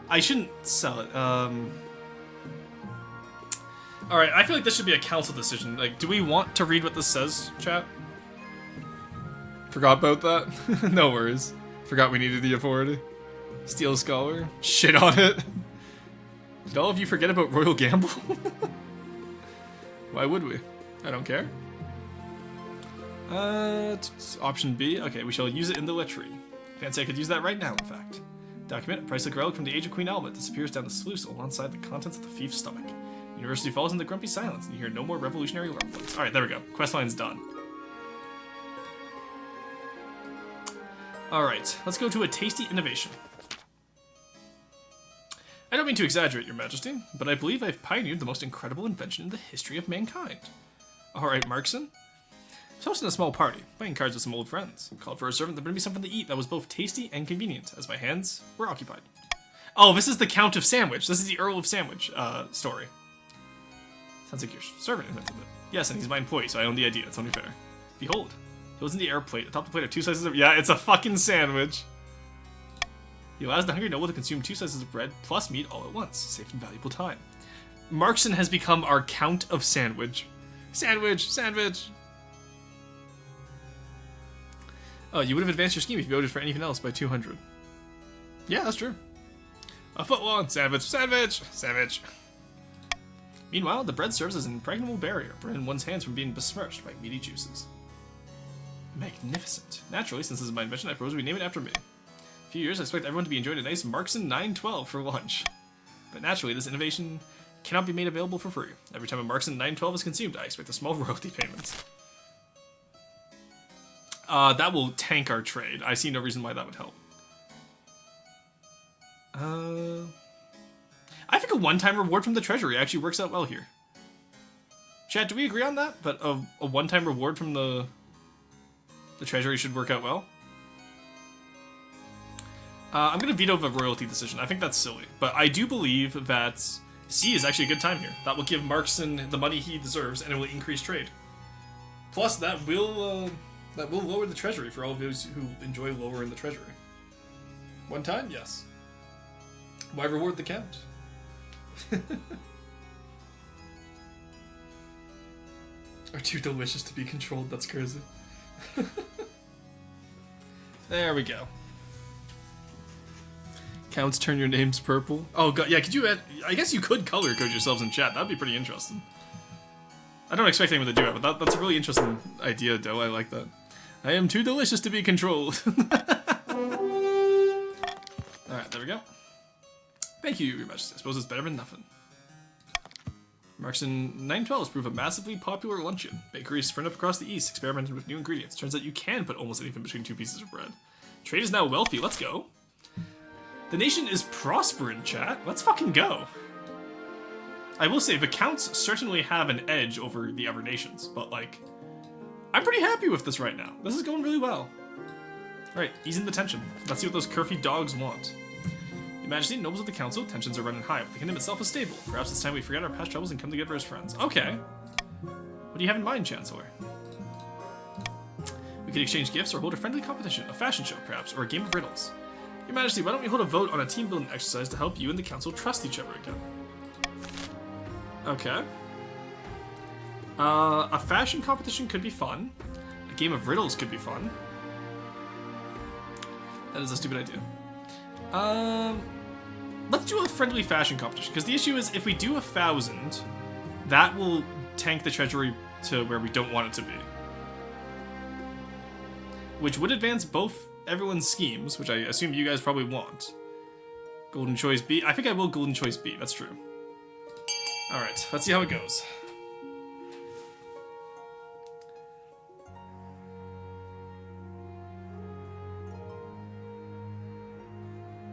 I shouldn't sell it. Alright, I feel like this should be a council decision. Like, do we want to read what this says, chat? Forgot about that? No worries. Forgot we needed the authority. Steal a scholar. Shit on it. Did all of you forget about Royal Gamble? Why would we? I don't care. Option B. Okay, we shall use it in the latrine. Fancy I could use that right now, in fact. Document, a priceless relic from the age of Queen Alma disappears down the sluice alongside the contents of the thief's stomach. University falls into grumpy silence, and you hear no more revolutionary rumblings. Alright, there we go. Questline's done. Alright, let's go to a tasty innovation. I don't mean to exaggerate, Your Majesty, but I believe I've pioneered the most incredible invention in the history of mankind. Alright, Markson. I was hosting a small party, playing cards with some old friends. Called for a servant to bring me something to eat that was both tasty and convenient, as my hands were occupied. Oh, this is the Count of Sandwich. This is the Earl of Sandwich story. Sounds like your servant invented it. Yes, and he's my employee, so I own the idea. It's only fair. Behold, he holds in the air plate. Atop the plate are 2 slices of... Yeah, it's a fucking sandwich. He allows the hungry noble to consume 2 slices of bread plus meat all at once. Safe and valuable time. Markson has become our Count of Sandwich. Sandwich! Sandwich! Oh, you would have advanced your scheme if you voted for anything else by 200. Yeah, that's true. A foot long sandwich! Sandwich! Sandwich! Meanwhile, the bread serves as an impregnable barrier, preventing one's hands from being besmirched by meaty juices. Magnificent. Naturally, since this is my invention, I propose we name it after me. In a few years, I expect everyone to be enjoying a nice Markson 912 for lunch. But naturally, this innovation cannot be made available for free. Every time a Markson 912 is consumed, I expect a small royalty payment. That will tank our trade. I see no reason why that would help. I think a one-time reward from the treasury actually works out well here. Chat, do we agree on that? But a one-time reward from the treasury should work out well? I'm gonna veto the royalty decision. I think that's silly. But I do believe that C is actually a good time here. That will give Markson the money he deserves, and it will increase trade. Plus, that will lower the treasury for all of those who enjoy lowering the treasury. One time? Yes. Why reward the count? Are too delicious to be controlled. That's crazy. There we go. Counts turn your names purple. Oh god, yeah, could you add... I guess you could color code yourselves in chat. That'd be pretty interesting. I don't expect anyone to do it, but that's a really interesting idea, though. I like that. I am too delicious to be controlled. Alright, there we go. Thank you, Your Majesty. I suppose it's better than nothing. Marks in 912s prove a massively popular luncheon. Bakeries sprint up across the east, experimenting with new ingredients. Turns out you can put almost anything between two pieces of bread. Trade is now wealthy. Let's go. The nation is prospering, chat. Let's fucking go. I will say, the counts certainly have an edge over the other nations, but, like, I'm pretty happy with this right now. This is going really well. Alright, easing the tension. Let's see what those curfy dogs want. Your Majesty, nobles of the council, tensions are running high, but the kingdom itself is stable. Perhaps it's time we forget our past troubles and come together as friends. Okay. What do you have in mind, Chancellor? We could exchange gifts or hold a friendly competition, a fashion show, perhaps, or a game of riddles. Your Majesty, why don't we hold a vote on a team-building exercise to help you and the council trust each other again? Okay. A fashion competition could be fun. A game of riddles could be fun. That is a stupid idea. Let's do a friendly fashion competition, because the issue is if we do 1,000, that will tank the treasury to where we don't want it to be. Which would advance both everyone's schemes, which I assume you guys probably want. Golden Choice B. I think I will Golden Choice B, that's true. Alright, let's see how it goes.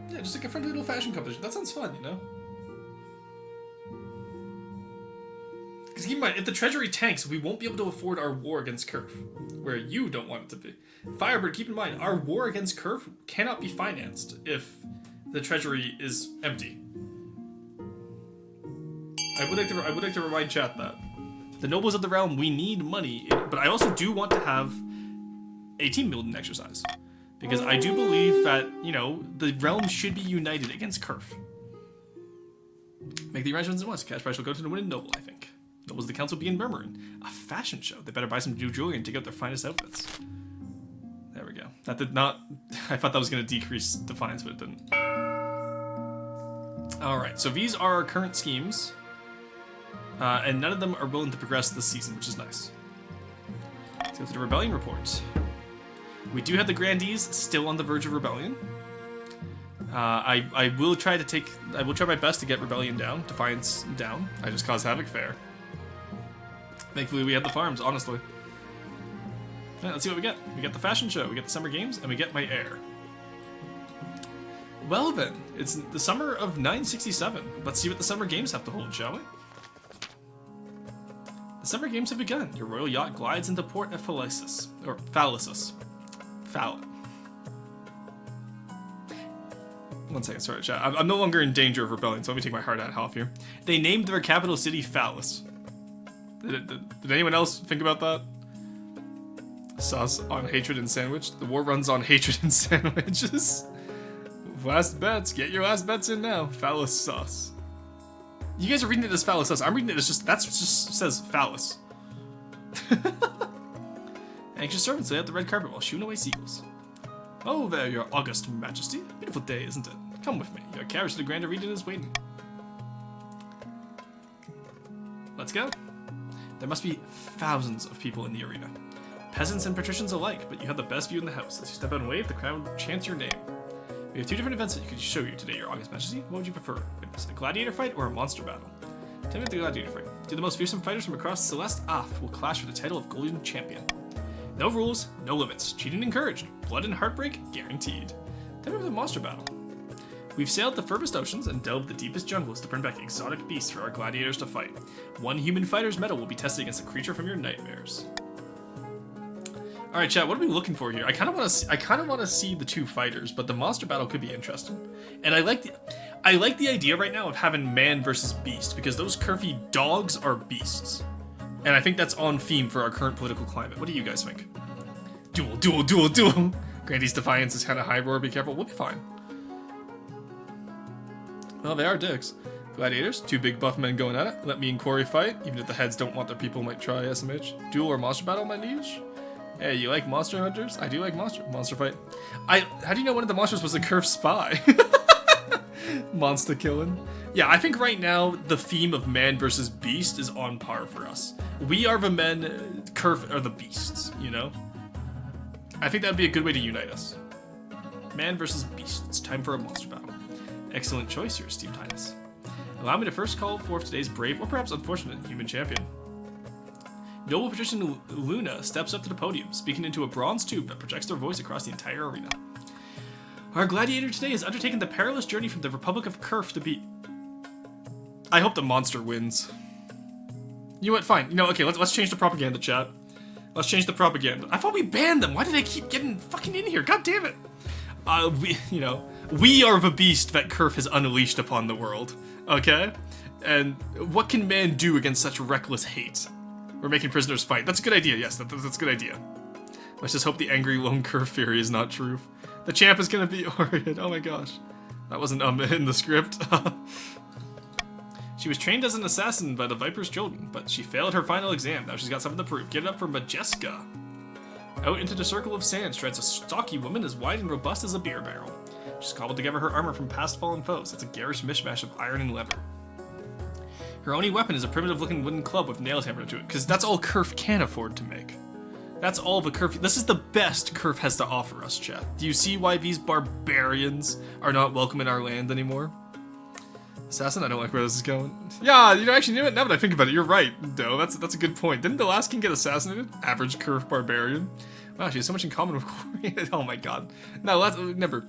Yeah, just like a friendly little fashion competition. That sounds fun, you know? Because keep in mind, if the treasury tanks, we won't be able to afford our war against Curve, where you don't want it to be. Firebird, keep in mind, our war against Curve cannot be financed if the treasury is empty. I would like to remind chat that. The nobles of the realm, we need money, but I also do want to have a team building exercise. Because I do believe that, you know, the realm should be united against Curve. Make the arrangements at once. Cash prize will go to the winning noble, I think. Nobles of the council begin murmuring. A fashion show. They better buy some new jewelry and take out their finest outfits. There we go. That did not... I thought that was going to decrease defiance, but it didn't. Alright, so these are our current schemes. And none of them are willing to progress this season, which is nice. Let's go to the rebellion report. We do have the grandees still on the verge of rebellion. I will try my best to get rebellion down, defiance down. I just cause havoc fair. Thankfully we have the farms, honestly. Alright, let's see what we get. We get the fashion show, we get the summer games, and we get my heir. Well then, it's the summer of 967. Let's see what the summer games have to hold, shall we? The summer games have begun. Your royal yacht glides into port at Phalysis. Or Phalysis. One second, sorry, chat. I'm no longer in danger of rebellion, so let me take my hard hat off here. They named their capital city Phallus. Did anyone else think about that? Sauce on hatred and sandwich. The war runs on hatred and sandwiches. Last bets. Get your last bets in now. Phallus sauce. You guys are reading it as Phallus sauce. I'm reading it as just, that just says phallus. Anxious servants lay out the red carpet while shooing away seagulls. Oh there, your august majesty. Beautiful day, isn't it? Come with me. Your carriage to the grand arena is waiting. Let's go. There must be thousands of people in the arena. Peasants and patricians alike, but you have the best view in the house. As you step out and wave, the crowd chants your name. We have two different events that you could show you today, your august majesty. What would you prefer? Witness a gladiator fight or a monster battle? Tell me about the gladiator fight. Two of the most fearsome fighters from across Celeste will clash for the title of Golden Champion. No rules, no limits. Cheating encouraged. Blood and heartbreak guaranteed. Tell me about the monster battle. We've sailed the furthest oceans and delved the deepest jungles to bring back exotic beasts for our gladiators to fight. One human fighter's mettle will be tested against a creature from your nightmares. All right, chat. What are we looking for here? I kind of want to see the two fighters, but the monster battle could be interesting. And I like the idea right now of having man versus beast because those curvy dogs are beasts. And I think that's on theme for our current political climate. What do you guys think? Duel, duel, duel, duel. Grandy's defiance is kind of high roar. Be careful. We'll be fine. Well, they are dicks. Gladiators, two big buff men going at it. Let me and Corey fight. Even if the heads don't want their people, might try SMH. Duel or monster battle, my liege? Hey, you like monster hunters? I do like monster fight. How do you know one of the monsters was a curved spy? Monster killing. Yeah, I think right now the theme of man versus beast is on par for us. We are the men, Curve are the beasts, you know? I think that'd be a good way to unite us. Man versus beast. It's time for a monster battle. Excellent choice, your esteemed highness. Allow me to first call forth today's brave, or perhaps unfortunate, human champion. Noble patrician Luna steps up to the podium, speaking into a bronze tube that projects their voice across the entire arena. Our gladiator today has undertaken the perilous journey from the Republic of Kurf to beat... I hope the monster wins. You know what? Fine. You know, okay, let's change the propaganda, chat. Let's change the propaganda. I thought we banned them. Why did they keep getting fucking in here? God damn it. We are the beast that Kurf has unleashed upon the world. Okay? And what can man do against such reckless hate? We're making prisoners fight. That's a good idea. Yes, that's a good idea. Let's just hope the angry lone Kurf theory is not true. The champ is gonna be Orion. Oh my gosh. That wasn't in the script. She was trained as an assassin by the Viper's children, but she failed her final exam. Now she's got something to prove. Get it up for Majeska. Out into the circle of sand strides a stocky woman as wide and robust as a beer barrel. She's cobbled together her armor from past fallen foes. It's a garish mishmash of iron and leather. Her only weapon is a primitive-looking wooden club with nails hammered into it, because that's all Kurf can afford to make. That's all the Kurf... This is the best Kurf has to offer us, chat. Do you see why these barbarians are not welcome in our land anymore? Assassin, I don't like where this is going. Yeah, you know, actually, you know what? Now that I think about it, you're right, though. That's a good point. Didn't the last king get assassinated? Average Kurf barbarian. Wow, she has so much in common with Corey. Oh my god. No, let's never.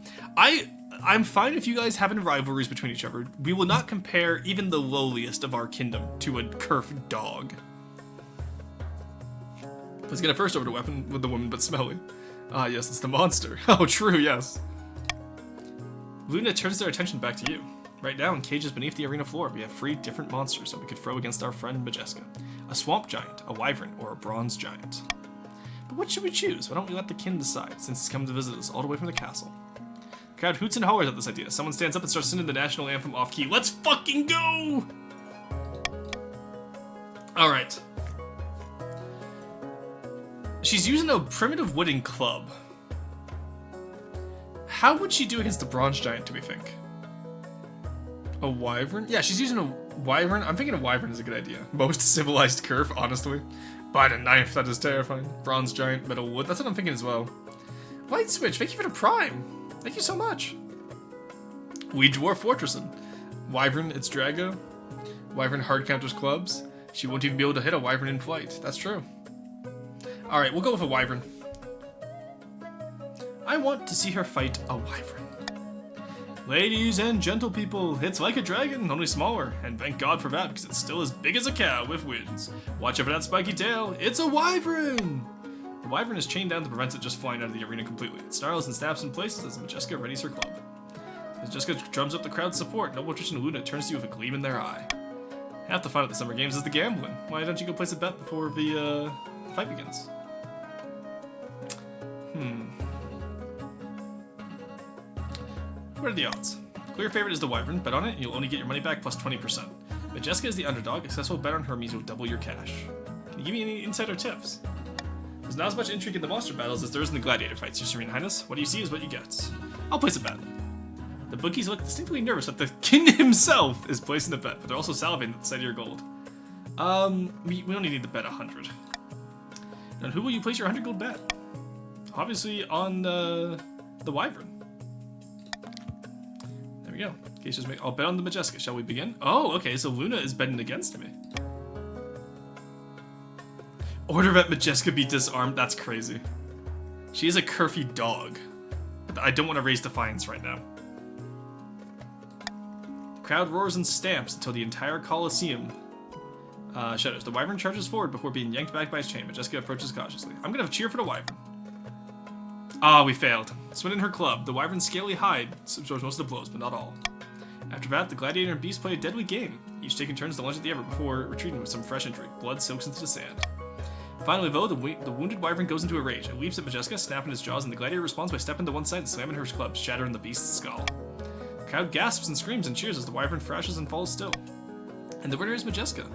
I'm fine if you guys having rivalries between each other. We will not compare even the lowliest of our kingdom to a Kurf dog. Let's get a first over to weapon with the woman, but smelly. Ah, yes, it's the monster. Oh, true, yes. Luna turns their attention back to you. Right now, in cages beneath the arena floor, we have 3 different monsters that we could throw against our friend Majeska. A swamp giant, a wyvern, or a bronze giant. But what should we choose? Why don't we let the kin decide, since he's come to visit us all the way from the castle? The crowd hoots and hollers at this idea. Someone stands up and starts singing the national anthem off-key. Let's fucking go! Alright. She's using a primitive wooden club. How would she do against the bronze giant, do we think? A wyvern? Yeah, she's using a wyvern. I'm thinking a wyvern is a good idea. Most civilized Kurf, honestly. By the knife, that is terrifying. Bronze giant, metal wood. That's what I'm thinking as well. Light switch, thank you for the prime. Thank you so much. We dwarf fortressing. Wyvern, it's Drago. Wyvern hard counters clubs. She won't even be able to hit a wyvern in flight. That's true. Alright, we'll go with a wyvern. I want to see her fight a wyvern. Ladies and gentle people, it's like a dragon, only smaller, and thank God for that, because it's still as big as a cow with wings. Watch out for that spiky tail, it's a wyvern! The wyvern is chained down to prevent it just flying out of the arena completely. It snarls and snaps in places as Majeska readies her club. As Majeska drums up the crowd's support, Noble Patrician Luna turns to you with a gleam in their eye. Half the fun at the Summer Games is the gambling. Why don't you go place a bet before the fight begins? What are the odds? Clear favorite is the wyvern. Bet on it, and you'll only get your money back plus 20%. Majeska is the underdog. A successful bet on her means you'll double your cash. Can you give me any insider tips? There's not as much intrigue in the monster battles as there is in the gladiator fights, Your Serene Highness. What you see is what you get. I'll place a bet. The bookies look distinctly nervous that the king himself is placing a bet, but they're also salivating at the sight of your gold. We only need to bet 100. And who will you place your 100 gold bet? Obviously on the wyvern. There we go. I'll bet on the Majeska. Shall we begin? Oh, okay, so Luna is betting against me. Order that Majeska be disarmed. That's crazy. She is a curfy dog. I don't want to raise defiance right now. The crowd roars and stamps until the entire Colosseum shudders. The wyvern charges forward before being yanked back by his chain. Majeska approaches cautiously. I'm gonna cheer for the wyvern. Ah, we failed. Swin in her club. The wyvern's scaly hide absorbs most of the blows, but not all. After that, the gladiator and beast play a deadly game, each taking turns to lunge at the other before retreating with some fresh injury. Blood soaks into the sand. Finally, though, the wounded wyvern goes into a rage. It leaps at Majeska, snapping its jaws, and the gladiator responds by stepping to one side and slamming her club, shattering the beast's skull. The crowd gasps and screams and cheers as the wyvern thrashes and falls still. And the winner is Majeska.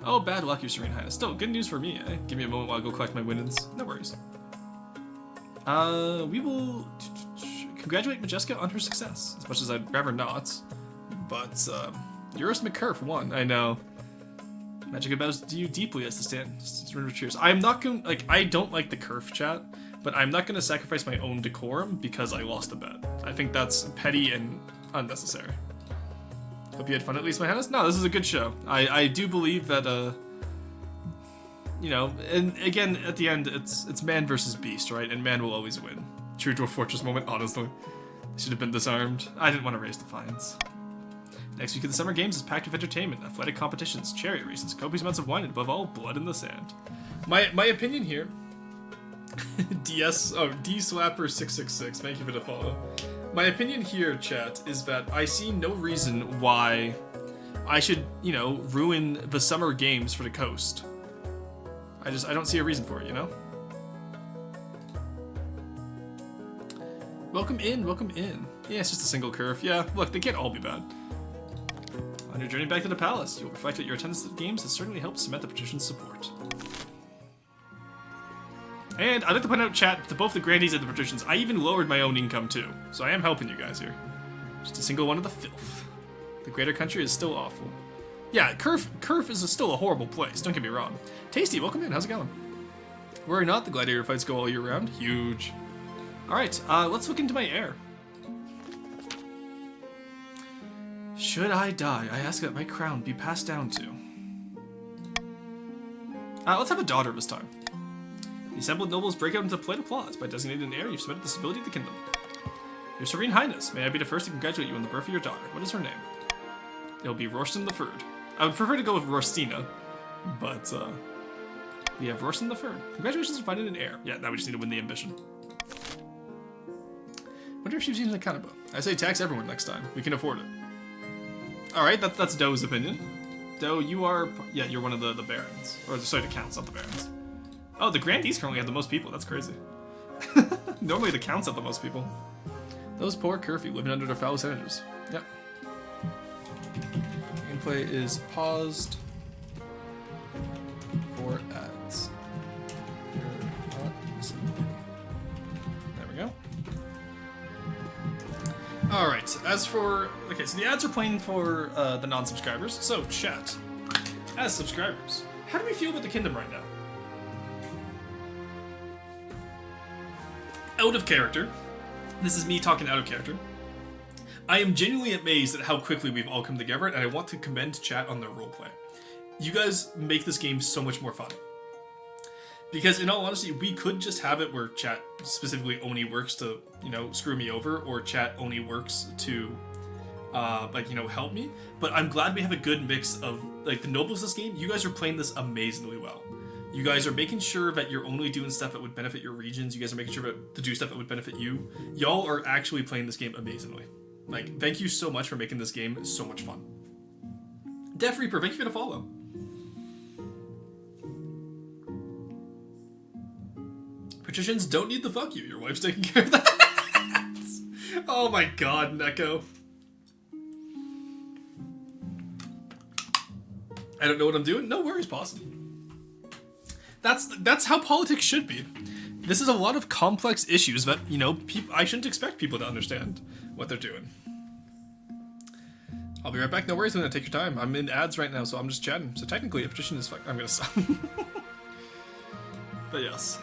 Oh, bad luck, Your Serene Highness. Still, good news for me, eh? Give me a moment while I go collect my winnings. No worries. We will congratulate Majeska on her success, as much as I'd rather not. But, Eurus McCurf won, I know. Magic bows to you deeply as the stand cheers. I'm not going, like, I don't like the Curf chat. but I'm not going to sacrifice my own decorum because I lost a bet. I think that's petty and unnecessary. Hope you had fun at least, my highness. No, this is a good show. I do believe that, you know, and again, at the end, it's man versus beast, right? And man will always win. True Dwarf Fortress moment, honestly. They should have been disarmed. I didn't want to raise defiance. Next week of the Summer Games is packed with entertainment, athletic competitions, chariot races, copious amounts of wine, and above all, blood in the sand. My opinion here, D-Slapper666, thank you for the follow. My opinion here, chat, is that I see no reason why I should, you know, ruin the Summer Games for the coast. I don't see a reason for it, you know? Welcome in, welcome in. Yeah, it's just a single curve. Yeah, look, they can't all be bad. On your journey back to the palace, you'll reflect that your attendance at the games has certainly helped cement the patrician's support. And I'd like to point out, chat, to both the grandees and the patricians, I even lowered my own income too. So I am helping you guys here. Just a single one of the filth. The greater country is still awful. Yeah, Kerf is still a horrible place, don't get me wrong. Tasty, welcome in, how's it going? Worry not, the gladiator fights go all year round. Huge. Alright, let's look into my heir. Should I die, I ask that my crown be passed down to. Let's have a daughter this time. The assembled nobles break out into polite applause. By designating an heir, you've cemented the stability of the kingdom. Your Serene Highness, may I be the first to congratulate you on the birth of your daughter. What is her name? It'll be Rorston III. I would prefer to go with Rorstina, but we have Rorston III. Congratulations on finding an heir. Yeah, now we just need to win the ambition. Wonder if she's using a Kanabo. I say tax everyone next time. We can afford it. Alright, that's Doe's opinion. Doe, you are... Yeah, you're one of the barons. Or, sorry, the counts, not the barons. Oh, the grandees currently have the most people. That's crazy. Normally the counts have the most people. Those poor curfew living under their fellow senators. Yep. Gameplay is paused for ads. There we go. Alright, as for... Okay, so the ads are playing for the non-subscribers. So, chat, as subscribers, how do we feel about the kingdom right now? Out of character. This is me talking out of character. I am genuinely amazed at how quickly we've all come together, and I want to commend chat on their roleplay. You guys make this game so much more fun. Because in all honesty, we could just have it where chat specifically only works to, you know, screw me over, or chat only works to, like, you know, help me. But I'm glad we have a good mix of, like, the nobles of this game. You guys are playing this amazingly well. You guys are making sure that you're only doing stuff that would benefit your regions. You guys are making sure to do stuff that would benefit you. Y'all are actually playing this game amazingly. Like, thank you so much for making this game so much fun. Def Reaper, thank you for the follow. Patricians don't need the fuck you. Your wife's taking care of that. Oh my god, Neko. I don't know what I'm doing. No worries, Possum. That's how politics should be. This is a lot of complex issues that, you know, I shouldn't expect people to understand what they're doing. I'll be right back. No worries. I'm gonna take your time. I'm in ads right now, so I'm just chatting. So technically, a patrician is I'm gonna stop. But yes.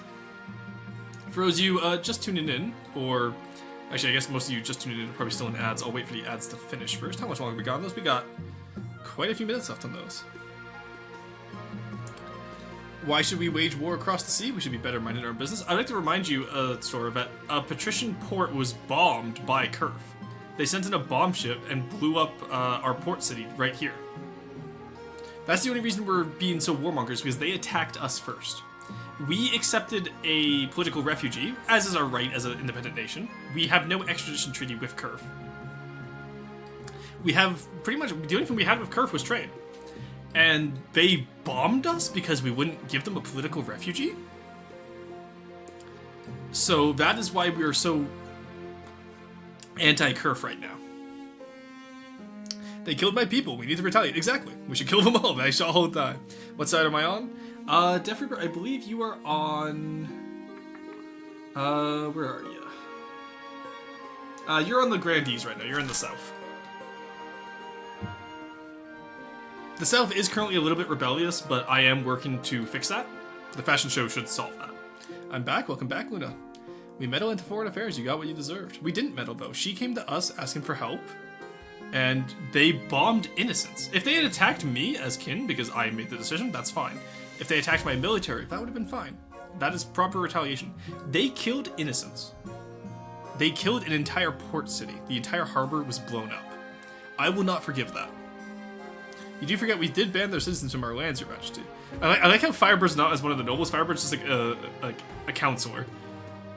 For those of you just tuning in, or actually, I guess most of you just tuning in are probably still in ads. I'll wait for the ads to finish first. How much longer have we got on those? We got quite a few minutes left on those. Why should we wage war across the sea? We should be better minded in our business. I'd like to remind you, Sora, that a patrician port was bombed by Kerf. They sent in a bomb ship and blew up our port city right here. That's the only reason we're being so warmongers, because they attacked us first. We accepted a political refugee, as is our right as an independent nation. We have no extradition treaty with Kerf. We have pretty much, the only thing we had with Kerf was trade. And they bombed us because we wouldn't give them a political refugee? So that is why we are so anti-Kerf right now. They killed my people. We need to retaliate. Exactly. We should kill them all. I shall hold die. What side am I on? Def Reaper, I believe you are on... where are you? You're on the Grandees right now. You're in the south. The South is currently a little bit rebellious, but I am working to fix that. The fashion show should solve that. I'm back. Welcome back, Luna. We meddle into foreign affairs. You got what you deserved. We didn't meddle, though. She came to us asking for help, and they bombed innocents. If they had attacked me as kin, because I made the decision, that's fine. If they attacked my military, that would have been fine. That is proper retaliation. They killed innocents. They killed an entire port city. The entire harbor was blown up. I will not forgive that. You do forget we did ban their citizens from our lands, Your Majesty. I like how Firebird's not as one of the nobles. Firebird's just like a counselor,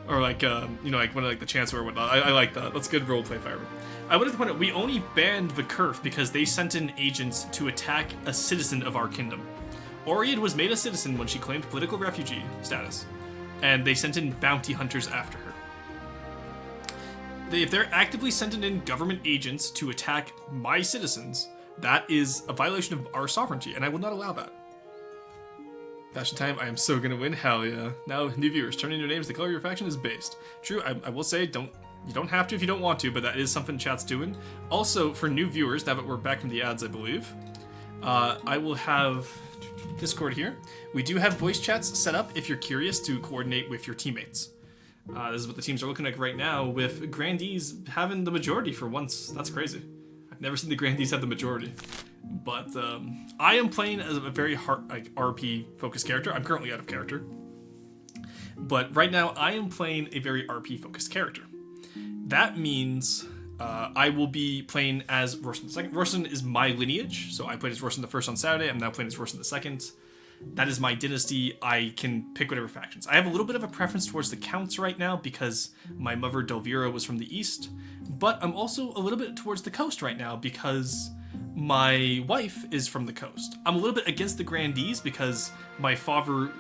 or like you know, like one of like the chancellor or whatnot. I like that. That's good roleplay, Firebird. I would have to point out we only banned the Kerf because they sent in agents to attack a citizen of our kingdom. Oread was made a citizen when she claimed political refugee status, and they sent in bounty hunters after her. If they're actively sending in government agents to attack my citizens, that is a violation of our sovereignty, and I will not allow that. Fashion time, I am so gonna win, hell yeah. Now, new viewers, turn in your names, the color of your faction is based. True, I will say, you don't have to if you don't want to, but that is something chat's doing. Also, for new viewers, now that we're back from the ads, I believe, I will have Discord here. We do have voice chats set up if you're curious to coordinate with your teammates. This is what the teams are looking like right now, with Grandees having the majority for once. That's crazy. I've never seen the Grandees have the majority. But I am playing as a very RP-focused character. I'm currently out of character. But right now, I am playing a very RP-focused character. That means I will be playing as Rorson II. Rorson is my lineage, so I played as Rorson I on Saturday. I'm now playing as Rorson II. That is my dynasty. I can pick whatever factions. I have a little bit of a preference towards the Counts right now because my mother Delvira was from the east, but I'm also a little bit towards the coast right now because my wife is from the coast. I'm a little bit against the Grandees because my father,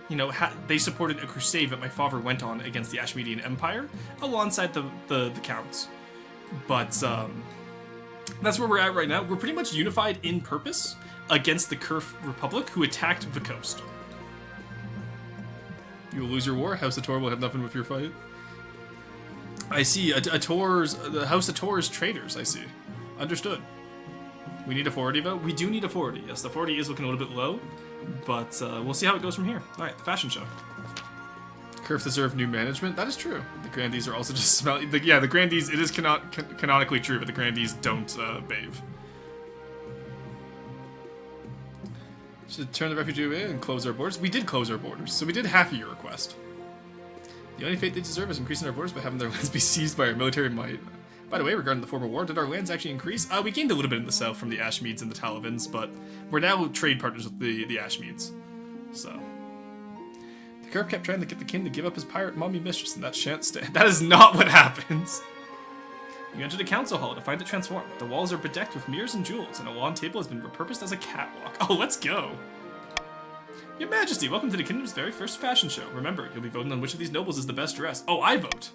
you know, they supported a crusade that my father went on against the Ashmedian Empire alongside the Counts. But that's where we're at right now. We're pretty much unified in purpose against the Kerf Republic, who attacked the coast. You will lose your war. House of Tor will have nothing with your fight. I see. The House of Tor's traitors, I see. Understood. We need a 40 though? We do need a 40. Yes, the 40 is looking a little bit low, but we'll see how it goes from here. Alright, the fashion show. Kerf deserve new management. That is true. The Grandees are also just smelly. Yeah, the Grandees, it is canonically true, but the Grandees don't bathe. Should turn the refugee away and close our borders. We did close our borders, so we did half of your request. The only fate they deserve is increasing our borders by having their lands be seized by our military might. By the way, regarding the former war, did our lands actually increase? We gained a little bit in the south from the Ashmedes and the Talavins, but we're now trade partners with the Ashmedes. So. The Kerf kept trying to get the king to give up his pirate mommy mistress, and that shan't stand. That is not what happens. You enter the council hall to find it transformed. The walls are bedecked with mirrors and jewels, and a lawn table has been repurposed as a catwalk. Oh, let's go! Your Majesty, welcome to the kingdom's very first fashion show. Remember, you'll be voting on which of these nobles is the best dressed. Oh, I vote!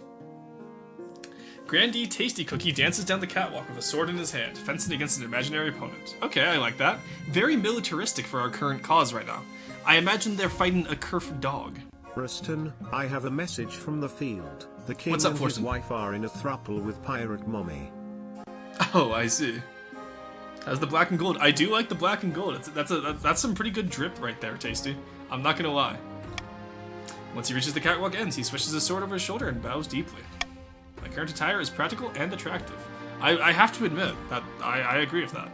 Grandee Tasty Cookie dances down the catwalk with a sword in his hand, fencing against an imaginary opponent. Okay, I like that. Very militaristic for our current cause right now. I imagine they're fighting a Kerf dog. Ruston, I have a message from the field. The king What's up, and his Forston? wife are in a throuple with pirate mommy. Oh, I see. How's the black and gold? I do like the black and gold. That's some pretty good drip right there, Tasty. I'm not gonna lie. Once he reaches the catwalk ends, he swishes his sword over his shoulder and bows deeply. My current attire is practical and attractive. I have to admit that I agree with that.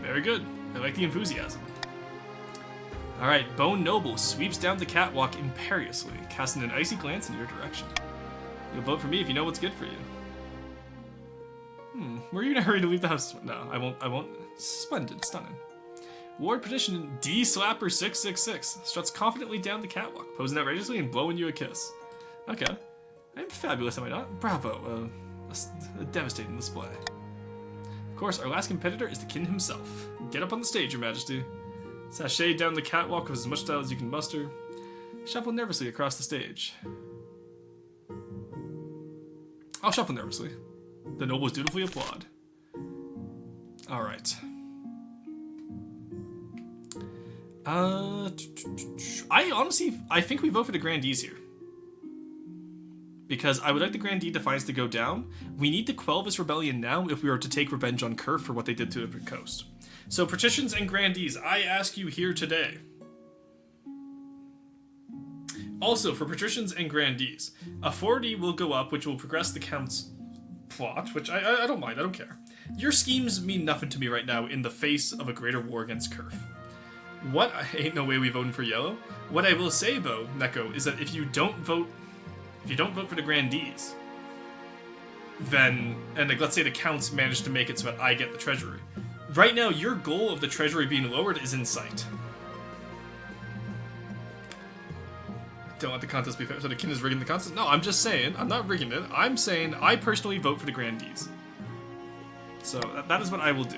Very good. I like the enthusiasm. Alright, Bone Noble sweeps down the catwalk imperiously, casting an icy glance in your direction. You'll vote for me if you know what's good for you. Were you in a hurry to leave the house? No, I won't. Splendid, stunning. Ward petition D-Slapper 666 struts confidently down the catwalk, posing outrageously and blowing you a kiss. Okay. I'm fabulous, am I not? Bravo, a devastating display. Of course, our last competitor is the king himself. Get up on the stage, Your Majesty. Sashay down the catwalk with as much style as you can muster. Shuffle nervously across the stage. I'll shuffle nervously. The nobles dutifully applaud. Alright. I think we vote for the Grandees here. Because I would like the Grandee Defiance to go down. We need to quell this rebellion now if we are to take revenge on Kerf for what they did to the coast. So, Patricians and Grandees, I ask you here today. Also, for patricians and grandees, a 40 will go up, which will progress the count's plot, which I don't mind, I don't care. Your schemes mean nothing to me right now in the face of a greater war against Curve. What? Ain't no way we voting for yellow. What I will say though, Neko, is that if you don't vote for the grandees, then, and like, let's say the counts manage to make it so that I get the treasury. Right now, your goal of the treasury being lowered is in sight. Don't let the contest be fair. So the king is rigging the contest? No, I'm just saying. I'm not rigging it. I'm saying I personally vote for the grandees. So that is what I will do.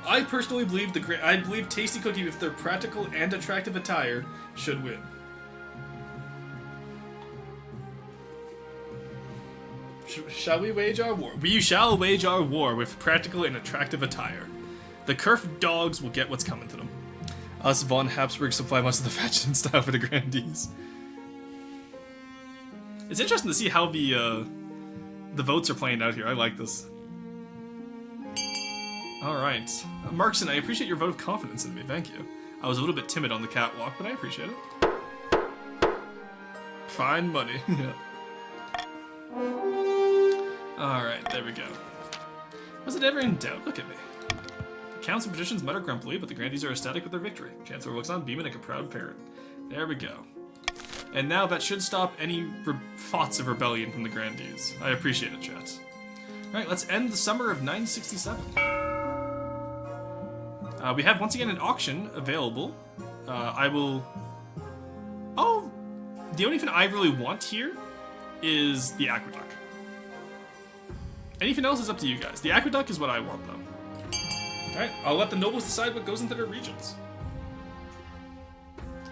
I personally believe I believe Tasty Cookie with their practical and attractive attire should win. Shall we wage our war? We shall wage our war with practical and attractive attire. The Kerf dogs will get what's coming to them. Us von Habsburg supply most of the fashion style for the grandees. It's interesting to see how the votes are playing out here. I like this. Alright. Markson, I appreciate your vote of confidence in me. Thank you. I was a little bit timid on the catwalk, but I appreciate it. Fine money. Yeah. Alright, there we go. Was it ever in doubt? Look at me. The counts and patricians mutter grumpily, but the grandees are ecstatic with their victory. Chancellor looks on, beaming like a proud parent. There we go. And now that should stop any thoughts of rebellion from the grandees. I appreciate it, chat. Alright, let's end the summer of 967. We have, once again, an auction available. I will... Oh! The only thing I really want here is the aqueduct. Anything else is up to you guys. The aqueduct is what I want, though. Alright, I'll let the nobles decide what goes into their regions.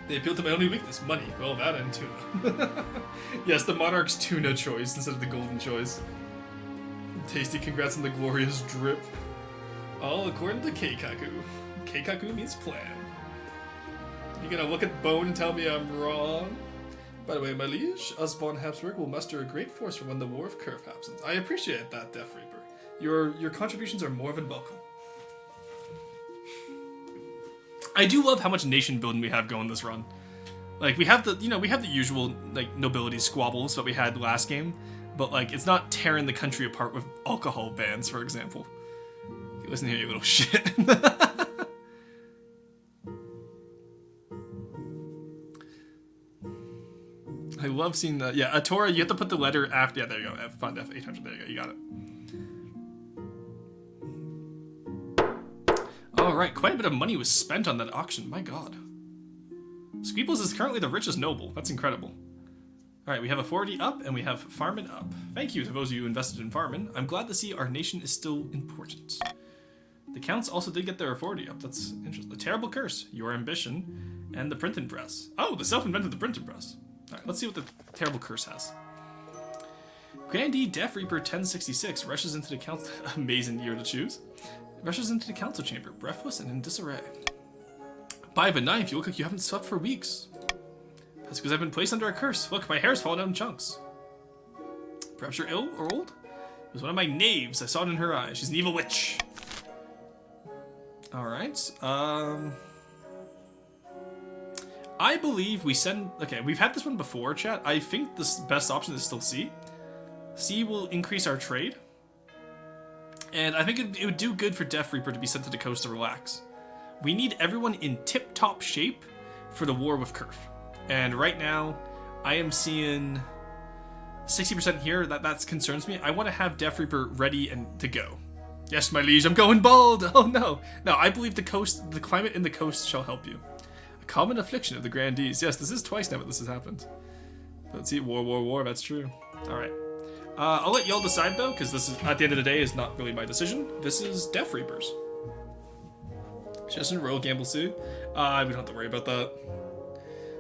They appeal to my only weakness, money. Well, that and tuna. Yes, the monarch's tuna choice instead of the golden choice. Tasty congrats on the glorious drip. All according to Keikaku. Keikaku means plan. You gonna look at Bone and tell me I'm wrong? By the way, my liege, us von Habsburg will muster a great force for when the War of Curve happens. I appreciate that, Death Reaper. Your contributions are more than welcome. I do love how much nation building we have going this run. Like, we have the, we have the usual, like, nobility squabbles that we had last game, but, like, it's not tearing the country apart with alcohol bans, for example. Hey, listen here, you little shit. I love seeing that. Yeah, Atora, you have to put the letter after. Yeah, there you go. Fund F800. There you go. You got it. Alright, quite a bit of money was spent on that auction. My god. Squeebles is currently the richest noble. That's incredible. Alright, we have a 40 up, and we have farming up. Thank you to those of you who invested in farming. I'm glad to see our nation is still important. The counts also did get their 40 up. That's interesting. The terrible curse, your ambition, and the printing press. Oh, the self-invented the printing press. Alright, let's see what the terrible curse has. Grandee Death Reaper 1066 rushes into the council. Amazing year to choose. Rushes into the council chamber, breathless and in disarray. By the knife, you look like you haven't slept for weeks. That's because I've been placed under a curse. Look, my hair's fallen out in chunks. Perhaps you're ill or old? It was one of my knaves. I saw it in her eyes. She's an evil witch. Alright, I believe we send... Okay, we've had this one before, chat. I think the best option is still C. C will increase our trade. And I think it would do good for Death Reaper to be sent to the coast to relax. We need everyone in tip-top shape for the war with Curve. And right now, I am seeing 60% here. That concerns me. I want to have Death Reaper ready and to go. Yes, my liege, I'm going bald! Oh no! No, I believe the climate in the coast shall help you. Common affliction of the grandees. Yes, this is twice now that this has happened. Let's see, war, that's true. Alright. I'll let y'all decide though, because this is, at the end of the day, is not really my decision. This is Death Reapers. Just in Royal Gamble Suit. We don't have to worry about that.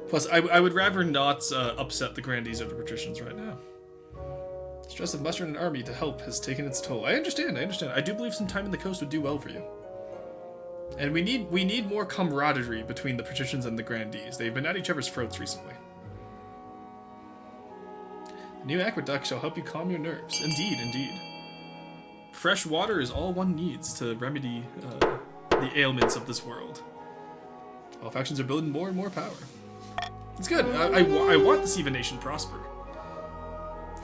Plus, I would rather not upset the grandees or the patricians right now. Stress of mustering an army to help has taken its toll. I understand. I do believe some time in the coast would do well for you. And we need more camaraderie between the patricians and the grandees. They've been at each other's throats recently. The new aqueduct shall help you calm your nerves. Indeed. Fresh water is all one needs to remedy the ailments of this world. All factions are building more and more power. It's good. I want to see the nation prosper.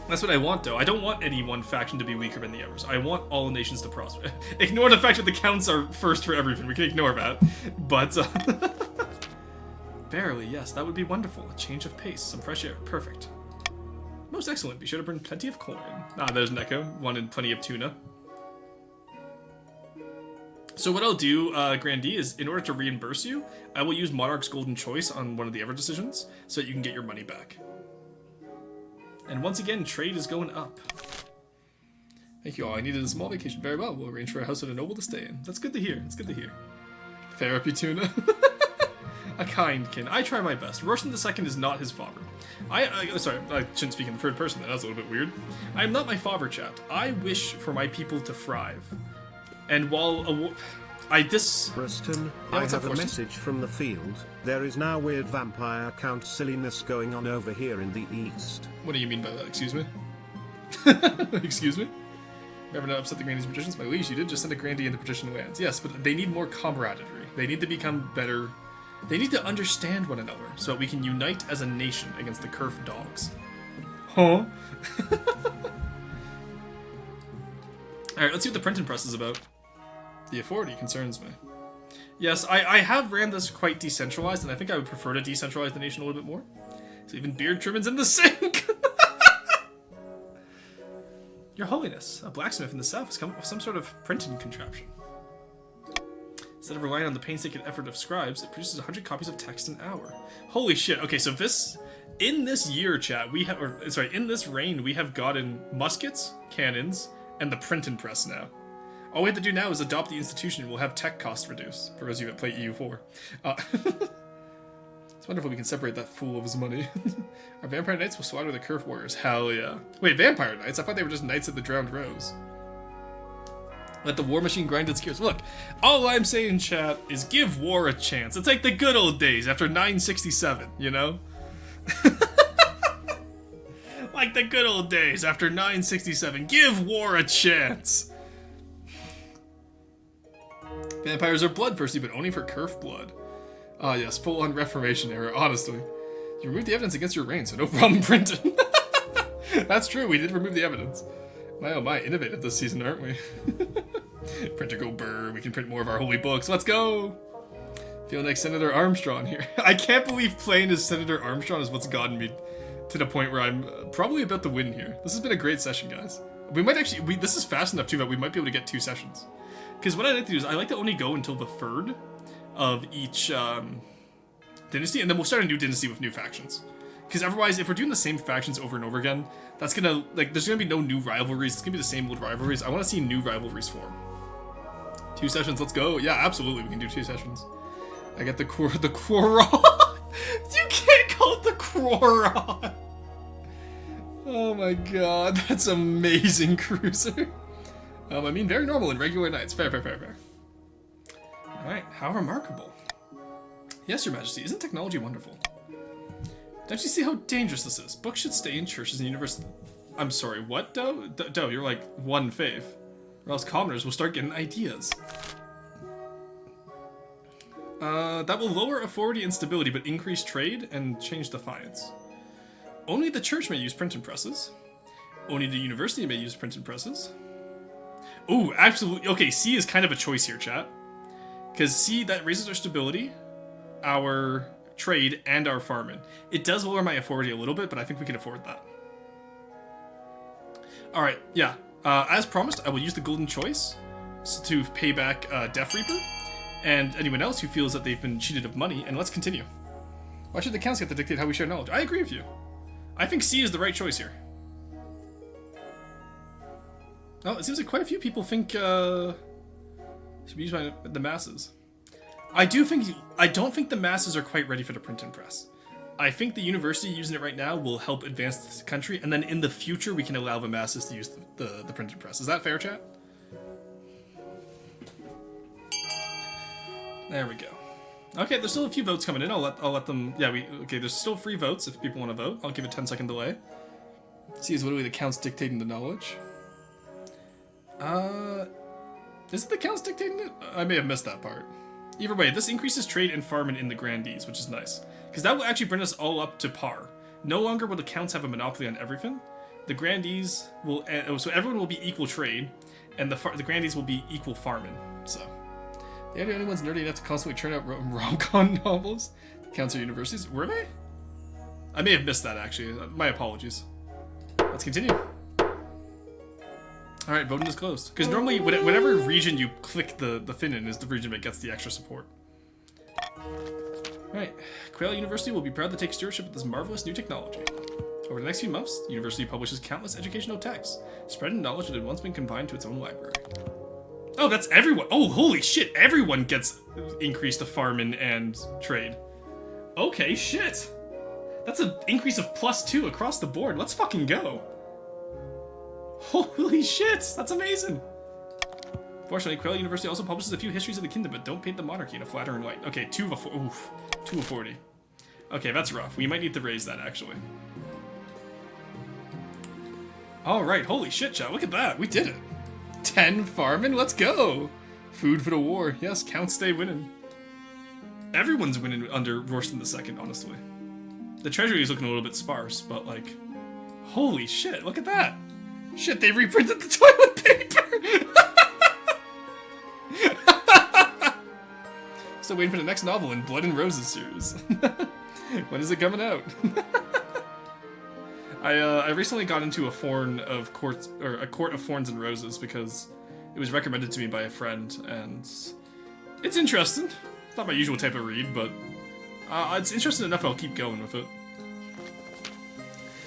That's what I want, though. I don't want any one faction to be weaker than the others. I want all nations to prosper. Ignore the fact that the counts are first for everything. We can ignore that. But, barely, yes, that would be wonderful. A change of pace, some fresh air. Perfect. Most excellent. Be sure to bring plenty of corn. Ah, there's an echo. Wanted plenty of tuna. So what I'll do, Grandee, is in order to reimburse you, I will use Monarch's Golden Choice on one of the Ever decisions, so that you can get your money back. And once again, trade is going up. Thank you all. I needed a small vacation. Very well. We'll arrange for a house with a noble to stay in. That's good to hear. It's good to hear. Therapy tuna. A kind kin. I try my best. Roshan II is not his father. Sorry, I shouldn't speak in the third person. That was a little bit weird. I am not my father, chat. I wish for my people to thrive. And while Preston, I have a message from the field. There is now weird vampire count silliness going on over here in the east. What do you mean by that? Excuse me? Excuse me? Remember not upset the Grandee's magicians? My liege, you did just send a Grandee into Patrician lands. Yes, but they need more camaraderie. They need to become better. They need to understand one another so that we can unite as a nation against the Kerf dogs. Huh? Alright, let's see what the printing press is about. The authority concerns me. Yes, I have ran this quite decentralized, and I think I would prefer to decentralize the nation a little bit more. So even beard trimming's in the sink! Your Holiness, a blacksmith in the south has come up with some sort of printing contraption. Instead of relying on the painstaking effort of scribes, it produces 100 copies of text an hour. Holy shit, okay, so in this year, chat, in this reign, we have gotten muskets, cannons, and the printing press now. All we have to do now is adopt the institution and we'll have tech costs reduced, for those of you that play EU4. It's wonderful we can separate that fool of his money. Our vampire knights will slaughter the Kerf warriors. Hell yeah. Wait, vampire knights? I thought they were just knights of the drowned rose. Let the war machine grind its gears. Look, all I'm saying, chat, is give war a chance. It's like the good old days after 967, you know? Like the good old days after 967. Give war a chance. Vampires are bloodthirsty, but only for Kerf blood. Ah, yes, full-on Reformation era, honestly. You removed the evidence against your reign, so no problem printing. That's true, we did remove the evidence. My oh my, innovative this season, aren't we? Printer go burr, we can print more of our holy books, let's go! Feeling like Senator Armstrong here. I can't believe playing as Senator Armstrong is what's gotten me to the point where I'm probably about to win here. This has been a great session, guys. We might actually, this is fast enough too that we might be able to get 2 sessions. Because what I like to do is I like to only go until the 3rd of each dynasty, and then we'll start a new dynasty with new factions. Because otherwise, if we're doing the same factions over and over again, that's gonna, like, there's gonna be no new rivalries. It's gonna be the same old rivalries. I want to see new rivalries form. 2 sessions, let's go. Yeah, absolutely, we can do 2 sessions. I get the Quaron. You can't call it the Quaron. Oh my god, that's amazing, Cruiser. I mean, very normal in regular nights. Fair. Alright, how remarkable. Yes, Your Majesty, isn't technology wonderful? Don't you see how dangerous this is? Books should stay in churches and universities. I'm sorry, what, Doe? Doe, you're like one faith. Or else commoners will start getting ideas. That will lower authority and stability, but increase trade and change defiance. Only the church may use printing presses. Only the university may use printing presses. Ooh, absolutely. Okay, C is kind of a choice here, chat. Because C, that raises our stability, our trade, and our farming. It does lower my authority a little bit, but I think we can afford that. Alright, yeah. As promised, I will use the golden choice to pay back Death Reaper, and anyone else who feels that they've been cheated of money, and let's continue. Why should the counts get to dictate how we share knowledge? I agree with you. I think C is the right choice here. Oh, it seems like quite a few people think should be used by the masses. I don't think the masses are quite ready for the printing press. I think the university using it right now will help advance the country, and then in the future we can allow the masses to use the printing press. Is that fair, chat? There we go. Okay, there's still a few votes coming in. I'll let them. Yeah, okay. There's still free votes if people want to vote. I'll give a 10-second delay. See, is literally the counts dictating the knowledge. Is it the counts dictating it? I may have missed that part. Either way, this increases trade and farming in the grandees, which is nice. Because that will actually bring us all up to par. No longer will the counts have a monopoly on everything. The grandees will... so everyone will be equal trade, and the grandees will be equal farming. So, they're the only ones nerdy enough to constantly churn out rom-com novels. The counts are universities. Were they? I may have missed that, actually. My apologies. Let's continue. Alright, voting is closed. Because normally, whatever region you click the fin in is the region that gets the extra support. Alright, Quail University will be proud to take stewardship of this marvelous new technology. Over the next few months, the university publishes countless educational texts, spreading knowledge that had once been confined to its own library. Oh, that's everyone! Oh, holy shit! Everyone gets increased to farming and trade. Okay, shit! That's an increase of +2 across the board. Let's fucking go! Holy shit! That's amazing! Fortunately, Quail University also publishes a few histories of the kingdom, but don't paint the monarchy in a flattering light. Okay, 2 of 40. Okay, that's rough. We might need to raise that, actually. Alright, holy shit, chat. Look at that. We did it. 10 farming? Let's go! Food for the war. Yes, counts stay winning. Everyone's winning under Royston II, honestly. The treasury is looking a little bit sparse, but, like... Holy shit, look at that! Shit, they reprinted the toilet paper! Still waiting for the next novel in Blood and Roses series. When is it coming out? I recently got into a court of thorns and roses because it was recommended to me by a friend, and it's interesting. It's not my usual type of read, but it's interesting enough I'll keep going with it.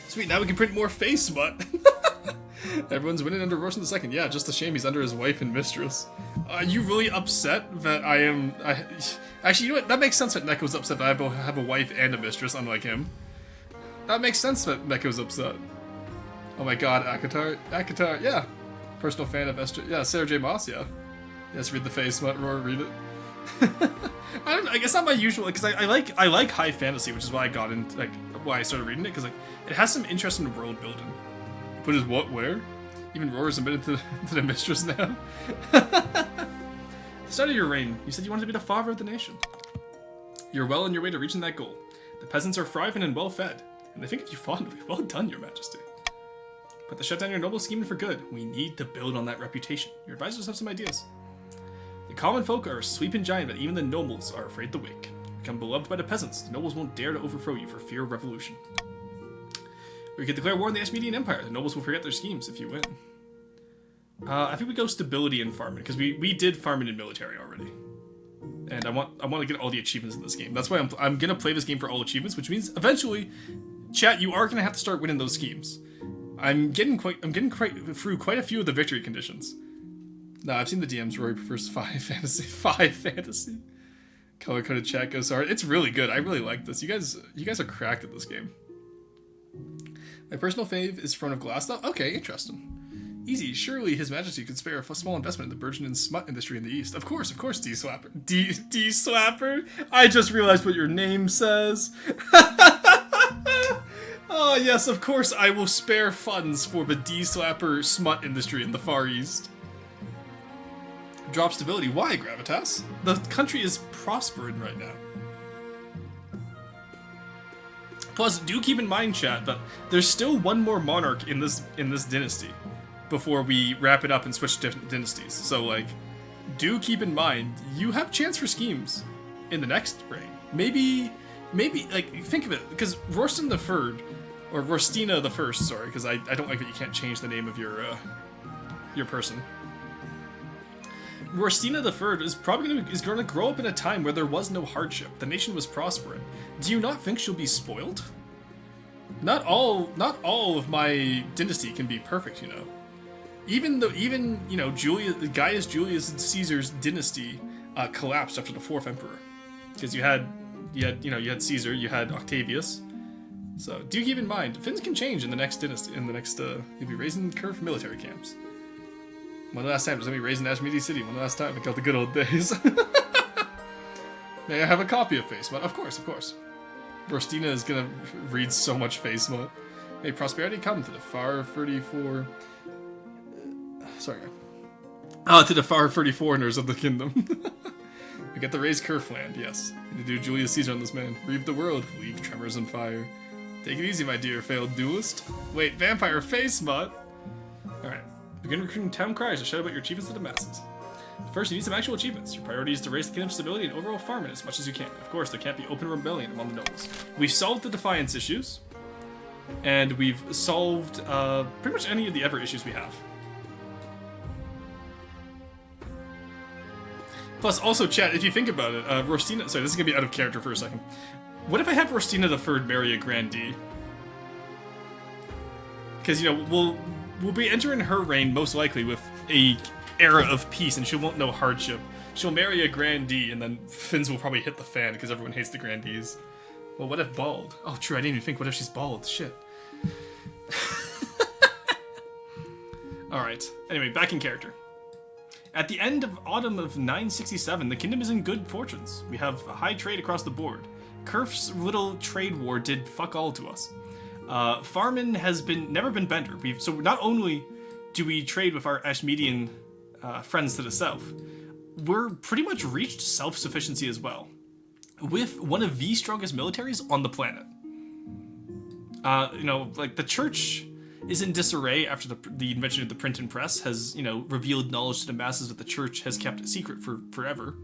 Sweet, now we can print more face smut. Everyone's winning under Royston II. Yeah, just a shame he's under his wife and mistress. Are you really upset that I am... Actually, you know what? That makes sense that Neko's upset that I have a wife and a mistress, unlike him. That makes sense that Neko's upset. Oh my god, Akatar, yeah. Personal fan of Esther... Yeah, Sarah J. Maas, yeah. Yes, read the face, Roar, read it. I don't know, it's not my usual... Because I like high fantasy, which is why I got into... Like, why I started reading it, because like it has some interesting world building. But is what, where? Even Roar is admitted to the mistress now? The start of your reign, you said you wanted to be the father of the nation. You're well on your way to reaching that goal. The peasants are thriving and well fed, and they think of you fondly. Well done, your majesty. But to shut down your noble scheming for good, we need to build on that reputation. Your advisors have some ideas. The common folk are a sweeping giant that even the nobles are afraid to wake. Become beloved by the peasants, the nobles won't dare to overthrow you for fear of revolution. Or you could declare war on the Ashmedian Empire. The nobles will forget their schemes if you win. I think we go stability and farming, because we did farming and military already. And I want to get all the achievements in this game. That's why I'm gonna play this game for all achievements, which means eventually, chat, you are gonna have to start winning those schemes. I'm getting through quite a few of the victory conditions. No, I've seen the DMs. Rory prefers 5 fantasy. 5 fantasy. Color coded chat goes hard. It's really good. I really like this. You guys are cracked at this game. My personal fave is Throne of Glass, though. Okay, interesting. Easy. Surely His Majesty could spare a small investment in the burgeoning smut industry in the East. Of course, D-Slapper. D-Slapper? I just realized what your name says. Oh, yes, of course I will spare funds for the D-Slapper smut industry in the Far East. Drop stability. Why, Gravitas? The country is prospering right now. Plus, do keep in mind, chat, that there's still one more monarch in this dynasty before we wrap it up and switch to different dynasties. So, like, do keep in mind, you have chance for schemes in the next reign. Maybe, like, think of it, because Royston III, or Roystina I, sorry, because I don't like that you can't change the name of your person. Roystina III is probably going to grow up in a time where there was no hardship. The nation was prospering. Do you not think she'll be spoiled? Not all of my dynasty can be perfect, you know. Even you know, Gaius Julius Caesar's dynasty collapsed after the 4th emperor, because you had Caesar, you had Octavius. So do keep in mind, things can change in the next dynasty. You'll be raising the curve for military camps. One last time, there's gonna be raised in Ashmedi City. One last time, until the good old days. May I have a copy of Face Smut? Of course. Roystina is gonna read so much Face Smut. May prosperity come to the far 34. Sorry. To the far 30 foreigners of the kingdom. We get the raised Kerf land, yes. To do Julius Caesar on this man. Reap the world, leave tremors and fire. Take it easy, my dear failed duelist. Wait, vampire face mutt. Alright. Begin recruiting town criers to shout about your achievements to the masses. First, you need some actual achievements. Your priority is to raise the kingdom's stability and overall farm it as much as you can. Of course, there can't be open rebellion among the nobles. We've solved the defiance issues. And we've solved pretty much any of the ever issues we have. Plus, also, chat, if you think about it, Rostina... Sorry, this is going to be out of character for a second. What if I have Rostina III marry a grandee? Because, you know, we'll be entering her reign most likely with a era of peace, and she won't know hardship. She'll marry a grandee, and then fins will probably hit the fan because everyone hates the grandees. Well, what if bald? Oh, true, I didn't even think. What if she's bald? Shit. Alright. Anyway, back in character. At the end of autumn of 967, the kingdom is in good fortunes. We have high trade across the board. Kerf's little trade war did fuck all to us. Farmin has never been better. So not only do we trade with our Ashmedian friends to the south, we're pretty much reached self-sufficiency as well. With one of the strongest militaries on the planet. You know, like the church is in disarray after the invention of the print and press has, you know, revealed knowledge to the masses that the church has kept a secret for forever.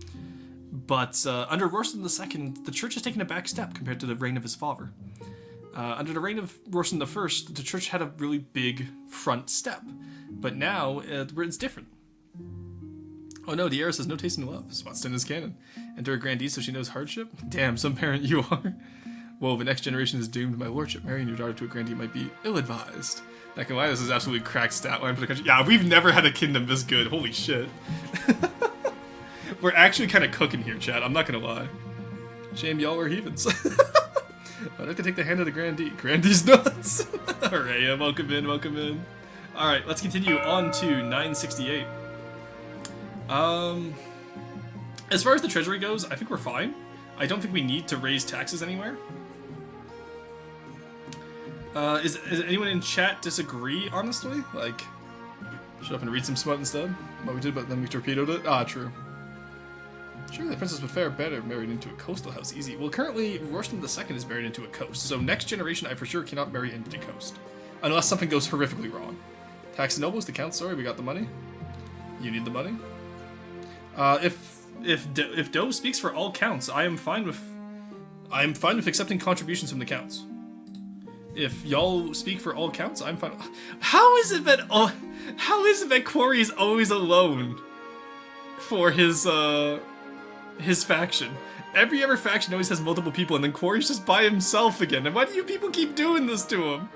But under Rostam II, the church has taken a back step compared to the reign of his father. Under the reign of Rostam I, the church had a really big front step. But now, it's different. Oh no, the heiress has no taste in love. Subathon is canon. Enter a grandee so she knows hardship? Damn, some parent you are. Whoa, the next generation is doomed. My lordship, marrying your daughter to a grandee might be ill-advised. Not gonna lie, this is absolutely cracked stat line for the country. Yeah, we've never had a kingdom this good. Holy shit. We're actually kind of cooking here, chat. I'm not gonna lie. Shame y'all are heathens. I'd have to take the hand of the grandee. Grandee's nuts. Alright, yeah, welcome in, welcome in. Alright, let's continue on to 968. As far as the treasury goes, I think we're fine. I don't think we need to raise taxes anywhere. Is anyone in chat disagree, honestly? Like, shut up and read some smut instead? What we did, but then we torpedoed it? Ah, true. Surely the princess would fare better married into a coastal house. Easy. Well, currently, Rostam II is married into a coast, so next generation I for sure cannot marry into the coast. Unless something goes horrifically wrong. Tax nobles, the count, sorry, we got the money. You need the money. If Doe speaks for all counts, I am fine with accepting contributions from the counts. If y'all speak for all counts, I'm fine. How is it that Quarry is always alone for his faction? Every other faction always has multiple people, and then Quarry's just by himself again. And why do you people keep doing this to him?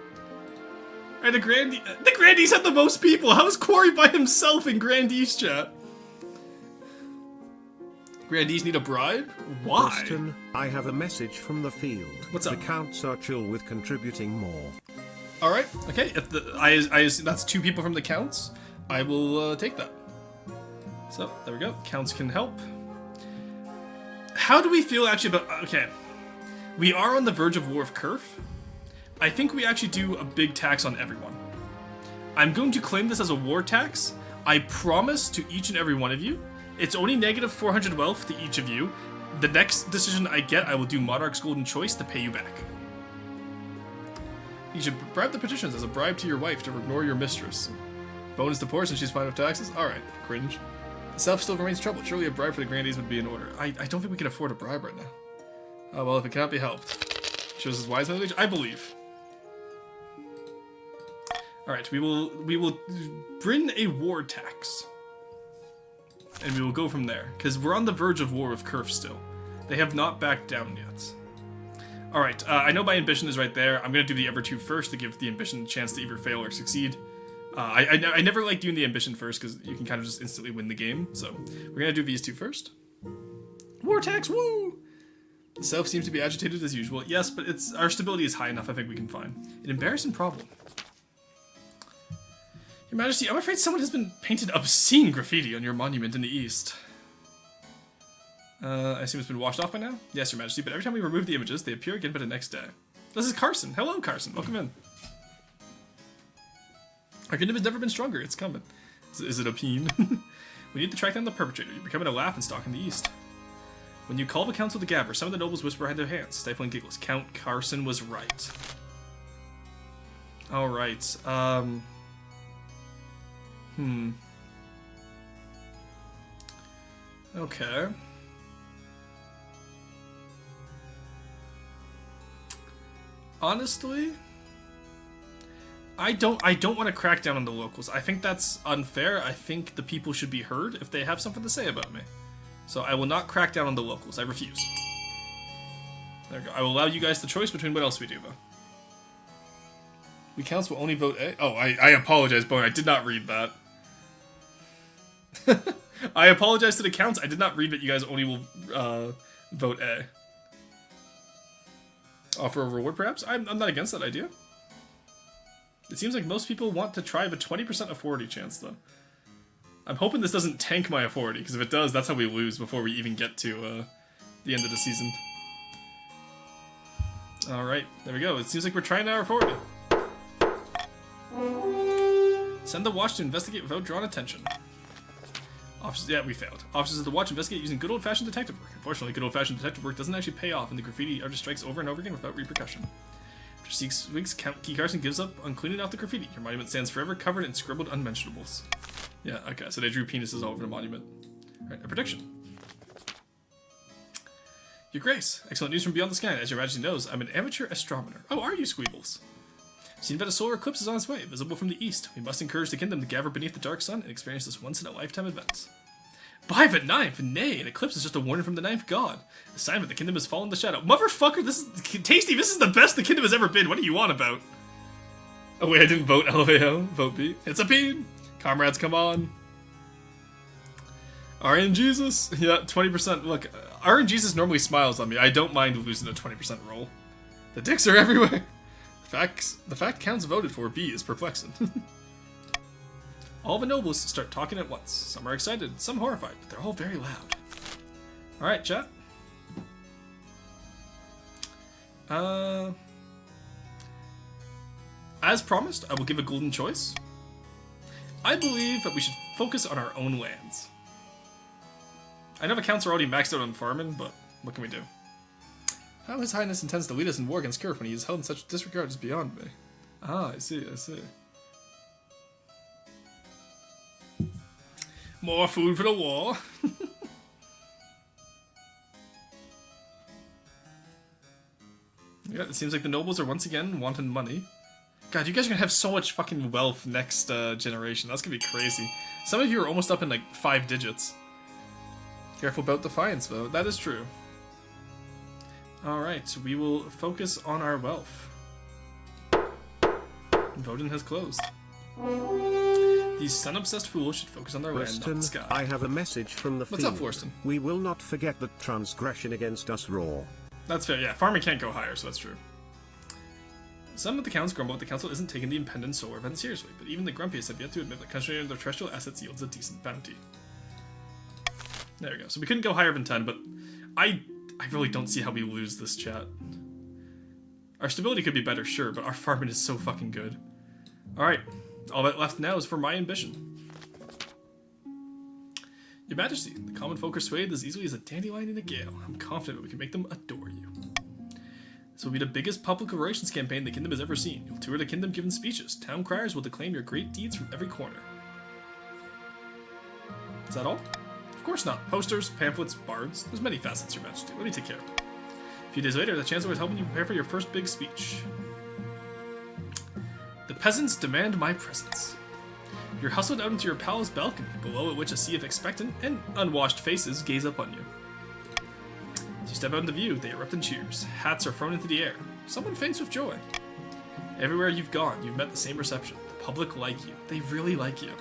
And the Grandees have the most people. How is Quarry by himself in Grandees chat? Grandees need a bribe? Why? Austin, I have a message from the field. What's up? The counts are chill with contributing more. Alright, okay. If that's 2 people from the counts, I will take that. So, there we go. Counts can help. How do we feel actually about... Okay. We are on the verge of War of Kerf. I think we actually do a big tax on everyone. I'm going to claim this as a war tax. I promise to each and every one of you, it's only negative 400 wealth to each of you. The next decision I get, I will do Monarch's Golden Choice to pay you back. You should bribe the patricians as a bribe to your wife to ignore your mistress. Bonus to poor since she's fine with taxes? Alright, cringe. The South still remains troubled. Surely a bribe for the grandees would be in order. I don't think we can afford a bribe right now. Oh well, if it cannot be helped. Shows his wise language? I believe. Alright, we will bring a war tax. And we will go from there, because we're on the verge of War with Kerf still. They have not backed down yet. Alright, I know my ambition is right there. I'm going to do the Ever 2 first to give the ambition a chance to either fail or succeed. I never like doing the ambition first, because you can kind of just instantly win the game. So, we're going to do these 2 first. War tax, woo! The South seems to be agitated as usual. Yes, but our stability is high enough, I think we can find. An embarrassing problem. Your Majesty, I'm afraid someone has been painted obscene graffiti on your monument in the east. I assume it's been washed off by now? Yes, Your Majesty, but every time we remove the images, they appear again by the next day. This is Carson. Hello, Carson. Welcome in. Our kingdom has never been stronger. It's coming. Is it a peen? We need to track down the perpetrator. You're becoming a laughingstock in the east. When you call the council together, some of the nobles whisper behind their hands, stifling giggles. Count Carson was right. Alright, Okay. Honestly, I don't want to crack down on the locals. I think that's unfair. I think the people should be heard if they have something to say about me. So I will not crack down on the locals. I refuse. There we go. I will allow you guys the choice between what else we do, though. We counts will only vote A. Oh, I apologize, Bowen. I did not read that. I apologize to the counts. I did not read that you guys only will vote A. Offer a reward, perhaps? I'm not against that idea. It seems like most people want to try the 20% authority chance, though. I'm hoping this doesn't tank my authority, because if it does, that's how we lose before we even get to the end of the season. Alright, there we go. It seems like we're trying our authority. Send the watch to investigate without drawing attention. Officers, yeah, we failed. Officers of the watch investigate using good old-fashioned detective work. Unfortunately, good old-fashioned detective work doesn't actually pay off, and the graffiti artist strikes over and over again without repercussion. After 6 weeks, Count Key Carson gives up on cleaning out the graffiti. Your monument stands forever covered in scribbled unmentionables. Yeah, okay, so they drew penises all over the monument. Alright, a prediction. Your Grace, excellent news from beyond the sky. As your Majesty knows, I'm an amateur astronomer. Oh, are you, Squeebles? Seen that a solar eclipse is on its way, visible from the east. We must encourage the kingdom to gather beneath the dark sun and experience this once-in-a-lifetime event. By the ninth, nay, an eclipse is just a warning from the ninth god. A sign that the kingdom has fallen to shadow. Motherfucker, this is... Tasty, this is the best the kingdom has ever been. What do you want about? Oh wait, I didn't vote LVO. Vote B. It's a P. Comrades, come on. RN Jesus? Yeah, 20%. Look, RN Jesus normally smiles on me. I don't mind losing a 20% roll. The dicks are everywhere. The fact counts voted for B is perplexing. All the nobles start talking at once. Some are excited, some horrified, but they're all very loud. Alright, chat. As promised, I will give a golden choice. I believe that we should focus on our own lands. I know the counts are already maxed out on farming, but what can we do? How His Highness intends to lead us in war against Kirk when he is held in such disregard is beyond me. Ah, I see, I see. More food for the war. Yeah, it seems like the nobles are once again wanting money. God, you guys are gonna have so much fucking wealth next generation. That's gonna be crazy. Some of you are almost up in like 5 digits. Careful about defiance, though. That is true. Alright, we will focus on our wealth. Voting has closed. These sun-obsessed fools should focus on their land, not the sky. I have a message from the What's up, Forston? We will not forget that transgression against us raw. That's fair, yeah. Farming can't go higher, so that's true. Some of the counts grumble that the council isn't taking the impending solar event seriously, but even the grumpiest have yet to admit that concentrating their terrestrial assets yields a decent bounty. There we go. So we couldn't go higher than 10, but I really don't see how we lose this, chat. Our stability could be better, sure, but our farming is so fucking good. Alright, all that left now is for my ambition. Your Majesty, the common folk are swayed as easily as a dandelion in a gale. I'm confident that we can make them adore you. This will be the biggest public relations campaign the kingdom has ever seen. You'll tour the kingdom giving speeches. Town criers will declaim your great deeds from every corner. Is that all? Of course not. Posters, pamphlets, bards. There's many facets, Your Majesty. Let me take care of it. A few days later, the Chancellor was helping you prepare for your first big speech. The peasants demand my presence. You're hustled out into your palace balcony, below at which a sea of expectant and unwashed faces gaze up on you. As you step out into view, they erupt in cheers. Hats are thrown into the air. Someone faints with joy. Everywhere you've gone, you've met the same reception. The public like you. They really like you.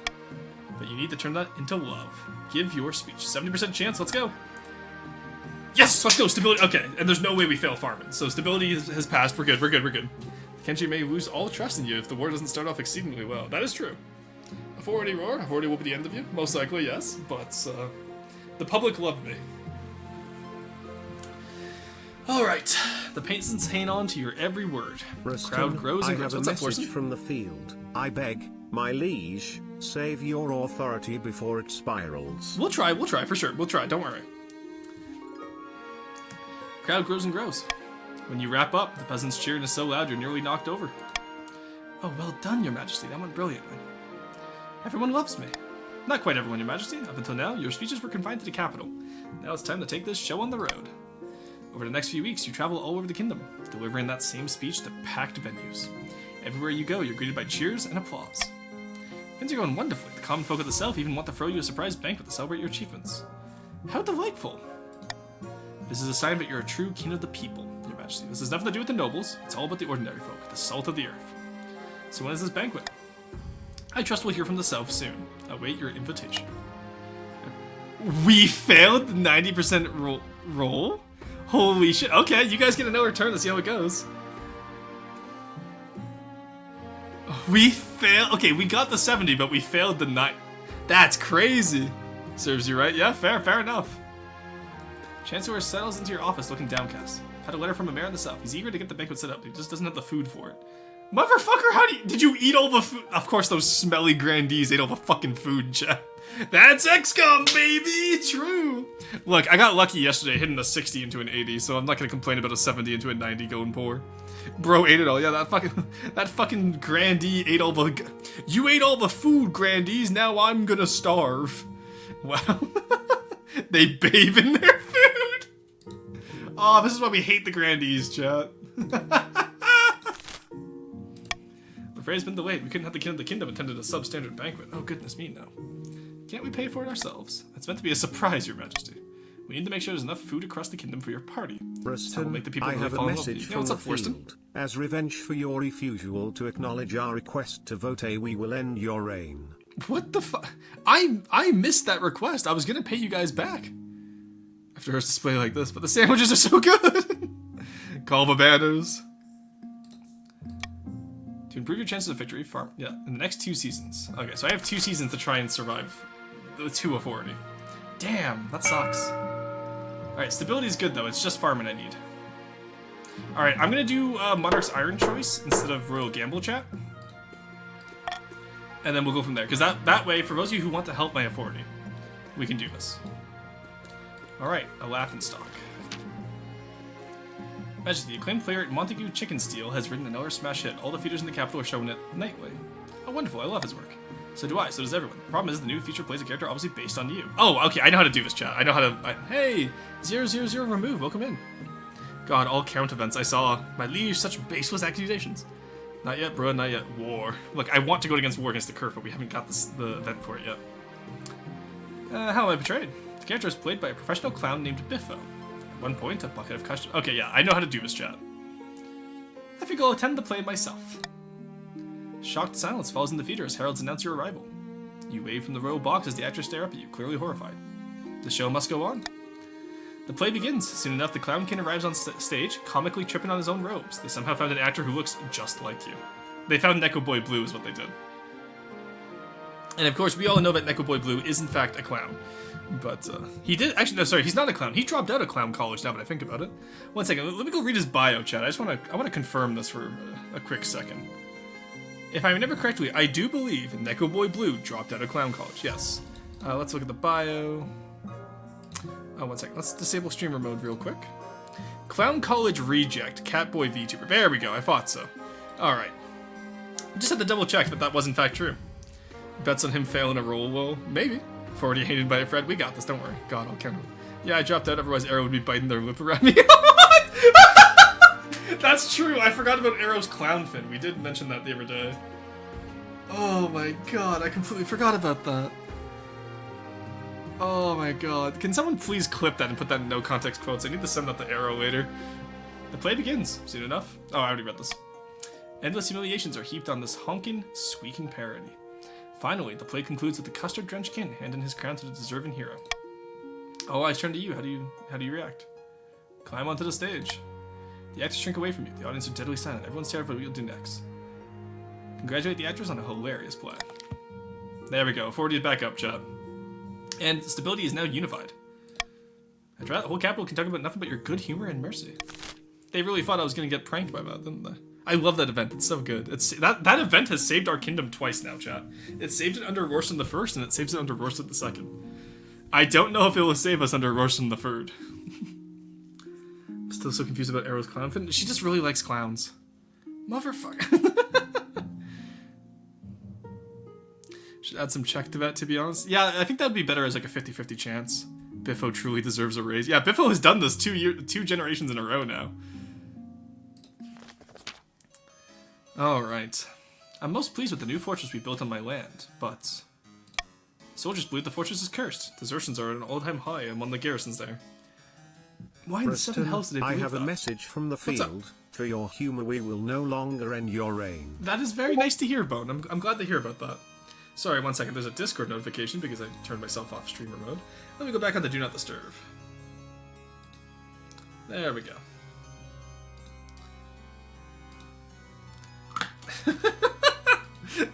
But you need to turn that into love. Give your speech. 70% chance, let's go. Yes, let's go, stability. Okay, and there's no way we fail farming. So stability has passed, we're good, we're good, we're good. Kenji may lose all trust in you if the war doesn't start off exceedingly well. That is true. Authority roar, authority will be the end of you. Most likely, yes, but the public love me. Alright, the peasants hang on to your every word. The crowd grows and grows. What's up, Forsen? From the field. I beg, my liege, Save your authority before it spirals. We'll try, for sure. We'll try, don't worry. Crowd grows and grows. When you wrap up, the peasants' cheering is so loud you're nearly knocked over. Oh, well done, Your Majesty. That went brilliantly. Everyone loves me. Not quite everyone, Your Majesty. Up until now, your speeches were confined to the capital. Now it's time to take this show on the road. Over the next few weeks, you travel all over the kingdom, delivering that same speech to packed venues. Everywhere you go, you're greeted by cheers and applause. Things are going wonderfully. The common folk of the south even want to throw you a surprise banquet to celebrate your achievements. How delightful! This is a sign that you're a true king of the people, Your Majesty. This has nothing to do with the nobles. It's all about the ordinary folk, the salt of the earth. So when is this banquet? I trust we'll hear from the south soon. Await your invitation. We failed the 90% roll? Holy shit. Okay, you guys get a no return to see how it goes. We failed. Okay, we got the 70, but we failed the 9. That's crazy. Serves you right. Yeah, fair enough. Chancellor settles into your office looking downcast. Had a letter from a mayor in the south. He's eager to get the banquet set up. He just doesn't have the food for it. Motherfucker, did you eat all the food? Of course, those smelly grandees ate all the fucking food, chat. That's XCOM, baby! True! Look, I got lucky yesterday hitting a 60 into an 80, so I'm not gonna complain about a 70 into a 90 going poor. Bro ate it all. Yeah, that fucking grandee ate all the... You ate all the food, grandees, now I'm gonna starve. Wow. They bathe in their food! Oh, this is why we hate the grandees, chat. The freight has been delayed. We couldn't have the king of the kingdom attended a substandard banquet. Oh, goodness me, no. Can't we pay for it ourselves? It's meant to be a surprise, Your Majesty. We need to make sure there's enough food across the kingdom for your party. Preston, make the people I have a message from the field. As revenge for your refusal to acknowledge our request to vote we will end your reign. What the fuck? I missed that request. I was gonna pay you guys back. After her display like this, but the sandwiches are so good! Call the banners. To improve your chances of victory, farm... Yeah, in the next 2 seasons. Okay, so I have 2 seasons to try and survive the 2 authority. Damn, that sucks. Alright, stability is good though, it's just farming I need. Alright, I'm gonna do Monarch's Iron Choice instead of Royal Gamble chat. And then we'll go from there, because that way, for those of you who want to help my authority, we can do this. Alright, a Laughingstock. Majesty, the acclaimed player Montague Chickensteel has written another smash hit. All the features in the capital are showing it nightly. Oh, wonderful, I love his work. So do I, so does everyone. The problem is the new feature plays a character obviously based on you. Oh, okay, I know how to do this, chat. I know how to... Hey! 000 remove, welcome in. God, all count events I saw. My liege, such baseless accusations. Not yet, bro, not yet. War. Look, I want to go against war against the curve, but we haven't got the event for it yet. How am I betrayed? The character is played by a professional clown named Biffo. At one point, a bucket of custard. Okay, yeah, I know how to do this, chat. I think I'll attend the play myself. Shocked silence falls in the theater as heralds announce your arrival. You wave from the row box as the actors stare up at you, clearly horrified. The show must go on. The play begins. Soon enough, the Clown King arrives on stage, comically tripping on his own robes. They somehow found an actor who looks just like you. They found Neko Boy Blue is what they did. And of course, we all know that Neko Boy Blue is in fact a clown. But, he did- actually, no, sorry, he's not a clown. He dropped out of clown college now that I think about it. One second, let me go read his bio, chat. I want to confirm this for a quick second. If I remember correctly, I do believe Neko Boy Blue dropped out of clown college, yes. Let's look at the bio. Oh, one second, let's disable streamer mode real quick. Clown College Reject, Catboy VTuber. There we go, I thought so. Alright. Just had to double check that that was in fact true. Bets on him failing a roll, well, maybe. If already hated by a Fred, we got this, don't worry. God, I'll count him. Yeah, I dropped out, otherwise Arrow would be biting their lip around me. That's true, I forgot about Arrow's clown fin. We did mention that the other day. Oh my god, I completely forgot about that. Oh my god. Can someone please clip that and put that in no context quotes? I need to send that to Arrow later. The play begins. Soon enough. Oh, I already read this. Endless humiliations are heaped on this honking, squeaking parody. Finally, the play concludes with the custard-drenched king handing his crown to the deserving hero. All eyes turn to you. How do you react? Climb onto the stage. The actors shrink away from you. The audience are deadly silent. Everyone's terrified of what you'll do next. Congratulate the actors on a hilarious play. There we go. 40 is back up, chat. And stability is now unified. After that, the whole capital can talk about nothing but your good humor and mercy. They really thought I was going to get pranked by that, didn't they? I love that event. It's so good. That event has saved our kingdom twice now, chat. It saved it under Rorson the First, and it saves it under Rorson the Second. I don't know if it will save us under Rorson the Third. I'm still so confused about Arrow's clown fin. She just really likes clowns. Motherfucker. Should add some check to that, to be honest. Yeah, I think that would be better as like a 50-50 chance. Biffo truly deserves a raise. Yeah, Biffo has done this two generations in a row now. Alright. I'm most pleased with the new fortress we built on my land, but... soldiers believe the fortress is cursed. Desertions are at an all-time high among the garrisons there. Why in the seven hells did they believe I have that? a message from the field. For your humor we will no longer end your reign. That is very nice to hear, Bone. I'm glad to hear about that. Sorry, 1 second. There's a Discord notification because I turned myself off streamer mode. Let me go back on the Do Not Disturb. There we go.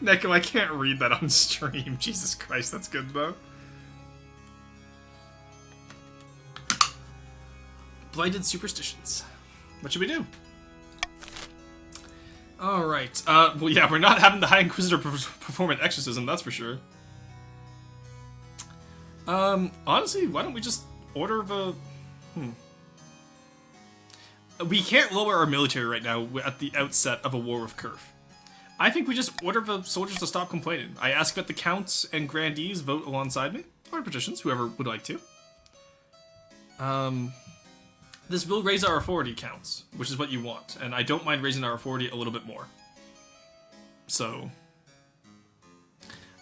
Neko, I can't read that on stream. Jesus Christ, that's good though. Blighted superstitions. What should we do? Alright, well yeah, we're not having the High Inquisitor perform an exorcism, that's for sure. Honestly, why don't we just order the... We can't lower our military right now at the outset of a war with Curve. I think we just order the soldiers to stop complaining. I ask that the counts and grandees vote alongside me, or patricians, whoever would like to. This will raise our authority counts, which is what you want, and I don't mind raising our authority a little bit more. So,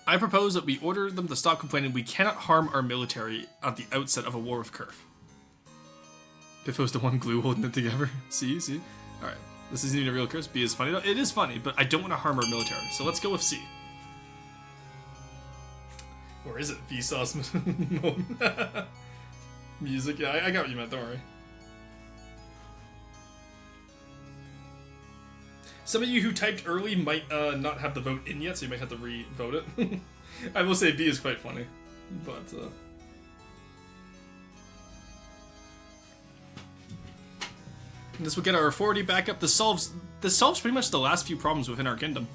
I propose that we order them to stop complaining. We cannot harm our military at the outset of a war with Curve. Biffo's the one glue holding it together. See? Alright. This isn't even a real curse. B is funny though. It is funny, but I don't want to harm our military. So let's go with C. Or is it Vsauce? Music? Yeah, I got what you meant, don't worry. Some of you who typed early might not have the vote in yet, so you might have to re-vote it. I will say B is quite funny, but... This will get our authority back up. This solves pretty much the last few problems within our kingdom.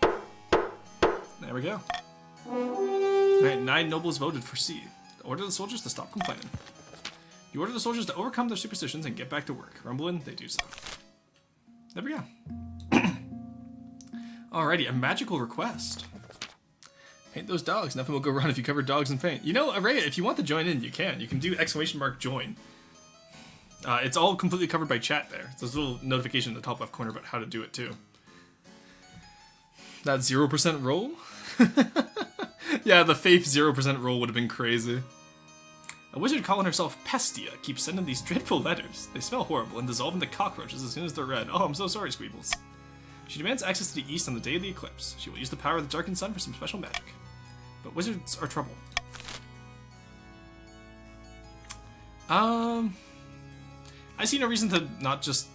There we go. Alright, 9 nobles voted for C. Order the soldiers to stop complaining. You order the soldiers to overcome their superstitions and get back to work. Rumbling, they do so. There we go. Alrighty, a magical request. Paint those dogs. Nothing will go wrong if you cover dogs in paint. You know, Araya, if you want to join in, you can. You can do !join. It's all completely covered by chat there. There's a little notification in the top left corner about how to do it too. That 0% roll? Yeah, the Faith 0% roll would have been crazy. A wizard calling herself Pestia keeps sending these dreadful letters. They smell horrible and dissolve into cockroaches as soon as they're read. Oh, I'm so sorry, Squeebles. She demands access to the east on the day of the eclipse. She will use the power of the darkened sun for some special magic. But wizards are trouble. I see no reason to not just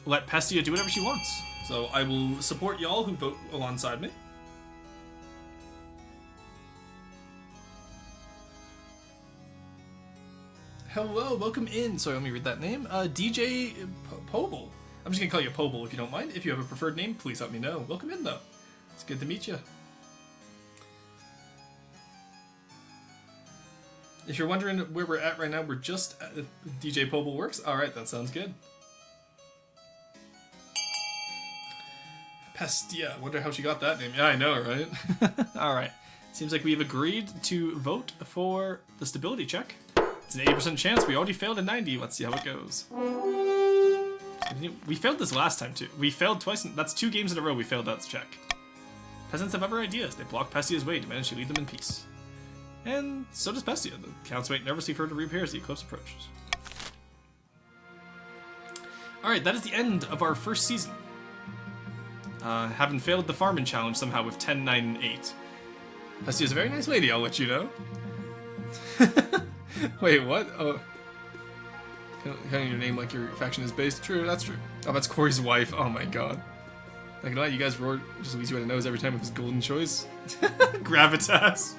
let Pestia do whatever she wants. So I will support y'all who vote alongside me. Hello, welcome in. Sorry, let me read that name. DJ Pobel. I'm just gonna call you Pobel if you don't mind. If you have a preferred name, please let me know. Welcome in, though. It's good to meet you. If you're wondering where we're at right now, we're just at DJ Pobel Works. Alright, that sounds good. Pestia. Wonder how she got that name. Yeah, I know, right? Alright. Seems like we've agreed to vote for the stability check. It's an 80% chance. We already failed a 90. Let's see how it goes. We failed this last time, too. We failed twice. That's 2 games in a row we failed that check. Peasants have other ideas. They block Pestia's way, demanding she lead them in peace. And so does Pestia. The counts wait nervously for her to reappear as the eclipse approaches. Alright, that is the end of our first season. Having failed the farming challenge somehow with 10, 9, and 8. Pestia's a very nice lady, I'll let you know. Wait, what? Oh. Counting your name like your faction is based? True, that's true. Oh, that's Corey's wife. Oh my god. Like, you guys roar just leaves you in the nose every time with his golden choice. Gravitas.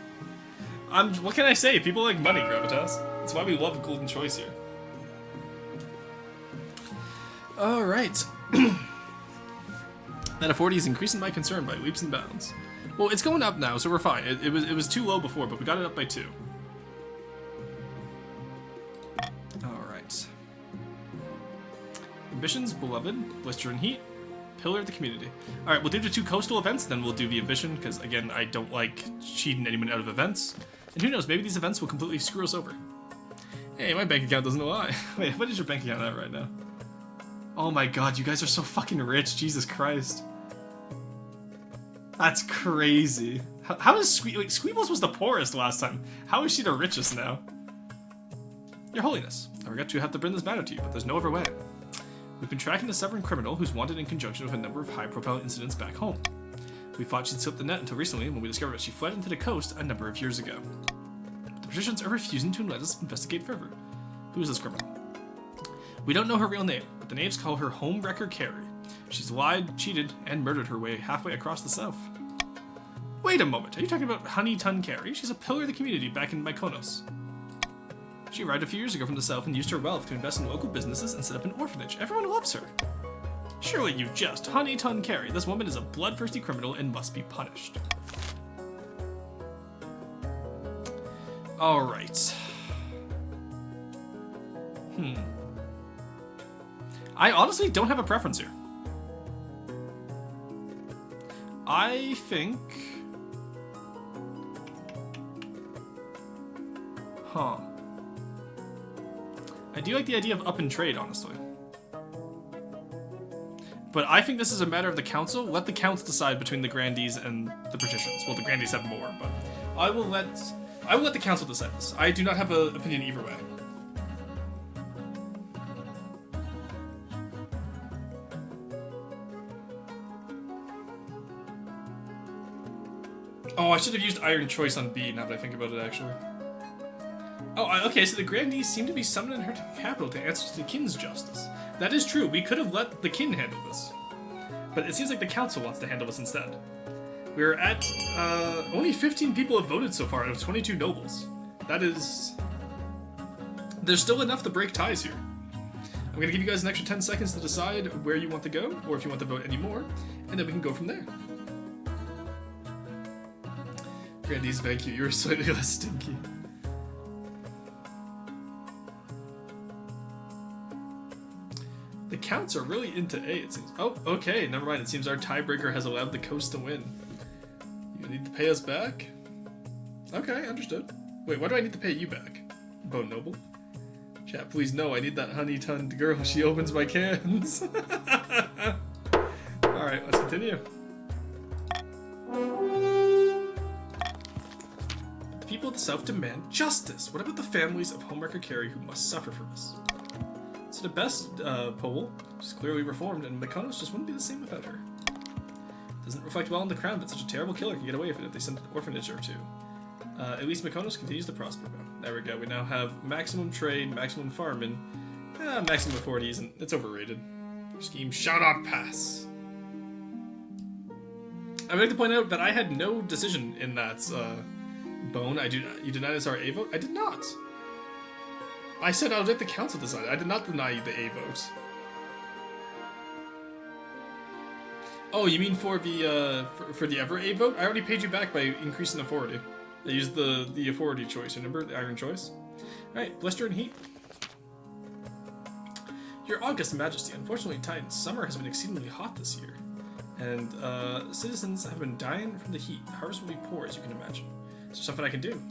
What can I say? People like money, Gravitas. That's why we love golden choice here. Alright. That F40 is increasing my concern by leaps and bounds. Well, it's going up now, so we're fine. It was too low before, but we got it up by 2. Alright. Ambitions, Beloved, Blister and Heat, Pillar of the Community. Alright, we'll do the 2 coastal events, then we'll do the Ambition, because, again, I don't like cheating anyone out of events. And who knows, maybe these events will completely screw us over. Hey, my bank account doesn't lie. Wait, what is your bank account at right now? Oh my god, you guys are so fucking rich, Jesus Christ. That's crazy. How is Squeebles was the poorest last time. How is she the richest now? Your Holiness, I regret to have to bring this matter to you, but there's no other way. We've been tracking a stubborn criminal who's wanted in conjunction with a number of high-profile incidents back home. We thought she'd slipped the net until recently when we discovered that she fled into the coast a number of years ago. But the patricians are refusing to let us investigate further. Who is this criminal? We don't know her real name, but the knaves call her Homewrecker Carrie. She's lied, cheated, and murdered her way halfway across the south. Wait a moment, are you talking about Honey Tun Carrie? She's a pillar of the community back in Mykonos. She arrived a few years ago from the south and used her wealth to invest in local businesses and set up an orphanage. Everyone loves her. Surely you jest. Honey Tun Carrie, this woman is a bloodthirsty criminal and must be punished. Alright. I honestly don't have a preference here. I think... I do like the idea of up and trade, honestly. But I think this is a matter of the council. Let the counts decide between the grandees and the patricians. Well, the grandees have more, but I will let the council decide this. I do not have an opinion either way. Oh, I should have used Iron Choice on B, now that I think about it, actually. Oh, okay, so the grandees seem to be summoning her to the capital to answer to the king's justice. That is true, we could have let the king handle this. But it seems like the council wants to handle this instead. We're at, only 15 people have voted so far out of 22 nobles. That is... There's still enough to break ties here. I'm gonna give you guys an extra 10 seconds to decide where you want to go, or if you want to vote anymore, and then we can go from there. Grandees, thank you. You're slightly less stinky. The counts are really into A, it seems. Oh, okay, never mind. It seems our tiebreaker has allowed the coast to win. You need to pay us back? Okay, understood. Wait, why do I need to pay you back? Bone Noble? Chat, please no, I need that honey-tunned girl. She opens my cans. Alright, let's continue. The people of the South demand justice. What about the families of Homewrecker Carrie who must suffer for this? So the best Pole, she's clearly reformed, and Mykonos just wouldn't be the same without her. Doesn't reflect well on the crown that such a terrible killer can get away with it if they send an orphanage or two. At least Mykonos continues to prosper though. There we go, we now have maximum trade, maximum farming, maximum authorities, and it's overrated. Scheme shall not pass. I would like to point out that I had no decision in that Bone. You denied us our A vote? I did not. I said I would let the council decide. I did not deny you the A vote. Oh, you mean for the ever A vote? I already paid you back by increasing authority. I used the authority choice. Remember the Iron Choice? All right, Blister and Heat. Your August Majesty, unfortunately, Titan, summer has been exceedingly hot this year, and citizens have been dying from the heat. Harvest will be poor, as you can imagine. Is there something I can do?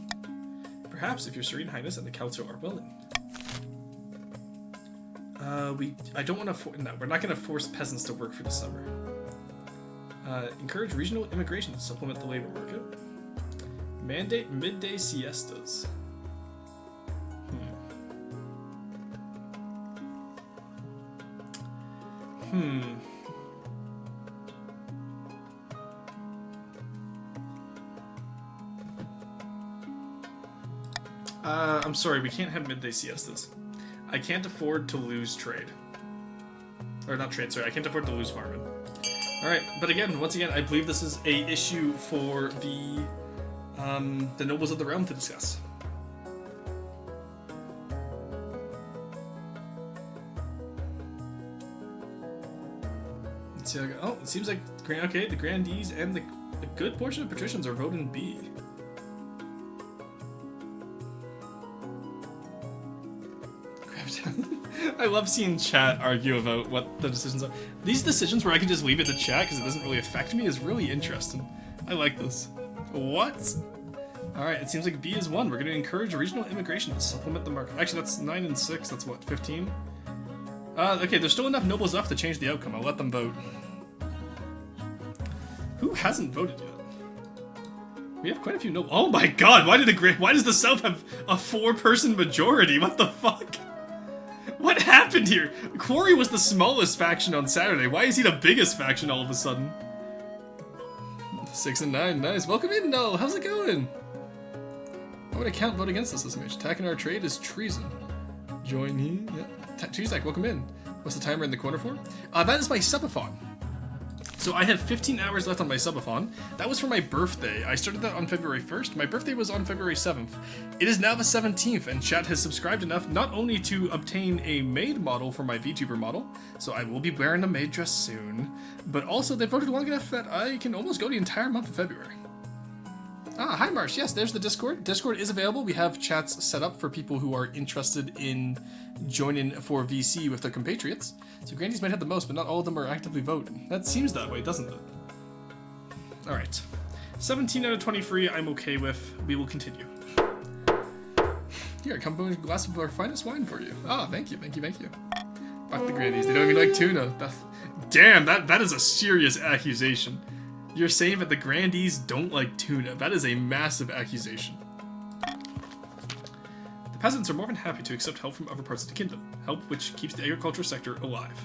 Perhaps if your Serene Highness and the Council are willing. I don't want to. No, we're not going to force peasants to work for the summer. Encourage regional immigration to supplement the labor market. Mandate midday siestas. I'm sorry, we can't have midday siestas. I can't afford to lose trade. Or not trade, sorry, I can't afford to lose farming. Alright, but again, once again, I believe this is a issue for the nobles of the realm to discuss. Let's see. Oh, it seems like the grandees and the good portion of patricians are voting B. I love seeing chat argue about what the decisions are. These decisions where I can just leave it to chat because it doesn't really affect me is really interesting. I like this. What? Alright, it seems like B is 1. We're going to encourage regional immigration to supplement the market. Actually, that's 9 and 6. That's what, 15? Okay, there's still enough nobles left to change the outcome. I'll let them vote. Who hasn't voted yet? We have quite a few nobles. Oh my god, why does the South have a 4-person majority? What the fuck? What happened here? Quarry was the smallest faction on Saturday. Why is he the biggest faction all of a sudden? 6 and 9, nice. Welcome in, Null. How's it going? Why would a count vote against this image? Attacking our trade is treason. Join me. Yeah. Tuesday, welcome in. What's the timer in the corner for? That is my Subathon. So I have 15 hours left on my Subathon. That was for my birthday. I started that on February 1st. My birthday was on February 7th. It is now the 17th, and chat has subscribed enough not only to obtain a maid model for my VTuber model, so I will be wearing a maid dress soon, but also they voted long enough that I can almost go the entire month of February. Ah, hi Marsh. Yes, there's the Discord. Discord is available. We have chats set up for people who are interested in joining for VC with their compatriots. So Grandies might have the most, but not all of them are actively voting. That seems that way, doesn't it? Alright. 17 out of 23 I'm okay with. We will continue. Here, come bring a glass of our finest wine for you. Ah, thank you, thank you, thank you. Fuck the Grandies. They don't even like tuna. Damn, that is a serious accusation. You're saying that the Grandees don't like tuna. That is a massive accusation. The peasants are more than happy to accept help from other parts of the kingdom, help which keeps the agriculture sector alive.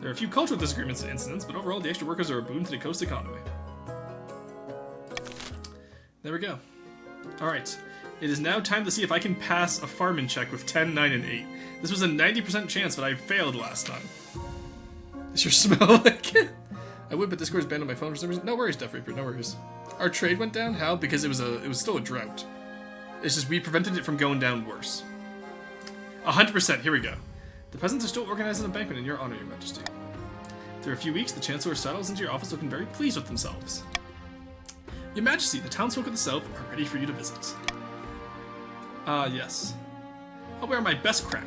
There are a few cultural disagreements and incidents, but overall the extra workers are a boon to the coast economy. There we go. Alright, it is now time to see if I can pass a farming check with 10, 9, and 8. This was a 90% chance, but I failed last time. Does your smell like it? I would, but Discord's banned on my phone for some reason. No worries, Death Reaper, no worries. Our trade went down? How? Because it was still a drought. It's just we prevented it from going down worse. 100%, here we go. The peasants are still organizing a banquet in your honor, your majesty. After a few weeks, the chancellor settles into your office looking very pleased with themselves. Your majesty, the townsfolk of the south are ready for you to visit. Yes. I'll wear my best crown.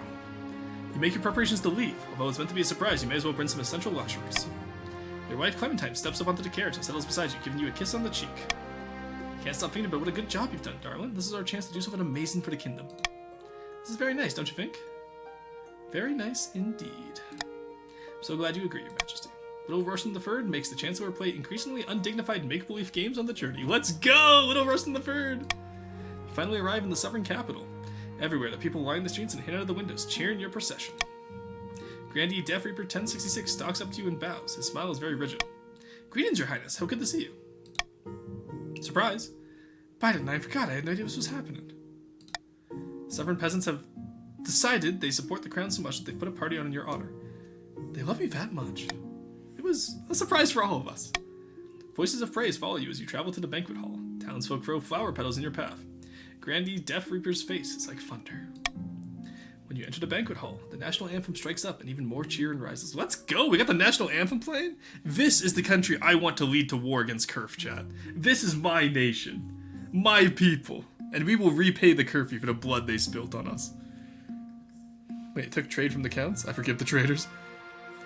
You make your preparations to leave. Although it's meant to be a surprise, you may as well bring some essential luxuries. Your wife Clementine steps up onto the carriage and settles beside you, giving you a kiss on the cheek. Can't stop thinking about what a good job you've done, darling. This is our chance to do something amazing for the kingdom. This is very nice, don't you think? Very nice indeed. I'm so glad you agree, your majesty. Little Royston III makes the Chancellor play increasingly undignified make-believe games on the journey. Let's go, Little Royston III! You finally arrive in the sovereign capital. Everywhere, the people line the streets and hit out of the windows, cheering your procession. Grandee Death Reaper 1066 stalks up to you and bows. His smile is very rigid. Greetings, your highness. How good to see you. Surprise. Biden, I forgot. I had no idea this was happening. Sovereign peasants have decided they support the crown so much that they've put a party on in your honor. They love me that much. It was a surprise for all of us. Voices of praise follow you as you travel to the banquet hall. Townsfolk throw flower petals in your path. Grandee Death Reaper's face is like thunder. When you enter the banquet hall, the national anthem strikes up and even more cheering rises. Let's go! We got the national anthem playing? This is the country I want to lead to war against Curf, chat. This is my nation. My people. And we will repay the curfew for the blood they spilt on us. Wait, it took trade from the counts? I forgive the traitors.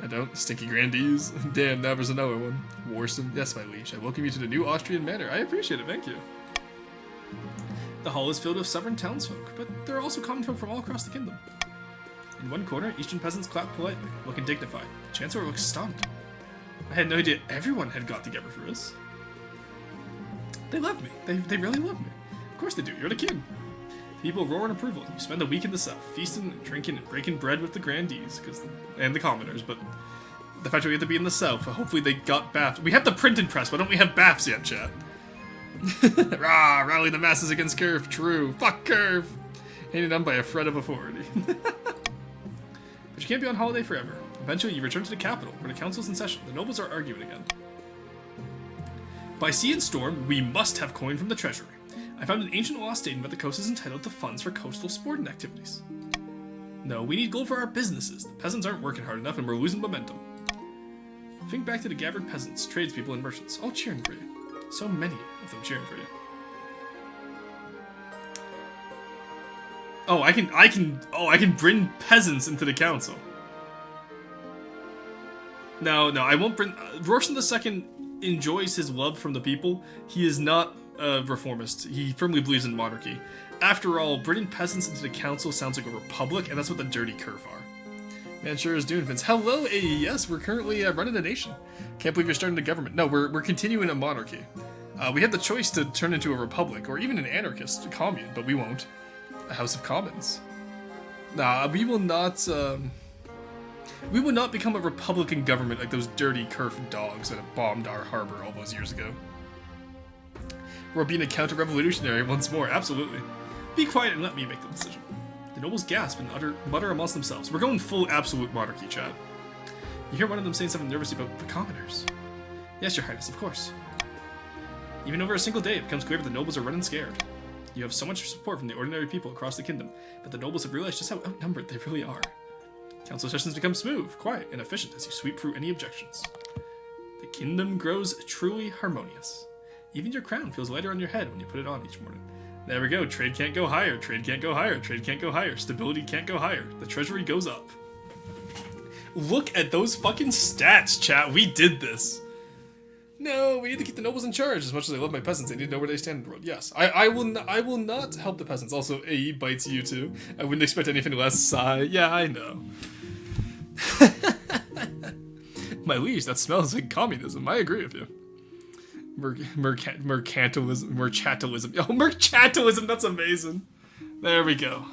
I don't. Stinky Grandees. Damn, now there's another one. Warson. Yes, my liege. I welcome you to the new Austrian manor. I appreciate it, thank you. The hall is filled with sovereign townsfolk, but there are also common folk from all across the kingdom. In one corner, eastern peasants clap politely, looking dignified. The Chancellor looks stunned. I had no idea everyone had got together for this. They love me. They really love me. Of course they do. You're the king. People roar in approval. You spend a week in the south, feasting and drinking and breaking bread with the grandees, and the commoners, but the fact that we have to be in the south, hopefully they got baths. We have the printing press. Why don't we have baths yet, chat? Rah! Rally the masses against Curve. True. Fuck Curve. Handed on by a threat of authority. But you can't be on holiday forever. Eventually, you return to the capital, where the council's in session. The nobles are arguing again. By sea and storm, we must have coin from the treasury. I found an ancient law stating that the coast is entitled to funds for coastal sporting activities. No, we need gold for our businesses. The peasants aren't working hard enough, and we're losing momentum. Think back to the gathered peasants, tradespeople, and merchants, all cheering for you. So many of them cheering for you. Oh, I can bring peasants into the council. No, I won't bring... Rorschach II enjoys his love from the people. He is not a reformist. He firmly believes in monarchy. After all, bringing peasants into the council sounds like a republic, and that's what the dirty curve are. Man, sure is doing things. Hello, AES. We're currently running a nation. Can't believe you're starting a government. No, we're continuing a monarchy. We had the choice to turn into a republic, or even an anarchist commune, but we won't. A House of Commons. Nah, we will not become a Republican government like those dirty Kerf dogs that bombed our harbor all those years ago. We're being a counter-revolutionary once more, absolutely. Be quiet and let me make the decision. The nobles gasp and mutter amongst themselves. We're going full absolute monarchy, Chad. You hear one of them saying something nervous about the commoners. Yes, your highness, of course. Even over a single day, it becomes clear that the nobles are running scared. You have so much support from the ordinary people across the kingdom, but the nobles have realized just how outnumbered they really are. Council sessions become smooth, quiet, and efficient as you sweep through any objections. The kingdom grows truly harmonious. Even your crown feels lighter on your head when you put it on each morning. There we go, trade can't go higher, trade can't go higher, trade can't go higher, stability can't go higher, the treasury goes up. Look at those fucking stats, chat, we did this! No, we need to keep the nobles in charge. As much as I love my peasants, they need to know where they stand in the world. Yes, I will not help the peasants. Also, AE bites you too. I wouldn't expect anything less. Sigh. Yeah, I know. My liege, that smells like communism. I agree with you. Mercantilism. Oh, mercantilism. That's amazing. There we go.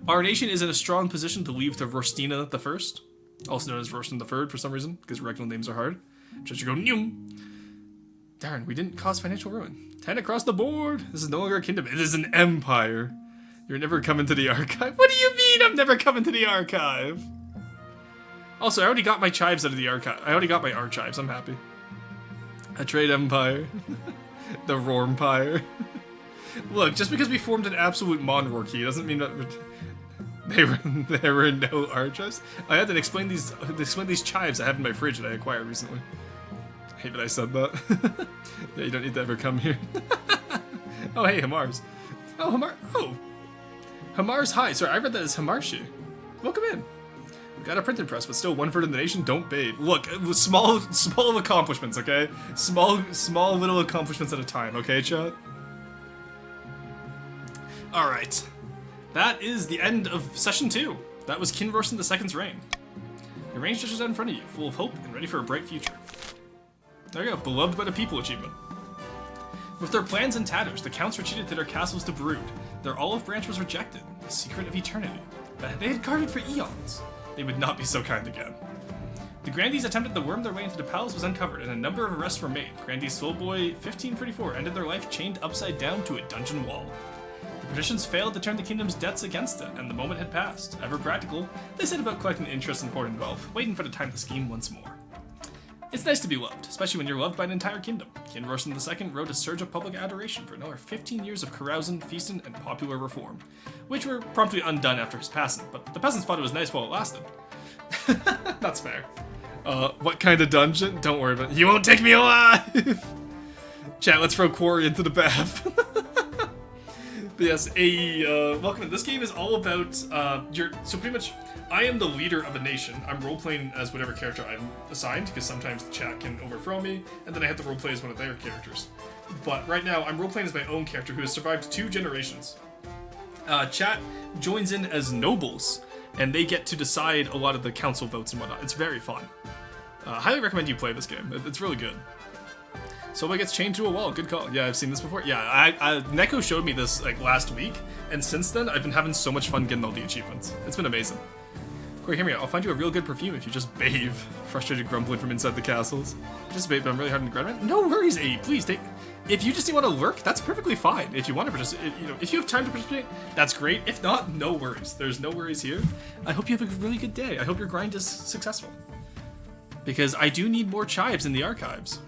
Our nation is in a strong position to leave to Rorstina the First, also known as Rorstin the Third for some reason, because regnal names are hard. Just go Nyum. Darn, we didn't cause financial ruin. 10 across the board. This is no longer a kingdom. It is an empire. You're never coming to the archive. What do you mean I'm never coming to the archive? Also, I already got my chives out of the archive. I already got my archives. I'm happy. A trade empire. The Rormpire. Look, just because we formed an absolute monarchy doesn't mean that there were no archives. I had to explain these chives I have in my fridge that I acquired recently. I hate that I said that. Yeah, you don't need to ever come here. Oh, hey, Hamar's. Oh, Hamar. Oh. Hamar's hi. Sorry, I read that as Hamarshi. Welcome in. We got a printing press, but still 1/3 of the nation don't bathe. Look, small accomplishments, okay? Small little accomplishments at a time, okay, chat? Alright. That is the end of Session 2. That was King Rorstin II's reign. Your range stretches out in front of you, full of hope and ready for a bright future. There you go, beloved by the people achievement. With their plans in tatters, the counts retreated to their castles to brood. Their olive branch was rejected, the secret of eternity, that they had guarded for eons. They would not be so kind again. The Grandees attempted to worm their way into the palace was uncovered, and a number of arrests were made. Grandee Soulboy 1534 ended their life chained upside down to a dungeon wall. The patricians failed to turn the kingdom's debts against it, and the moment had passed. Ever practical, they set about collecting interest and hoarding wealth, waiting for the time to scheme once more. It's nice to be loved, especially when you're loved by an entire kingdom. King Rorstin II rode a surge of public adoration for another 15 years of carousing, feasting, and popular reform, which were promptly undone after his passing, but the peasants thought it was nice while it lasted. That's fair. What kind of dungeon? Don't worry about it. You won't take me alive! Chat, let's throw Quarry into the bath. But yes, welcome in. This game is all about, so pretty much, I am the leader of a nation. I'm role-playing as whatever character I'm assigned, because sometimes the chat can overthrow me, and then I have to role-play as one of their characters. But right now, I'm role-playing as my own character who has survived 2 generations. Chat joins in as nobles, and they get to decide a lot of the council votes and whatnot. It's very fun. Highly recommend you play this game. It's really good. Somebody gets chained to a wall. Good call. Yeah, I've seen this before. Yeah, Neko showed me this like last week, and since then I've been having so much fun getting all the achievements. It's been amazing. Corey, hear me out. I'll find you a real good perfume if you just bathe. Frustrated grumbling from inside the castles. Just bathe, but I'm really hard to regret. No worries, AE. Please take. If you just want to lurk, that's perfectly fine. If you want to participate, if you have time to participate, that's great. If not, no worries. There's no worries here. I hope you have a really good day. I hope your grind is successful. Because I do need more chives in the archives.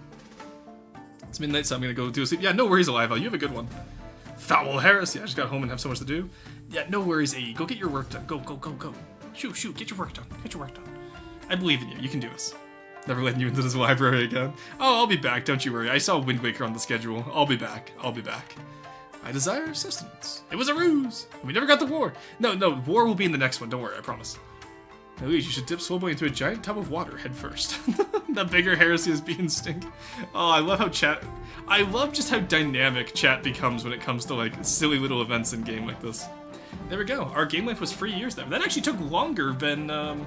It's midnight, so I'm gonna go do sleep. Yeah, no worries, Aliva. You have a good one. Foul Harris. Yeah, I just got home and have so much to do. Yeah, no worries, AE. Go get your work done. Go. Shoot. Get your work done. I believe in you. You can do this. Never letting you into this library again. Oh, I'll be back, don't you worry. I saw Wind Waker on the schedule. I'll be back. I'll be back. I desire sustenance. It was a ruse. We never got the war. No, war will be in the next one. Don't worry, I promise. At least you should dip Swellboy into a giant tub of water head first. The bigger heresy is being stink. Oh, I love how chat... I love just how dynamic chat becomes when it comes to, like, silly little events in game like this. There we go. Our game life was 3 years there. That actually took longer than,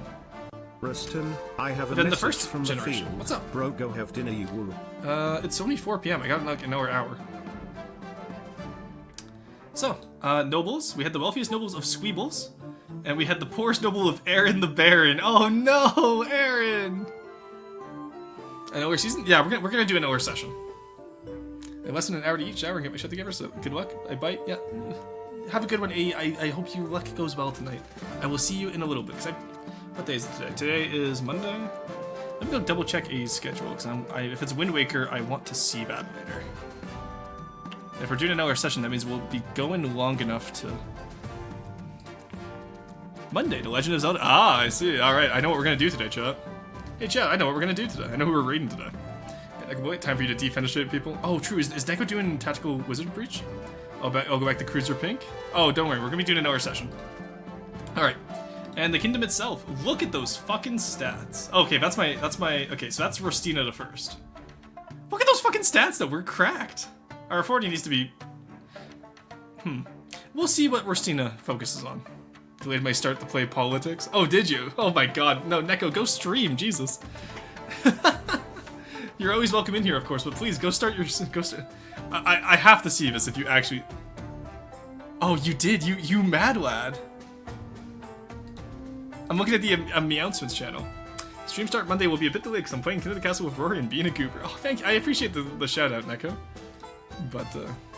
Ruston, I have a than the message first from generation. the field. What's up? Bro, go have dinner, you woo. It's only 4 p.m. I got, like, another hour. So, nobles. We had the wealthiest nobles of Squeebles. And we had the poorest noble of Aaron the Baron. Oh no, Aaron! An OR season? Yeah, we're gonna do an OR session. I have less than an hour to each hour and get my shit together, so good luck. I bite, yeah. Have a good one, A. I hope your luck goes well tonight. I will see you in a little bit, what day is it today? Today is Monday? Let me go double check A's schedule, because if it's Wind Waker, I want to see that later. If we're doing an OR session, that means we'll be going long enough to... Monday, The Legend of Zelda. Ah, I see. Alright, I know what we're gonna do today, chat. Hey, chat, I know what we're gonna do today. I know who we're raiding today. I can wait. Time for you to defenestrate people. Oh, true. Is Neko doing Tactical Wizard Breach? I'll go back to Cruiser Pink. Oh, don't worry. We're gonna be doing another session. Alright. And the kingdom itself. Look at those fucking stats. Okay, that's my... Okay, so that's Rostina the First. Look at those fucking stats, though. We're cracked. Our authority needs to be... We'll see what Rostina focuses on. Delayed my start to play politics. Oh, did you? Oh my god. No, Neko, go stream. Jesus. You're always welcome in here, of course, but please go start your... I have to see this if you actually... Oh, you did. You mad lad. I'm looking at the Meowsmiths channel. Stream start Monday will be a bit delayed because I'm playing King of the Castle with Rory and being a goober. Oh, thank you. I appreciate the shout out, Neko. But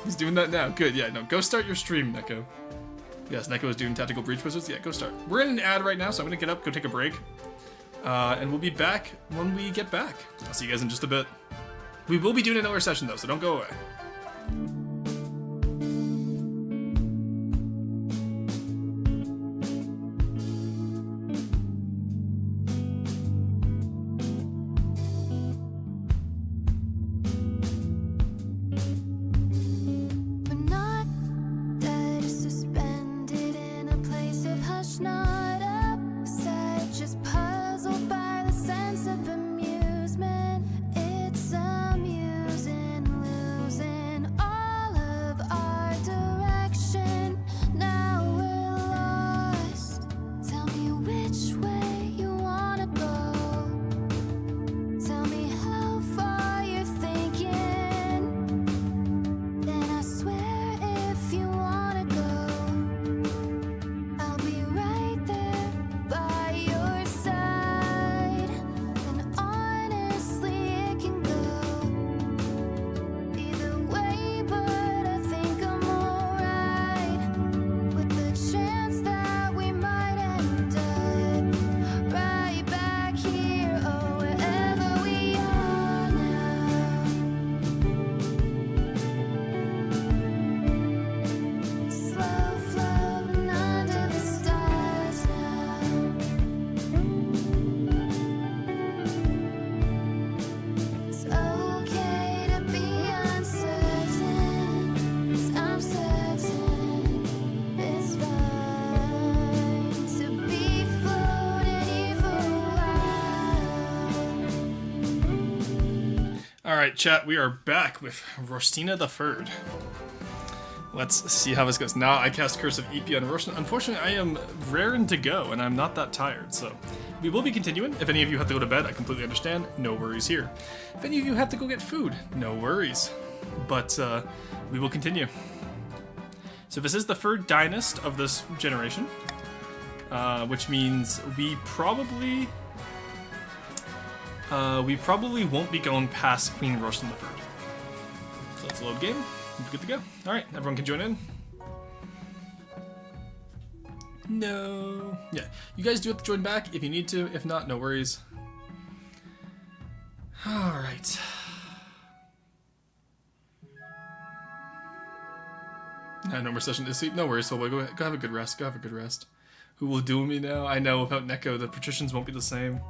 he's doing that now. Good. Yeah. No. Go start your stream, Neko. Yes, Neko is doing Tactical Breach Wizards. Yeah, go start. We're in an ad right now, so I'm gonna get up, go take a break. And we'll be back when we get back. I'll see you guys in just a bit. We will be doing another session though, so don't go away. Alright, chat, we are back with Rostina the Third. Let's see how this goes. Now I cast Curse of EP on Rostina. Unfortunately, I am raring to go, and I'm not that tired, so... We will be continuing. If any of you have to go to bed, I completely understand. No worries here. If any of you have to go get food, no worries. But, we will continue. So this is the third dynast of this generation. Which means we probably won't be going past Queen Rostina the Third. So let's load game. We're good to go. Alright, everyone can join in. No. Yeah, you guys do have to join back if you need to. If not, no worries. Alright. No more session to sleep. No worries, Soulboy. Go have a good rest. Go have a good rest. Who will duel me now? I know, without Neko, the patricians won't be the same.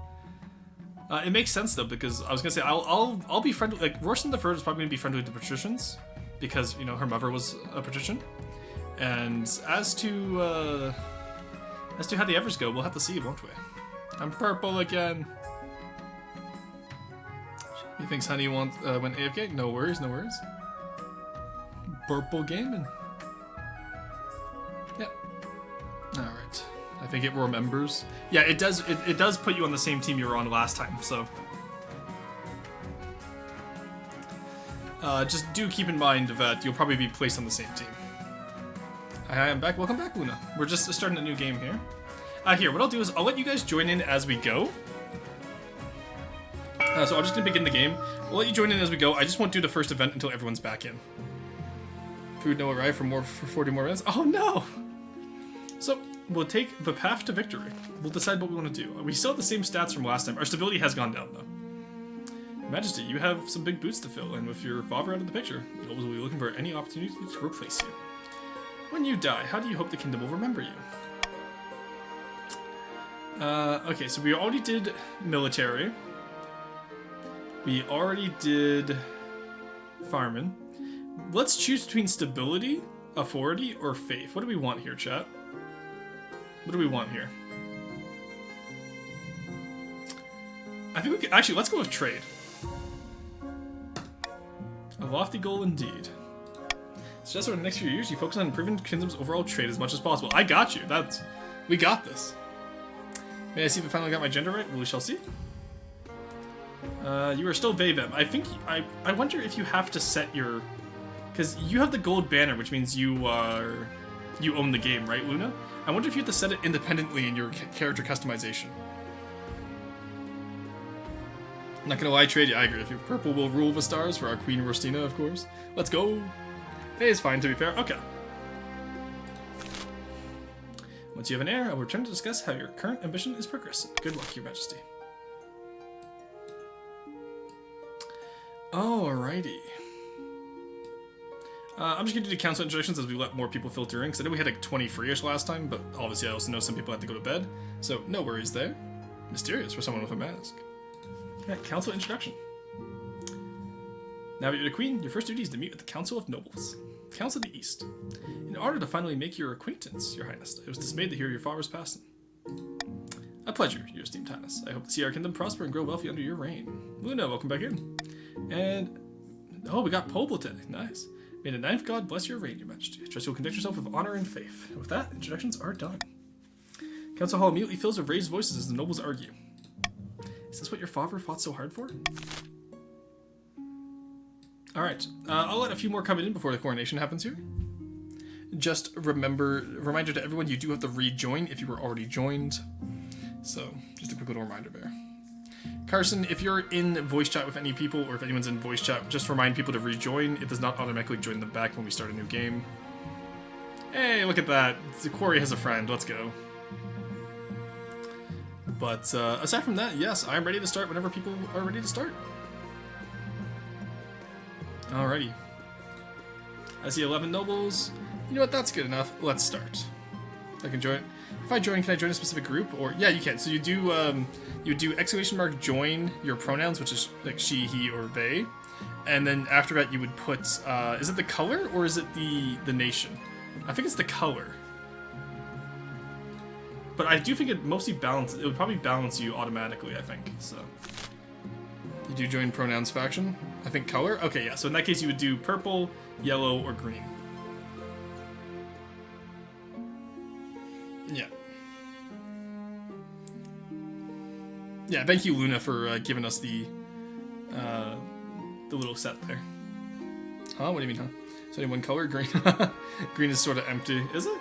It makes sense though, because I was gonna say I'll be friendly. Like Royston the Third is probably gonna be friendly with the patricians, because you know her mother was a patrician. And as to how the Evers go, we'll have to see, won't we? I'm purple again. He thinks Honey went AFK. No worries, no worries. Purple gaming. Yep. All right. I think it remembers. Yeah, it does. It does put you on the same team you were on last time. So just do keep in mind that you'll probably be placed on the same team. Hi, I'm back. Welcome back, Luna. We're just starting a new game here. Here, what I'll do is I'll let you guys join in as we go. So I'm just gonna begin the game. We'll let you join in as we go. I just won't do the first event until everyone's back in. Food no arrive for 40 more minutes. Oh no! So we'll take the path to victory. We'll decide what we want to do. We still have the same stats from last time. Our stability has gone down though. Majesty, you have some big boots to fill, and with your father out of the picture, nobles will be looking for any opportunity to replace you. When you die, how do you hope the kingdom will remember you? Okay, so we already did military. We already did farming. Let's choose between stability, authority, or faith. What do we want here, chat? What do we want here? I think we could, actually, let's go with trade. A lofty goal indeed. Suggest over the next few years you focus on improving the kingdom's overall trade as much as possible. I got you. We got this. May I see if I finally got my gender right? We shall see. You are still they, them. I think, I wonder if you have to set your, because you have the gold banner, which means you own the game, right, Luna? I wonder if you have to set it independently in your character customization. I'm not gonna lie, trade you. I agree. If you purple will rule the stars for our Queen Rostina, of course. Let's go. Hey, it's fine, to be fair. Okay. Once you have an heir, I will return to discuss how your current ambition is progressing. Good luck, Your Majesty. Alrighty. I'm just going to do the council introductions as we let more people filter in, because I know we had like 20 free-ish last time, but obviously I also know some people had to go to bed, so no worries there. Mysterious for someone with a mask. Yeah, council introduction. Now that you're the queen, your first duty is to meet with the Council of Nobles. Council of the East. In order to finally make your acquaintance, Your Highness, I was dismayed to hear your father's passing. A pleasure, Your Esteemed Highness. I hope to see our kingdom prosper and grow wealthy under your reign. Luna, welcome back in. And, oh, we got Poblete. Nice. May the ninth god bless your reign, Your Majesty. I trust you'll conduct yourself with honor and faith. With that, introductions are done. Council Hall immediately fills with raised voices as the nobles argue. Is this what your father fought so hard for? Alright, I'll let a few more come in before the coronation happens here. Just reminder to everyone, you do have to rejoin if you were already joined. So, just a quick little reminder there. Carson, if you're in voice chat with any people, or if anyone's in voice chat, just remind people to rejoin. It does not automatically join them back when we start a new game. Hey, look at that. The quarry has a friend. Let's go. But aside from that, yes, I'm ready to start whenever people are ready to start. Alrighty. I see 11 nobles. You know what? That's good enough. Let's start. I can join. If I join, can I join a specific group? Or yeah, you can. So you do exclamation mark join your pronouns, which is like she, he, or they, and then after that you would put is it the color or is it the nation? I think it's the color. But I do think it mostly balances. It would probably balance you automatically, I think. So you do join pronouns faction. I think color. Okay, yeah. So in that case, you would do purple, yellow, or green. Yeah. Yeah. Thank you, Luna, for giving us the little set there. Huh? What do you mean, huh? Is only one color? Green. Green is sort of empty. Is it?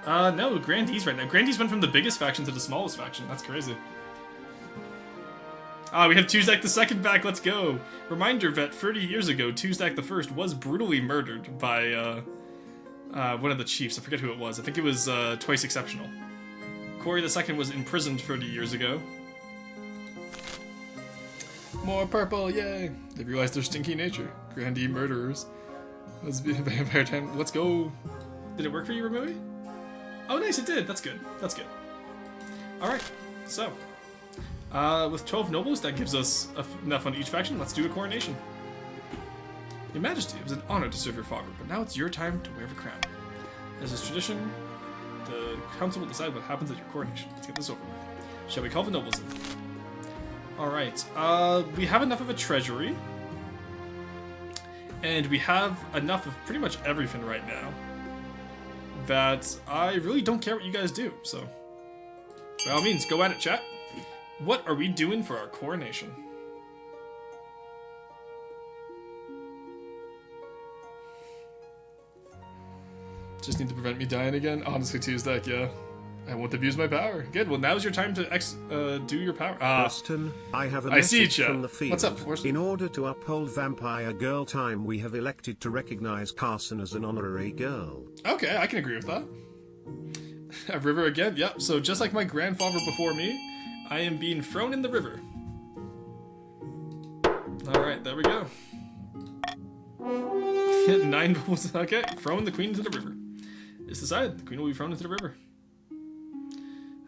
No, Grandee's right now. Grandee's went from the biggest faction to the smallest faction. That's crazy. We have Tuzak the Second back. Let's go. Reminder that 30 years ago, Tuzak the First was brutally murdered by one of the chiefs. I forget who it was. I think it was Twice Exceptional. Corey the Second was imprisoned 30 years ago. More purple, yay! They realized their stinky nature. Grandee murderers. Let's be vampire time. Let's go. Did it work for you, Ramui? Oh, nice, it did. That's good. That's good. Alright, so. With 12 nobles, that gives us enough on each faction. Let's do a coronation. Your Majesty, it was an honor to serve your father, but now it's your time to wear the crown. As is tradition, the council will decide what happens at your coronation. Let's get this over with. Shall we call the nobles in? Alright, we have enough of a treasury. And we have enough of pretty much everything right now that I really don't care what you guys do, so by all means, go at it, chat. What are we doing for our coronation? Just need to prevent me dying again? Honestly, Tuesday, yeah. I won't abuse my power. Good, well now's your time to do your power. Preston, I have a message from the field. What's up, Forrest? In order to uphold Vampire Girl Time, we have elected to recognize Carson as an honorary girl. Okay, I can agree with that. A river again? Yep, so just like my grandfather before me, I am being thrown in the river. Alright, there we go. 9 bubbles, okay, throwing the queen into the river. It's decided, the queen will be thrown into the river.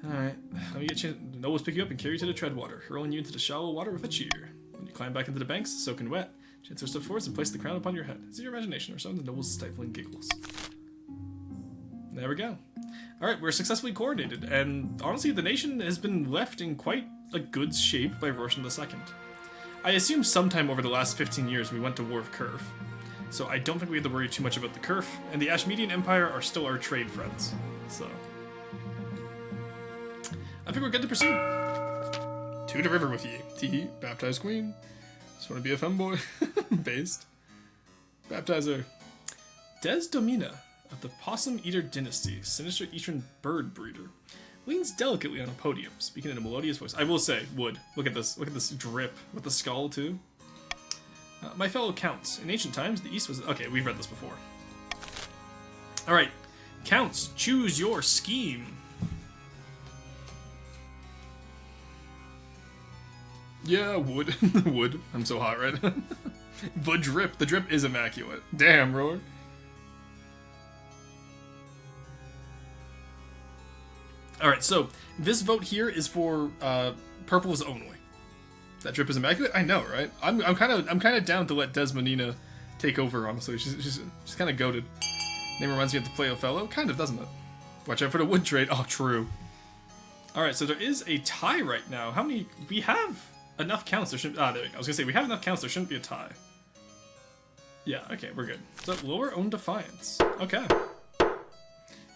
Alright, let me get you. The nobles pick you up and carry you to the treadwater, hurling you into the shallow water with a cheer. When you climb back into the banks, soaking wet, chancellor step forwards and place the crown upon your head. Is it your imagination or some of the nobles' stifling giggles? There we go. Alright, we're successfully coordinated, and honestly, the nation has been left in quite a good shape by Roshan II. I assume sometime over the last 15 years we went to war with Curve, so I don't think we have to worry too much about the Curve, and the Ashmedian Empire are still our trade friends, so I think we're good to proceed. To the river with ye. Teehee, baptized queen. Just want to be a femboy. Based. Baptizer. Desdomina of the Possum Eater dynasty, sinister eastern bird breeder, leans delicately on a podium, speaking in a melodious voice. I will say, wood. Look at this. Look at this drip with the skull too. My fellow counts. In ancient times, the east was. Okay, we've read this before. All right, counts. Choose your scheme. Yeah, wood. Wood. I'm so hot, right? The drip. The drip is immaculate. Damn, Roar. Alright, so this vote here is for purples only. That drip is immaculate? I know, right? I'm kind of down to let Desmonina take over, honestly. She's kind of goated. Name reminds me of the play Othello. Kind of, doesn't it? Watch out for the wood trade. Oh, true. Alright, so there is a tie right now. How many? We have enough counts. There shouldn't. There we go. I was gonna say we have enough counts. There shouldn't be a tie. Yeah. Okay, we're good. So lower own defiance. Okay.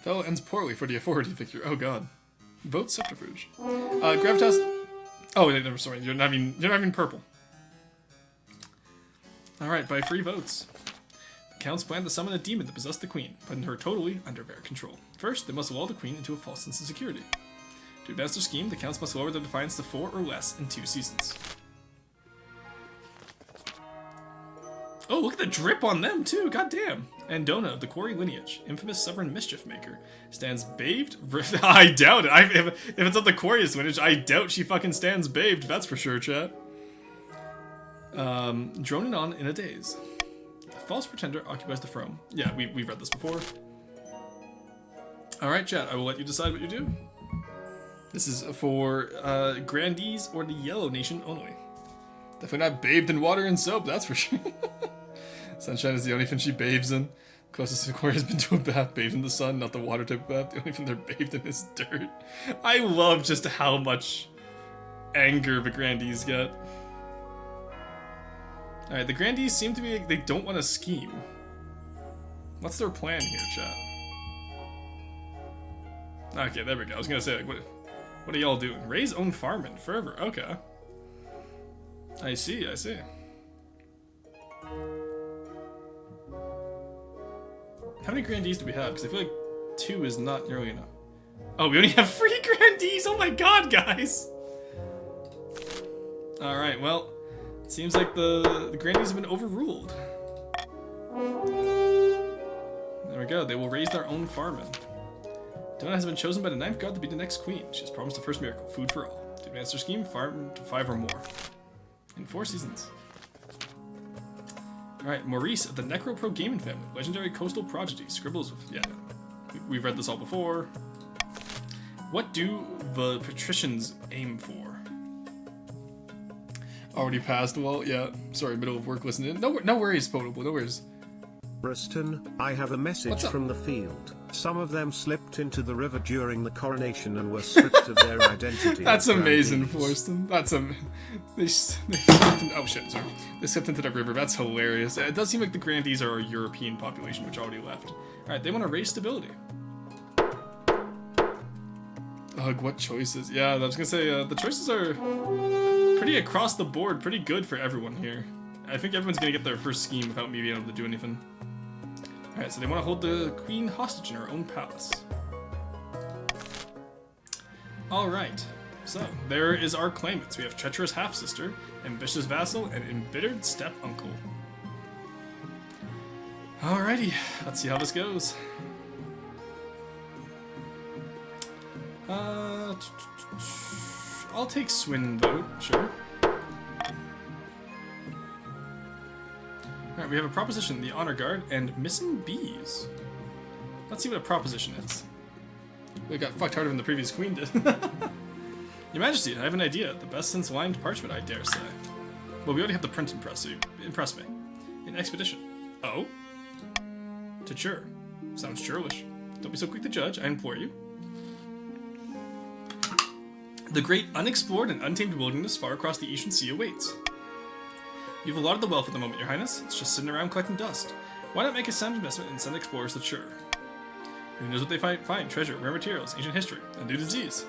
Fellow ends poorly for the authority victor. Oh god. Vote subterfuge. Gravitas. Oh, never. Sorry, you're not even purple. All right, by 3 votes. The counts plan to summon a demon to possess the queen, putting her totally under their control. First, they must lull the queen into a false sense of security. To advance their scheme, the counts must lower their defiance to 4 or less in 2 seasons. Oh, look at the drip on them, too! Goddamn! Andona of the Quarry lineage, infamous sovereign mischief maker, stands bathed. I doubt it. If it's of the Quarry lineage, I doubt she fucking stands bathed. That's for sure, chat. Droning on in a daze. The false pretender occupies the throne. Yeah, we've read this before. All right, chat. I will let you decide what you do. This is for grandees or the Yellow Nation only. Definitely not bathed in water and soap, that's for sure. Sunshine is the only thing she bathes in. Closest to Corey has been to a bath bathed in the sun, not the water type bath. The only thing they're bathed in is dirt. I love just how much anger the grandees get. Alright, the grandees seem to be, they don't want to scheme. What's their plan here, chat? Okay, there we go. I was gonna say, like, what are y'all doing? Raise own farming forever. Okay. I see. How many grandees do we have? Because I feel like 2 is not nearly enough. Oh, we only have 3 grandees! Oh my god, guys! Alright, well, it seems like the grandees have been overruled. There we go, they will raise their own farming. Donna has been chosen by the 9th god to be the next queen. She has promised the first miracle, food for all. To advance her scheme, farm to 5 or more. In 4 seasons. Alright, Maurice of the Necropro Gaming family. Legendary coastal prodigy. Scribbles with... Yeah, we've read this all before. What do the patricians aim for? Already passed. Well, yeah. Sorry, middle of work listening. No worries, Potable. No worries. Ruston, I have a message from the field. Some of them slipped into the river during the coronation and were stripped of their identity. That's amazing, Forston. That's they slipped in, oh shit, sorry. They slipped into the river. That's hilarious. It does seem like the Grandees are a European population, which already left. Alright, they want to raise stability. Ugh, what choices? Yeah, I was gonna say, the choices are pretty across the board, pretty good for everyone here. I think everyone's gonna get their first scheme without me being able to do anything. Alright, so they want to hold the queen hostage in her own palace. Alright, so there is our claimants. We have treacherous half-sister, ambitious vassal, and embittered step-uncle. Alrighty, let's see how this goes. I'll take Swin vote, sure. Alright, we have a proposition, the Honor Guard, and missing bees. Let's see what a proposition is. We got fucked harder than the previous queen did. Your Majesty, I have an idea. The best since lined parchment, I dare say. Well, we already have the printing press, so you impress me. An expedition. Oh? To Chur. Sounds churlish. Don't be so quick to judge, I implore you. The great unexplored and untamed wilderness far across the Eastern Sea awaits. You've a lot of the wealth at the moment, Your Highness. It's just sitting around collecting dust. Why not make a sound investment and send explorers to Chur? Who knows what they find? Treasure, rare materials, ancient history, a new disease.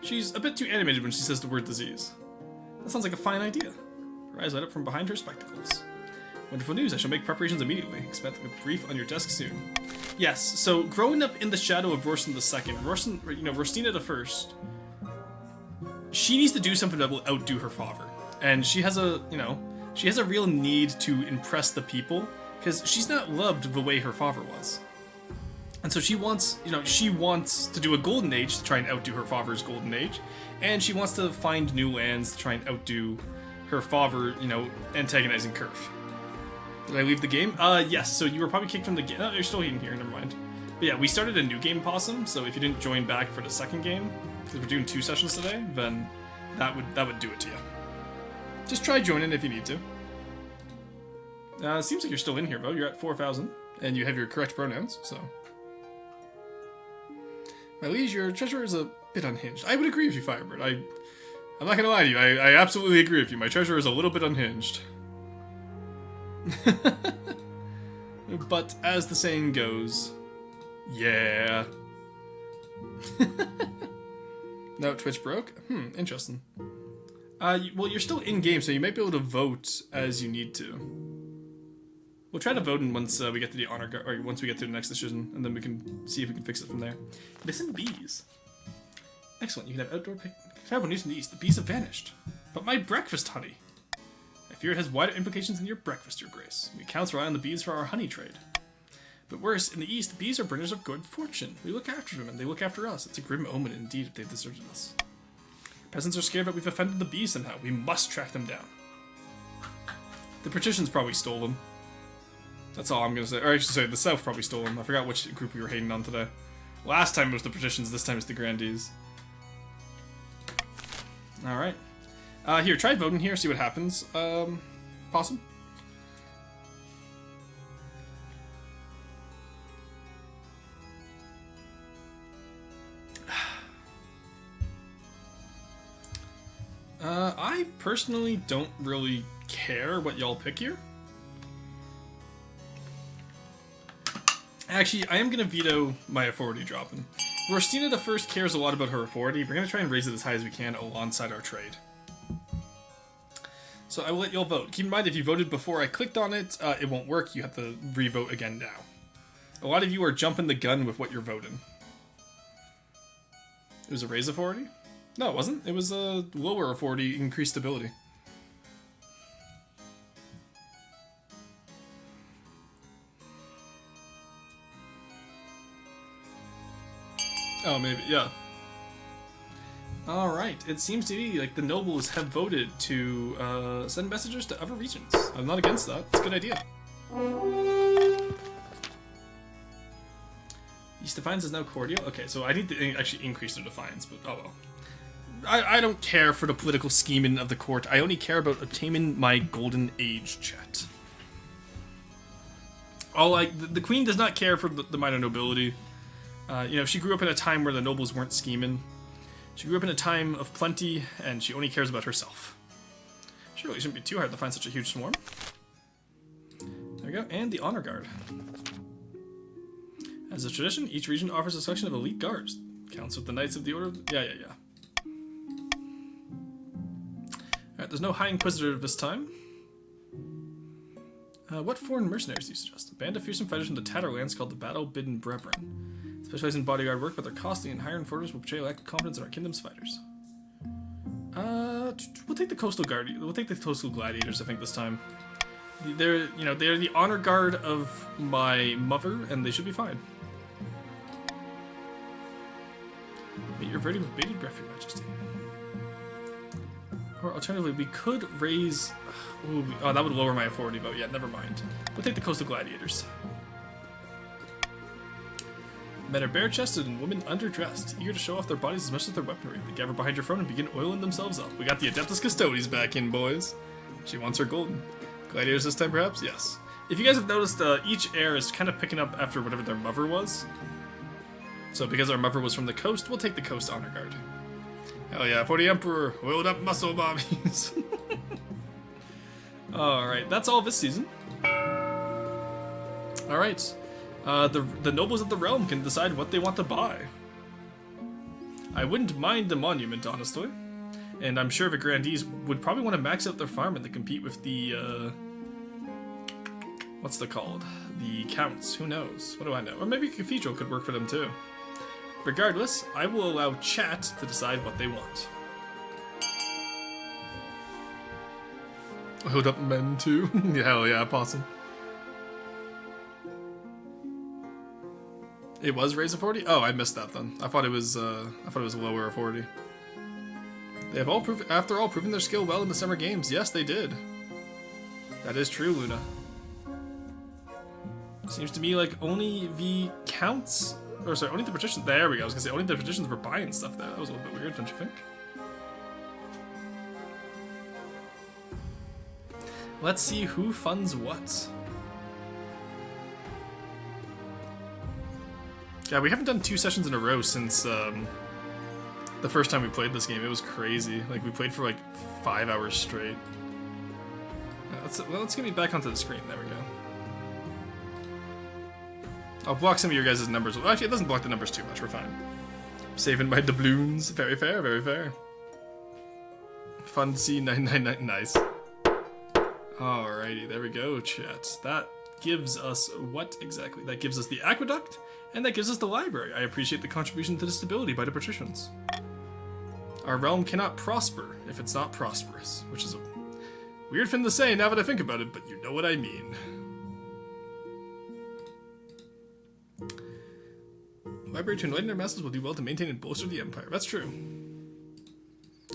She's a bit too animated when she says the word disease. That sounds like a fine idea. Her eyes light up from behind her spectacles. Wonderful news, I shall make preparations immediately. Expect a brief on your desk soon. Yes, so growing up in the shadow of Rorston II, Rostina I, she needs to do something that will outdo her father. And she has a real need to impress the people, because she's not loved the way her father was. And so she wants to do a golden age to try and outdo her father's golden age, and she wants to find new lands to try and outdo her father, antagonizing Kurf. Did I leave the game? Yes, so you were probably kicked from the game. No, you're still in here, never mind. But yeah, we started a new game, Possum, so if you didn't join back for the second game, because we're doing 2 sessions today, then that would do it to you. Just try joining if you need to. It seems like you're still in here, though. You're at 4,000, and you have your correct pronouns, so. My liege, your treasure is a bit unhinged. I would agree with you, Firebird. I'm not gonna lie to you, I absolutely agree with you. My treasure is a little bit unhinged. But as the saying goes, yeah. No, Twitch broke? Interesting. Well, you're still in game, so you might be able to vote as you need to. We'll try to vote in once we get to the honor guard, or once we get to the next decision, and then we can see if we can fix it from there. Missing bees. Excellent. You can have outdoor picnic. Terrible news from the east. The bees have vanished. But my breakfast honey. I fear it has wider implications than your breakfast, Your Grace. We counts rely on the bees for our honey trade. But worse, in the east, bees are bringers of good fortune. We look after them, and they look after us. It's a grim omen indeed if they've deserted us. Peasants are scared that we've offended the bees somehow. We must track them down. The patricians probably stole them. That's all I'm gonna say. Or I should say, the South probably stole them. I forgot which group we were hating on today. Last time it was the patricians, this time it's the Grandees. Alright. Here, try voting here, see what happens. Possum? I personally don't really care what y'all pick here. Actually, I am gonna veto my authority dropping. Rostina I cares a lot about her authority. We're gonna try and raise it as high as we can alongside our trade. So I will let y'all vote. Keep in mind, if you voted before I clicked on it, it won't work. You have to re-vote again now. A lot of you are jumping the gun with what you're voting. It was a raise authority? No, it wasn't. It was a lower authority, increased stability. Oh, maybe, yeah. Alright, it seems to be like the nobles have voted to send messengers to other regions. I'm not against that. It's a good idea. East Defiance is now cordial. Okay, so I need to actually increase their defiance, but oh well. I don't care for the political scheming of the court. I only care about obtaining my golden age, chat. The queen does not care for the minor nobility. You know, she grew up in a time where the nobles weren't scheming. She grew up in a time of plenty, and she only cares about herself. Surely it shouldn't be too hard to find such a huge swarm. There we go, and the honor guard. As a tradition, each region offers a selection of elite guards. Counts with the Knights of the Order. Yeah. Alright, there's no High Inquisitor this time. What foreign mercenaries do you suggest? A band of fearsome fighters from the Tatterlands called the Battle-Bidden Brethren. Specialize in bodyguard work, but they're costly and hiring foreigners will portray lack of confidence in our kingdom's fighters. We'll take the coastal guard. We'll take the coastal gladiators, I think, this time. They're the honor guard of my mother, and they should be fine. But you're ready with bated breath, Your Majesty. Or alternatively, we could raise... Ooh, that would lower my authority vote. Yeah, never mind. We'll take the coastal gladiators. Men are bare-chested and women underdressed, eager to show off their bodies as much as their weaponry. They gather behind your throne and begin oiling themselves up. We got the Adeptus Custodes back in, boys. She wants her golden. Gladiators this time, perhaps? Yes. If you guys have noticed, each heir is kind of picking up after whatever their mother was. So because our mother was from the coast, we'll take the coast honor guard. Hell yeah, for the Emperor, oiled up muscle bobbies. Alright, that's all this season. Alright. The nobles of the realm can decide what they want to buy. I wouldn't mind the monument, honestly. And I'm sure the grandees would probably want to max out their farm and to compete with the, what's the called? The counts, who knows? What do I know? Or maybe a cathedral could work for them too. Regardless, I will allow chat to decide what they want. Hold up men too? Hell yeah, possum. It was raise authority? Oh, I missed that then. I thought it was lower authority. They have after all proven their skill well in the summer games. Yes, they did. That is true, Luna. Seems to me like only the counts, or sorry, only the patricians. There we go. I was gonna say only the patricians were buying stuff there. That was a little bit weird, don't you think? Let's see who funds what. Yeah, we haven't done 2 sessions in a row since the first time we played this game. It was crazy. Like, we played for like 5 hours straight. Let's get me back onto the screen. There we go. I'll block some of your guys' numbers. Well, actually, it doesn't block the numbers too much. We're fine. Saving my doubloons. Very fair, very fair. Fun C999. Nice. Alrighty, there we go, chat. That gives us what exactly? That gives us the aqueduct, and that gives us the library. I appreciate the contribution to the stability by the patricians. Our realm cannot prosper if it's not prosperous, which is a weird thing to say now that I think about it, but you know what I mean. Library to enlighten our masses will do well to maintain and bolster the empire. That's true.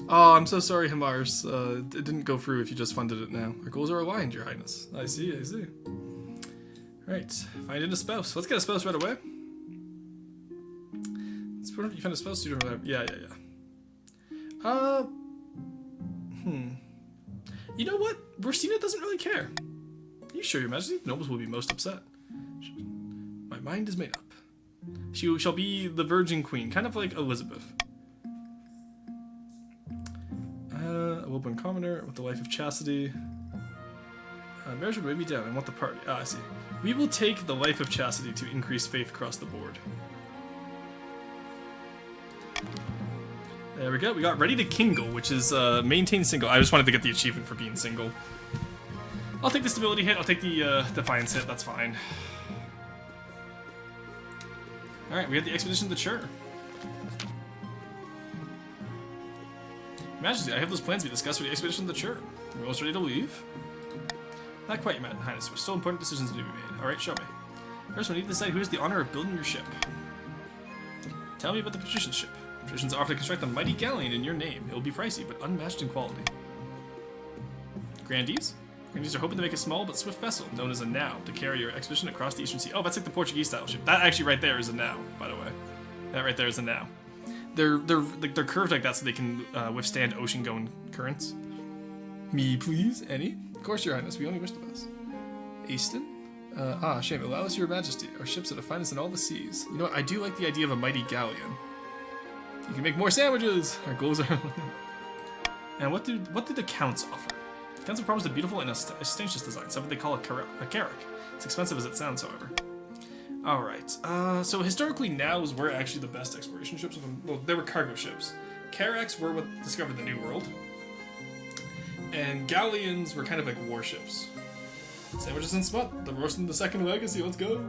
Oh, I'm so sorry, Hamars. It didn't go through if you just funded it now. Our goals are aligned, Your Highness. I see, I see. Right, find a spouse. Let's get a spouse right away. You found a spouse? Yeah. You know what? Rorsina doesn't really care. You sure, Your Majesty? The nobles will be most upset. My mind is made up. She shall be the Virgin Queen, kind of like Elizabeth. A well-born commoner with the life of chastity. Marriage would weigh me down. I want the party. Ah, I see. We will take the life of chastity to increase faith across the board. There we go. We got ready to kingle, which is maintain single. I just wanted to get the achievement for being single. I'll take the stability hit. I'll take the defiance hit. That's fine. All right, we have the expedition to Chur. Majesty, I have those plans we discussed for the expedition to Chur. Are we almost ready to leave? Not quite, Your Highness. There's still important decisions to be made. All right, show me. First, we need to decide who has the honor of building your ship. Tell me about the patrician's ship. Patricians offer to construct a mighty galleon in your name. It will be pricey, but unmatched in quality. Grandees? Grandees are hoping to make a small but swift vessel, known as a nau, to carry your expedition across the Eastern Sea. Oh, that's like the Portuguese-style ship. That actually right there is a nau, by the way. That right there is a nau. they're curved like that so they can withstand ocean-going currents. Me, please, Annie. Of course, Your Highness. We only wish the best. Easton? Shame. Allow us, Your Majesty. Our ships are the finest in all the seas. You know what? I do like the idea of a mighty galleon. You can make more sandwiches. Our goals are. And what did the counts offer? The counts have promised a beautiful and ostentatious design, something they call a carrack. It's expensive as it sounds, however. Alright, so historically now is where actually the best exploration ships, well, they were cargo ships. Carracks were what discovered the New World. And galleons were kind of like warships. Sandwiches and smut, the roast and the second legacy, let's go.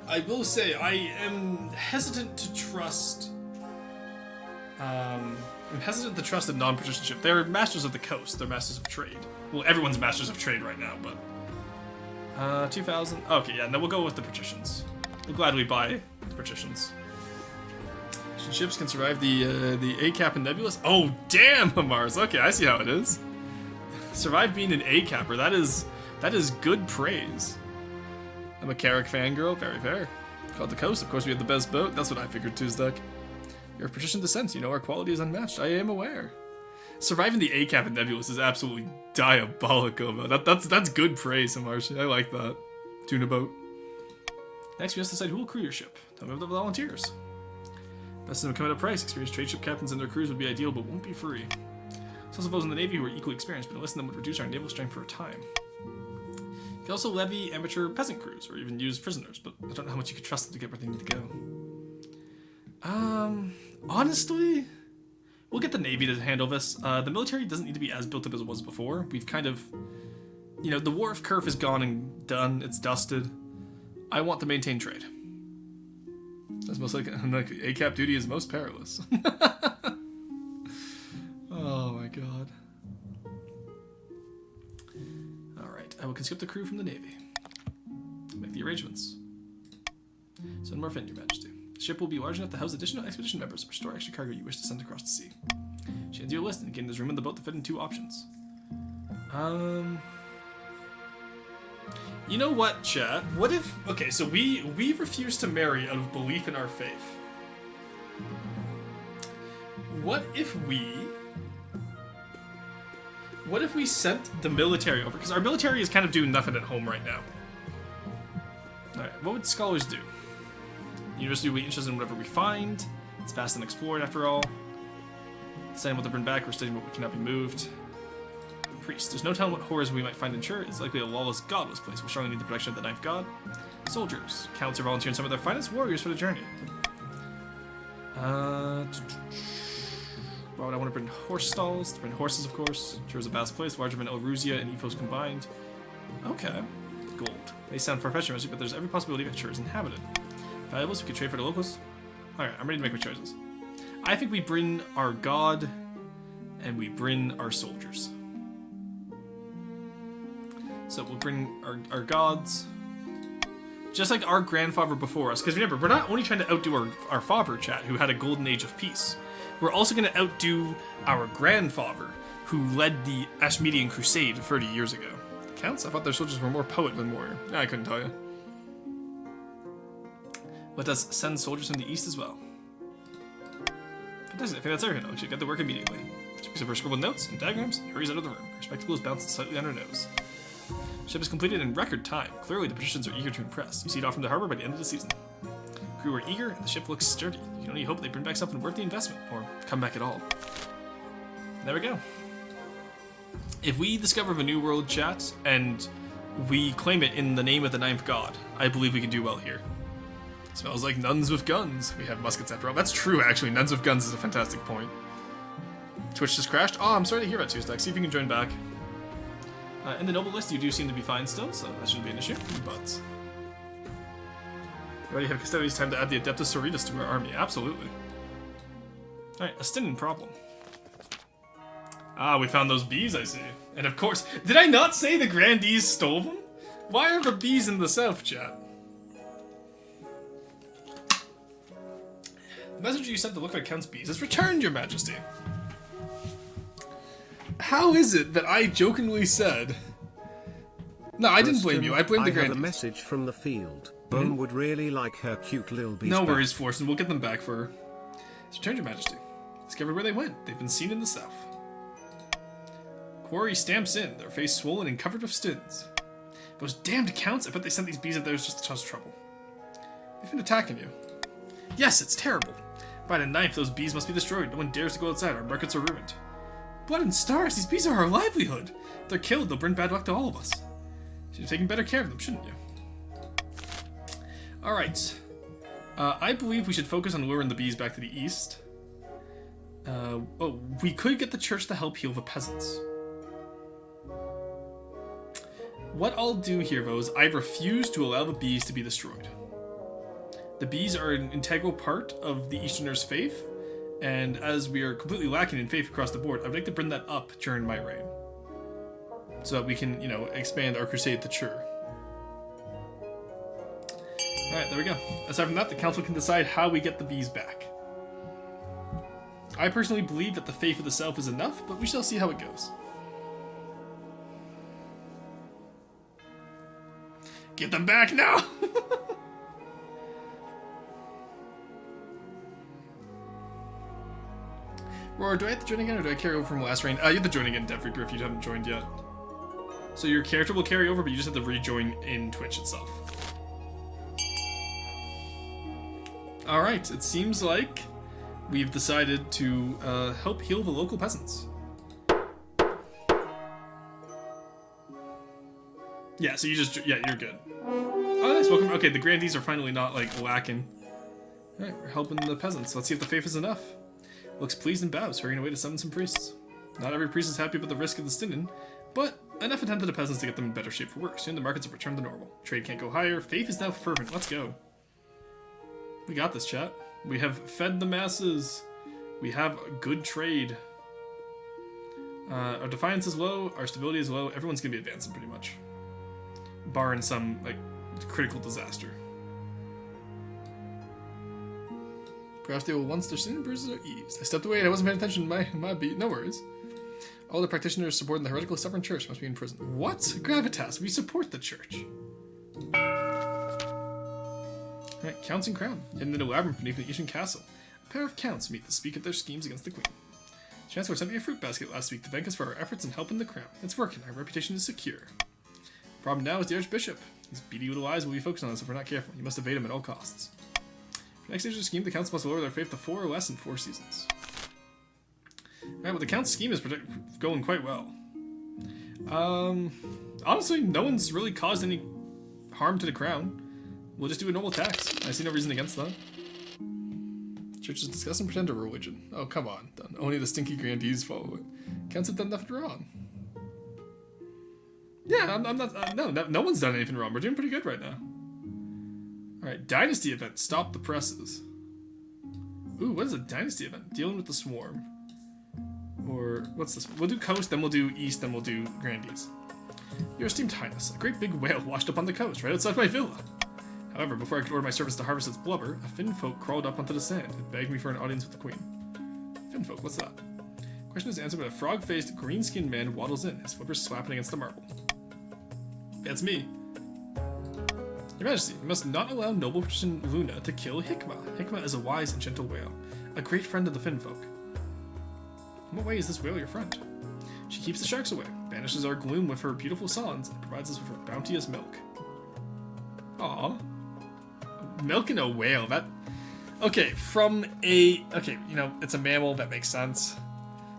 I will say, I am hesitant to trust... I'm hesitant to trust a non-patrician ship. They're masters of the coast, they're masters of trade. Well, everyone's masters of trade right now, but... 2,000. Okay, yeah, no, we'll go with the patricians. We'll gladly buy the patricians. Ships can survive the A-cap and nebulous. Oh, damn, Mars. Okay, I see how it is. Survive being an A-capper. That is good praise. I'm a Carrack fangirl. Very fair. Called the coast. Of course, we have the best boat. That's what I figured, Tuesday. You're of patrician descent. You know our quality is unmatched. I am aware. Surviving the A-cap and nebulous is absolutely diabolical, though. That's good praise, Martian. I like that. Tuna boat. Next, we must decide who will crew your ship. Tell me about the volunteers. Best of them come at a price. Experienced trade ship captains and their crews would be ideal, but won't be free. There's also those in the Navy who are equally experienced, but enlisting them would reduce our naval strength for a time. You can also levy amateur peasant crews, or even use prisoners, but I don't know how much you can trust them to get where they need to go. Honestly... We'll get the Navy to handle this. The military doesn't need to be as built up as it was before. We've kind of... You know, the War of Curve is gone and done. It's dusted. I want to maintain trade. That's most like A-cap duty is most perilous. Oh my god. Alright, I will conscript the crew from the Navy. Make the arrangements. Send more in, Your Majesty. The ship will be large enough to house additional expedition members or store extra cargo you wish to send across the sea. She hands you a list, and again, there's room in the boat to fit in 2 options. You know what, chat? What if... Okay, so we refuse to marry out of belief in our faith. What if we sent the military over? Because our military is kind of doing nothing at home right now. Alright, what would scholars do? The university will be interested in whatever we find. It's vast and explored, after all. Deciding what to bring back or studying what cannot be moved. Priest. There's no telling what horrors we might find in Chur. It's likely a lawless, godless place. We strongly need the protection of the Ninth God. Soldiers. Counts are volunteering some of their finest warriors for the journey. Why would I want to bring horse stalls? To bring horses, of course. Chur is a vast place, larger than Elrusia and Ethos combined. Okay. Gold. They sound far-fetched, but there's every possibility that Chur is inhabited. Valuables, we could trade for the locals. Alright, I'm ready to make my choices. I think we bring our god, and we bring our soldiers. So we'll bring our gods, just like our grandfather before us. Because remember, we're not only trying to outdo our father, chat, who had a golden age of peace. We're also going to outdo our grandfather, who led the Ashmedian Crusade 30 years ago. Counts? I thought their soldiers were more poet than warrior. I couldn't tell you. Let us send soldiers from the east as well. Fantastic, I think that's everything. I should get to work immediately. She picks up her scribbled notes and diagrams and hurries out of the room. Her spectacles bounce slightly on her nose. Ship is completed in record time. Clearly, the patricians are eager to impress. You see it off from the harbor by the end of the season. Crew are eager, and the ship looks sturdy. You can only hope they bring back something worth the investment, or come back at all. There we go. If we discover a new world, chat, and we claim it in the name of the Ninth God, I believe we can do well here. Smells like nuns with guns. We have muskets after all. That's true, actually. Nuns with guns is a fantastic point. Twitch just crashed. Oh, I'm sorry to hear about Tuesday. See if you can join back. In the noble list, you do seem to be fine still, so that shouldn't be an issue. But we already have Custodes time to add the Adeptus Sororitas to our army. Absolutely. Alright, a stinning problem. Ah, we found those bees, I see. And of course, did I not say the grandees stole them? Why are the bees in the south, chat? The message you sent to look like Count's bees is returned, Your Majesty. How is it that I jokingly said... No, I didn't blame you. I blamed the grandees. I have a message from the field. Bone would really like her cute little bees. No worries, Forsen. We'll get them back for her. It's returned, Your Majesty. Discovered where they went. They've been seen in the south. Quarry stamps in, their face swollen and covered with stins. Those damned counts, I bet they sent these bees out there just to cause trouble. They've been attacking you. Yes, it's terrible. By the knife, those bees must be destroyed. No one dares to go outside. Our markets are ruined. Blood and stars, these bees are our livelihood. If they're killed, they'll bring bad luck to all of us. You should have taken better care of them, shouldn't you? Alright. I believe we should focus on luring the bees back to the east. We could get the church to help heal the peasants. What I'll do here, though, is I refuse to allow the bees to be destroyed. The bees are an integral part of the Easterners' faith, and as we are completely lacking in faith across the board, I'd like to bring that up during my reign. So that we can, expand our crusade to Chur. Alright, there we go. Aside from that, the council can decide how we get the bees back. I personally believe that the faith of the South is enough, but we shall see how it goes. Get them back now! Roar, do I have to join again, or do I carry over from last reign? You have to join again, Death Reaper, if you haven't joined yet. So your character will carry over, but you just have to rejoin in Twitch itself. Alright, it seems like we've decided to help heal the local peasants. Yeah, so you're good. Oh, nice, welcome. Okay, the grandees are finally not, lacking. Alright, we're helping the peasants. Let's see if the faith is enough. Looks pleased and bows, hurrying away to summon some priests. Not every priest is happy about the risk of the Stinden, but enough attend to the peasants to get them in better shape for work. Soon the markets have returned to normal. Trade can't go higher. Faith is now fervent. Let's go. We got this, chat. We have fed the masses. We have good trade. Our defiance is low. Our stability is low. Everyone's gonna be advancing pretty much. Barring some, critical disaster. Perhaps they will once their sin bruises are eased. I stepped away and I wasn't paying attention to my beat. No worries. All the practitioners supporting the heretical sovereign church must be in prison. What? Gravitas, we support the church. Alright, Counts and Crown. In the labyrinth beneath the Eastern Castle, a pair of counts meet to speak of their schemes against the Queen. Chancellor sent me a fruit basket last week to thank us for our efforts in helping the Crown. It's working, our reputation is secure. The problem now is the Archbishop. His beady little eyes will be focused on us if we're not careful. You must evade him at all costs. For next stage of the scheme, the counts must lower their faith to 4 or less in 4 seasons. Alright, well the count's scheme is going quite well. Honestly, no one's really caused any harm to the crown. We'll just do a normal tax. I see no reason against that. Churches discuss and pretend a religion. Oh, come on. Only the stinky grandees follow it. Counts have done nothing wrong. Yeah, I'm not, no one's done anything wrong. We're doing pretty good right now. Alright, dynasty event. Stop the presses. Ooh, what is a dynasty event? Dealing with the swarm. Or, what's this? We'll do coast, then we'll do east, then we'll do grandees. Your esteemed highness, a great big whale washed up on the coast, right outside my villa. However, before I could order my servants to harvest its blubber, a finfolk crawled up onto the sand and begged me for an audience with the queen. Finfolk, what's that? Question is answered when a frog-faced, green-skinned man waddles in, his flippers slapping against the marble. That's me. Your Majesty, you must not allow noble Christian Luna to kill Hikma. Hikma is a wise and gentle whale, a great friend of the finfolk. In what way is this whale your friend? She keeps the sharks away, banishes our gloom with her beautiful songs, and provides us with her bounteous milk. Aww. Milking a whale, that... Okay, it's a mammal, that makes sense.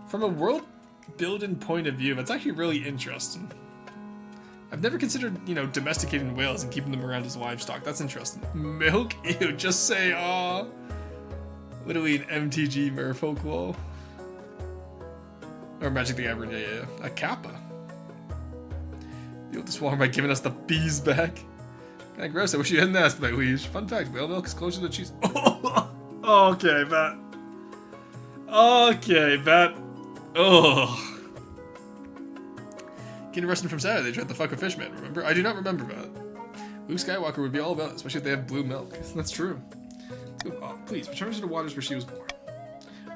From a world-building point of view, it's actually really interesting. I've never considered, domesticating whales and keeping them around as livestock. That's interesting. Milk? Ew, just say, aw. What do we need? MTG merfolk lol? Or Magic the Gathering, yeah. A kappa. Deal with the swarm by giving us the bees back. Kinda gross, I wish you hadn't asked, my liege. Fun fact, whale milk is closer to cheese. Okay, that. Ugh. Getting arrested from Saturday, they tried to fuck a fishman, remember? I do not remember that. Luke Skywalker would be all about it, especially if they have blue milk. That's true. Please, return her to the waters where she was born.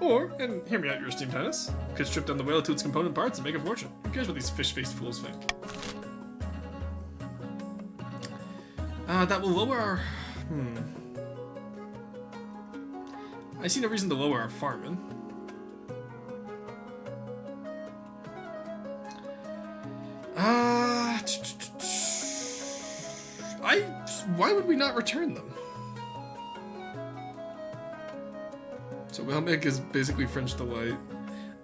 Or, and hear me out, your esteemed highness, could strip down the whale to its component parts and make a fortune. Who cares what these fish-faced fools think? That will lower our... I see no reason to lower our farming. Why would we not return them? So whale milk is basically French delight.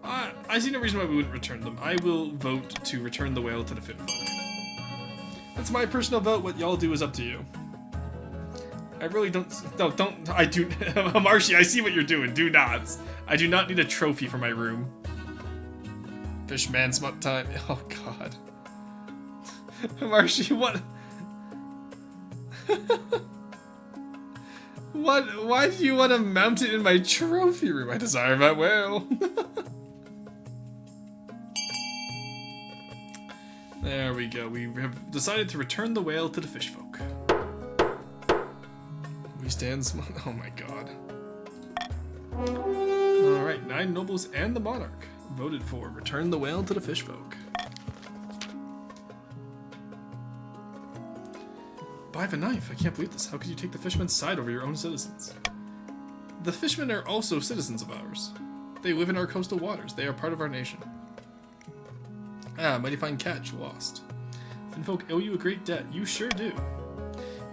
I see no reason why we wouldn't return them. I will vote to return the whale to the Finfolk. That's my personal vote. What y'all do is up to you. I really don't. No, don't. I do. Marshy, I see what you're doing. Do not. I do not need a trophy for my room. Fishman smut time. Oh God. Marshy, what? What? Why do you want to mount it in my trophy room? I desire that whale. There we go. We have decided to return the whale to the fishfolk. We stand small. Oh my God. Alright, 9 nobles and the monarch voted for return the whale to the fishfolk. By the knife, I can't believe this. How could you take the fisherman's side over your own citizens? The fishermen are also citizens of ours. They live in our coastal waters. They are part of our nation. Ah, mighty fine catch, lost. Finfolk owe you a great debt. You sure do.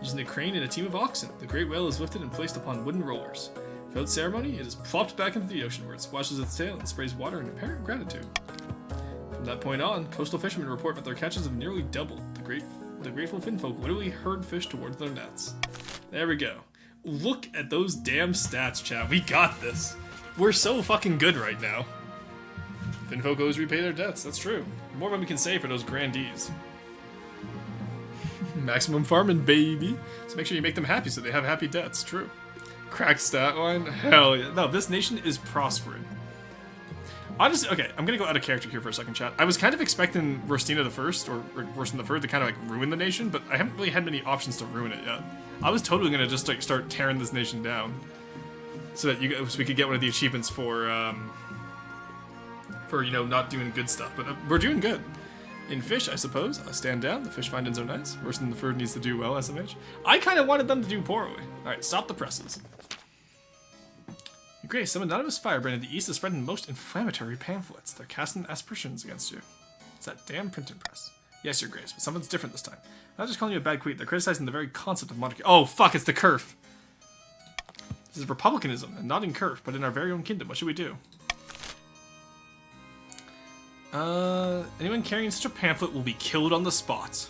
Using a crane and a team of oxen, the great whale is lifted and placed upon wooden rollers. Without ceremony, it is plopped back into the ocean where it splashes its tail and sprays water in apparent gratitude. From that point on, coastal fishermen report that their catches have nearly doubled. The grateful Finfolk literally herd fish towards their nets. There we go. Look at those damn stats, chat. We got this. We're so fucking good right now. Finfolk always repay their debts. That's true. More than we can say for those grandees. Maximum farming, baby. So make sure you make them happy so they have happy debts. True. Cracked stat line? Hell yeah. No, this nation is prospering. Honestly, okay, I'm gonna go out of character here for a second, chat. I was kind of expecting Rostina the First, or Rorston the Third, to kind of like ruin the nation, but I haven't really had many options to ruin it yet. I was totally gonna just like start tearing this nation down, so that so we could get one of the achievements for you know, not doing good stuff. But we're doing good. In fish, I suppose. I stand down. The fish findings are nice. Rorston the Third needs to do well, SMH. I kind of wanted them to do poorly. All right, stop the presses. Your Grace, some anonymous firebrand in the east is spreading most inflammatory pamphlets. They're casting aspersions against you. It's that damn printing press. Yes, Your Grace, but something's different this time. Not just calling you a bad queen, they're criticizing the very concept of monarchy. Oh, fuck, it's the Kerf. This is republicanism, and not in Kerf, but in our very own kingdom. What should we do? Anyone carrying such a pamphlet will be killed on the spot.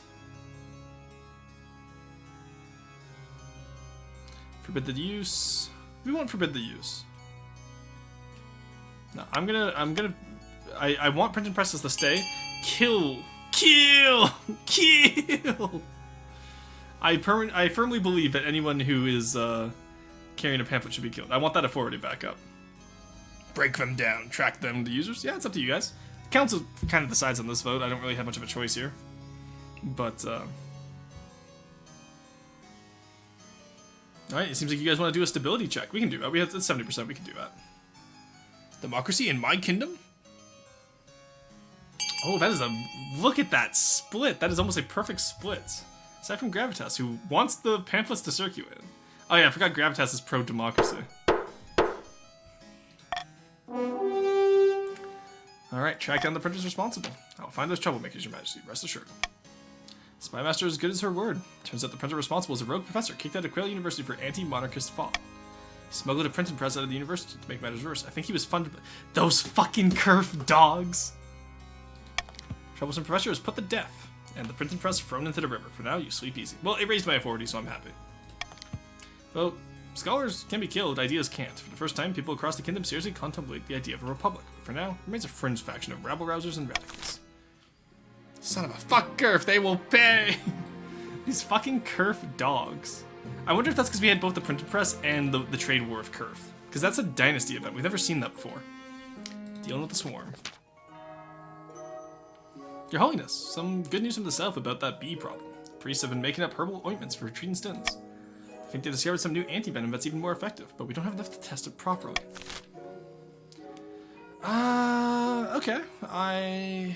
Forbid the use. We won't forbid the use. No, I want printing presses to stay. Kill! I firmly believe that anyone who is, carrying a pamphlet should be killed. I want that authority back up. Break them down, track them to users. Yeah, it's up to you guys. The council kind of decides on this vote. I don't really have much of a choice here. But, alright, it seems like you guys want to do a stability check. We can do that. We have 70%. We can do that. Democracy in my kingdom? Oh, that is a... Look at that split. That is almost a perfect split. Aside from Gravitas, who wants the pamphlets to circulate. Oh yeah, I forgot Gravitas is pro-democracy. Alright, track down the printers responsible. I will find those troublemakers, Your Majesty. Rest assured. Spymaster is as good as her word. Turns out the printer responsible is a rogue professor kicked out of Quail University for anti-monarchist thought. He smuggled a printing press out of the university to make matters worse. I think he was funded by those fucking Kerf dogs. Troublesome professor is put to death, and the printing press thrown into the river. For now, you sleep easy. Well, it raised my authority, so I'm happy. Well, scholars can be killed, ideas can't. For the first time, people across the kingdom seriously contemplate the idea of a republic. But for now, it remains a fringe faction of rabble-rousers and radicals. Son of a fuck Kerf, they will pay! These fucking Kerf dogs. I wonder if that's because we had both the printing press and the trade war of Kerf. Because that's a dynasty event. We've never seen that before. Dealing with the swarm. Your Holiness, some good news from the south about that bee problem. Priests have been making up herbal ointments for treating stings. I think they discovered some new anti-venom that's even more effective, but we don't have enough to test it properly. Okay. I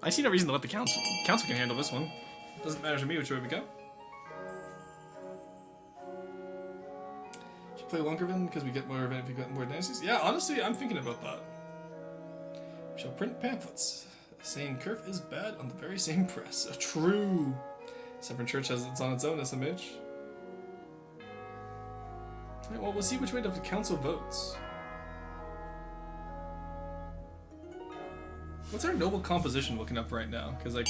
see no reason to let the council. Council can handle this one. Doesn't matter to me which way we go. Play longer event because we get more event if we get more dynasties? Yeah, honestly, I'm thinking about that. We shall print pamphlets saying Kerf is bad on the very same press. True. Severn Church has it's on its own SMH. Alright, well, we'll see which way the council votes. What's our noble composition looking up right now? Because, like...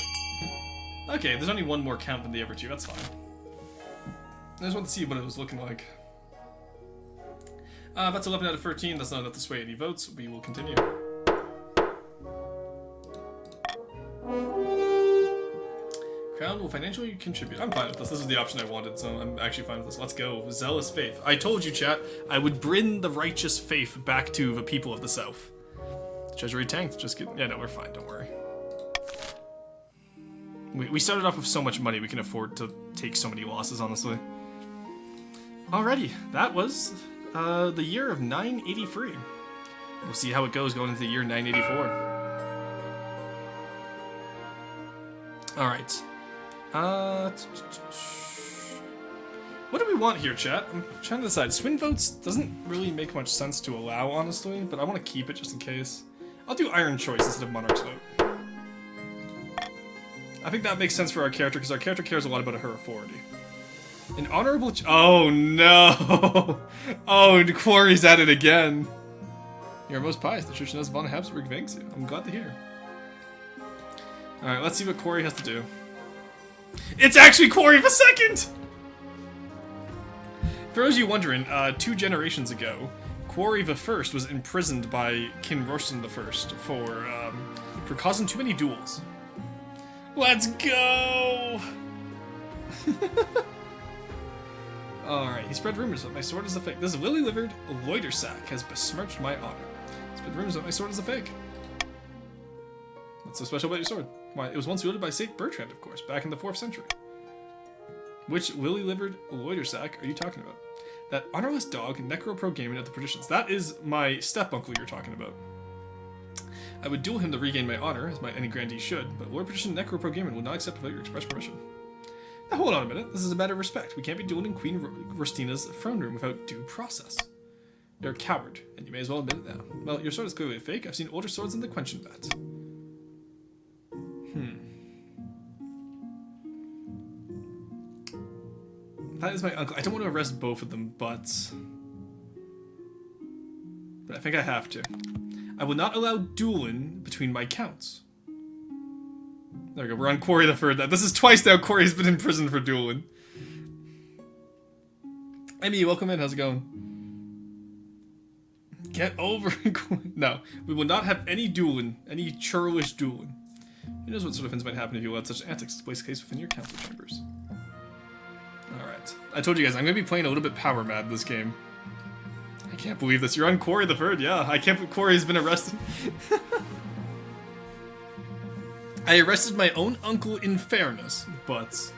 Okay, there's only one more count than the other two. That's fine. I just want to see what it was looking like. That's 11 out of 13. That's not enough to sway any votes. We will continue. Crown will financially contribute. I'm fine with this. This is the option I wanted, so I'm actually fine with this. Let's go. Zealous faith. I told you, chat, I would bring the righteous faith back to the people of the South. Treasury tanked. Just get... Yeah, no, we're fine. Don't worry. We started off with so much money, we can afford to take so many losses, honestly. Alrighty, that was the year of 983. We'll see how it goes going into the year 984. Alright. What do we want here, chat? I'm trying to decide. Swing votes doesn't really make much sense to allow, honestly, but I want to keep it just in case. I'll do Iron Choice instead of Monarch's Vote. I think that makes sense for our character, because our character cares a lot about her authority. An honorable oh no! Oh, Quarry's at it again! You're most pious, the Church von Habsburg thanks you. I'm glad to hear. Alright, let's see what Quarry has to do. It's actually Quarry the Second! For those of you wondering, 2 generations ago, Quarry the First was imprisoned by King Rostan the First for causing too many duels. Let's go! Alright, he spread rumors that my sword is a fake. This lily-livered loitersack has besmirched my honor. Spread rumors that my sword is a fake. What's so special about your sword? Why, it was once wielded by Saint Bertrand, of course, back in the 4th century. Which lily-livered loitersack are you talking about? That honorless dog, Necroprogamen of the Perditions. That is my step-uncle you're talking about. I would duel him to regain my honor, as any grandee should, but Lord Perdition Necroprogamen will not accept without your express permission. Now hold on a minute, this is a matter of respect. We can't be dueling Queen Rostina's throne room without due process. You're a coward, and you may as well admit it now. Well, your sword is clearly a fake. I've seen older swords than the Quenching Bat. That is my uncle. I don't want to arrest both of them, but I think I have to. I will not allow dueling between my counts. There we go. We're on Quarry the Third. This is twice now Quarry's been in prison for dueling. Amy, welcome in. How's it going? Get over it. No, we will not have any dueling, any churlish dueling. Who knows what sort of things might happen if you allowed such antics to place case within your council chambers. Alright. I told you guys, I'm going to be playing a little bit power mad this game. I can't believe this. You're on Quarry the Third, yeah. I can't believe Quarry's been arrested. I arrested my own uncle in fairness, but...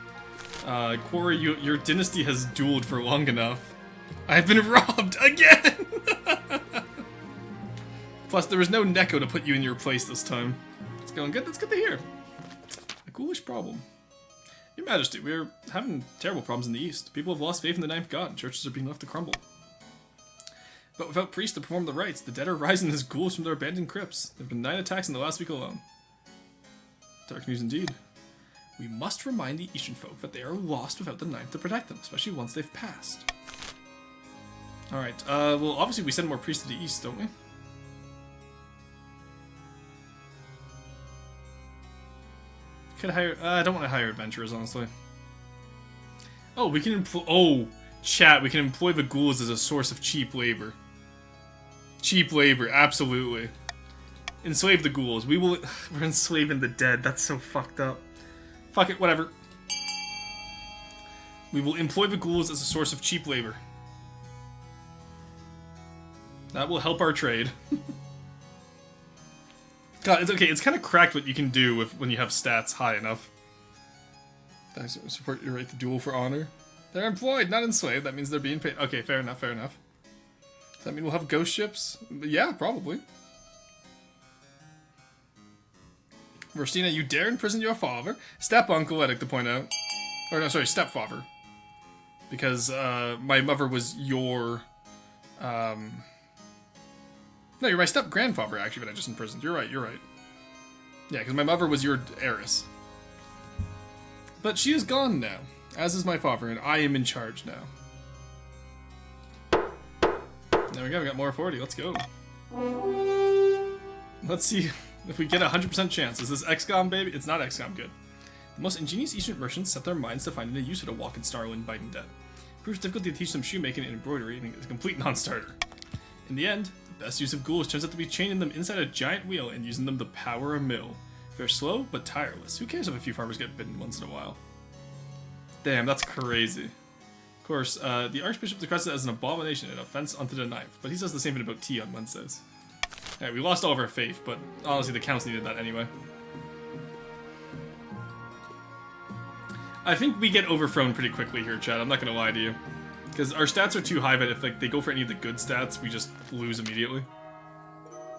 Quarry, your dynasty has dueled for long enough. I've been robbed again! Plus, there was no Neko to put you in your place this time. It's going good. That's good to hear. A ghoulish problem. Your Majesty, we're having terrible problems in the East. People have lost faith in the Ninth God, and churches are being left to crumble. But without priests to perform the rites, the dead are rising as ghouls from their abandoned crypts. There have been 9 attacks in the last week alone. Dark news indeed. We must remind the Eastern folk that they are lost without the Ninth to protect them, especially once they've passed. Alright, well, obviously we send more priests to the East, don't we? Could hire. I don't want to hire adventurers, honestly. Oh, we can employ. Oh, chat. We can employ the ghouls as a source of cheap labor. Cheap labor, absolutely. Enslave the ghouls. We will. We're enslaving the dead. That's so fucked up. Fuck it. Whatever. We will employ the ghouls as a source of cheap labor. That will help our trade. God, it's okay. It's kind of cracked what you can do with when you have stats high enough. I support your right to duel for honor. They're employed, not enslaved. That means they're being paid. Okay, fair enough, fair enough. Does that mean we'll have ghost ships? Yeah, probably. Rostina, you dare imprison your father? Step-uncle, I'd like to point out. Or no, sorry, stepfather. Because my mother was your No, you're my step-grandfather, actually, that I just imprisoned. You're right. Yeah, because my mother was your heiress. But she is gone now, as is my father, and I am in charge now. There we go, we got more authority. Let's go. Let's see if we get a 100% chance. Is this XCOM, baby? It's not XCOM, good. The most ingenious Eastern merchants set their minds to finding a use for the walk in Starland biting dead. It proves difficult to teach them shoemaking and embroidery, and is a complete non-starter. In the end, the best use of ghouls turns out to be chaining them inside a giant wheel and using them to power a mill. They're slow, but tireless. Who cares if a few farmers get bitten once in a while? Damn, that's crazy. Of course, the Archbishop declares it as an abomination and offense unto the ninth, but he says the same thing about tea on Wednesdays. Alright, we lost all of our faith, but honestly the counts needed that anyway. I think we get overthrown pretty quickly here, Chad, I'm not gonna lie to you. Because our stats are too high that if like they go for any of the good stats, we just lose immediately.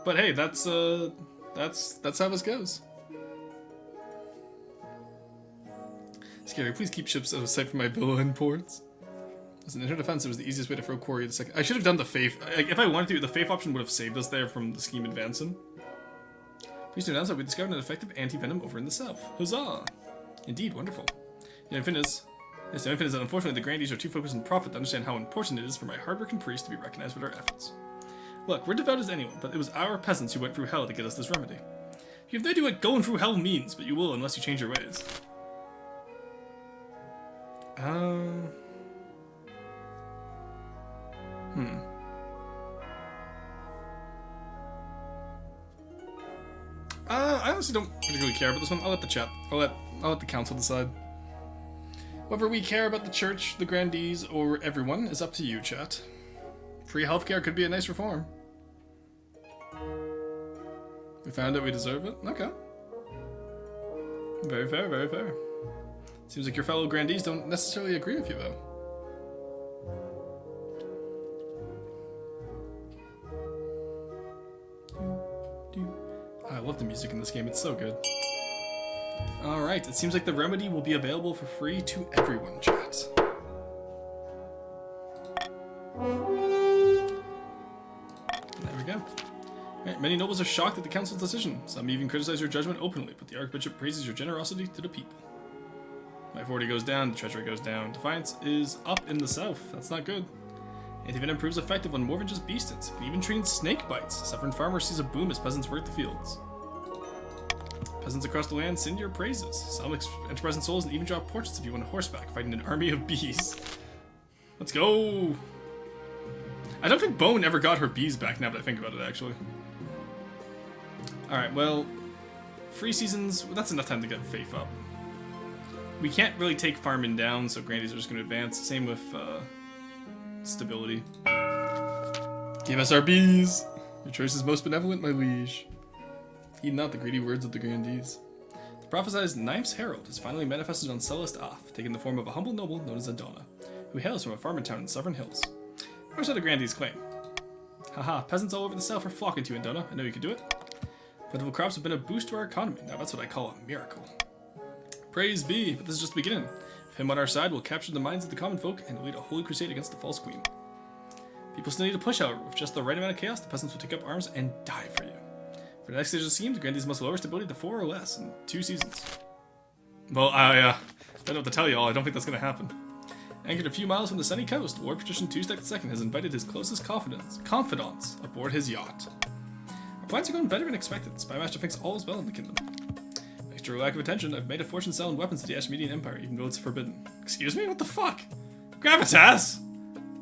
But hey, that's how this goes. Scary, please keep ships out of sight from my villa and ports. As an interdefense, it was the easiest way to throw quarry the second. I should have done the faith. Like, if I wanted to, the faith option would have saved us there from the scheme advancing. Please do announce that we discovered an effective anti-venom over in the south. Huzzah! Indeed, wonderful. The infinite is that unfortunately the grandees are too focused on profit to understand how important it is for my hardworking priests to be recognized for their efforts. Look, we're devout as anyone, but it was our peasants who went through hell to get us this remedy. You have no idea what going through hell means, but you will unless you change your ways. I honestly don't particularly care about this one. I'll let the chat. I'll let the council decide. Whether we care about the church, the grandees, or everyone is up to you, chat. Free healthcare could be a nice reform. We found out we deserve it? Okay. Very fair, very fair. Seems like your fellow grandees don't necessarily agree with you, though. I love the music in this game, it's so good. Alright, it seems like the remedy will be available for free to everyone, chat. There we go. Alright, many nobles are shocked at the council's decision. Some even criticize your judgment openly, but the Archbishop praises your generosity to the people. My authority goes down, the treasury goes down. Defiance is up in the south. That's not good. Anti-venom proves effective on more than just beastants. It can even treat snake bites. Suffering farmer sees a boom as peasants work the fields. Peasants across the land sing your praises. Some enterprising souls and even draw portraits of you on horseback fighting an army of bees. Let's go! I don't think Bone ever got her bees back now that I think about it, actually. Alright, well, 3 seasons, that's enough time to get Faith up. We can't really take farming down, so grandees are just going to advance. Same with stability. Give us our bees! Your choice is most benevolent, my liege. Heed not the greedy words of the grandees. The prophesied Knife's Herald has finally manifested on Celeste Off, taking the form of a humble noble known as Adona, who hails from a farming town in the Southern Hills. Or so the grandees claim. Haha, peasants all over the south are flocking to you, Adona. I know you can do it. Plentiful crops have been a boost to our economy. Now that's what I call a miracle. Praise be, but this is just the beginning. With him on our side, we'll capture the minds of the common folk and lead a holy crusade against the false queen. People still need to push, however. With just the right amount of chaos, the peasants will take up arms and die for you. For the next stage of the scheme, the grandees must lower stability to 4 or less in 2 seasons. Well, I don't know what to tell you all. I don't think that's going to happen. Anchored a few miles from the sunny coast, War Patrician Tuesday II has invited his closest confidants aboard his yacht. Our plans are going better than expected. Spymaster thinks all is well in the kingdom. Thanks to your lack of attention, I've made a fortune selling weapons to the Ashmedian Empire, even though it's forbidden. Excuse me? What the fuck? Gravitas!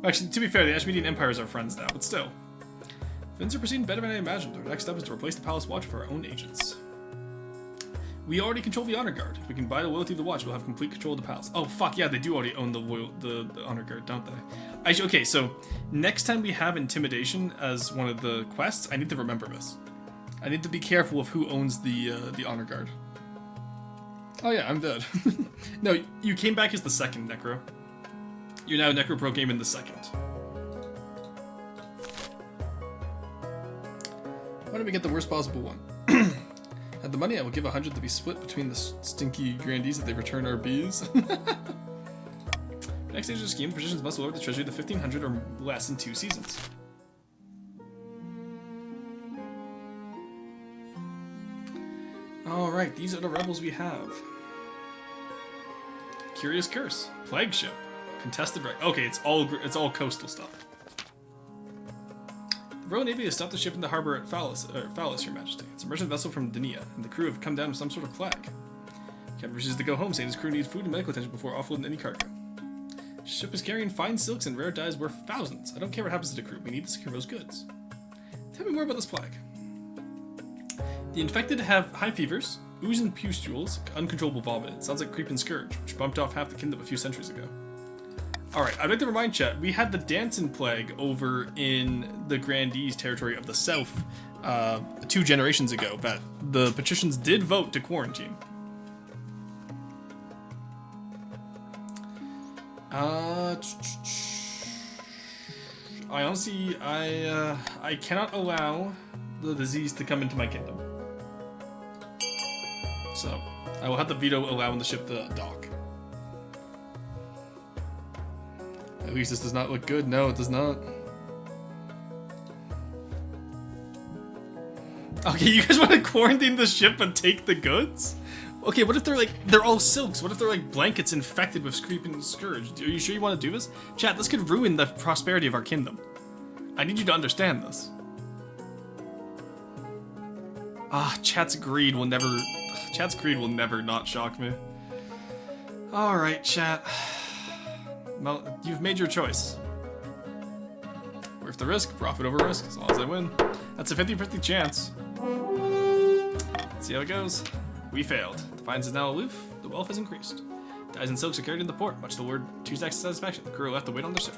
Actually, to be fair, the Ashmedian Empire is our friends now, but still. Things are proceeding better than I imagined. Our next step is to replace the Palace Watch for our own agents. We already control the Honor Guard. If we can buy the loyalty of the Watch, we'll have complete control of the Palace. Oh, fuck, yeah, they do already own the Honor Guard, don't they? Okay, so next time we have Intimidation as one of the quests, I need to remember this. I need to be careful of who owns the Honor Guard. Oh yeah, I'm dead. No, you came back as the second Necro. You're now Necro Pro Game in the second. Why don't we get the worst possible one? Had the money, I will give 100 to be split between the stinky grandees that they return our bees. Next stage of the scheme, positions must lower the treasury to 1,500 or less in 2 seasons. Alright, these are the rebels we have. Curious Curse. Plague Ship. Contested wreck. Okay, it's all coastal stuff. The Royal Navy has stopped the ship in the harbor at Phallus, Your Majesty. It's a merchant vessel from Dania, and the crew have come down with some sort of plague. Captain wishes to go home, saying his crew needs food and medical attention before offloading any cargo. Ship is carrying fine silks and rare dyes worth thousands. I don't care what happens to the crew. We need to secure those goods. Tell me more about this plague. The infected have high fevers, ooze and pustules, uncontrollable vomit. It sounds like Creep and Scourge, which bumped off half the kingdom a few centuries ago. Alright, I'd like to remind chat, we had the Dancing Plague over in the Grandees territory of the south 2 generations ago that the patricians did vote to quarantine. I honestly, I cannot allow the disease to come into my kingdom. So, I will have to veto allowing the ship to dock. At least this does not look good. No, it does not. Okay, you guys want to quarantine the ship and take the goods? Okay, what if they're all silks? What if they're blankets infected with Creep and Scourge? Are you sure you want to do this? Chat, this could ruin the prosperity of our kingdom. I need you to understand this. Chat's greed will never not shock me. Alright, chat. Well, you've made your choice. Worth the risk, profit over risk, as long as I win. That's a 50-50 chance. Let's see how it goes. We failed. Defiance is now aloof. The wealth has increased. Dyes and silks are carried into port, much to Lord Tuesday's satisfaction. The crew are left to wait on their ship.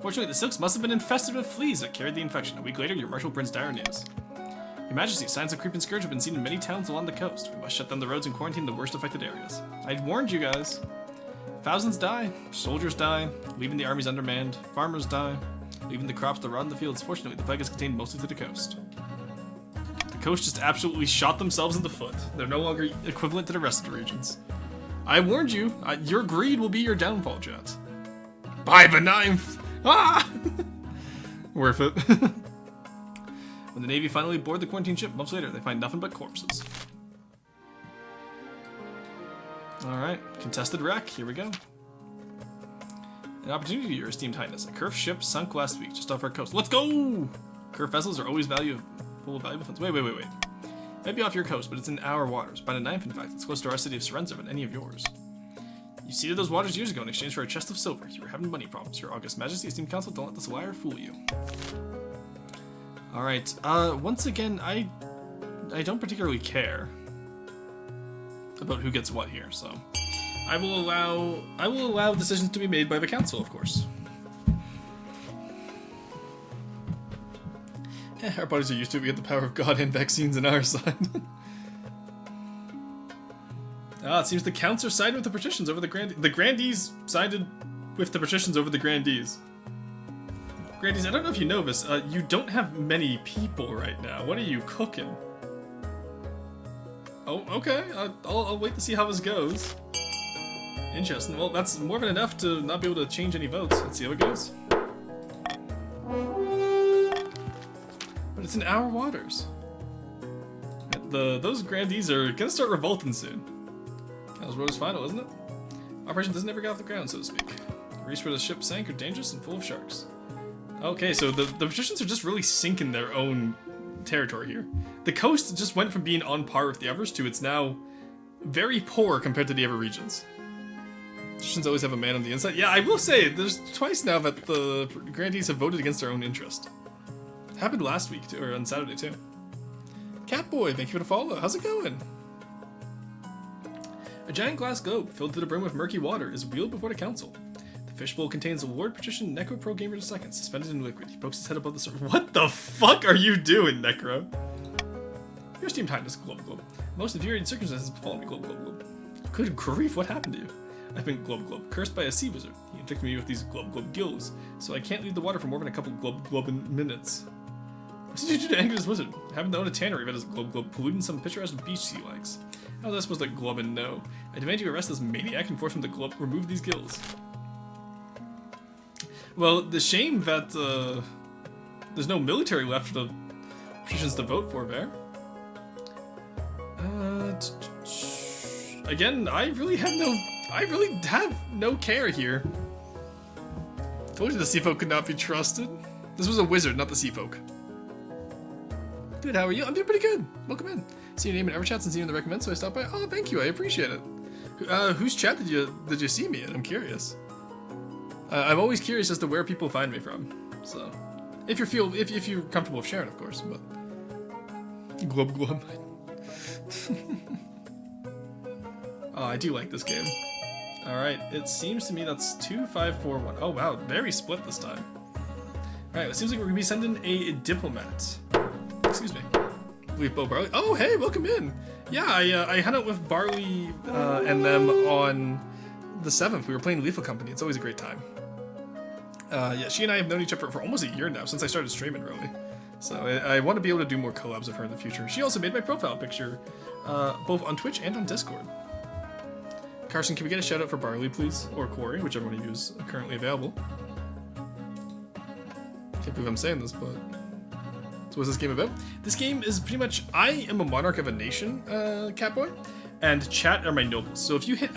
Fortunately, the silks must have been infested with fleas that carried the infection. A week later, your marshal brings dire news. Your Majesty, signs of Creep and Scourge have been seen in many towns along the coast. We must shut down the roads and quarantine the worst affected areas. I warned you guys. Thousands die, soldiers die, leaving the armies undermanned, farmers die, leaving the crops to rot in the fields. Fortunately, the plague is contained mostly to the coast. The coast just absolutely shot themselves in the foot. They're no longer equivalent to the rest of the regions. I warned you. Your greed will be your downfall, chat. By the ninth! Ah! Worth it. When the Navy finally board the quarantine ship, months later, they find nothing but corpses. Alright, contested wreck, here we go. An opportunity, your esteemed highness. A Curve ship sunk last week, just off our coast. Let's go! Curve vessels are always full of valuable funds. Wait. Might be off your coast, but it's in our waters. By the ninth, in fact, it's closer to our city of Serenza than any of yours. You seeded those waters years ago in exchange for a chest of silver. You were having money problems. Your August Majesty, esteemed council, don't let this liar fool you. Alright, once again, I don't particularly care about who gets what here, so I will allow decisions to be made by the council, of course. Our bodies are used to it. We get the power of God and vaccines on our side. It seems the counts are siding with the patricians over the Grandees. The Grandees sided with the patricians over the Grandees. Grandees, I don't know if you know this, you don't have many people right now. What are you cooking? Oh, okay. I'll wait to see how this goes. Interesting. Well, that's more than enough to not be able to change any votes. Let's see how it goes. But it's in our waters. Those Grandees are gonna start revolting soon. That was final, isn't it? Operation doesn't ever get off the ground, so to speak. The reefs where the ship sank are dangerous and full of sharks. Okay, so the patricians are just really sinking their own territory here. The coast just went from being on par with the Evers to it's now very poor compared to the Ever regions. Patricians always have a man on the inside. Yeah, I will say, there's twice now that the Grandees have voted against their own interest. It happened last week, too, or on Saturday, too. Catboy, thank you for the follow. How's it going? A giant glass globe filled to the brim with murky water is wheeled before the council. The fishbowl contains a Lord Patrician Necro Pro Gamer II, suspended in liquid. He pokes his head above the surface. What the fuck are you doing, Necro? Your esteemed highness, globe. Most infuriating circumstances befall me, globe. Good grief, what happened to you? I've been globe, cursed by a sea wizard. He inflicted me with these globe gills, so I can't leave the water for more than a couple globe minutes. What did you do to anger this wizard? I happen to own a tannery that is globe, polluting some picturesque beach sea likes. How was I supposed to globe and know? I demand you arrest this maniac and force him to remove these gills. Well, the shame that there's no military left for the patricians to vote for there. Again, I really have no care here. Told you the sea folk could not be trusted. This was a wizard, not the sea folk. Good, how are you? I'm doing pretty good. Welcome in. See your name in Everchats and see you in the recommend, so I stopped by. Oh, thank you. I appreciate it. Whose chat did you see me in? I'm curious. I'm always curious as to where people find me from. So, if you're comfortable with sharing, of course. But glub glub. Oh, I do like this game. All right, it seems to me that's 2, 5, 4, 1. Oh wow, very split this time. All right, it seems like we're gonna be sending a diplomat. Excuse me. Leave Bo Barley. Oh, hey, welcome in. Yeah, I hung out with Barley and them on the 7th. We were playing Lethal Company. It's always a great time. Yeah, she and I have known each other for almost a year now, since I started streaming, really. So I want to be able to do more collabs with her in the future. She also made my profile picture, both on Twitch and on Discord. Carson, can we get a shout out for Barley, please? Or Corey, whichever one of you is currently available. Can't believe I'm saying this, but... So what's this game about? This game is pretty much, I am a monarch of a nation, Catboy, and chat are my nobles. So if you hit !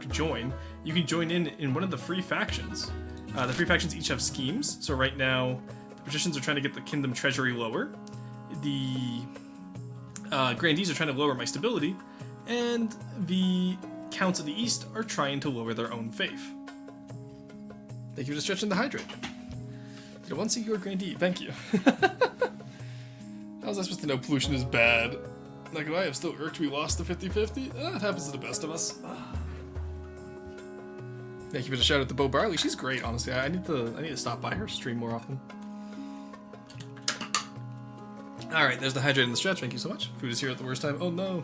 join, you can join in one of the free factions. The free factions each have schemes. So right now, the patricians are trying to get the kingdom treasury lower. The grandees are trying to lower my stability, and the counts of the east are trying to lower their own faith. Thank you for stretching the hydrate. Did I once see your grandee? Thank you. How was I supposed to know pollution is bad? Like, I am still irked we lost the 50-50. It happens to the best of us. Thank you for the shout out to Bo Barley. She's great, honestly. I need to stop by her stream more often. Alright, there's the hydrate and the stretch. Thank you so much. Food is here at the worst time. Oh no.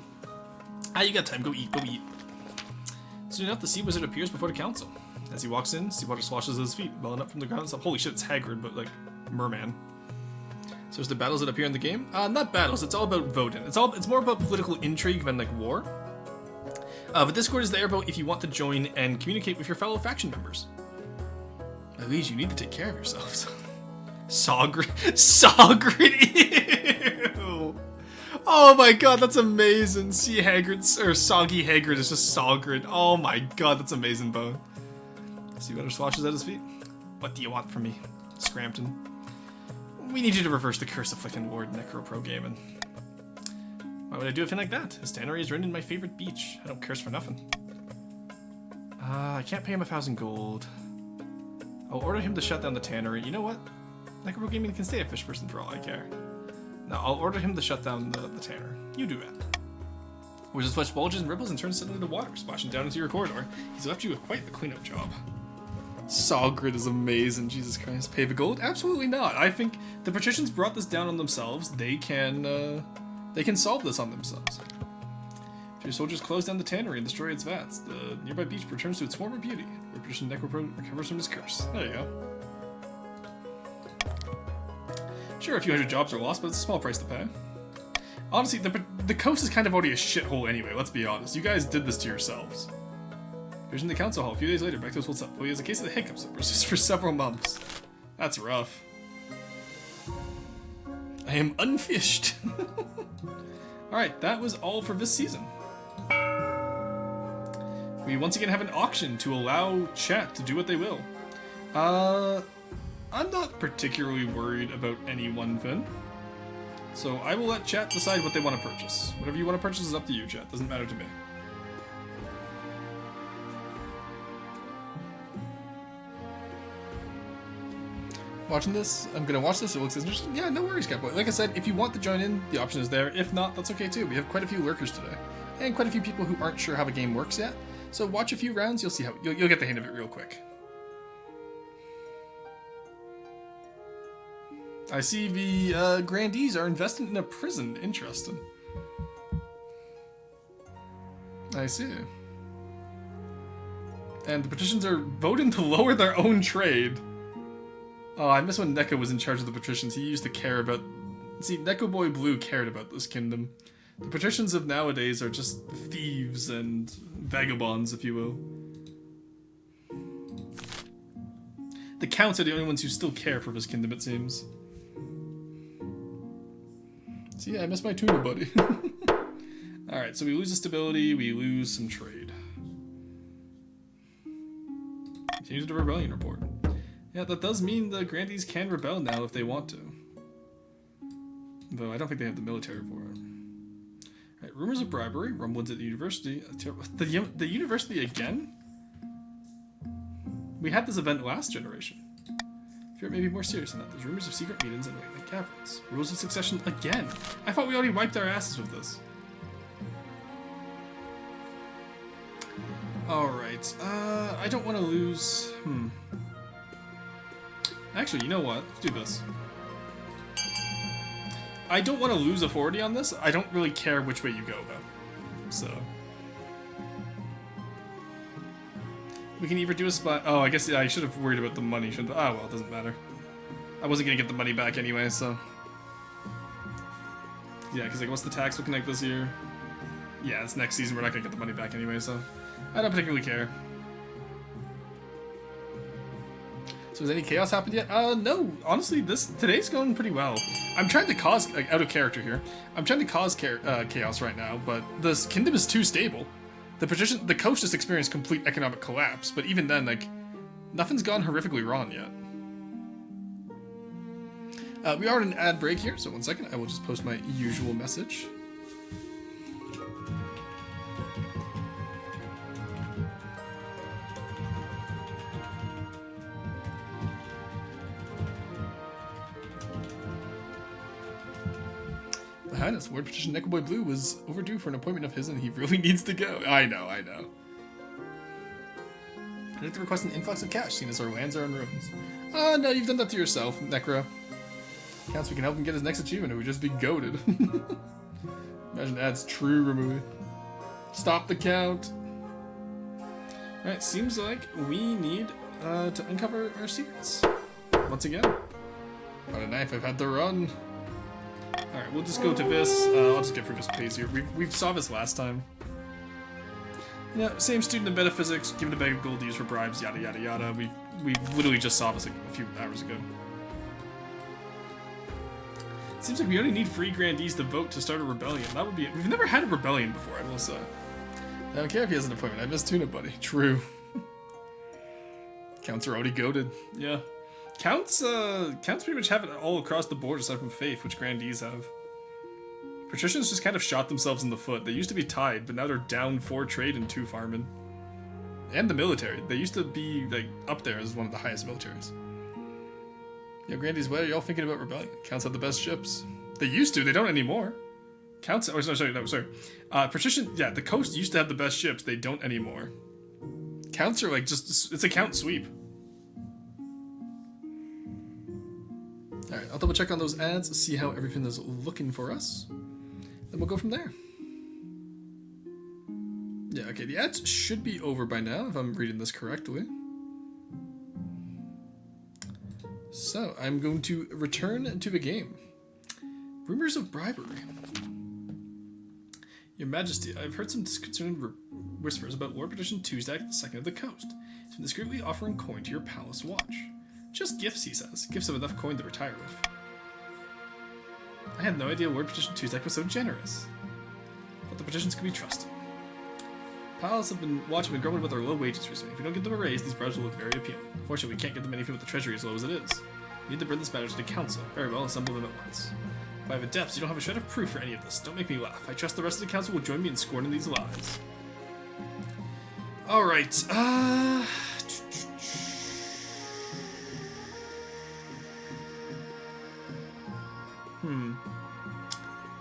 Ah, you got time. Go eat. Go eat. Soon enough, the sea wizard appears before the council. As he walks in, sea water sloshes his feet, welling up from the ground. So, holy shit, it's Hagrid, but like merman. So there's the battles that appear in the game. Not battles. It's all about voting. It's more about political intrigue than like war. But Discord is there about if you want to join and communicate with your fellow faction members. At least you need to take care of yourselves. Sogrid, ew. Oh my god, that's amazing. See Hagrid, or Soggy Hagrid is just Sogrid. Oh my god, that's amazing, Bone. See what swashes at his feet? What do you want from me, Scrampton? We need you to reverse the curse afflicting Lord Necropro Gaming. Why would I do a thing like that? His tannery is running my favorite beach. I don't curse for nothing. I can't pay him 1,000 gold. I'll order him to shut down the tannery. You know what? Necropro Gaming can stay a fish person for all I care. No, I'll order him to shut down the tannery. You do that. Wizard's flesh bulges and ripples and turns suddenly to water, splashing down into your corridor. He's left you with quite the cleanup job. Sogrid is amazing, Jesus Christ. Pay the gold? Absolutely not. I think the patricians brought this down on themselves. They can solve this on themselves. If your soldiers close down the tannery and destroy its vats, the nearby beach returns to its former beauty, where patrician Necropro recovers from his curse. There you go. Sure, a few hundred jobs are lost, but it's a small price to pay. Honestly, the coast is kind of already a shithole anyway, let's be honest. You guys did this to yourselves. Here's in the council hall. A few days later, back to his old self. He has a case of the hiccups that persists for several months. That's rough. I am unfished. Alright, that was all for this season. We once again have an auction to allow chat to do what they will. I'm not particularly worried about any one thing. So I will let chat decide what they want to purchase. Whatever you want to purchase is up to you, chat. Doesn't matter to me. Watching this? I'm gonna watch this. It looks interesting. Yeah, no worries, Catboy. Like I said, if you want to join in, the option is there. If not, that's okay too. We have quite a few lurkers today, and quite a few people who aren't sure how the game works yet. So watch a few rounds. You'll see how you'll get the hang of it real quick. I see the grandees are invested in a prison. Interesting. I see. And the patricians are voting to lower their own trade. Oh, I miss when Neko was in charge of the patricians. He used to care about... See, Neko Boy Blue cared about this kingdom. The patricians of nowadays are just thieves and vagabonds, if you will. The counts are the only ones who still care for this kingdom, it seems. See, I miss my tuna buddy. Alright, so we lose the stability, we lose some trade. Continue the rebellion report. Yeah, that does mean the Grandees can rebel now if they want to. Though I don't think they have the military for it. Alright, rumors of bribery, rumblings at the university. The university again? We had this event last generation. Fear it may be more serious than that. There's rumors of secret meetings and waylaid caverns. Rules of succession again? I thought we already wiped our asses with this. Alright, I don't want to lose... Actually, you know what? Let's do this. I don't want to lose authority on this. I don't really care which way you go, though. So... we can either do a spot... oh, I guess yeah, I should have worried about the money. Oh, well, it doesn't matter. I wasn't going to get the money back anyway, so... yeah, because like, what's the tax looking like this year? Yeah, it's next season. We're not going to get the money back anyway, so... I don't particularly care. So has any chaos happened yet? No. Honestly, today's going pretty well. I'm trying to cause, like, out of character here. I'm trying to cause chaos right now, but this kingdom is too stable. The coast just experienced complete economic collapse, but even then, like, nothing's gone horrifically wrong yet. We are in an ad break here, so 1 second. I will just post my usual message. Highness, Lord Patrician Neckelboy Blue was overdue for an appointment of his and he really needs to go. I know. I'd like to request an influx of cash, seeing as our lands are in ruins. No, you've done that to yourself, Necro. Counts we can help him get his next achievement, it would just be goated. Imagine ad's true removing. Stop the count. Alright, seems like we need to uncover our secrets. Once again. About a knife, I've had to run. Alright, we'll just go to this. I'll just get through this pace here. We saw this last time. Yeah, same student in metaphysics, given a bag of gold to use for bribes, yada yada yada. We literally just saw this like a few hours ago. Seems like we only need 3 grandees to vote to start a rebellion. That would be... we've never had a rebellion before, I will say. I don't care if he has an appointment. I miss Tuna Buddy. True. Counts are already goated. Yeah. Counts pretty much have it all across the board aside from Faith, which grandees have. Patricians just kind of shot themselves in the foot. They used to be tied, but now they're down 4 trade and 2 farming. And the military. They used to be like up there as one of the highest militaries. Yo, grandees, what are y'all thinking about rebellion? Counts have the best ships. They used to, they don't anymore. Counts, oh, sorry. Patrician, yeah, the coast used to have the best ships. They don't anymore. Counts are like just, it's a count sweep. Alright, I'll double check on those ads, see how everything is looking for us. Then we'll go from there. Yeah, okay, the ads should be over by now, if I'm reading this correctly. So, I'm going to return to the game. Rumors of bribery. Your Majesty, I've heard some disconcerting whispers about Lord Patrician Tuesday, the second of the coast. He's been discreetly offering coin to your palace watch. Just gifts, he says. Gifts of enough coin to retire with. I had no idea Lord Patrician Tuesday was so generous. But the patricians can be trusted. Palace have been grumbling about their low wages recently. If we don't get them a raise, these bribes will look very appealing. Unfortunately, we can't get them anything with the treasury as low as it is. We need to bring this matter to the council. Very well, assemble them at once. By the depths, you don't have a shred of proof for any of this. Don't make me laugh. I trust the rest of the council will join me in scorning these lies. Alright,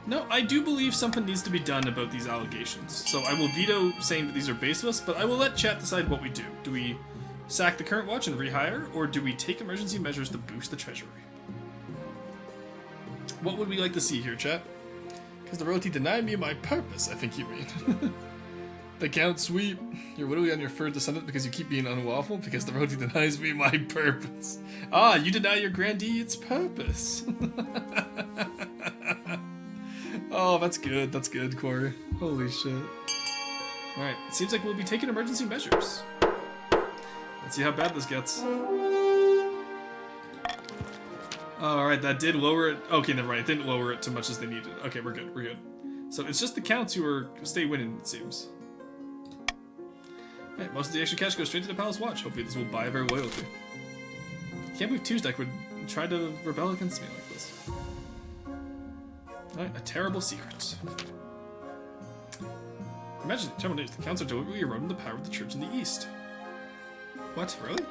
No, I do believe something needs to be done about these allegations. So I will veto saying that these are baseless, but I will let chat decide what we do. Do we sack the current watch and rehire, or do we take emergency measures to boost the treasury? What would we like to see here, chat? Because the royalty denied me my purpose, I think you mean. The count sweep. You're literally on your third descendant because you keep being unlawful, because the royalty denies me my purpose. Ah, you deny your grandee its purpose. Oh, that's good, Corey. Holy shit. Alright, it seems like we'll be taking emergency measures. Let's see how bad this gets. Alright, that did lower it. Okay, never mind. It didn't lower it too much as they needed. Okay, we're good. So it's just the counts who stay winning, it seems. Right, most of the extra cash goes straight to the Palace Watch. Hopefully this will buy their loyalty. Can't believe Tuesday would try to rebel against me like this. Alright, a terrible secret. Imagine the terrible news. The counts are deliberately eroding the power of the church in the east. What? Really?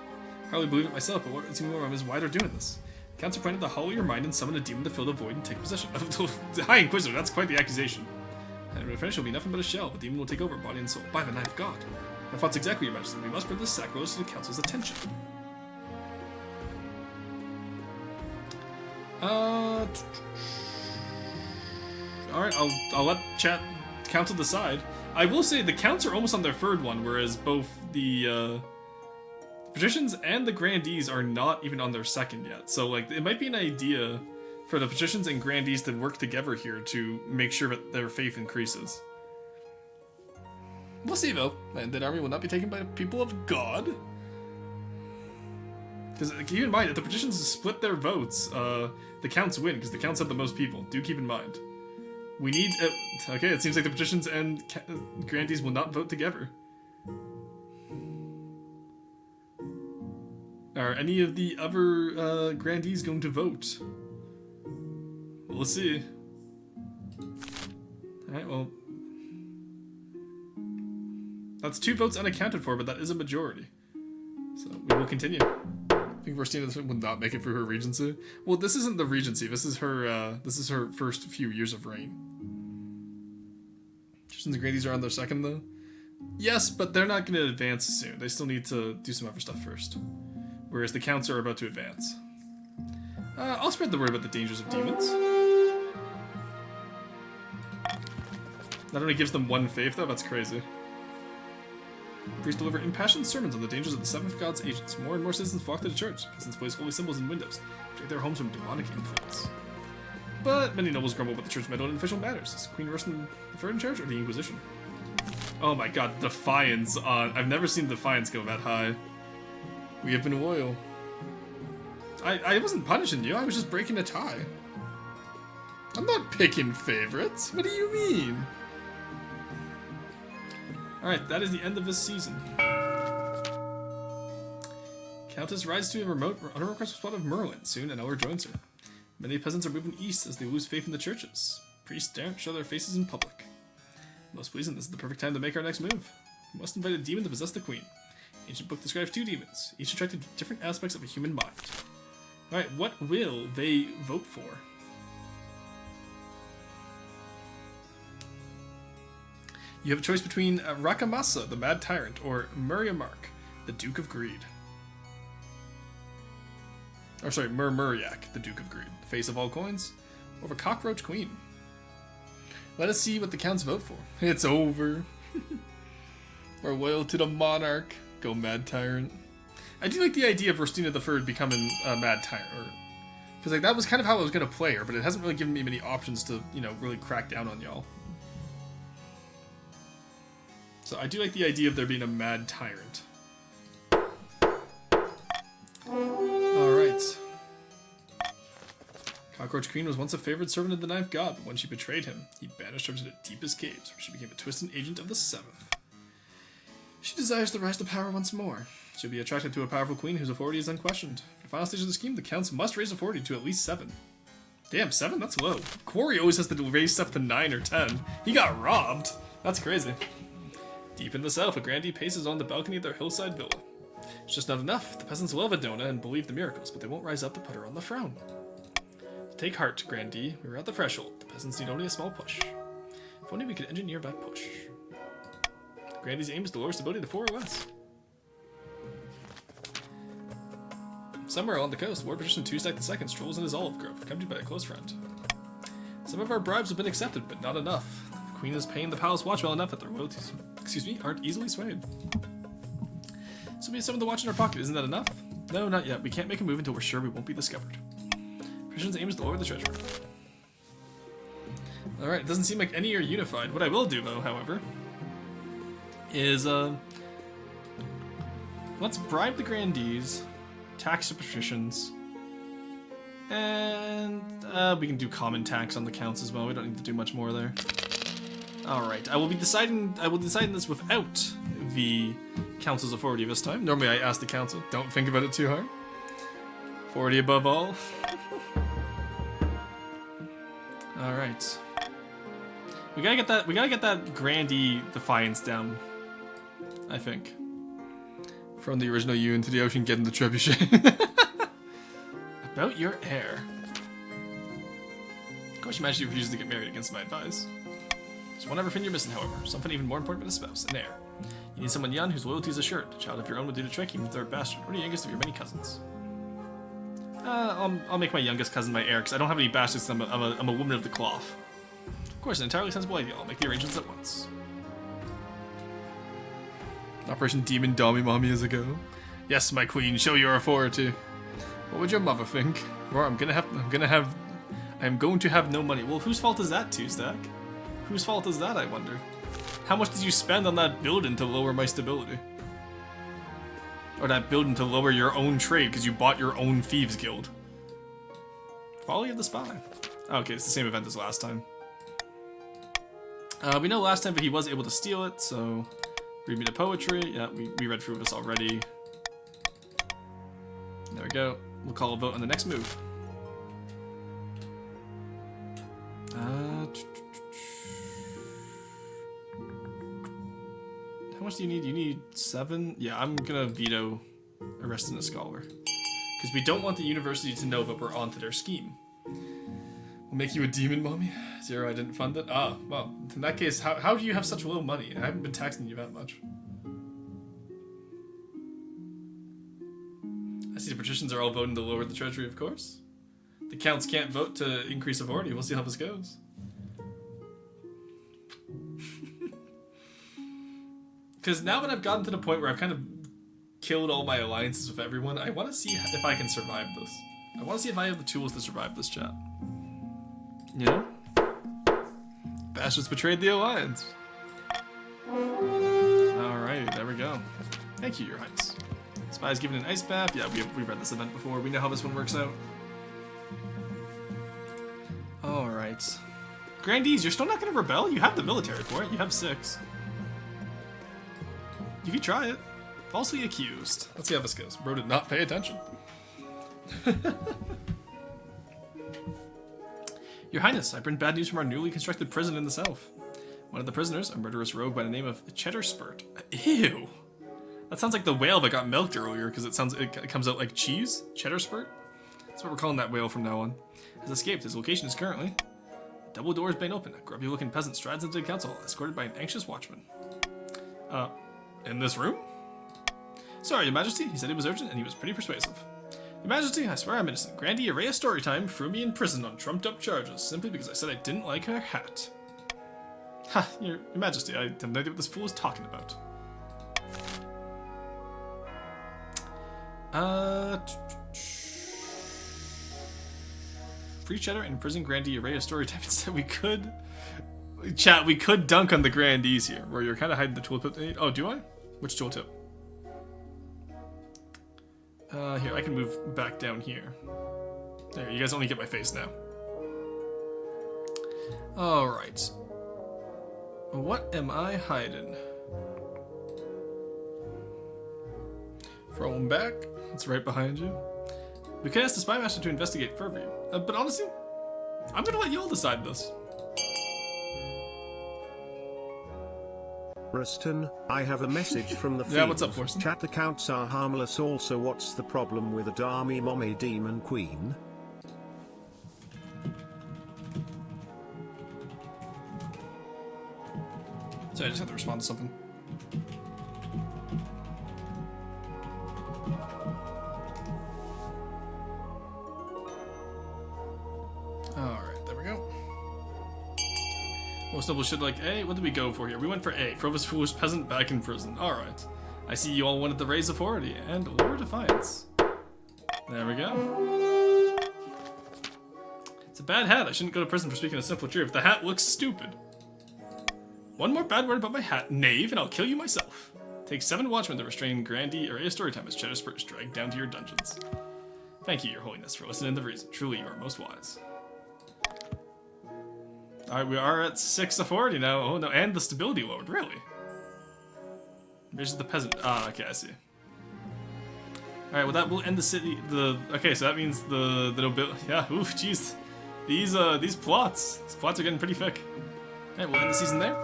I hardly believe it myself, but what's even more is why they're doing this. The counts are planning to hollow your mind and summon a demon to fill the void and take possession. The High Inquisitor, that's quite the accusation. And when finished, will be nothing but a shell. The demon will take over body and soul by the knife of God. My thoughts exactly, Your Majesty. We must bring this sacrilege to the council's attention. Alright, I'll let council decide. I will say the counts are almost on their third one, whereas both the patricians and the grandees are not even on their second yet. So like it might be an idea for the patricians and grandees to work together here to make sure that their faith increases. We'll see though. That army will not be taken by the people of God. Because keep in mind, if the patricians split their votes, the counts win, because the counts have the most people. Do keep in mind. We need... okay, it seems like the patricians and grandees will not vote together. Are any of the other grandees going to vote? We'll see. Alright, well... that's 2 votes unaccounted for, but that is a majority. So, we will continue. I think Verstina will not make it through her regency. Well, this isn't the regency. This is her first few years of reign. Patricians and grandees are on their second, though. Yes, but they're not going to advance soon. They still need to do some other stuff first. Whereas the counts are about to advance. I'll spread the word about the dangers of demons. That only gives them 1 faith, though. That's crazy. Priests deliver impassioned sermons on the dangers of the seventh god's agents. More and more citizens flock to the church. Peasants place holy symbols in windows, protect their homes from demonic influence. But many nobles grumble about the church meddling in official matters. Is Queen Rustin the Third in charge or the Inquisition? Oh my god, Defiance on... I've never seen Defiance go that high. We have been loyal. I wasn't punishing you, I was just breaking a tie. I'm not picking favorites. What do you mean? Alright, that is the end of this season. Countess rides to a remote, unrequested spot of Merlin. Soon, an elder joins her. Many peasants are moving east as they lose faith in the churches. Priests daren't show their faces in public. Most pleasing, this is the perfect time to make our next move. We must invite a demon to possess the queen. Ancient book describes 2 demons, each attracted to different aspects of a human mind. Alright, what will they vote for? You have a choice between Rakamasa, the Mad Tyrant, or Muriamark, the Duke of Greed. Or sorry, Murmuriak, the Duke of Greed, the face of all coins, or the Cockroach Queen. Let us see what the counts vote for. It's over. We're loyal to the monarch. Go Mad Tyrant. I do like the idea of Rustina III becoming a Mad Tyrant, because like that was kind of how I was gonna play her, but it hasn't really given me many options to, you know, really crack down on y'all. So I do like the idea of there being a Mad Tyrant. Alright. Cockroach Queen was once a favored servant of the Ninth God, but when she betrayed him, he banished her to the deepest caves, where she became a twisted agent of the Seventh. She desires to rise to power once more. She'll be attracted to a powerful queen whose authority is unquestioned. For the final stage of the scheme, the counts must raise authority to at least 7. Damn, 7? That's low. Quarry always has to raise stuff to 9 or 10. He got robbed. That's crazy. Deep in the south, a grandee paces on the balcony of their hillside villa. It's just not enough. The peasants love Adona and believe the miracles, but they won't rise up to put her on the throne. Take heart, grandee. We're at the threshold. The peasants need only a small push. If only we could engineer that push. Grandee's aim is to lower stability to 4 or less. Somewhere along the coast, War Patrician Tuesday II strolls in his olive grove, accompanied by a close friend. Some of our bribes have been accepted, but not enough. The Queen is paying the Palace Watch well enough that their loyalties, aren't easily swayed. So we have some of the watch in our pocket, isn't that enough? No, not yet. We can't make a move until we're sure we won't be discovered. Patrician's aim is to lower the treasure. Alright, it doesn't seem like any are unified. What I will do, though, however, is, let's bribe the grandees, tax the patricians, and we can do common tax on the counts as well. We don't need to do much more there. Alright, I will decide this without the council's authority this time. Normally I ask the council. Don't think about it too hard. Authority above all. Alright. We gotta get that Grandee Defiance down. I think. From the original you into the ocean, getting the trebuchet. About your heir. Of course, your Majesty refuses to get married against my advice. There's one other thing you're missing, however. Something even more important than a spouse, an heir. You need someone young whose loyalty is assured. A child of your own would do the trick, even if they're a bastard, or the youngest of your many cousins. I'll make my youngest cousin my heir, because I don't have any bastards, I'm a woman of the cloth. Of course, an entirely sensible idea. I'll make the arrangements at once. Operation Demon Dommy Mommy is a go. Yes, my queen, show your authority. What would your mother think? Or I'm going to have no money. Well, whose fault is that, Two-Stack? Whose fault is that, I wonder? How much did you spend on that building to lower my stability? Or that building to lower your own trade because you bought your own Thieves Guild? Folly of the Spy. Okay, it's the same event as last time. We know last time that he was able to steal it, so... Read me the poetry. Yeah, we read through this already. There we go. We'll call a vote on the next move. How much do you need? You need 7? Yeah, I'm gonna veto arresting a scholar. Because we don't want the university to know that we're onto their scheme. We'll make you a demon, mommy? 0, I didn't fund it? Ah, well, in that case, how do you have such low money? I haven't been taxing you that much. I see the patricians are all voting to lower the treasury, of course. The counts can't vote to increase authority. We'll see how this goes. Because now that I've gotten to the point where I've kind of killed all my alliances with everyone, I want to see if I can survive this. I want to see if I have the tools to survive this, chat. You know? Bastards betrayed the alliance. Alrighty, there we go. Thank you, Your Highness. Spy's given an ice bath. Yeah, we've read this event before. We know how this one works out. Alright. Grandees, you're still not going to rebel? You have the military for it. You have 6. You can try it. Falsely accused. Let's see how this goes. Bro did not pay attention. Your Highness, I bring bad news from our newly constructed prison in the south. One of the prisoners, a murderous rogue by the name of Cheddar Spurt. Ew! That sounds like the whale that got milked earlier, because it comes out like cheese. Cheddar Spurt? That's what we're calling that whale from now on. Has escaped. His location is currently... Double doors being open. A grubby-looking peasant strides into the council hall, escorted by an anxious watchman. In this room? Sorry, Your Majesty. He said it was urgent, and he was pretty persuasive. Your Majesty, I swear I'm innocent. Grandee Araya Storytime threw me in prison on trumped-up charges, simply because I said I didn't like her hat. Ha, Your Majesty, I have no idea what this fool is talking about. Free cheddar and prison Grandee Araya Storytime. Instead, we could... Chat, we could dunk on the Grandees here, where you're kind of hiding the tooltip they need. Oh, do I? Which tooltip? Here, I can move back down here. There, you guys only get my face now. Alright. What am I hiding? Throw him back. It's right behind you. We can ask the Spy Master to investigate further. But honestly, I'm gonna let y'all decide this. Ruston, I have a message from the field. Yeah, what's up, Forsen? Chat, the counts are harmless. Also, what's the problem with a Dami Mommy Demon Queen? Sorry, I just have to respond to something. Alright, there we go. Most nobles should like A. What did we go for here? We went for A. Throw this foolish peasant back in prison. Alright. I see you all wanted to raise authority and lower defiance. There we go. It's a bad hat. I shouldn't go to prison for speaking a simple truth. The hat looks stupid. One more bad word about my hat, knave, and I'll kill you myself. Take 7 watchmen to restrain Grandee Araya Storytime as Cheddar Spurt is dragged down to your dungeons. Thank you, Your Holiness, for listening to the reason. Truly, you are most wise. Alright, we are at 6 authority now. Oh no, and the stability lowered, really? Here's the peasant. Ah, okay, I see. Alright, well that will end the city. Okay, so that means the nobility. Yeah, oof, jeez. These plots are getting pretty thick. Alright, we'll end the season there.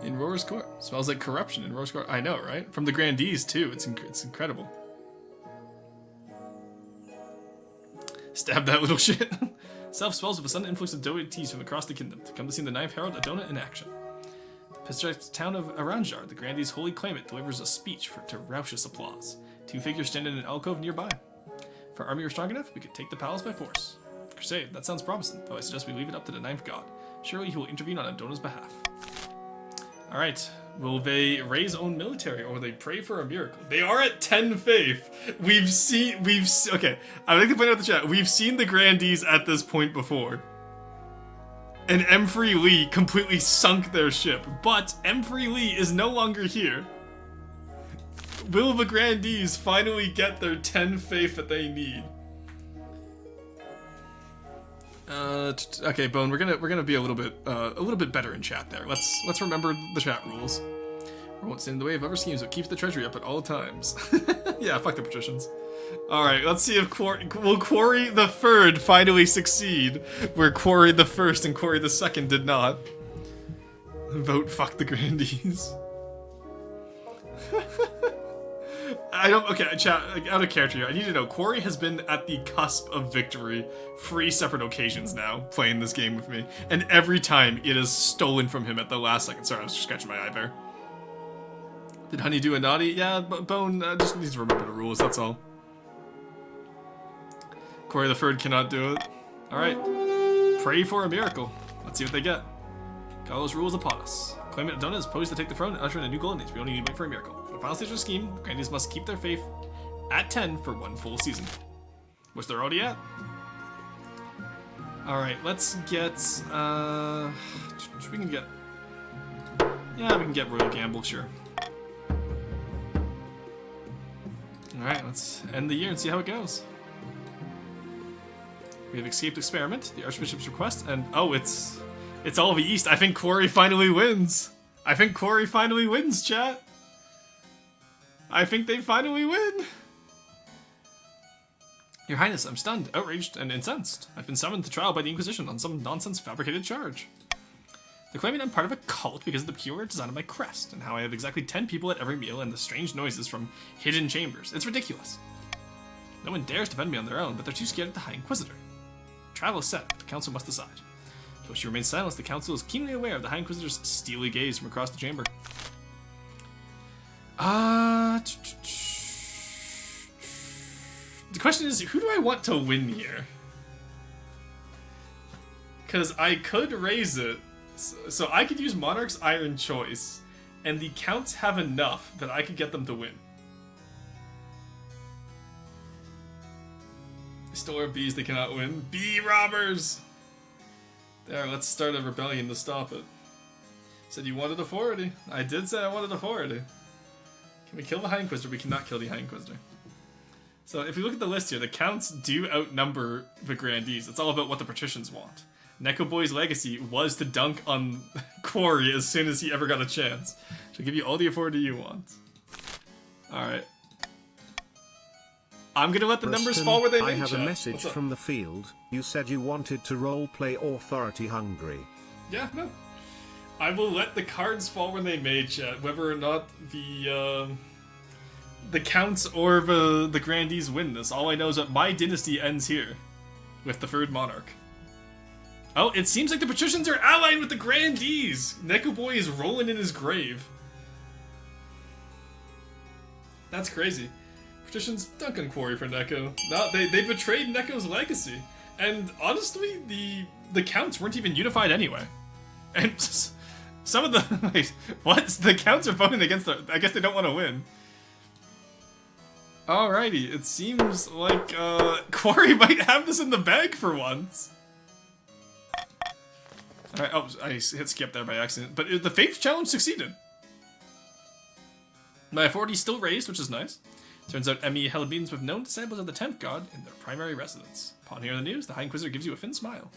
In Roar's Court. Smells like corruption in Roar's Court. I know, right? From the grandees too. It's incredible. Stab that little shit. Self-spells with a sudden influx of deities from across the kingdom to come to see the Ninth Herald Adona in action. The picturesque town of Aranjar, the grandee's holy claimant, delivers a speech to raucous applause. Two figures stand in an alcove nearby. If our army were strong enough, we could take the palace by force. Crusade, that sounds promising, though I suggest we leave it up to the Ninth God. Surely he will intervene on Adona's behalf. Alright, will they raise own military or will they pray for a miracle? They are at 10 faith. Okay, I'd like to point out the chat. We've seen the grandees at this point before. And Emfrey Lee completely sunk their ship, but Emfrey Lee is no longer here. Will the grandees finally get their 10 faith that they need? Okay, Bone, we're gonna be a little bit better in chat there. Let's remember the chat rules. We won't stand in the way of other schemes, but keep the treasury up at all times. Yeah, fuck the patricians. Alright, let's see if will Quarry the Third finally succeed, where Quarry the First and Quarry the Second did not. Vote fuck the grandees. Okay, chat, out of character here, I need to know, Quarry has been at the cusp of victory 3 separate occasions now, playing this game with me, and every time it is stolen from him at the last second. Sorry, I was just scratching my eye there. Did Honey do a naughty? Yeah, Bone just needs to remember the rules, that's all. Quarry the Third cannot do it. Alright, pray for a miracle. Let's see what they get. Carlos rules upon us. Claimant Adona is poised to take the throne and usher in a new golden age. We only need to wait for a miracle. For the final stage of the scheme, the grandees must keep their faith at 10 for 1 full season. Which they're already at. Alright, let's get, we can get, yeah, we can get Royal Gamble, sure. Alright, let's end the year and see how it goes. We have escaped experiment, the Archbishop's request, and oh, it's all the East. I think Quarry finally wins. I think Quarry finally wins, chat. I think they finally win. Your Highness, I'm stunned, outraged, and incensed. I've been summoned to trial by the Inquisition on some nonsense fabricated charge. They're claiming I'm part of a cult because of the pure design of my crest, and how I have exactly 10 people at every meal and the strange noises from hidden chambers. It's ridiculous. No one dares defend me on their own, but they're too scared of the High Inquisitor. Trial is set, the Council must decide. Though she remains silent, the Council is keenly aware of the High Inquisitor's steely gaze from across the chamber. The question is, who do I want to win here? Because I could raise it, so I could use Monarch's Iron Choice, and the Counts have enough that I could get them to win. They stole our bees, they cannot win. Bee robbers! There, let's start a rebellion to stop it. Said you wanted authority. I did say I wanted authority. Can we kill the High Inquisitor? We cannot kill the High Inquisitor. So if we look at the list here, the Counts do outnumber the Grandees. It's all about what the Patricians want. Neko Boy's legacy was to dunk on Quarry as soon as he ever got a chance. She'll give you all the authority you want. Alright. I'm gonna let the numbers fall where they may. I have a message from the field. You said you wanted to roleplay Authority Hungry. Yeah, no. I will let the cards fall where they may, chat. Whether or not the Counts or the Grandees win this. All I know is that my dynasty ends here. With the third monarch. Oh, it seems like the Patricians are allied with the Grandees! Neko Boy is rolling in his grave. That's crazy. Patricians dunk on Quarry for Neko. No, they betrayed Neko's legacy. And honestly, the Counts weren't even unified anyway. And some of the... Wait, what? The Counts are voting against the... I guess they don't want to win. Alrighty, it seems like Quarry might have this in the bag for once. Alright, oh, I hit skip there by accident. But the Faith Challenge succeeded. My authority's still raised, which is nice. Turns out Emmy held meetings with known disciples of the 10th God in their primary residence. Upon hearing the news, the High Inquisitor gives you a thin smile.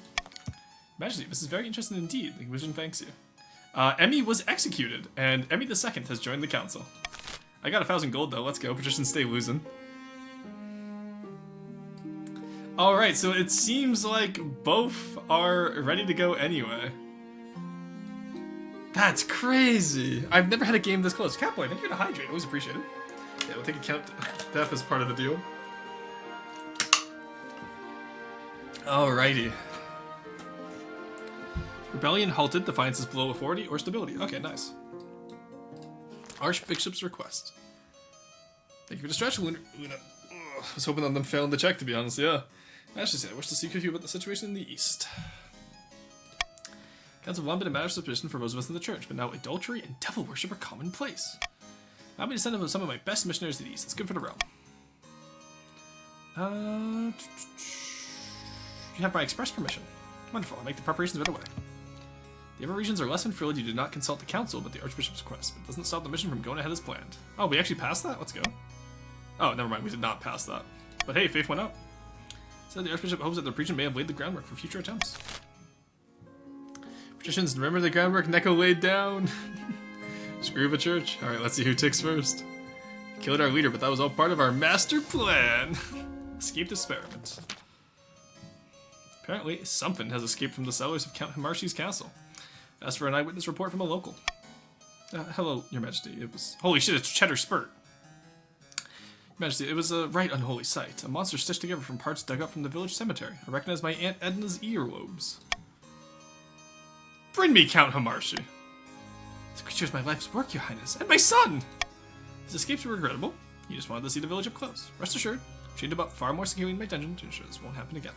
Majesty, this is very interesting indeed. The Inquisition thanks you. Emmy was executed, and Emmy the Second has joined the council. I got 1,000 gold though. Let's go. Patricians stay losing. All right, so it seems like both are ready to go anyway. That's crazy. I've never had a game this close. Catboy, thank you for the hydrate. Always appreciate it. Yeah, we'll take account death as part of the deal. Alrighty. Rebellion halted. Defiance is below authority or stability. Okay, nice. Archbishop's request. Thank you for the stretch, Luna. I was hoping on them failing the check, to be honest, yeah. Majesty, I wish to speak with you about the situation in the East. Council of long been a matter of suspicion for those of us in the church, but now adultery and devil worship are commonplace. Allow me to send some of my best missionaries to the East. It's good for the realm. You have my express permission. Wonderful, I'll make the preparations right away. The other regions are less than thrilled you did not consult the council but the Archbishop's request, but it doesn't stop the mission from going ahead as planned. Oh, we actually passed that? Let's go. Oh, never mind, we did not pass that. But hey, faith went up. So the Archbishop hopes that the region may have laid the groundwork for future attempts. Patricians, remember the groundwork Neko laid down? Screw the church. Alright, let's see who ticks first. Killed our leader, but that was all part of our master plan. Escaped experiment. Apparently, something has escaped from the cellars of Count Himarshi's castle. As for an eyewitness report from a local. Hello, Your Majesty. It was... Holy shit, it's Cheddar Spurt. Your Majesty, it was a right unholy sight. A monster stitched together from parts dug up from the village cemetery. I recognize my Aunt Edna's earlobes. Bring me Count Himarshi. This creature is my life's work, Your Highness, and my son! His escapes were regrettable. He just wanted to see the village up close. Rest assured, I've chained him up far more securely in my dungeon to ensure this won't happen again.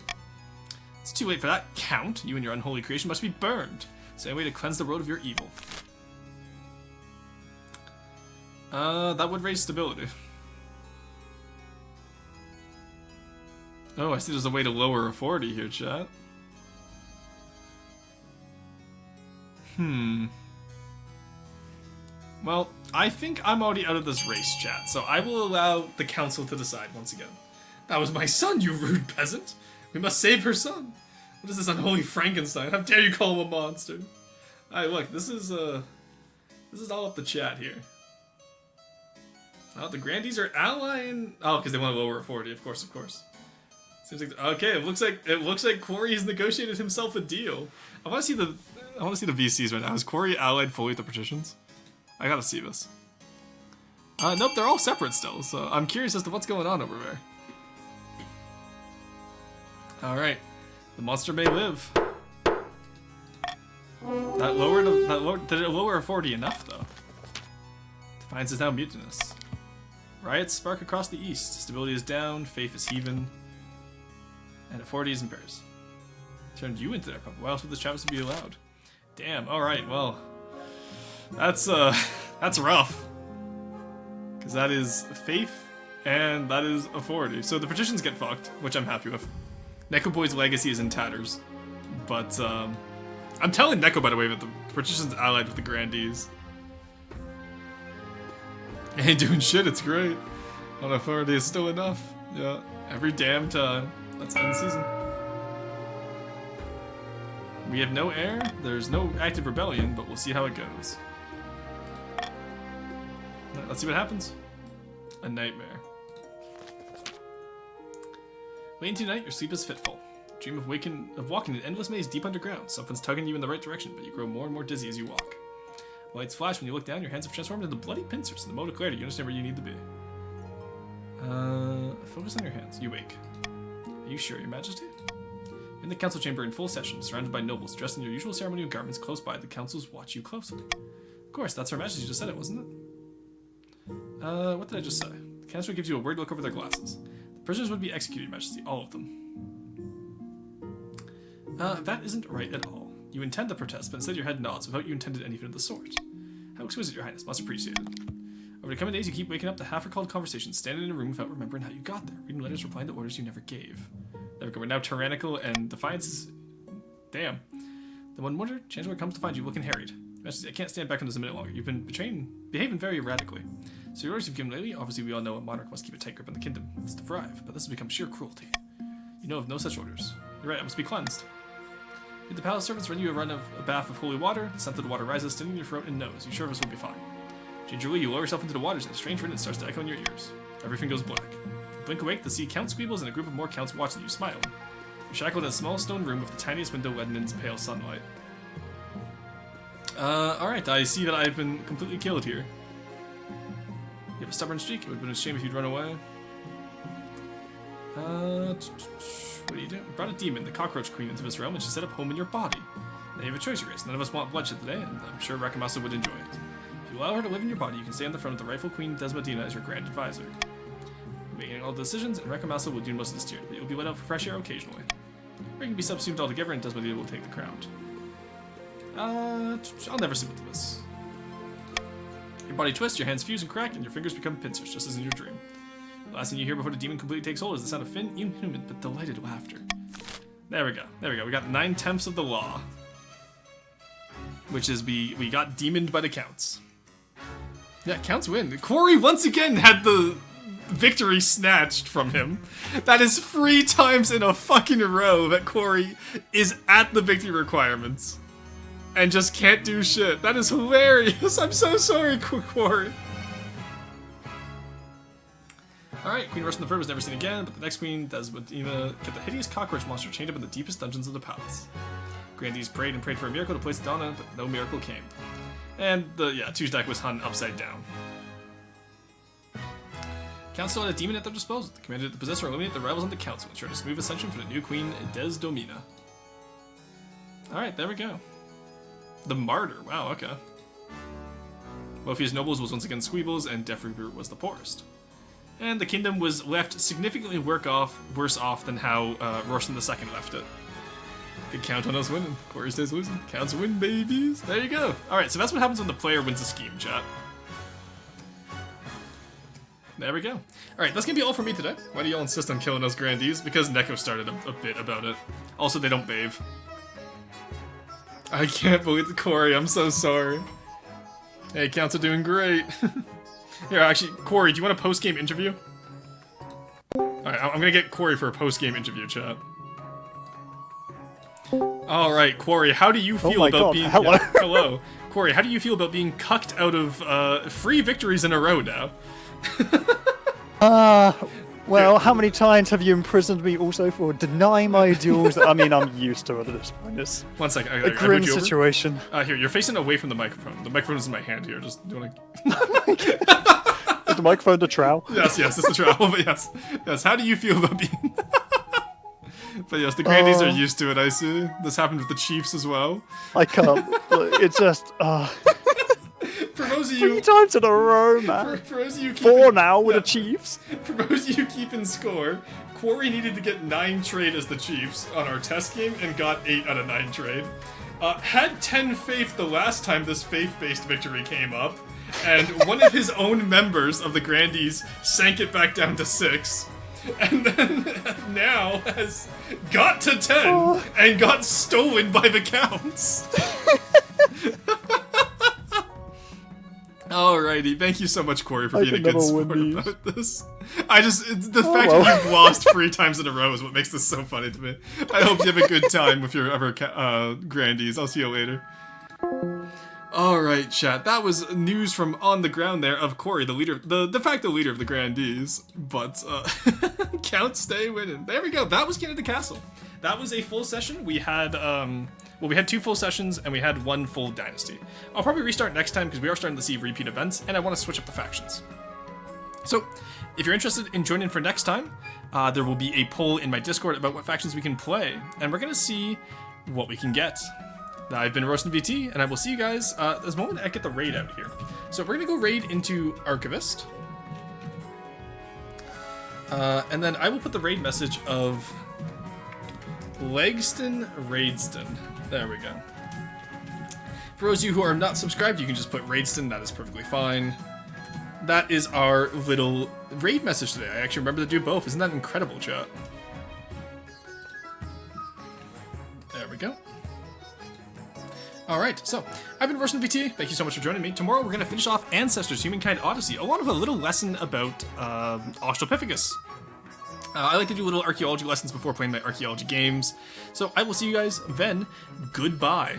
It's too late for that, Count. You and your unholy creation must be burned. It's the only way to cleanse the road of your evil. That would raise stability. Oh, I see there's a way to lower authority here, chat. Well, I think I'm already out of this race, chat, so I will allow the council to decide once again. That was my son, you rude peasant! We must save her son! What is this unholy Frankenstein? How dare you call him a monster? Alright, look, this is all up the chat here. Oh, the Grandees are allying... Oh, because they want to lower authority, of course, of course. Seems like... Okay, it looks like Quarry has negotiated himself a deal. I want to see the VCs right now. Is Quarry allied fully with the Patricians? I gotta see this. Nope, they're all separate still, so I'm curious as to what's going on over there. Alright. The monster may live. Did it lower authority enough, though? Defiance is now mutinous. Riots spark across the east. Stability is down, faith is heaving, and authority is in pairs. Turned you into their puppet. Why else would this Travis be allowed? Damn, alright, well. That's rough. Because that is faith, and that is authority. So the Patricians get fucked, which I'm happy with. Neko Boy's legacy is in tatters. But, I'm telling Neko, by the way, that the Patricians allied with the Grandees. Ain't doing shit, it's great. On authority is still enough. Yeah, every damn time. Let's end season. We have no heir, there's no active rebellion, but we'll see how it goes. Let's see what happens. A nightmare. Late into night, your sleep is fitful. Dream of walking an endless maze deep underground. Something's tugging you in the right direction, but you grow more and more dizzy as you walk. Lights flash when you look down, your hands have transformed into bloody pincers. In the mode of clarity, you understand where you need to be. Focus on your hands. You wake. Are you sure, Your Majesty? In the council chamber in full session, surrounded by nobles dressed in your usual ceremonial garments close by, the councils watch you closely. Of course, that's Her Majesty just said it, wasn't it? What did I just say? The council gives you a word look over their glasses. The prisoners would be executed, Your Majesty, all of them. That isn't right at all. You intend to protest, but instead your head nods without you intended anything of the sort. How exquisite, Your Highness. Much appreciated. Over the coming days, you keep waking up to half-recalled conversations, standing in a room without remembering how you got there, reading letters replying to orders you never gave. There we go. We're now tyrannical, and defiance is... Damn. Then one morning, Chancellor comes to find you looking harried. Majesty, I can't stand back on this a minute longer. You've been behaving very erratically. So your orders you've given lately, obviously we all know a monarch must keep a tight grip on the kingdom. It's to thrive, but this has become sheer cruelty. You know of no such orders. You're right, I must be cleansed. With the palace servants ready you a bath of holy water, the scent of the water rises, stinging your throat and nose. You sure this will be fine. Gingerly, you lower yourself into the waters, and a strange ridden starts to echo in your ears. Everything goes black. You blink awake to see Count Squeebles and a group of more counts watching you, smiling. You're shackled in a small stone room with the tiniest window letting in pale sunlight. Alright, I see that I've been completely killed here. You have a stubborn streak. It would have been a shame if you'd run away. What do you do? You brought a demon, the cockroach queen, into this realm, and she set up home in your body. Now you have a choice, Grace. None of us want bloodshed today, and I'm sure Rakamasa would enjoy it. If you allow her to live in your body, you can stay on the throne with the rightful queen Desmodina as your grand advisor. You're making all the decisions, and Rakamasa will do most of the steering, but you'll be let out for fresh air occasionally. Or you can be subsumed altogether, and Desmodina will take the crown. I'll never submit to this. Your body twists, your hands fuse and crack, and your fingers become pincers, just as in your dream. The last thing you hear before the demon completely takes hold is the sound of thin, inhuman, but delighted laughter. There we go. There we go. We got 9/10 of the law. Which is we got demoned by the counts. Yeah, counts win. Quarry once again had the victory snatched from him. That is 3 times in a fucking row that Quarry is at the victory requirements. And just can't do shit. That is hilarious. I'm so sorry, Quarry. Alright, Queen Roshan I was never seen again, but the next queen, Desmodina, kept the hideous cockroach monster chained up in the deepest dungeons of the palace. Grandees prayed and prayed for a miracle to place it on, but no miracle came. And Tuesday was hung upside down. Count still had a demon at their disposal. They commanded the possessor eliminate the rivals on the council, ensure a smooth ascension for the new queen, Desmodina. Alright, there we go. The Martyr, wow, okay. Wealthiest nobles was once again Squeebles, and Defreaper was the poorest. And the kingdom was left significantly worse off than how Roshan II left it. Good count on us winning. Quarry stays losing. Counts win, babies. There you go. Alright, so that's what happens when the player wins a scheme, chat. There we go. Alright, that's gonna be all for me today. Why do y'all insist on killing us grandees? Because Neko started a bit about it. Also, they don't bathe. I can't believe the Corey, I'm so sorry. Hey, counts are doing great. Here, actually, Corey, do you want a post-game interview? Alright, I'm gonna get Corey for a post-game interview, chat. Alright, Corey, how do you feel about being... Hello. Yeah, hello. Corey, how do you feel about being cucked out of 3 victories in a row now? Well, how many times have you imprisoned me also for denying my duels? I mean, I'm used to it at this point. It's one second, a grim situation. Here, you're facing away from the microphone. The microphone is in my hand here. Just do you want to... Is the microphone the trowel? Yes, it's the trowel. But yes. How do you feel about being? But yes, the grandees are used to it. I see. This happened with the chiefs as well. I can't. It's just. For those of you, 3 times in a row, man. For those of you 4 now with the Chiefs. For those of you keeping score, Quarry needed to get 9 trade as the Chiefs on our test game and got 8 out of 9 trade. Had 10 faith the last time this faith-based victory came up, and one of his own members of the Grandees sank it back down to 6. And then now has got to 10 and got stolen by the Counts. Alrighty, thank you so much, Corey, for being a good sport about this. The fact that you've lost 3 times in a row is what makes this so funny to me. I hope you have a good time with your other grandees. I'll see you later. Alright, chat, that was news from on the ground there of Corey, the leader, the de facto leader of the grandees, but Count stay winning. There we go, that was King of the Castle. That was a full session. We had, we had 2 full sessions, and we had 1 full dynasty. I'll probably restart next time, because we are starting to see repeat events, and I want to switch up the factions. So, if you're interested in joining for next time, there will be a poll in my Discord about what factions we can play, and we're going to see what we can get. I've been Roastin' VT, and I will see you guys the moment I get the raid out here. So we're going to go raid into Archivist. And then I will put the raid message of Legston Raidston. There we go. For those of you who are not subscribed, you can just put Raidston, that is perfectly fine. That is our little raid message today. I actually remember to do both. Isn't that incredible, chat? There we go. Alright, so, I've been Roastin' VT. Thank you so much for joining me. Tomorrow we're going to finish off Ancestors Humankind Odyssey, along with a little lesson about Australopithecus. I like to do little archaeology lessons before playing my archaeology games. So I will see you guys then. Goodbye.